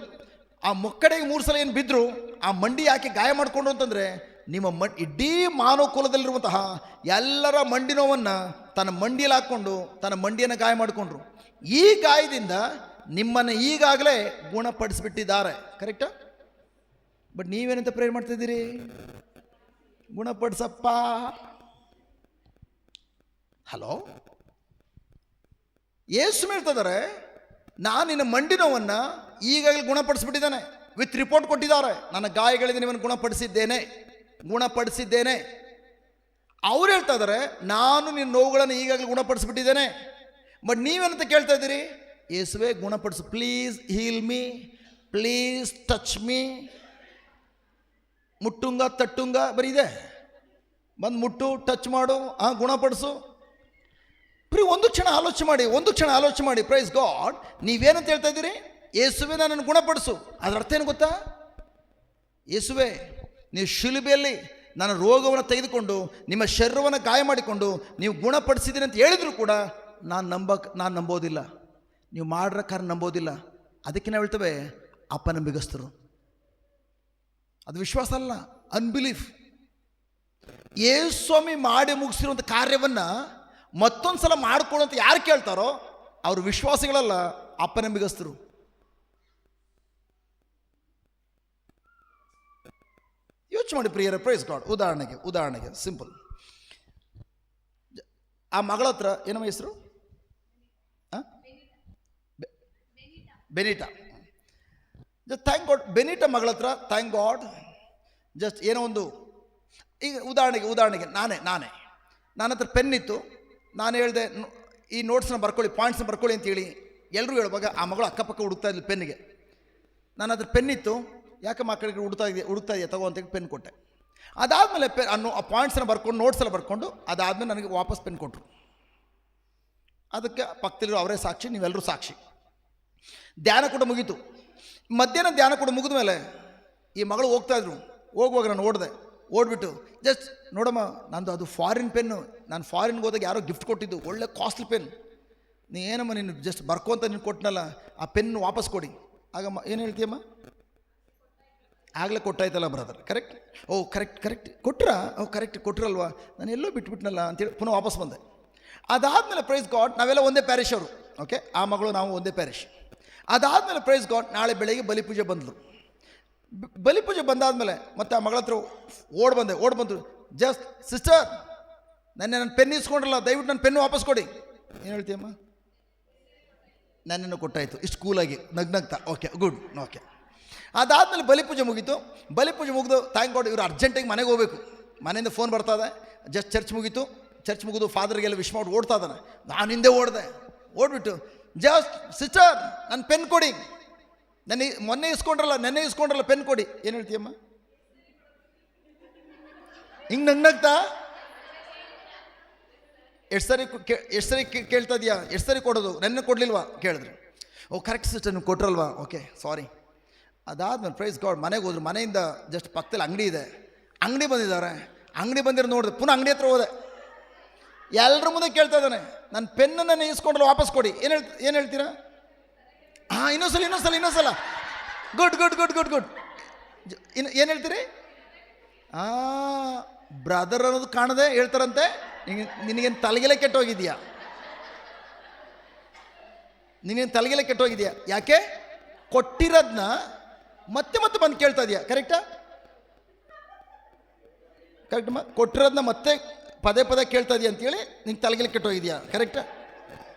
ಆ ಮೊಕ್ಕಡೆಯಾಗಿ 3 ಸಲ ಏನು ಬಿದ್ದರು, ಆ ಮಂಡಿ ಯಾಕೆ ಗಾಯ ಮಾಡಿಕೊಂಡು ಅಂತಂದರೆ, ನಿಮ್ಮ ಇಡೀ ಮಾನವ ಕುಲದಲ್ಲಿರುವಂತಹ ಎಲ್ಲರ ಮಂಡಿ ನೋವನ್ನು ತನ್ನ ಮಂಡಿಯಲ್ಲಿ ಹಾಕ್ಕೊಂಡು ತನ್ನ ಮಂಡಿಯನ್ನು ಗಾಯ ಮಾಡಿಕೊಂಡ್ರು. ಈ ಗಾಯದಿಂದ ನಿಮ್ಮನ್ನು ಈಗಾಗಲೇ ಗುಣಪಡಿಸಿಬಿಟ್ಟಿದ್ದಾರೆ. ಕರೆಕ್ಟಾ? ಬಟ್ ನೀವೇನಂತ ಪ್ರೇರ್ ಮಾಡ್ತಿದ್ದೀರಿ? ಗುಣಪಡಿಸಪ್ಪ. ಹಲೋ, ಯೇಸು ಹೇಳ್ತಿದ್ದಾರೆ, ನಾನು ನಿನ್ನ ಮಂಡಿ ನೋವನ್ನು ಈಗಾಗಲೇ ಗುಣಪಡಿಸಿಬಿಟ್ಟಿದ್ದಾನೆ. ವಿತ್ ರಿಪೋರ್ಟ್ ಕೊಟ್ಟಿದ್ದಾರೆ, ನನ್ನ ಗಾಯಗಳಿಂದ ನಿಮ್ಮನ್ನು ಗುಣಪಡಿಸಿದ್ದೇನೆ. ಅವ್ರು ಹೇಳ್ತಾ ಇದ್ದಾರೆ, ನಾನು ನಿನ್ನ ನೋವುಗಳನ್ನು ಈಗಾಗಲೇ ಗುಣಪಡಿಸಿಬಿಟ್ಟಿದ್ದೇನೆ. ಬಟ್ ನೀವೇನಂತ ಕೇಳ್ತಾ ಇದ್ದೀರಿ? ಯೇಸುವೆ ಗುಣಪಡಿಸು, please heal me, please touch me. ಮುಟ್ಟುಂಗ ತಟ್ಟುಂಗ ಬರೀ ಇದೆ. ಬಂದು ಮುಟ್ಟು, ಟಚ್ ಮಾಡು, ಗುಣಪಡಿಸು. ಒಂದು ಕ್ಷಣ ಆಲೋಚನೆ ಮಾಡಿ. Praise God. ನೀವೇನಂತ ಹೇಳ್ತಾ ಇದ್ದೀರಿ? ಯೇಸುವೆ ನನ್ನನ್ನು ಗುಣಪಡಿಸು. ಅದರ ಅರ್ಥ ಏನು ಗೊತ್ತಾ? ಯೇಸುವೆ, ನೀವು ಶಿಲುಬೆಯಲ್ಲಿ ನನ್ನ ರೋಗವನ್ನು ತೆಗೆದುಕೊಂಡು ನಿಮ್ಮ ಶರೀರವನ್ನು ಗಾಯ ಮಾಡಿಕೊಂಡು ನೀವು ಗುಣಪಡಿಸಿದ್ದೀರಿ ಅಂತ ಹೇಳಿದ್ರು ಕೂಡ ನಾನು ನಂಬೋದಿಲ್ಲ. ನೀವು ಮಾಡ್ರ ಕಾರಣ ನಂಬೋದಿಲ್ಲ. ಅದಕ್ಕೆ ನಾವು ಹೇಳ್ತೇವೆ ಅಪನಂಬಿಗಸ್ತರು. ಅದು ವಿಶ್ವಾಸ ಅಲ್ಲ, ಅನ್ಬಿಲೀಫ್. ಯೇಸುಸ್ವಾಮಿ ಮಾಡಿ ಮುಗಿಸಿರುವಂಥ ಕಾರ್ಯವನ್ನು ಮತ್ತೊಂದು ಸಲ ಮಾಡಿಕೊಳ್ಳುವಂತ ಯಾರು ಕೇಳ್ತಾರೋ ಅವರು ವಿಶ್ವಾಸಿಗಳಲ್ಲ, ಅಪನಂಬಿಗಸ್ತರು. ಯೋಚನೆ ಮಾಡಿ ಪ್ರಿಯರೇ. Praise God. ಉದಾಹರಣೆಗೆ ಸಿಂಪಲ್. ಆ ಮಗಳ ಹತ್ರ ಏನಮ್ಮ ಹೆಸರು? Benita. Just thank God. Benita ಮಗಳ ಹತ್ರ ಥ್ಯಾಂಕ್ ಗಾಡ್ ಜಸ್ಟ್ ಏನೋ ಒಂದು, ಈಗ ಉದಾಹರಣೆಗೆ ನನ್ನ ಹತ್ರ ಪೆನ್ ಇತ್ತು. ನಾನು ಹೇಳಿದೆ, ಈ ನೋಟ್ಸ್ನ ಬರ್ಕೊಳ್ಳಿ, ಪಾಯಿಂಟ್ಸ್ನ ಬರ್ಕೊಳ್ಳಿ ಅಂತೇಳಿ ಎಲ್ಲರೂ ಹೇಳುವಾಗ ಆ ಮಗಳು ಅಕ್ಕಪಕ್ಕ ಹುಡುಕ್ತಾ ಇದ್ಲು ಪೆನ್ನಿಗೆ. ನನ್ನ ಹತ್ರ ಪೆನ್ ಇತ್ತು, ಯಾಕೆ ಮಕ್ಕಳಿಗೆ ಹುಡುಕ್ತಾ ಇದೆಯಾ ತಗೋ ಅಂತ ಪೆನ್ ಕೊಟ್ಟೆ. ಅದಾದಮೇಲೆ ಆ ಪಾಯಿಂಟ್ಸ್ನ ಬರ್ಕೊಂಡು ನೋಟ್ಸ್ ಎಲ್ಲ ಬರ್ಕೊಂಡು ಅದಾದಮೇಲೆ ನನಗೆ ವಾಪಸ್ ಪೆನ್ ಕೊಟ್ಟರು. ಅದಕ್ಕೆ ಪಕ್ಕದಲ್ಲಿರೋ ಅವರೇ ಸಾಕ್ಷಿ, ನೀವೆಲ್ಲರೂ ಸಾಕ್ಷಿ. ಧ್ಯಾನ ಕೂಡ ಮುಗೀತು. ಮಧ್ಯಾಹ್ನ ಧ್ಯಾನ ಕೂಡ ಮುಗಿದ ಮೇಲೆ ಈ ಮಗಳು ಹೋಗ್ತಾಯಿದ್ರು. ಹೋಗುವಾಗ ನಾನು ಓಡ್ಬಿಟ್ಟು ಜಸ್ಟ್ ನೋಡಮ್ಮ, ನಂದು ಅದು ಫಾರಿನ್ ಪೆನ್ನು. ನಾನು ಫಾರಿನ್ಗೆ ಹೋದಾಗ ಯಾರೋ ಗಿಫ್ಟ್ ಕೊಟ್ಟಿದ್ದು, ಒಳ್ಳೆ ಕಾಸ್ಟ್ಲಿ ಪೆನ್. ಏನಮ್ಮ ನೀನು ಜಸ್ಟ್ ಬರ್ಕೊಂತ ನೀನು ಕೊಟ್ಟನಲ್ಲ, ಆ ಪೆನ್ ವಾಪಸ್ ಕೊಡಿ. ಆಗಮ್ಮ ಏನು ಹೇಳ್ತೀಯಮ್ಮ? ಆಗಲೇ ಕೊಟ್ಟಾಯ್ತಲ್ಲ ಬ್ರದರ್. ಕರೆಕ್ಟ್. ಕರೆಕ್ಟ್ ಕೊಟ್ರಾ? ಕರೆಕ್ಟ್ ಕೊಟ್ರಲ್ವಾ, ನಾನು ಎಲ್ಲೋ ಬಿಟ್ಬಿಟ್ನಲ್ಲ ಅಂತೇಳಿ ಪುನಃ ವಾಪಸ್ ಬಂದೆ. ಅದಾದಮೇಲೆ ಪ್ರೈಸ್ ಗಾಡ್, ನಾವೆಲ್ಲ ಒಂದೇ ಪ್ಯಾರಿಶ್ ಅವರು. ಓಕೆ, ಆ ಮಗಳು ನಾವು ಒಂದೇ ಪ್ಯಾರಿಶ್. ಅದಾದಮೇಲೆ ಪ್ರೈಸ್ ಗಾಡ್, ನಾಳೆ ಬೆಳಗ್ಗೆ ಬಲಿಪೂಜೆ ಬಂದಳು. ಬಲಿಪೂಜೆ ಬಂದಾದಮೇಲೆ ಮತ್ತೆ ಆ ಮಗಳ ಹತ್ರ ಓಡ್ ಬಂದರು. ಜಸ್ಟ್ ಸಿಸ್ಟರ್, ನನ್ನ ಪೆನ್ ಇಸ್ಕೊಂಡ್ರಲ್ಲ, ದಯವಿಟ್ಟು ನನ್ನ ಪೆನ್ನು ವಾಪಸ್ ಕೊಡಿ. ಏನು ಹೇಳ್ತೀಯಮ್ಮ? ನನ್ನನ್ನು ಕೊಟ್ಟಾಯಿತು. ಇಷ್ಟು ಕೂಲಾಗಿ ನಗ್ನಗ್ತಾ. Okay, good. ಓಕೆ. ಅದಾದಮೇಲೆ ಬಲಿಪೂಜೆ ಮುಗೀತು. ಬಲಿಪೂಜೆ ಮುಗಿದು ಥ್ಯಾಂಕ್ ಗಾಡ್, ಇವರು ಅರ್ಜೆಂಟಾಗಿ ಮನೆಗೆ ಹೋಗಬೇಕು. ಮನೆಯಿಂದ ಫೋನ್ ಬರ್ತದೆ. ಜಸ್ಟ್ ಚರ್ಚ್ ಮುಗಿದು ಫಾದರ್ಗೆಲ್ಲ ವಿಶ್ ಮಾಡಿ ಓಡ್ತಾ ಇದ್ದಾನೆ. ನಾನು ಹಿಂದೆ ಓಡ್ಬಿಟ್ಟು ಜಸ್ಟ್ ಸಿಸ್ಟರ್ ನನ್ನ ಪೆನ್ ಕೊಡಿ, ನೆನ್ನೆ ಇಸ್ಕೊಂಡ್ರಲ್ಲ ಪೆನ್ ಕೊಡಿ. ಏನು ಹೇಳ್ತೀಯಮ್ಮ? ಹಿಂಗೆ ನಗ್ನಗ್ತಾ ಎಷ್ಟು ಸರಿ ಕೇಳ್ತಾ ಇದೆಯಾ? ಎಷ್ಟು ಸರಿ ಕೊಡೋದು? ನೆನ್ನೆ ಕೊಡಲಿಲ್ವಾ ಕೇಳಿದ್ರು. ಕರೆಕ್ಟ್ ಸಿಸ್ಟರ್, ನೀವು ಕೊಟ್ರಲ್ವಾ? ಓಕೆ, ಸಾರಿ. ಅದಾದ್ಮೇಲೆ ಪ್ರೈಸ್ ಗಾಡ್ ಮನೆಗೆ ಹೋದ್ರು. ಮನೆಯಿಂದ ಜಸ್ಟ್ ಪಕ್ಕದಲ್ಲಿ ಅಂಗಡಿ ಇದೆ, ಅಂಗಡಿ ಬಂದಿದ್ದಾರೆ. ಅಂಗಡಿ ಬಂದಿರೋ ನೋಡಿದೆ, ಪುನಃ ಅಂಗಡಿ ಹತ್ರ ಹೋದೆ. ಎಲ್ಲರ ಮುಂದೆ ಕೇಳ್ತಾ ಇದ್ದಾನೆ, ನನ್ನ ಪೆನ್ನನ್ನು ಇಸ್ಕೊಂಡ್ರೆ ವಾಪಸ್ ಕೊಡಿ. ಏನು ಹೇಳ್ತೀರಾ? ಹಾಂ, ಇನ್ನೊಂದ್ಸಲ. ಗುಡ್. ಏನು ಹೇಳ್ತೀರಿ? ಬ್ರದರ್ ಅನ್ನೋದು ಕಾಣದೆ ಹೇಳ್ತಾರಂತೆ. ನಿನಗೇನು ತಲೆಗೆಲೆ ಕೆಟ್ಟೋಗಿದ್ಯಾ? ಯಾಕೆ? ಕೊಟ್ಟಿರೋದನ್ನ ಮತ್ತೆ ಬಂದು ಕೇಳ್ತಾ ಇದೆಯಾ? ಕರೆಕ್ಟ್ ಕೊಟ್ಟಿರೋದನ್ನ ಮತ್ತೆ ಪದೇ ಕೇಳ್ತಾ ಇದೆಯಾ ಅಂತೇಳಿ ನಿಂಗೆ ತಲೆಗೆಲೆ ಕೆಟ್ಟೋಗಿದ್ಯಾ? ಕರೆಕ್ಟಾ?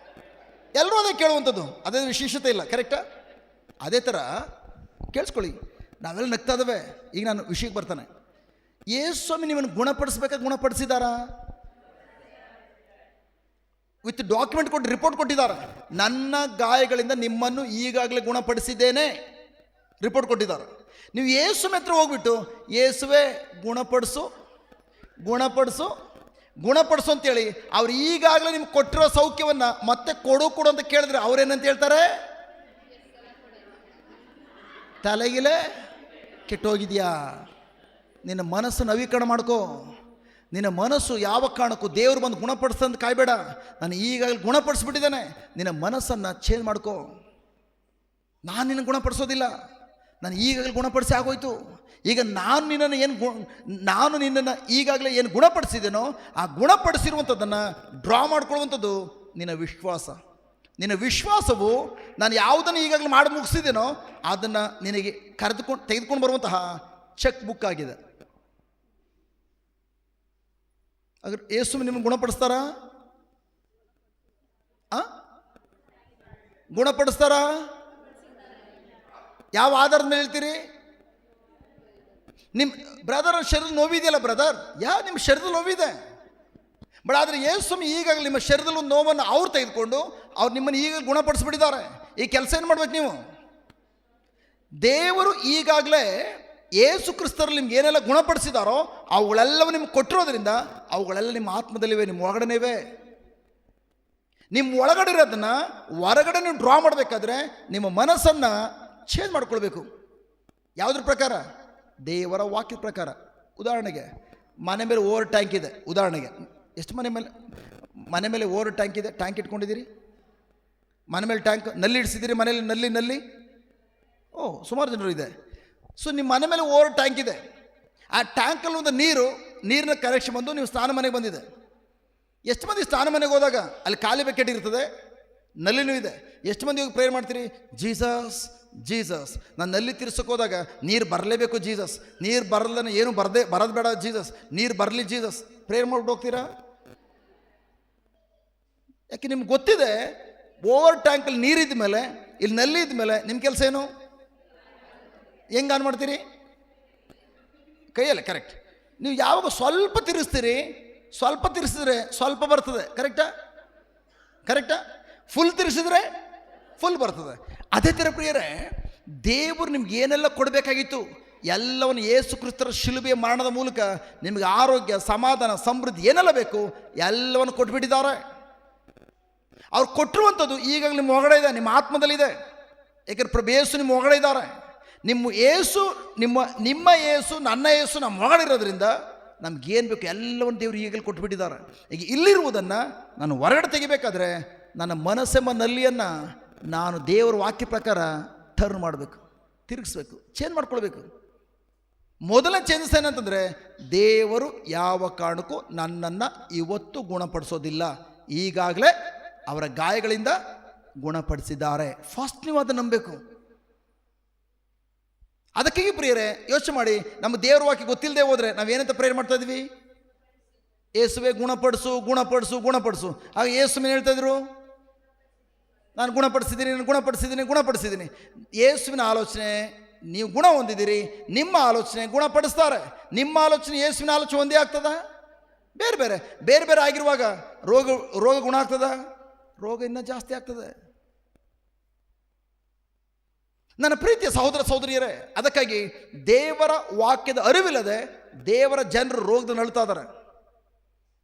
ಎಲ್ಲರೂ ಅದೇ ಕೇಳುವಂಥದ್ದು, ಅದೇ ವಿಶೇಷತೆ ಇಲ್ಲ. ಕರೆಕ್ಟಾ? ಅದೇ ಥರ ಕೇಳಿಸ್ಕೊಳ್ಳಿ, ನಾವೆಲ್ಲ ನಗ್ತಾ ಇದ್ದಾವೆ. ಈಗ ನಾನು ವಿಷಯಕ್ಕೆ ಬರ್ತಾನೆ. ಯೇಸು ಸ್ವಾಮಿ ನಿಮ್ಮನ್ನು ಗುಣಪಡಿಸಿದಾರಾ? ವಿತ್ ಡಾಕ್ಯುಮೆಂಟ್ ಕೊಟ್ಟು ರಿಪೋರ್ಟ್ ಕೊಟ್ಟಿದ್ದಾರೆ. ನನ್ನ ಗಾಯಗಳಿಂದ ನಿಮ್ಮನ್ನು ಈಗಾಗಲೇ ಗುಣಪಡಿಸಿದ್ದೇನೆ ರಿಪೋರ್ಟ್ ಕೊಟ್ಟಿದ್ದಾರೆ. ನೀವು ಯೇಸು ಹತ್ರ ಹೋಗ್ಬಿಟ್ಟು ಯೇಸುವೆ ಗುಣಪಡಿಸು ಅಂತೇಳಿ ಅವ್ರು ಈಗಾಗಲೇ ನಿಮ್ಗೆ ಕೊಟ್ಟಿರೋ ಸೌಖ್ಯವನ್ನು ಮತ್ತೆ ಕೊಡು ಅಂತ ಕೇಳಿದ್ರೆ ಅವ್ರೇನಂತ ಹೇಳ್ತಾರೆ? ತಲೆಗಿಲೆ ಕೆಟ್ಟೋಗಿದೆಯಾ? ನಿನ್ನ ಮನಸ್ಸು ನವೀಕರಣ ಮಾಡ್ಕೋ. ನಿನ್ನ ಮನಸ್ಸು ಯಾವ ಕಾರಣಕ್ಕೂ ದೇವರು ಬಂದು ಗುಣಪಡಿಸ್ತಂತ ಕಾಯಬೇಡ. ನಾನು ಈಗಾಗಲೇ ಗುಣಪಡಿಸ್ಬಿಟ್ಟಿದ್ದೇನೆ. ನಿನ್ನ ಮನಸ್ಸನ್ನು ಚೇಂಜ್ ಮಾಡ್ಕೋ. ನಾನು ನಿನ್ನ ಗುಣಪಡಿಸೋದಿಲ್ಲ, ನಾನು ಈಗಾಗಲೇ ಗುಣಪಡಿಸಿ ಆಗೋಯ್ತು. ಈಗ ನಾನು ನಿನ್ನನ್ನು ಈಗಾಗಲೇ ಏನು ಗುಣಪಡಿಸಿದ್ದೇನೋ ಆ ಗುಣಪಡಿಸಿರುವಂಥದ್ದನ್ನು ಡ್ರಾ ಮಾಡ್ಕೊಳ್ಳುವಂಥದ್ದು ನಿನ್ನ ವಿಶ್ವಾಸ. ನಿನ್ನ ವಿಶ್ವಾಸವು ನಾನು ಯಾವುದನ್ನು ಈಗಾಗಲೇ ಮಾಡಿ ಮುಗಿಸಿದ್ದೇನೋ ಅದನ್ನು ನಿನಗೆ ತೆಗೆದುಕೊಂಡು ಬರುವಂತಹ ಚೆಕ್ ಬುಕ್ ಆಗಿದೆ. ಅದ್ರ ಯೇಸು ನಿಮ್ಮನ್ನು ಗುಣಪಡಿಸ್ತಾರಾ? ಯಾವ ಆಧಾರದ ಮೇಲೆ ಹೇಳ್ತೀರಿ? ನಿಮ್ಮ ಬ್ರದರ್ ಶರೀರದ ನೋವಿದೆಯಲ್ಲ ಬ್ರದರ್, ನಿಮ್ಮ ಶರೀರದ ನೋವಿದೆ. ಬಟ್ ಆದರೆ ಯೇಸು ಈಗಾಗಲೇ ನಿಮ್ಮ ಶರೀರದಲ್ಲಿ ಒಂದು ನೋವನ್ನು ಅವ್ರು ತೆಗೆದುಕೊಂಡು ಅವ್ರು ನಿಮ್ಮನ್ನು ಈಗಲೇ ಗುಣಪಡಿಸ್ಬಿಟ್ಟಿದ್ದಾರೆ. ಈ ಕೆಲಸ ಏನು ಮಾಡ್ಬೇಕು ನೀವು? ದೇವರು ಈಗಾಗಲೇ ಯೇಸು ಕ್ರಿಸ್ತರಲ್ಲಿ ನಿಮ್ಗೆ ಏನೆಲ್ಲ ಗುಣಪಡಿಸಿದಾರೋ ಅವುಗಳೆಲ್ಲವೂ ನಿಮ್ಗೆ ಕೊಟ್ಟಿರೋದ್ರಿಂದ ಅವುಗಳೆಲ್ಲ ನಿಮ್ಮ ಆತ್ಮದಲ್ಲಿವೆ, ನಿಮ್ಮ ಒಳಗಡೆವೇ. ನಿಮ್ಮ ಒಳಗಡೆ ಇರೋದನ್ನು ಹೊರಗಡೆ ನೀವು ಡ್ರಾ ಮಾಡಬೇಕಾದ್ರೆ ನಿಮ್ಮ ಮನಸ್ಸನ್ನು ಚೇಂಜ್ ಮಾಡ್ಕೊಳ್ಬೇಕು. ಯಾವುದ್ರ ಪ್ರಕಾರ? ದೇವರ ವಾಕ್ಯದ ಪ್ರಕಾರ. ಉದಾಹರಣೆಗೆ ಮನೆ ಮೇಲೆ ಓವರ್ ಟ್ಯಾಂಕ್ ಇದೆ. ಉದಾಹರಣೆಗೆ ಎಷ್ಟು ಮನೆ ಮೇಲೆ ಓವರ್ ಟ್ಯಾಂಕ್ ಇದೆ? ಟ್ಯಾಂಕ್ ಇಟ್ಕೊಂಡಿದ್ದೀರಿ? ಮನೆ ಮೇಲೆ ಟ್ಯಾಂಕ್ ನಲ್ಲಿ ಇಡಿಸಿದ್ದೀರಿ? ಮನೇಲಿ ನಲ್ಲಿ ಸುಮಾರು ಜನರು ಇದೆ. ಸೊ ನಿಮ್ಮ ಮನೆ ಮೇಲೆ ಓವರ್ ಟ್ಯಾಂಕ್ ಇದೆ. ಆ ಟ್ಯಾಂಕಲ್ಲಿ ಒಂದು ನೀರಿನ ಕನೆಕ್ಷನ್ ಬಂದು ನೀವು ಸ್ನಾನ ಮನೆಗೆ ಬಂದಿದೆ. ಎಷ್ಟು ಮಂದಿ ಸ್ನಾನ ಮನೆಗೆ ಹೋದಾಗ ಅಲ್ಲಿ ಖಾಲಿ ಬಕೆಟ್ ಇರ್ತದೆ, ನಲ್ಲಿನೂ ಇದೆ. ಎಷ್ಟು ಮಂದಿ ಹೋಗಿ ಪ್ರೇಯರ್ ಮಾಡ್ತೀರಿ? ಜೀಸಸ್ ನಾನು ನಲ್ಲಿ ತಿರ್ಸಕ್ಕೆ ಹೋದಾಗ ನೀರು ಬರಲೇಬೇಕು ಜೀಸಸ್, ನೀರು ಬರಲ್ದನೆ ಏನು ಬರೋದು ಬೇಡ ಜೀಸಸ್, ನೀರು ಬರಲಿ ಜೀಸಸ್, ಪ್ರೇಯರ್ ಮಾಡ್ಬಿಟ್ಟು ಹೋಗ್ತೀರಾ? ಯಾಕೆ ನಿಮ್ಗೆ ಗೊತ್ತಿದೆ ಓವರ್ ಟ್ಯಾಂಕಲ್ಲಿ ನೀರಿದ್ದ ಮೇಲೆ, ಇಲ್ಲಿ ನಲ್ಲಿ ಇದ್ದ ಮೇಲೆ ನಿಮ್ಮ ಕೆಲಸ ಏನು? ಹೆಂಗೆ ಆನ್ ಮಾಡ್ತೀರಿ? ಕೈಯಲ್ಲೇ. ಕರೆಕ್ಟ್. ನೀವು ಯಾವಾಗ ಸ್ವಲ್ಪ ತಿರ್ಸ್ತೀರಿ, ಸ್ವಲ್ಪ ತಿರ್ಸಿದ್ರೆ ಸ್ವಲ್ಪ ಬರ್ತದೆ. ಕರೆಕ್ಟಾ? ಫುಲ್ ತಿರ್ಸಿದ್ರೆ ಫುಲ್ ಬರ್ತದೆ. ಅದೇ ಥರ ಪ್ರಿಯರೇ, ದೇವರು ನಿಮ್ಗೆ ಏನೆಲ್ಲ ಕೊಡಬೇಕಾಗಿತ್ತು ಎಲ್ಲವನ್ನು ಯೇಸು ಕ್ರಿಸ್ತರ ಶಿಲುಬೆಯ ಮರಣದ ಮೂಲಕ ನಿಮಗೆ ಆರೋಗ್ಯ, ಸಮಾಧಾನ, ಸಮೃದ್ಧಿ ಏನೆಲ್ಲ ಬೇಕು ಎಲ್ಲವನ್ನು ಕೊಟ್ಬಿಟ್ಟಿದ್ದಾರೆ. ಅವ್ರು ಕೊಟ್ಟಿರುವಂಥದ್ದು ಈಗಾಗಲೇ ನಿಮ್ಮ ಒಳಗಡೆ ಇದೆ, ನಿಮ್ಮ ಆತ್ಮದಲ್ಲಿದೆ. ಯಾಕಂದ್ರೆ ಪ್ರಭು ಯೇಸು ನಿಮ್ಮ ಒಳಗಡೆ ಇದ್ದಾರೆ. ನಿಮ್ಮ ಯೇಸು ನನ್ನ ಯೇಸು ನಮ್ಮ ಒಳಗಡೆ ಇರೋದ್ರಿಂದ ನಮಗೇನು ಬೇಕು ಎಲ್ಲವನ್ನು ದೇವರು ಈಗಲೇ ಕೊಟ್ಬಿಟ್ಟಿದ್ದಾರೆ. ಈಗ ಇಲ್ಲಿರುವುದನ್ನು ನಾನು ಹೊರಗಡೆ ತೆಗಿಬೇಕಾದ್ರೆ ನನ್ನ ಮನಸ್ಸೆಂಬ ನಲ್ಲಿಯನ್ನು ನಾನು ದೇವರ ವಾಕ್ಯ ಪ್ರಕಾರ ಟರ್ನ್ ಮಾಡಬೇಕು, ತಿರುಗಿಸ್ಬೇಕು, ಚೇಂಜ್ ಮಾಡ್ಕೊಳ್ಬೇಕು. ಮೊದಲ ಚೇಂಜಸ್ ಏನಂತಂದರೆ, ದೇವರು ಯಾವ ಕಾರಣಕ್ಕೂ ನನ್ನನ್ನು ಇವತ್ತು ಗುಣಪಡಿಸೋದಿಲ್ಲ, ಈಗಾಗಲೇ ಅವರ ಗಾಯಗಳಿಂದ ಗುಣಪಡಿಸಿದ್ದಾರೆ. ಫಸ್ಟ್ ನೀವು ಅದನ್ನು ನಂಬಬೇಕು. ಅದಕ್ಕಾಗಿ ಪ್ರಿಯರೇ ಯೋಚನೆ ಮಾಡಿ, ನಮ್ಮ ದೇವರ ವಾಕ್ಯ ಗೊತ್ತಿಲ್ಲದೆ ಹೋದರೆ ನಾವೇನಂತ ಪ್ರೇಯರ್ ಮಾಡ್ತಾ ಇದ್ವಿ? ಯೇಸುವೆ ಗುಣಪಡಿಸು. ಆಗ ಯೇಸುವಿನ ಹೇಳ್ತಾ ಇದ್ರು, ನಾನು ಗುಣಪಡಿಸಿದ್ದೀನಿ. ಯೇಸುವಿನ ಆಲೋಚನೆ ನೀವು ಗುಣ ಹೊಂದಿದ್ದೀರಿ, ನಿಮ್ಮ ಆಲೋಚನೆ ಗುಣಪಡಿಸ್ತಾರೆ. ನಿಮ್ಮ ಆಲೋಚನೆ ಯೇಸುವಿನ ಆಲೋಚನೆ ಒಂದೇ ಆಗ್ತದ? ಬೇರೆ ಆಗಿರುವಾಗ ರೋಗ ಗುಣ ಆಗ್ತದ? ರೋಗ ಇನ್ನೂ ಜಾಸ್ತಿ ಆಗ್ತದೆ. ನನ್ನ ಪ್ರೀತಿಯ ಸಹೋದರ ಸಹೋದರಿಯರೇ, ಅದಕ್ಕಾಗಿ ದೇವರ ವಾಕ್ಯದ ಅರಿವಿಲ್ಲದೆ ದೇವರ ಜನರು ರೋಗದಲ್ಲಿ ನಳ್ತಾ ಇದ್ದಾರೆ.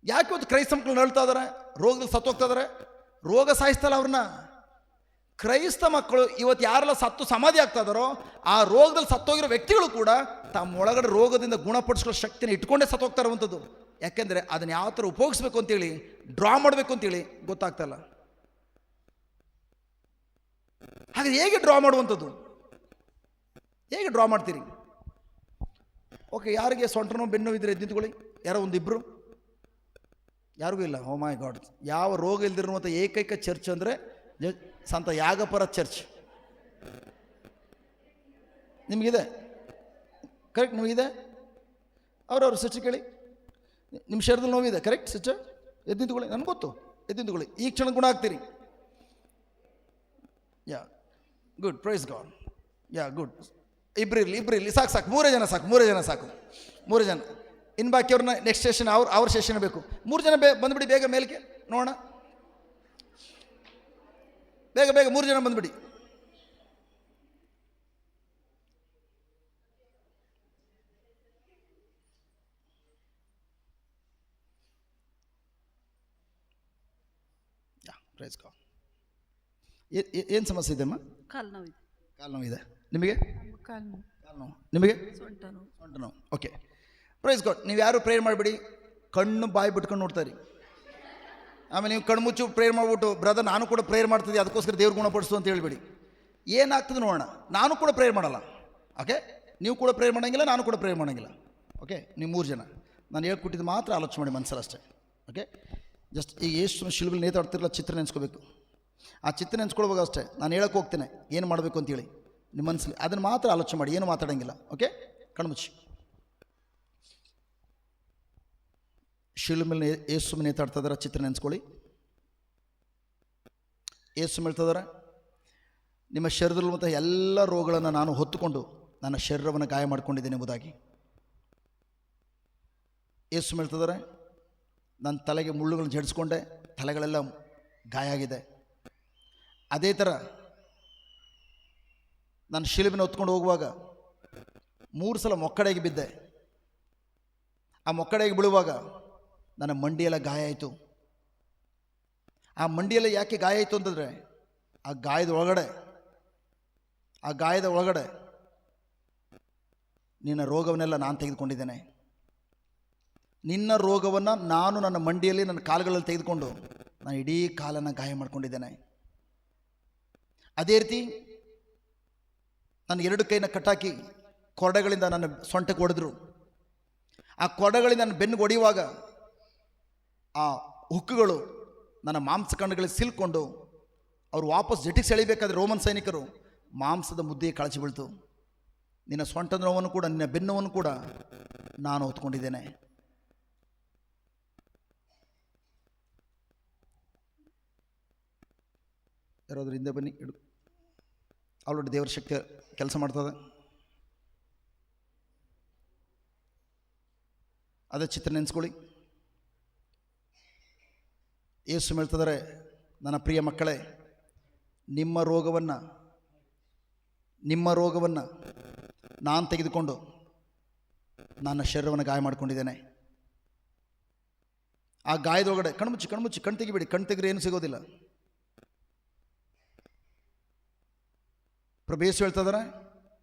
ಯಾಕೆ ಇವತ್ತು ಕ್ರೈಸ್ತ ಮಕ್ಕಳು ನಳ್ತಾ ಇದ್ದಾರೆ? ರೋಗದಲ್ಲಿ ಸತ್ತೋಗ್ತಾ ಇದ್ದಾರೆ. ರೋಗ ಸಾಯಿಸ್ತಲ್ಲ ಅವ್ರನ್ನ. ಕ್ರೈಸ್ತ ಮಕ್ಕಳು ಇವತ್ತು ಯಾರೆಲ್ಲ ಸತ್ತು ಸಮಾಧಿ ಆಗ್ತಾ ಇದ್ದಾರೋ ಆ ರೋಗದಲ್ಲಿ ಸತ್ತೋಗಿರೋ ವ್ಯಕ್ತಿಗಳು ಕೂಡ ತಮ್ಮ ಒಳಗಡೆ ರೋಗದಿಂದ ಗುಣಪಡಿಸ್ಕೊಳ್ಳೋ ಶಕ್ತಿನ ಇಟ್ಕೊಂಡೇ ಸತ್ತೋಗ್ತಾ ಇರುವಂಥದ್ದು. ಯಾಕೆಂದರೆ ಅದನ್ನು ಯಾವ ಥರ ಉಪಯೋಗಿಸ್ಬೇಕು ಅಂತೇಳಿ, ಡ್ರಾ ಮಾಡಬೇಕು ಅಂತೇಳಿ ಗೊತ್ತಾಗ್ತಾಯಿಲ್ಲ. ಹಾಗೆ ಹೇಗೆ ಡ್ರಾ ಮಾಡುವಂಥದ್ದು? ಹೇಗೆ ಡ್ರಾ ಮಾಡ್ತೀರಿ? ಓಕೆ, ಯಾರಿಗೆ ಸೊಂಟ ನೋವು ಬೆನ್ನು ಇದ್ರೆ ಎದ್ದು ನಿಂತ್ಕೊಳ್ಳಿ. ಯಾರೋ ಒಂದಿಬ್ಬರು, ಯಾರಿಗೂ ಇಲ್ಲ. ಓ ಮೈ ಗಾಡ್, ಯಾವ ರೋಗ ಇಲ್ದಿರುವಂಥ ಏಕೈಕ ಚರ್ಚ್ ಅಂದರೆ ಸಂತ ಯಾಗಪರ ಚರ್ಚ್. ನಿಮಗಿದೆ? ಕರೆಕ್ಟ್, ನಿಮಗಿದೆ? ಅವ್ರವ್ರ ಸಿಸ್ಟರ್ ಕೇಳಿ, ನಿಮ್ಮ ಶರೀರದಲ್ಲಿ ನೋವಿದೆ, ಕರೆಕ್ಟ್ ಸಿಸ್ಟರ್? ಎದ್ದು ನಿಂತ್ಕೊಳ್ಳಿ, ನನಗೆ ಗೊತ್ತು, ಎದ್ದು ನಿಂತ್ಕೊಳ್ಳಿ. ಈ ಕ್ಷಣ ಗುಣ ಆಗ್ತೀರಿ. Yeah good, praise God. Yeah good. ಇಬ್ರು ಇರಲಿ, ಸಾಕು, ಮೂರೇ ಜನ ಸಾಕು. ಇನ್ನು ಬಾಕಿಯವ್ರನ್ನ ನೆಕ್ಸ್ಟ್ ಸೆಷನ್ ಅವ್ರ ಸೆಷನ್ ಬೇಕು. 3 ಜನ ಬಂದುಬಿಡಿ ಬೇಗ ಮೇಲ್ಗೆ ನೋಡೋಣ. ಬೇಗ 3 ಜನ ಬಂದುಬಿಡಿ. Praise God. ಏನು ಸಮಸ್ಯೆ ಇದೆ ಅಮ್ಮ? ಕಾಲು ನೋವಿದೆ. ನಿಮಗೆ? ಕಾಲು ನೋವು. ನಿಮಗೆ? ಸೊಂಟ ನೋವು. Okay, praise God. ನೀವು ಯಾರು ಪ್ರೇಯರ್ ಮಾಡಿಬಿಡಿ, ಕಣ್ಣು ಬಾಯಿ ಬಿಟ್ಕೊಂಡು ನೋಡ್ತಾರೆ. ಆಮೇಲೆ ನೀವು ಕಣ್ಣು ಮುಚ್ಚು ಪ್ರೇಯರ್ ಮಾಡಿಬಿಟ್ಟು, ಬ್ರದರ್ ನಾನು ಕೂಡ ಪ್ರೇಯರ್ ಮಾಡ್ತಿದ್ದೆ, ಅದಕ್ಕೋಸ್ಕರ ದೇವ್ರು ಗುಣಪಡಿಸು ಅಂತ ಹೇಳ್ಬೇಡಿ. ಏನಾಗ್ತದೆ ನೋಡೋಣ. ನಾನು ಕೂಡ ಪ್ರೇಯರ್ ಮಾಡಲ್ಲ. ಓಕೆ, ನೀವು ಕೂಡ ಪ್ರೇಯರ್ ಮಾಡೋಂಗಿಲ್ಲ, ನಾನು ಕೂಡ ಪ್ರೇಯರ್ ಮಾಡೋಂಗಿಲ್ಲ. ಓಕೆ, ನೀವು 3 ಜನ ನಾನು ಹೇಳ್ಕೊಟ್ಟಿದ್ದು ಮಾತ್ರ ಆಲೋಚನೆ ಮಾಡಿ ಮನಸ್ಸಲ್ಲಿ ಅಷ್ಟೇ. ಓಕೆ, ಜಸ್ಟ್ ಈ ಯೇಸು ಶಿಲುಬೆಯಲ್ಲಿ ನೇತಾಡ್ತಿರಲ್ಲ, ಚಿತ್ರ ನೆನೆಸ್ಕೋಬೇಕು. ಆ ಚಿತ್ರ ನೆನೆಸ್ಕೊಳ್ಬೇಕು ಅಷ್ಟೇ. ನಾನು ಹೇಳಕ್ಕೆ ಹೋಗ್ತೇನೆ ಏನು ಮಾಡಬೇಕು ಅಂತೇಳಿ ನಿಮ್ಮ ಮನಸ್ಸಲ್ಲಿ, ಅದನ್ನು ಮಾತ್ರ ಆಲೋಚನೆ ಮಾಡಿ, ಏನು ಮಾತಾಡೋಂಗಿಲ್ಲ. ಓಕೆ, ಕಣ್ಮುಚ್ಚಿ. ಶಿಲುಬೆ ಮೇಲೆ ಯೇಸು ನೇತಾಡ್ತಾ ಇದ್ದಾರೆ, ಚಿತ್ರ ನೆನೆಸ್ಕೊಳ್ಳಿ. ಯೇಸು ಹೇಳ್ತಿದ್ದಾರೆ, ನಿಮ್ಮ ಶರೀರದಲ್ಲಿರುವಂಥ ಎಲ್ಲ ರೋಗಗಳನ್ನು ನಾನು ಹೊತ್ತುಕೊಂಡು ನನ್ನ ಶರೀರವನ್ನು ಗಾಯ ಮಾಡಿಕೊಂಡಿದ್ದೇನೆ ಎಂಬುದಾಗಿ. ಯೇಸು ಹೇಳ್ತಿದ್ದಾರೆ, ನನ್ನ ತಲೆಗೆ ಮುಳ್ಳುಗಳನ್ನು ಜಡಿಸ್ಕೊಂಡೆ, ತಲೆಗಳೆಲ್ಲ ಗಾಯ ಆಗಿದೆ. ಅದೇ ಥರ ನಾನು ಶಿಲುಬೆನ ಹೊತ್ಕೊಂಡು ಹೋಗುವಾಗ 3 ಸಲ ಮೊಕ್ಕಡೆಗೆ ಬಿದ್ದೆ. ಆ ಮೊಕ್ಕಡೆಗೆ ಬೀಳುವಾಗ ನನ್ನ ಮಂಡಿಯೆಲ್ಲ ಗಾಯ ಆಯಿತು. ಆ ಮಂಡಿಯೆಲ್ಲ ಯಾಕೆ ಗಾಯ ಆಯಿತು ಅಂತಂದರೆ, ಆ ಗಾಯದ ಒಳಗಡೆ ನಿನ್ನ ರೋಗವನ್ನೆಲ್ಲ ನಾನು ತೆಗೆದುಕೊಂಡಿದ್ದೇನೆ. ನಿನ್ನ ರೋಗವನ್ನು ನಾನು ನನ್ನ ಮಂಡಿಯಲ್ಲಿ, ನನ್ನ ಕಾಲುಗಳಲ್ಲಿ ತೆಗೆದುಕೊಂಡು ನಾನು ಇಡೀ ಕಾಲನ್ನು ಗಾಯ ಮಾಡಿಕೊಂಡಿದ್ದೇನೆ. ಅದೇ ರೀತಿ ನಾನು 2 ಕೈನ ಕಟ್ಟಾಕಿ ಕೊರಡೆಗಳಿಂದ ನನ್ನ ಸೊಂಟಕ್ಕೆ ಹೊಡೆದ್ರು. ಆ ಕೊರಡೆಗಳಿಂದ ನನ್ನ ಬೆನ್ನಿಗೆ ಹೊಡೆಯುವಾಗ ಆ ಹುಕ್ಕುಗಳು ನನ್ನ ಮಾಂಸ ಕಣ್ಣುಗಳಿಗೆ ಸಿಲ್ಕೊಂಡು ಅವರು ವಾಪಸ್ ಜಟಿಗೆ ಸೆಳಿಬೇಕಾದ್ರೆ ರೋಮನ್ ಸೈನಿಕರು ಮಾಂಸದ ಮುದ್ದೆಗೆ ಕಳಚಿ ಬೀಳ್ತು. ನಿನ್ನ ಸೊಂಟದ ನೋವನ್ನು ಕೂಡ, ನಿನ್ನ ಬೆನ್ನುವನ್ನು ಕೂಡ ನಾನು ಹೊತ್ಕೊಂಡಿದ್ದೇನೆ. ಯಾರಾದರೂ ಹಿಂದೆ ಬನ್ನಿ. ಆಲ್ರೆಡಿ ದೇವರ ಶಕ್ತಿ ಕೆಲಸ ಮಾಡ್ತದೆ. ಅದೇ ಚಿತ್ರ ನೆನೆಸ್ಕೊಳ್ಳಿ. ಯೇಸು ಹೇಳ್ತಿದ್ದಾರೆ, ನನ್ನ ಪ್ರಿಯ ಮಕ್ಕಳೇ, ನಿಮ್ಮ ರೋಗವನ್ನು ನಾನು ತೆಗೆದುಕೊಂಡು ನನ್ನ ಶರೀರವನ್ನು ಗಾಯ ಮಾಡಿಕೊಂಡಿದ್ದೇನೆ. ಆ ಗಾಯದೊಳಗಡೆ ಕಣ್ಮುಚ್ಚಿ ಕಣ್ ತೆಗಿಬೇಡಿ. ಕಣ್ ತೆಗೆದ್ರೆ ಏನು ಸಿಗೋದಿಲ್ಲ. ಪ್ರಭು ಯೇಸು ಹೇಳ್ತಿದ್ದಾರೆ,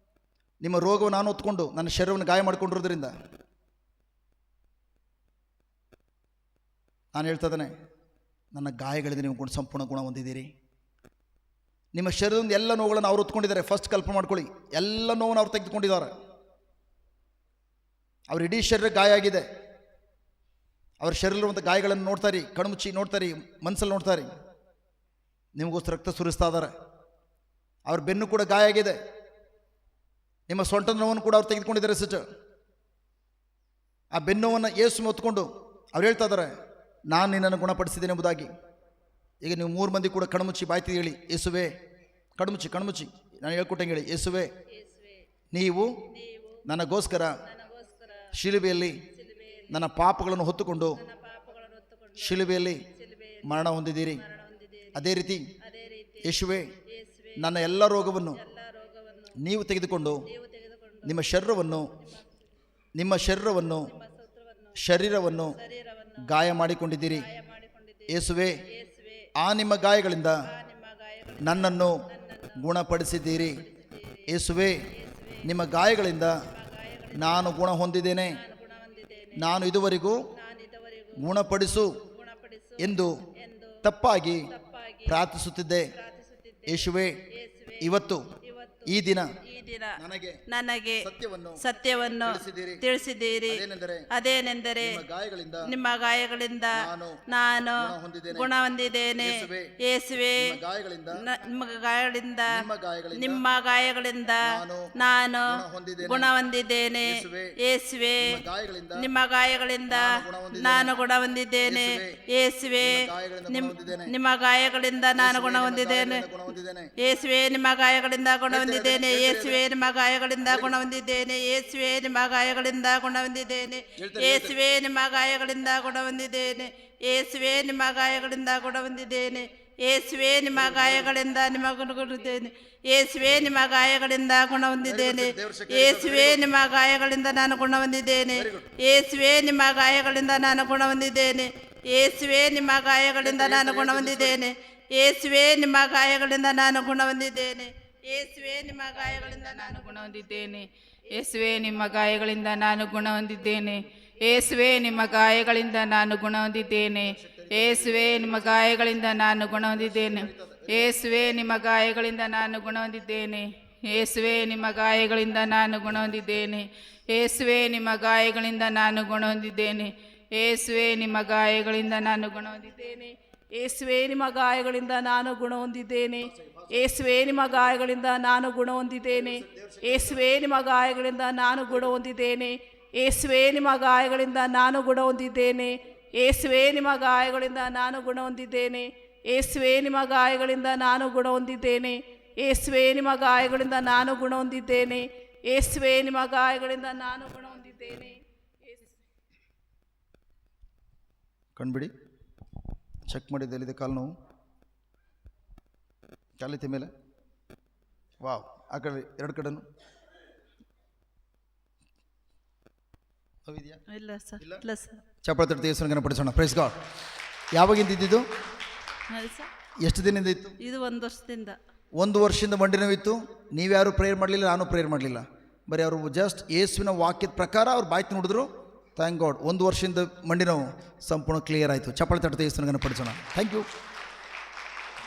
ನಿಮ್ಮ ರೋಗವನ್ನು ನಾನು ಹೊತ್ಕೊಂಡು ನನ್ನ ಶರೀರವನ್ನು ಗಾಯ ಮಾಡಿಕೊಂಡಿರೋದ್ರಿಂದ ನಾನು ಹೇಳ್ತಿದ್ದೇನೆ, ನನ್ನ ಗಾಯಗಳಿಂದ ನೀವು ಸಂಪೂರ್ಣ ಗುಣ ಹೊಂದಿದ್ದೀರಿ. ನಿಮ್ಮ ಶರೀರದಿಂದ ಎಲ್ಲ ನೋವುಗಳನ್ನು ಅವ್ರು ಹೊತ್ಕೊಂಡಿದ್ದಾರೆ. ಫಸ್ಟ್ ಕಲ್ಪನೆ ಮಾಡ್ಕೊಳ್ಳಿ, ಎಲ್ಲ ನೋವನ್ನು ಅವ್ರು ತೆಗೆದುಕೊಂಡಿದ್ದಾರೆ. ಅವ್ರ ಇಡೀ ಶರೀರ ಗಾಯ ಆಗಿದೆ. ಅವ್ರ ಶರೀರವಿರುವಂಥ ಗಾಯಗಳನ್ನು ನೋಡ್ತಾರೆ, ಕಣ್ಮುಚ್ಚಿ ನೋಡ್ತಾರೆ, ಮನಸ್ಸಲ್ಲಿ ನೋಡ್ತಾರೆ. ನಿಮಗೋಸ್ಕರ ರಕ್ತ ಸುರಿಸ್ತಾ ಇದ್ದಾರೆ. ಅವ್ರ ಬೆನ್ನು ಕೂಡ ಗಾಯ ಆಗಿದೆ. ನಿಮ್ಮ ಸೊಂಟದ ನೋವನ್ನು ಕೂಡ ಅವ್ರು ತೆಗೆದುಕೊಂಡಿದ್ದಾರೆ ಸಿಸ್ಟರ್. ಆ ಬೆನ್ನೋವನ್ನು ಯೇಸು ಹೊತ್ಕೊಂಡು ಅವ್ರು ಹೇಳ್ತಾ ಇದ್ದಾರೆ, ನಾನು ನಿನ್ನನ್ನು ಗುಣಪಡಿಸಿದ್ದೇನೆ ಎಂಬುದಾಗಿ. ಈಗ ನೀವು 3 ಮಂದಿ ಕೂಡ ಕಣ್ಮುಚ್ಚಿ ಬಾಯ್ತಿ ಹೇಳಿ, ಯೇಸುವೆ. ಕಣ್ಮುಚ್ಚಿ ನಾನು ಹೇಳ್ಕೊಟ್ಟಂಗೆ ಹೇಳಿ, ಯೇಸುವೆ, ನೀವು ನನಗೋಸ್ಕರ ಶಿಲುಬೆಯಲ್ಲಿ ನನ್ನ ಪಾಪಗಳನ್ನು ಹೊತ್ತುಕೊಂಡು ಶಿಲುಬೆಯಲ್ಲಿ ಮರಣ ಹೊಂದಿದ್ದೀರಿ. ಅದೇ ರೀತಿ ಯೇಸುವೆ, ನನ್ನ ಎಲ್ಲ ರೋಗವನ್ನು ನೀವು ತೆಗೆದುಕೊಂಡು ನಿಮ್ಮ ಶರೀರವನ್ನು ಗಾಯ ಮಾಡಿಕೊಂಡಿದ್ದೀರಿ. ಯೇಸುವೆ, ಆ ನಿಮ್ಮ ಗಾಯಗಳಿಂದ ನನ್ನನ್ನು ಗುಣಪಡಿಸಿದ್ದೀರಿ. ಯೇಸುವೆ, ನಿಮ್ಮ ಗಾಯಗಳಿಂದ ನಾನು ಗುಣ ಹೊಂದಿದ್ದೇನೆ. ನಾನು ಇದುವರೆಗೂ ಗುಣಪಡಿಸು ಎಂದು ತಪ್ಪಾಗಿ ಪ್ರಾರ್ಥಿಸುತ್ತಿದ್ದೆ. ಯೇಸುವೆ, ಇವತ್ತು ಈ ದಿನ ಈ ದಿನ ನನಗೆ ನನಗೆ ಸತ್ಯವನ್ನು ಸತ್ಯವನ್ನು ತಿಳಿಸಿದ್ದೀರಿ. ಅದೇನೆಂದರೆ ನಿಮ್ಮ ಗಾಯಗಳಿಂದ ನಾನು ಗುಣ ಹೊಂದಿದ್ದೇನೆ. ಯೇಸುವೆ, ನಿಮ್ಮ ಗಾಯಗಳಿಂದ ನಾನು ಗುಣ ಹೊಂದಿದ್ದೇನೆ. ಯೇಸುವೆ, ನಿಮ್ಮ ಗಾಯಗಳಿಂದ ನಾನು ಗುಣ ಹೊಂದಿದ್ದೇನೆ. ಯೇಸುವೆ, ನಿಮ್ಮ ಗಾಯಗಳಿಂದ ನಾನು ಗುಣ ಹೊಂದಿದ್ದೇನೆ. ಯೇಸುವೆ, ನಿಮ್ಮ ಗಾಯಗಳಿಂದ ಗುಣ ಹೊಂದಿದ್ದೇನೆ. ಯೇಸುವೆ, ನಿಮ್ಮ ಗಾಯಗಳಿಂದ ಗುಣ ಹೊಂದಿದ್ದೇನೆ. ಯೇಸುವೆ, ನಿಮ್ಮ ಗಾಯಗಳಿಂದ ಗುಣ ಹೊಂದಿದ್ದೇನೆ. ಯೇಸುವೆ, ನಿಮ್ಮ ಗಾಯಗಳಿಂದ ಗುಣ ಹೊಂದಿದ್ದೇನೆ. ಯೇಸುವೆ, ನಿಮ್ಮ ಗಾಯಗಳಿಂದ ಗುಣ ಹೊಂದಿದ್ದೇನೆ. ಯೇಸುವೆ, ನಿಮ್ಮ ಗಾಯಗಳಿಂದ ಗುಣ ಹೊಂದಿದ್ದೇನೆ. ಯೇಸುವೆ, ನಿಮ್ಮ ಗಾಯಗಳಿಂದ ಗುಣ ಹೊಂದಿದ್ದೇನೆ. ಯೇಸುವೆ, ನಿಮ್ಮ ಗಾಯಗಳಿಂದ ನಾನು ಗುಣ ಹೊಂದಿದ್ದೇನೆ. ಯೇಸುವೆ, ನಿಮ್ಮ ಗಾಯಗಳಿಂದ ನಾನು ಗುಣ ಹೊಂದಿದ್ದೇನೆ. ಯೇಸುವೆ, ನಿಮ್ಮ ಗಾಯಗಳಿಂದ ನಾನು ಗುಣ ಹೊಂದಿದ್ದೇನೆ. ಯೇಸುವೆ, ನಿಮ್ಮ ಗಾಯಗಳಿಂದ ನಾನು ಗುಣ ಹೊಂದಿದ್ದೇನೆ. ಯೇಸುವೆ, ನಿಮ್ಮ ಗಾಯಗಳಿಂದ ನಾನು ಗುಣ ಹೊಂದಿದ್ದೇನೆ. ಯೇಸುವೆ, ನಿಮ್ಮ ಗಾಯಗಳಿಂದ ನಾನು ಗುಣ ಹೊಂದಿದ್ದೇನೆ. ಯೇಸುವೆ, ನಿಮ್ಮ ಗಾಯಗಳಿಂದ ನಾನು ಗುಣ ಹೊಂದಿದ್ದೇನೆ. ಯೇಸುವೆ, ನಿಮ್ಮ ಗಾಯಗಳಿಂದ ನಾನು ಗುಣ ಹೊಂದಿದ್ದೇನೆ. ಯೇಸುವೆ, ನಿಮ್ಮ ಗಾಯಗಳಿಂದ ನಾನು ಗುಣ ಹೊಂದಿದ್ದೇನೆ. ಯೇಸುವೆ, ನಿಮ್ಮ ಗಾಯಗಳಿಂದ ನಾನು ಗುಣ ಹೊಂದಿದ್ದೇನೆ. ಯೇಸುವೆ, ನಿಮ್ಮ ಗಾಯಗಳಿಂದ ನಾನು ಗುಣ ಹೊಂದಿದ್ದೇನೆ. ಯೇಸುವೆ, ನಿಮ್ಮ ಗಾಯಗಳಿಂದ ನಾನು ಗುಣ ಹೊಂದಿದ್ದೇನೆ. ಯೇಸುವೆ, ನಿಮ್ಮ ಗಾಯಗಳಿಂದ ನಾನು ಗುಣ ಹೊಂದಿದ್ದೇನೆ. ಯೇಸುವೆ, ನಿಮ್ಮ ಗಾಯಗಳಿಂದ ನಾನು ಗುಣ ಹೊಂದಿದ್ದೇನೆ. ಯೇಸುವೆ, ನಿಮ್ಮ ಗಾಯಗಳಿಂದ ನಾನು ಗುಣ ಹೊಂದಿದ್ದೇನೆ. ಯೇಸುವೆ, ನಿಮ್ಮ ಗಾಯಗಳಿಂದ ನಾನು ಗುಣ ಹೊಂದಿದ್ದೇನೆ. ಯೇಸುವೆ, ನಿಮ್ಮ ಗಾಯಗಳಿಂದ ನಾನು ಗುಣ ಹೊಂದಿದ್ದೇನೆ. ಯೇಸುವೆ, ನಿಮ್ಮ ಗಾಯಗಳಿಂದ ನಾನು ಗುಣ ಹೊಂದಿದ್ದೇನೆ. ಯೇಸುವೆ, ನಿಮ್ಮ ಗಾಯಗಳಿಂದ ನಾನು ಗುಣ ಹೊಂದಿದ್ದೇನೆ. ಯೇಸುವೆ, ನಿಮ್ಮ ಗಾಯಗಳಿಂದ ನಾನು ಗುಣ ಹೊಂದಿದ್ದೇನೆ. ಕಣ್ಬಿಡಿ, ಚೆಕ್ ಮಾಡಿದ್ದು ಎಲ್ಲಿದೆ ಕಾಲು ನೋವು? ಕಾಲಿತೆ ಮೇಲೆ. ವಾವ್, ಆ ಕಡೆ ಎರಡು ಕಡೆನು ಇದೆಯಾ? ಇಲ್ಲ ಸರ್, ಇಲ್ಲ ಸರ್. ಚಪ್ಪಳ ತಟ್ಟಿ ಯೇಸುವಿನ ಪಡಿಸೋಣ. Praise god. ಯಾವಾಗಿಂದ ಇದ್ದಿದ್ದು? ಹೌದು ಸರ್, ಎಷ್ಟು ದಿನದಿಂದ ಇತ್ತು? ಇದು 1 ವರ್ಷದಿಂದ. 1 ವರ್ಷದಿಂದ ಮಂಡಿ ನೋವಿತ್ತು. ನೀವ್ಯಾರು ಪ್ರೇಯರ್ ಮಾಡಲಿಲ್ಲ, ನಾನು ಪ್ರೇಯರ್ ಮಾಡಲಿಲ್ಲ. ಬರೀ ಅವರು ಜಸ್ಟ್ ಯೇಸುವಿನ ವಾಕ್ಯದ ಪ್ರಕಾರ ಅವ್ರು ಬಾಯ್ತು ನೋಡಿದ್ರು. ಥ್ಯಾಂಕ್ ಗಾಡ್, 1 ವರ್ಷದಿಂದ ಮಂಡಿ ನೋವು ಸಂಪೂರ್ಣ ಕ್ಲಿಯರ್ ಆಯಿತು. ಚಪ್ಪಳ ತಟ್ಟೆ ಯೇಸುವಿನ ಪಡಿಸೋಣ. Thank you,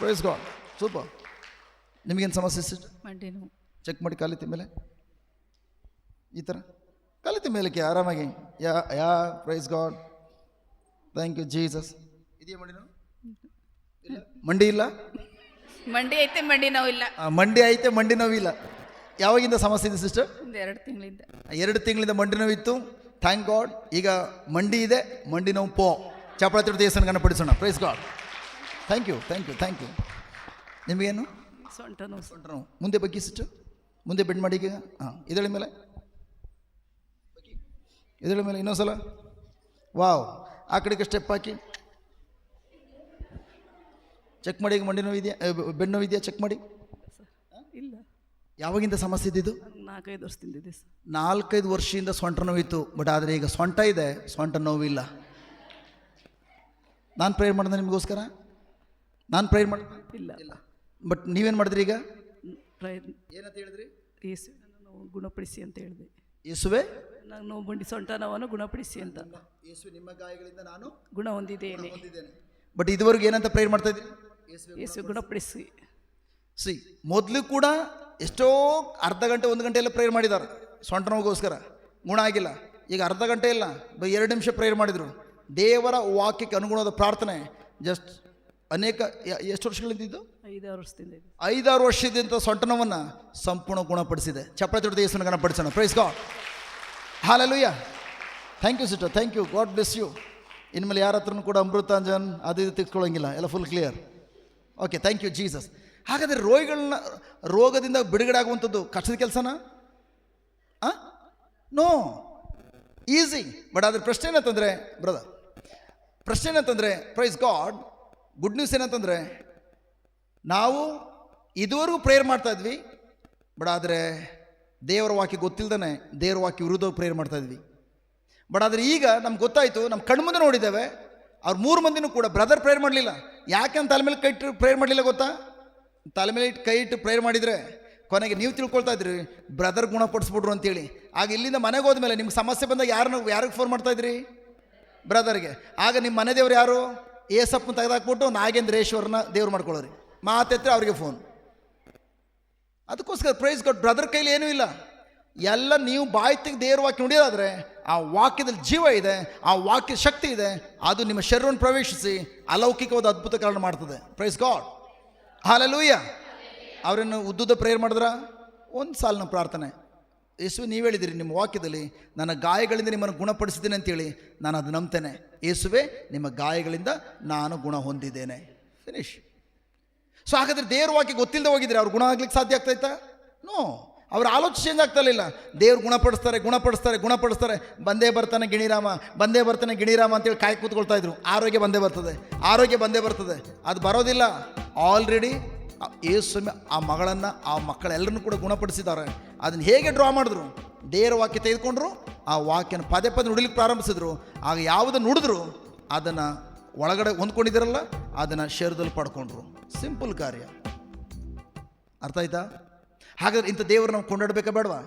praise God. Super. ನಿಮಗೇನು ಸಮಸ್ಯೆ ಸಿಸ್ಟರ್? ಮಂಡಿ ನೋವು. ಚೆಕ್ ಮಾಡಿ ಕಾಲಿತ ಮೇಲೆ, ಈ ಥರ ಕಾಲಿತ ಮೇಲಕ್ಕೆ ಆರಾಮಾಗಿ. Yeah praise God, thank you Jesus. ಇದೆಯಾ ಮಂಡಿ ನೋವು? ಇಲ್ಲ, ಮಂಡಿ ಇಲ್ಲ. ಮಂಡಿ ಐತೆ, ಮಂಡಿ ನೋವಿಲ್ಲ. ಮಂಡಿ ಐತೆ, ಮಂಡಿ ನೋವಿಲ್ಲ. ಯಾವಾಗಿಂದ ಸಮಸ್ಯೆ ಇದೆ ಸಿಸ್ಟರ್? 2 ತಿಂಗಳಿಂದ. 2 ತಿಂಗಳಿಂದ ಮಂಡಿ ನೋವಿತ್ತು. ಥ್ಯಾಂಕ್ ಗಾಡ್, ಈಗ ಮಂಡಿ ಇದೆ, ಮಂಡಿ ನೋವು ಪೋ. ಚಪ್ಪಳ ತಟ್ಟೆ ಯೇಸುವಿನ ಪಡಿಸೋಣ. Praise God. Thank you, thank you, thank you. ನಿಮಗೇನು? ಸೊಂಟ ನೋವು. ಸೊಂಟ ನೋವು. ಮುಂದೆ ಬಗ್ಗೆ ಸಿಸ್ಟರ್, ಮುಂದೆ ಬೆಂಡ್ ಮಾಡಿ. ಈಗ ಹಾಂ, ಇದಳ ಮೇಲೆ, ಇದಳ ಮೇಲೆ ಇನ್ನೊಂದ್ಸಲ. ವಾವ್, ಆ ಕಡೆಗೆ ಸ್ಟೆಪ್ ಹಾಕಿ ಚೆಕ್ ಮಾಡಿ. ಈಗ ಮಂಡಿ ನೋವು ಇದೆಯಾ, ಬೆನ್ನು ನೋವು ಇದೆಯಾ? ಚೆಕ್ ಮಾಡಿ. ಇಲ್ಲ. ಯಾವಾಗಿಂದ ಸಮಸ್ಯೆ ಇದ್ದಿದ್ದು? 4-5 ವರ್ಷದಿಂದ ಇದೆ ಸರ್. 4-5 ವರ್ಷದಿಂದ ಸೊಂಟ ನೋವಿತ್ತು. ಬಟ್ ಆದರೆ ಈಗ ಸೊಂಟ ಇದೆ, ಸೊಂಟ ನೋವಿಲ್ಲ. ನಾನು ಪ್ರೇಯರ್ ಮಾಡಿದೆ ನಿಮಗೋಸ್ಕರ. ನಾನು ಪ್ರೇಯರ್ ಮಾಡಿ ಇಲ್ಲ. ಬಟ್ ನೀವೇನು ಮಾಡಿದ್ರಿ ಈಗ? ಏನಂತ ಹೇಳಿದ್ರಿ? ಯೇಸುವೆ, ನಾನು ಗುಣಪಡಿಸಿ ಅಂತ ಹೇಳಿದೆ. ಯೇಸುವೆ, ನಾನು ನೋವು ಬಂಡಿ ಸೊಂಟ ನೋವನ್ನು ಗುಣಪಡಿಸಿ ಅಂತ. ಯೇಸು, ನಿಮ್ಮ ಗಾಯಗಳಿಂದ ನಾನು ಗುಣ ಹೊಂದಿದ್ದೇನೆ. ಬಟ್ ಇದುವರೆಗೂ ಏನಂತ ಪ್ರೇಯರ್ ಮಾಡ್ತಾ ಇದ್ರಿ? ಯೇಸು ಗುಣಪಡಿಸಿ. ಮೊದಲು ಕೂಡ ಎಷ್ಟೋ ಅರ್ಧ ಗಂಟೆ 1 ಗಂಟೆ ಎಲ್ಲ ಪ್ರೇಯರ್ ಮಾಡಿದ್ದಾರೆ ಸೊಂಟ ನೋವಿಗೋಸ್ಕರ, ಗುಣ ಆಗಿಲ್ಲ. ಈಗ ಅರ್ಧ ಗಂಟೆ ಇಲ್ಲ, 2 ನಿಮಿಷ ಪ್ರೇಯರ್ ಮಾಡಿದರು. ದೇವರ ವಾಕ್ಯಕ್ಕೆ ಅನುಗುಣವಾದ ಪ್ರಾರ್ಥನೆ ಜಸ್ಟ್ ಅನೇಕ ಎಷ್ಟು ವರ್ಷಗಳಿಂದ ಇದ್ದು? 5-6 ವರ್ಷದಿಂದ. 5-6 ವರ್ಷದಿಂದ ಸೊಂಟ ನೋವನ್ನು ಸಂಪೂರ್ಣ ಗುಣಪಡಿಸಿದೆ. ಚಪ್ಪಳ ತಟ್ಟೆ ಯೇಸುವಿನ ಗಣಪಡಿಸೋಣ. Praise God, hallelujah. Thank you sister, thank you, God bless you. ಇನ್ಮೇಲೆ ಯಾರ ಹತ್ರನೂ ಕೂಡ ಅಮೃತಾಂಜನ್ ಅದು ಇದು ತೆಗೆದುಕೊಳ್ಳೋಂಗಿಲ್ಲ, ಎಲ್ಲ full clear. Okay, thank you Jesus. ಹಾಗಾದರೆ ರೋಗದಿಂದ ಬಿಡುಗಡೆ ಆಗುವಂಥದ್ದು ಕಷ್ಟದ ಕೆಲಸನಾ? No, easy. ಬಟ್ ಅದ್ರ ಪ್ರಶ್ನೆ ಏನಂತಂದರೆ ಬ್ರದರ್, ಪ್ರಶ್ನೆ ಏನಂತಂದರೆ ಪ್ರೈಸ್ ಗಾಡ್, ಗುಡ್ ನ್ಯೂಸ್ ಏನಂತಂದರೆ ನಾವು ಇದುವರೆಗೂ ಪ್ರೇಯರ್ ಮಾಡ್ತಾ ಇದ್ವಿ. ಬಟ್ ಆದರೆ ದೇವರ ವಾಕ್ಯ ಗೊತ್ತಿಲ್ದೇ ದೇವರ ವಾಕ್ಯ ವಿರುದ್ಧವಾಗಿ ಪ್ರೇಯರ್ ಮಾಡ್ತಾ ಇದ್ವಿ. ಬಟ್ ಆದರೆ ಈಗ ನಮ್ಗೆ ಗೊತ್ತಾಯಿತು, ನಮ್ಮ ಕಣ್ಮುಂದೆ ನೋಡಿದ್ದೇವೆ, ಅವ್ರು 3 ಮಂದಿನೂ ಕೂಡ ಬ್ರದರ್ ಪ್ರೇಯರ್ ಮಾಡಲಿಲ್ಲ. ಯಾಕೆ ಅಂತ ತಲೆ ಮೇಲೆ ಕೈ ಇಟ್ಟು ಪ್ರೇಯರ್ ಮಾಡಲಿಲ್ಲ ಗೊತ್ತಾ? ತಲೆ ಮೇಲೆ ಇಟ್ಟು ಕೈ ಇಟ್ಟು ಪ್ರೇಯರ್ ಮಾಡಿದರೆ ಕೊನೆಗೆ ನೀವು ತಿಳ್ಕೊಳ್ತಾ ಇದ್ರಿ ಬ್ರದರ್ ಗುಣಪಡಿಸ್ಬಿಟ್ರು ಅಂತೇಳಿ. ಆಗ ಇಲ್ಲಿಂದ ಮನೆಗೆ ಹೋದ್ಮೇಲೆ ನಿಮ್ಗೆ ಸಮಸ್ಯೆ ಬಂದಾಗ ಯಾರಿಗೆ ಫೋನ್ ಮಾಡ್ತಾಯಿದ್ರಿ? ಬ್ರದರ್ಗೆ. ಆಗ ನಿಮ್ಮ ಮನೆ ದೇವ್ರು ಯಾರು? ಏಸಪ್ಪನ ತೆಗೆದಾಕ್ಬಿಟ್ಟು ನಾಗೇಂದ್ರೇಶ್ವರನ ದೇವ್ರು ಮಾಡ್ಕೊಳ್ಳೋರಿ. ಮಾತೆತ್ತರೆ ಅವ್ರಿಗೆ ಫೋನ್. ಅದಕ್ಕೋಸ್ಕರ ಪ್ರೈಸ್ ಗಾಡ್ ಬ್ರದರ್ ಕೈಲಿ ಏನೂ ಇಲ್ಲ. ಎಲ್ಲ ನೀವು ಬಾಯಿ ತೆಗೆದು ದೇವ್ರ ವಾಕ್ಯ ನುಡಿಯೋದಾದರೆ ಆ ವಾಕ್ಯದಲ್ಲಿ ಜೀವ ಇದೆ, ಆ ವಾಕ್ಯ ಶಕ್ತಿ ಇದೆ, ಅದು ನಿಮ್ಮ ಶರೀರವನ್ನು ಪ್ರವೇಶಿಸಿ ಅಲೌಕಿಕವಾದ ಅದ್ಭುತ ಕಾರಣ ಮಾಡ್ತದೆ. Price God, hallelujah. ಅವರನ್ನು ಉದ್ದುದ್ದ ಪ್ರೇಯರ್ ಮಾಡಿದ್ರ ಒಂದು ಸಾಲಿನ ಪ್ರಾರ್ಥನೆ, ಯೇಸುವೆ ನೀವು ಹೇಳಿದಿರಿ ನಿಮ್ಮ ವಾಕ್ಯದಲ್ಲಿ ನನ್ನ ಗಾಯಗಳಿಂದ ನಿಮ್ಮನ್ನು ಗುಣಪಡಿಸಿದ್ದೇನೆ ಅಂತೇಳಿ, ನಾನು ಅದು ನಂಬ್ತೇನೆ. ಯೇಸುವೆ ನಿಮ್ಮ ಗಾಯಗಳಿಂದ ನಾನು ಗುಣ ಹೊಂದಿದ್ದೇನೆ. ಫಿನಿಶ್. ಸೊ ಹಾಗಾದರೆ ದೇವ್ರ ವಾಕ್ಯ ಗೊತ್ತಿಲ್ಲದೆ ಹೋಗಿದ್ರೆ ಅವ್ರು ಗುಣ ಆಗ್ಲಿಕ್ಕೆ ಸಾಧ್ಯ ಆಗ್ತಾಯ್ತಾ? ನೋ. ಅವ್ರ ಆಲೋಚನೆ ಚೇಂಜ್ ಆಗ್ತಾ ಇಲ್ಲ. ದೇವ್ರು ಗುಣಪಡಿಸ್ತಾರೆ, ಬಂದೇ ಬರ್ತಾನೆ ಗಿಣಿರಾಮ ಅಂತೇಳಿ ಕಾಯಿ ಕೂತ್ಕೊಳ್ತಾ ಇದ್ರು. ಆರೋಗ್ಯ ಬಂದೇ ಬರ್ತದೆ. ಅದು ಬರೋದಿಲ್ಲ. ಆಲ್ರೆಡಿ ಯೇಸು ಆ ಮಗಳನ್ನು, ಆ ಮಕ್ಕಳೆಲ್ಲರನ್ನೂ ಕೂಡ ಗುಣಪಡಿಸಿದ್ದಾರೆ. ಅದನ್ನು ಹೇಗೆ ಡ್ರಾ ಮಾಡಿದ್ರು? ದೇವರ ವಾಕ್ಯ ತೆಗೆದುಕೊಂಡ್ರು, ಆ ವಾಕ್ಯನ ಪದೇ ನುಡಿಲಿಕ್ಕೆ ಪ್ರಾರಂಭಿಸಿದ್ರು. ಆಗ ಯಾವುದನ್ನು ನುಡಿದ್ರು ಅದನ್ನು ಒಳಗಡೆ ಹೊಂದ್ಕೊಂಡಿದ್ದೀರಲ್ಲ, ಅದನ್ನು ಶರೀರದಲ್ಲಿ ಪಡ್ಕೊಂಡ್ರು. ಸಿಂಪಲ್ ಕಾರ್ಯ. ಅರ್ಥ ಆಯ್ತಾ? ಹಾಗಾದ್ರೆ ಇಂಥ ದೇವರು ನಾವು ಕೊಂಡಾಡಬೇಕಾ ಬೇಡವಾ?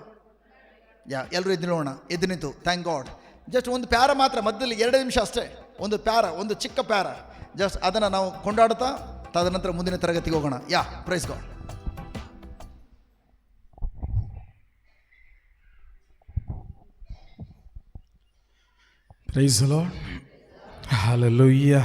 ಎಲ್ಲರೂ ಎದ್ದು ನೋಡೋಣ. ಎದ್ದು ನಿಂತು ಥ್ಯಾಂಕ್ ಗಾಡ್. ಜಸ್ಟ್ ಒಂದು ಪ್ಯಾರ ಮಾತ್ರ, ಮಧ್ಯದಲ್ಲಿ 2 ನಿಮಿಷ ಅಷ್ಟೇ. ಒಂದು ಚಿಕ್ಕ ಪ್ಯಾರ, ಜಸ್ಟ್ ಅದನ್ನು ನಾವು ಕೊಂಡಾಡ್ತಾ ತದನಂತರ ಮುಂದಿನ ತರಗತಿಗೆ ಹೋಗೋಣ. Praise God. Praise the Lord. Hallelujah.